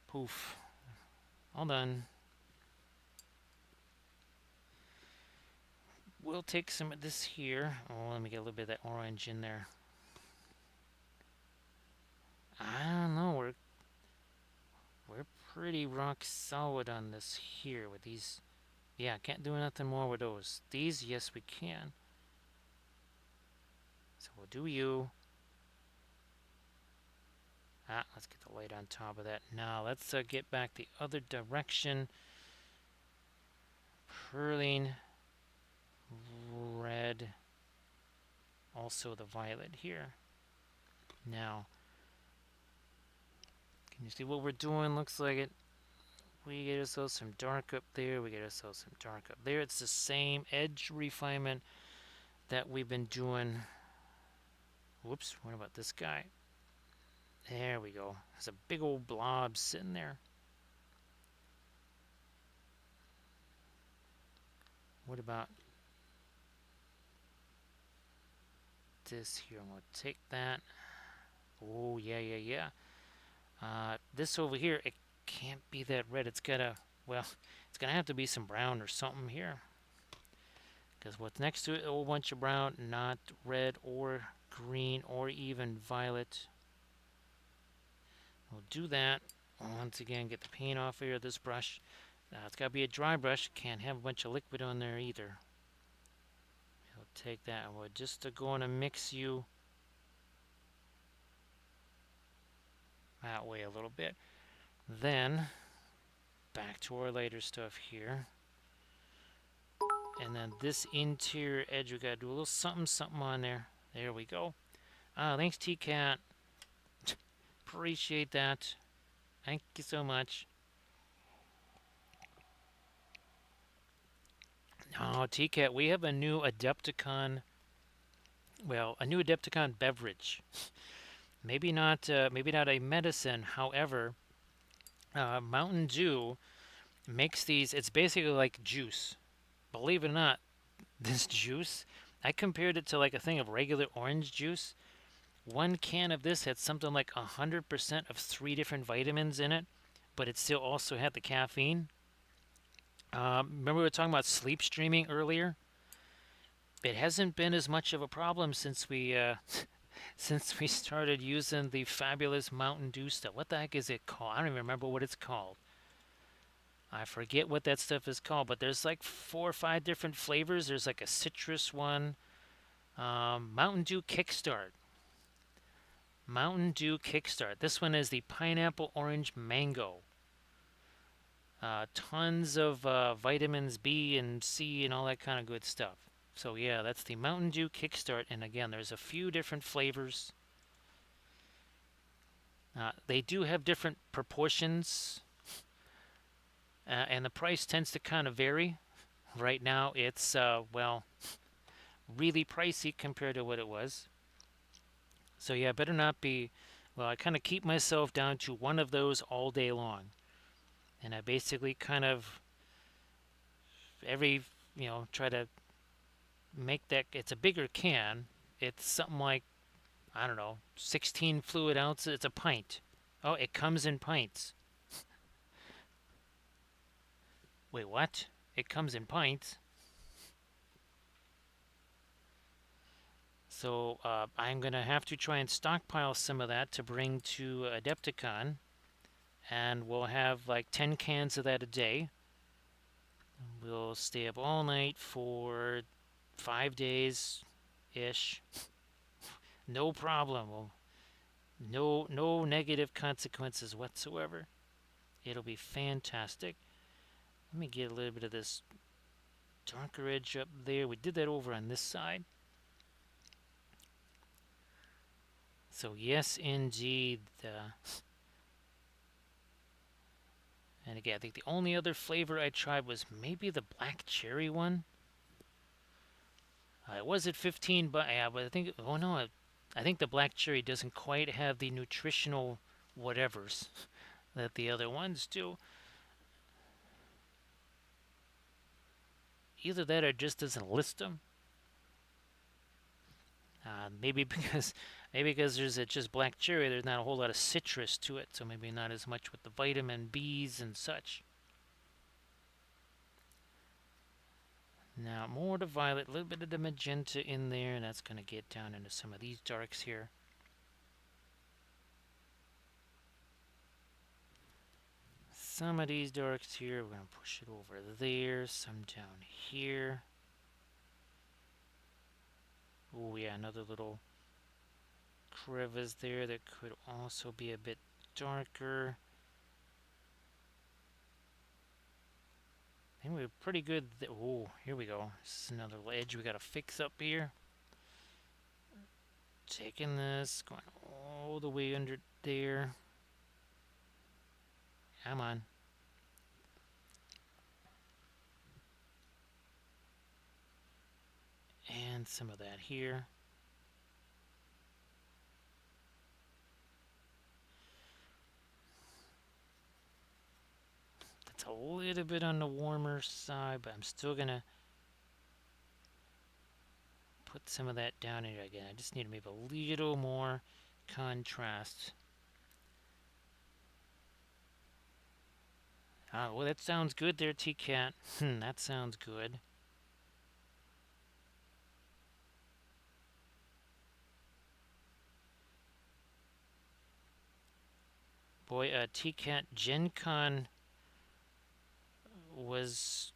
Poof. All done. We'll take some of this here. Oh, let me get a little bit of that orange in there. I don't know. We're pretty rock solid on this here with these. Yeah, can't do nothing more with those. These, yes, we can. So we'll do you. Let's get the light on top of that. Now let's get back the other direction. Perling red. Also the violet here. Now, can you see what we're doing? Looks like it. We get ourselves some dark up there. We get ourselves some dark up there. It's the same edge refinement that we've been doing. Whoops, what about this guy? There we go. There's a big old blob sitting there. What about this here? I'm going to take that. Oh, yeah. This over here, it can't be that red. It's got to, well, it's going to have to be some brown or something here. Because what's next to it, a whole bunch of brown, not red or green or even violet. We'll do that. Once again, get the paint off here of this brush. It's got to be a dry brush. Can't have a bunch of liquid on there either. We'll take that and we're just going to mix you that way a little bit. Then, back to our lighter stuff here. And then this interior edge, we got to do a little something on there. There we go. Thanks, T-Cat. Appreciate that. Thank you so much. Oh, T-Cat, we have a new Adepticon. Well, a new Adepticon beverage. Maybe not a medicine. However, Mountain Dew makes these. It's basically like juice. Believe it or not, this juice, I compared it to like a thing of regular orange juice. One can of this had something like 100% of 3 different vitamins in it, but it still also had the caffeine. Remember we were talking about sleep streaming earlier? It hasn't been as much of a problem since we since we started using the fabulous Mountain Dew stuff. What the heck is it called? I don't even remember what it's called. I forget what that stuff is called, but there's like 4 or 5 different flavors. There's like a citrus one. Mountain Dew Kickstart. Mountain Dew Kickstart. This one is the pineapple orange mango. Tons of vitamins B and C and all that kind of good stuff. So yeah, that's the Mountain Dew Kickstart. And again, there's a few different flavors. They do have different proportions. And the price tends to kind of vary. Right now, it's, well, really pricey compared to what it was. So yeah, better not be, well, I kind of keep myself down to one of those all day long. And I basically kind of, try to make that, it's a bigger can. It's something like, I don't know, 16 fluid ounces. It's a pint. Oh, it comes in pints. Wait, what? It comes in pints? So I'm going to have to try and stockpile some of that to bring to Adepticon. And we'll have like 10 cans of that a day. We'll stay up all night for 5 days-ish. No problem. No negative consequences whatsoever. It'll be fantastic. Let me get a little bit of this darker edge up there. We did that over on this side. So yes, indeed. And again, I think the only other flavor I tried was maybe the black cherry one. It was at 15, but yeah, but I think, oh no, I think the black cherry doesn't quite have the nutritional whatevers that the other ones do. Either that or it just doesn't list them. Maybe because there's just black cherry, there's not a whole lot of citrus to it, so maybe not as much with the vitamin B's and such. Now more of the violet, a little bit of the magenta in there, and that's going to get down into some of these darks here. Some of these darks here, we're going to push it over there, some down here. Oh yeah, another little crevice there that could also be a bit darker. I think we're pretty good. Oh, here we go. This is another edge we got to fix up here. Taking this, going all the way under there. Come on. And some of that here. That's a little bit on the warmer side, but I'm still going to put some of that down here again. I just need to make a little more contrast. Well, that sounds good there, T-Cat. That sounds good. Boy, T-Cat Gen Con was...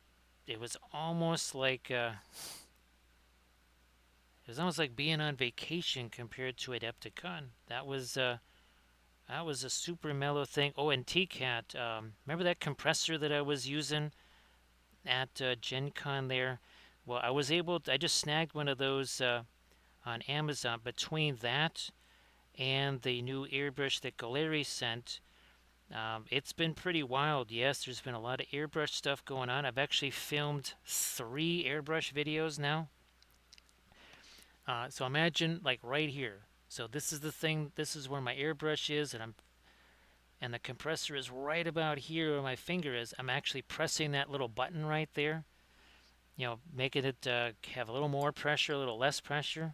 It was almost like... it was almost like being on vacation compared to Adepticon. That was a super mellow thing. Oh, and T-Cat, remember that compressor that I was using at Gen Con there? Well, I just snagged one of those on Amazon. Between that and the new airbrush that Galeri sent, it's been pretty wild. Yes, there's been a lot of airbrush stuff going on. I've actually filmed 3 airbrush videos now. So imagine like right here. So this is the thing. This is where my airbrush is, and the compressor is right about here where my finger is. I'm actually pressing that little button right there. You know, making it have a little more pressure, a little less pressure.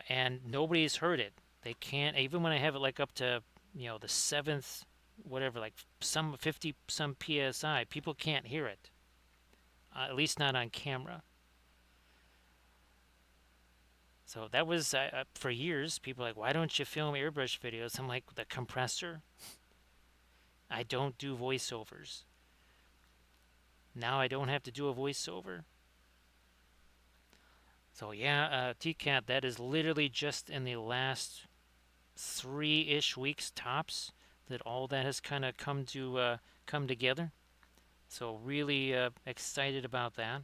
And nobody's heard it. They can't, even when I have it like up to, the 7th, whatever, like some 50 some psi, people can't hear it. At least not on camera. So that was, for years, people were like, why don't you film airbrush videos? I'm like, the compressor? I don't do voiceovers. Now I don't have to do a voiceover. So yeah, TCAT, that is literally just in the last 3-ish weeks tops that all that has kind of come together. So really excited about that.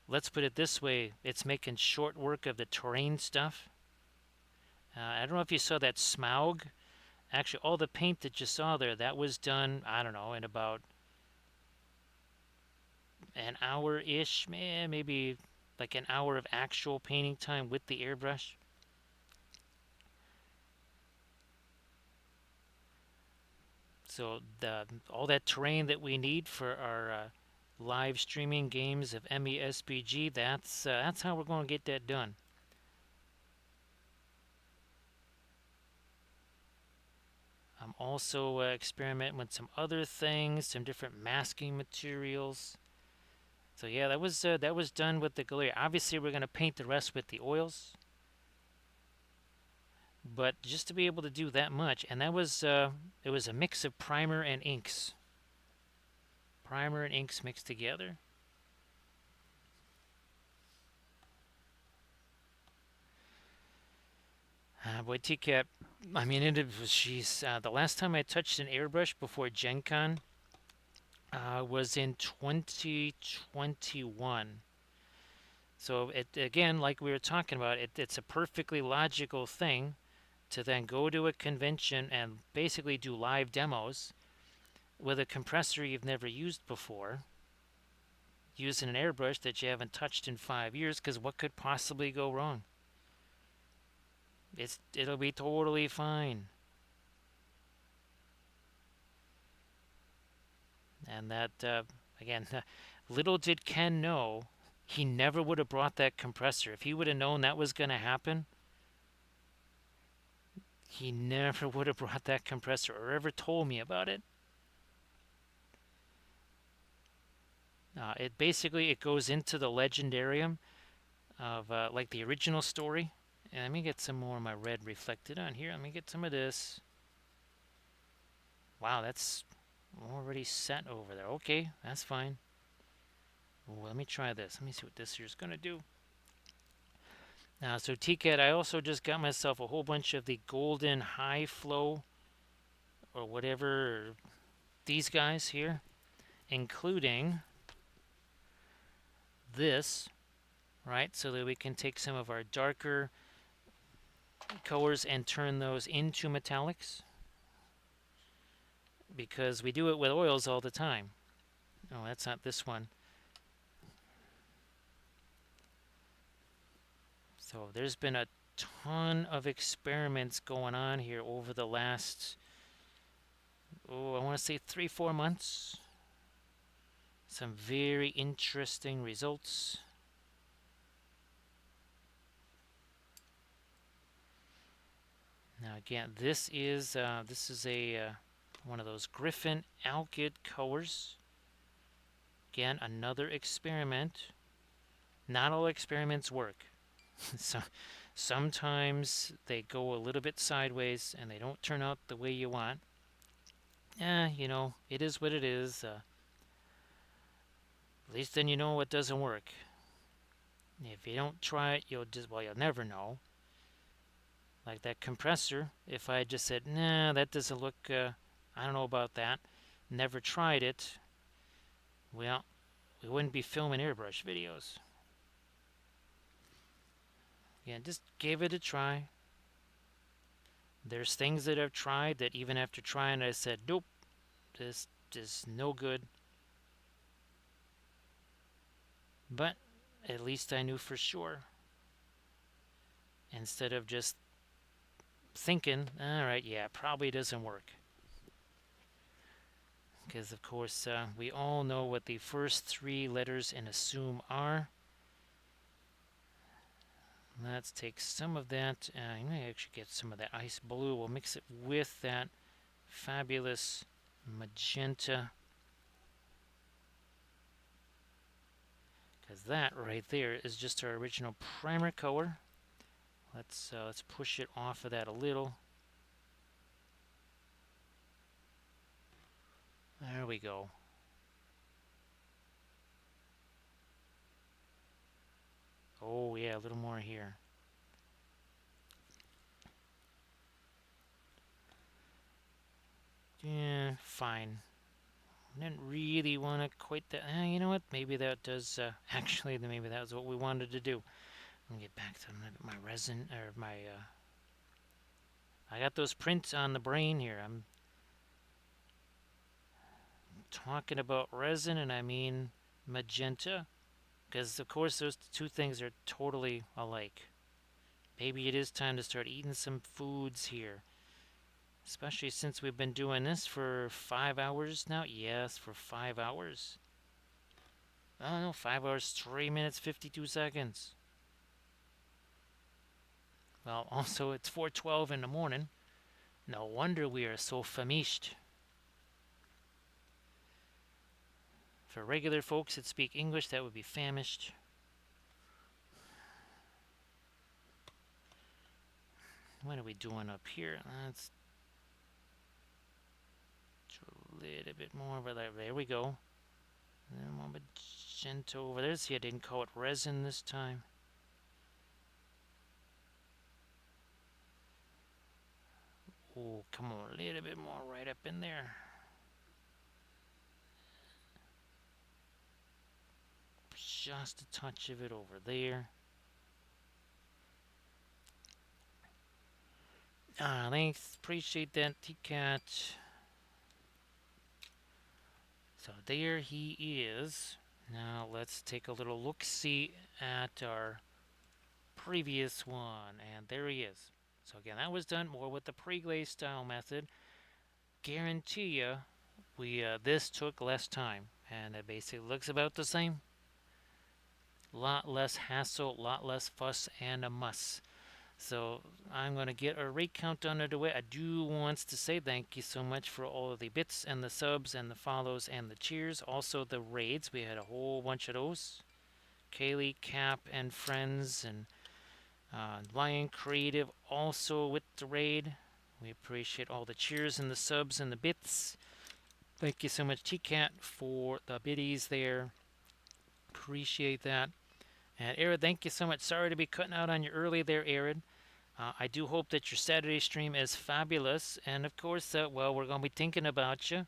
Let's put it this way, it's making short work of the terrain stuff. I don't know if you saw that Smaug. Actually, all the paint that you saw there, that was done, I don't know, in about an hour-ish, maybe like an hour of actual painting time with the airbrush. So all that terrain that we need for our live streaming games of MESBG, that's how we're going to get that done. I'm also experimenting with some other things, some different masking materials. So yeah, that was done with the Galeri. Obviously, we're going to paint the rest with the oils, but just to be able to do that much, and that was it was a mix of primer and inks. Primer and inks mixed together. Boy, TCAP, I mean, she's the last time I touched an airbrush before Gen Con was in 2021. So it again, like we were talking about, it's a perfectly logical thing to then go to a convention and basically do live demos with a compressor you've never used before, using an airbrush that you haven't touched in 5 years, because what could possibly go wrong? It'll be totally fine. And that, again, little did Ken know, he never would have brought that compressor. If he would have known that was going to happen, he never would have brought that compressor or ever told me about it. It basically it goes into the legendarium of like the original story. And let me get some more of my red reflected on here. Let me get some of this. Wow, that's already set over there. Okay, that's fine. Ooh, let me try this. Let me see what this here's going to do. So TCAT, I also just got myself a whole bunch of the golden high flow or whatever, these guys here, including this, right? So that we can take some of our darker colors and turn those into metallics, because we do it with oils all the time. Oh, that's not this one. So there's been a ton of experiments going on here over the last, oh, I want to say 3-4 months. Some very interesting results. Now again, this is a one of those Griffin Alkyd colors. Again, another experiment. Not all experiments work. So sometimes they go a little bit sideways and they don't turn out the way you want. You know, it is what it is. At least then you know what doesn't work. If you don't try it, you'll never know. Like that compressor, if I just said, nah, that doesn't look, I don't know about that, never tried it, well, we wouldn't be filming airbrush videos. Yeah, just give it a try. There's things that I've tried that even after trying, I said, nope, this is no good. But at least I knew for sure. Instead of just thinking, all right, yeah, probably doesn't work. Because, of course, we all know what the first 3 letters in assume are. Let's take some of that. I may actually get some of that ice blue. We'll mix it with that fabulous magenta. Because that right there is just our original primer color. Let's push it off of that a little. There we go. Oh yeah, a little more here. Yeah, fine. I didn't really want to quite that. You know what? Maybe that does. Actually, maybe that was what we wanted to do. Let me get back to my resin or my. I got those prints on the brain here. I'm talking about resin, and I mean magenta, because of course those 2 things are totally alike. Maybe it is time to start eating some foods here. Especially since we've been doing this for 5 hours now. Yes, for 5 hours. Oh no, 5 hours, 3 minutes, 52 seconds. Well, also it's 4:12 in the morning. No wonder we are so famished. For regular folks that speak English, that would be famished. What are we doing up here? Let's a little bit more over there. There we go. And more magenta over there. See, I didn't call it resin this time. Oh, come on, a little bit more right up in there. Just a touch of it over there. Thanks. Appreciate that, T-Cat. So there he is. Now let's take a little look-see at our previous one. And there he is. So again, that was done more with the pre-glaze style method. Guarantee you, We this took less time, and it basically looks about the same. Lot less hassle, lot less fuss and a muss. So I'm going to get our raid count under the way. I do want to say thank you so much for all of the bits and the subs and the follows and the cheers. Also the raids. We had a whole bunch of those. Kaylee, Cap, and friends, and Lion Creative also with the raid. We appreciate all the cheers and the subs and the bits. Thank you so much, TCAT, for the biddies there. Appreciate that. And Arid, thank you so much. Sorry to be cutting out on you early there, Arid. I do hope that your Saturday stream is fabulous. And of course, well, we're going to be thinking about you.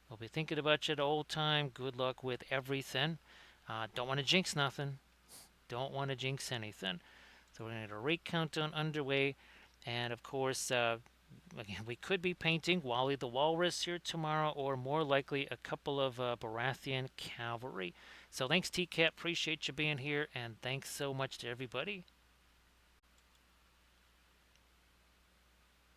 We'll be thinking about you the whole time. Good luck with everything. Don't want to jinx nothing. Don't want to jinx anything. So we're going to get a rate countdown underway. And of course, again, we could be painting Wally the Walrus here tomorrow, or more likely a couple of Baratheon cavalry. So thanks, TCAT. Appreciate you being here. And thanks so much to everybody.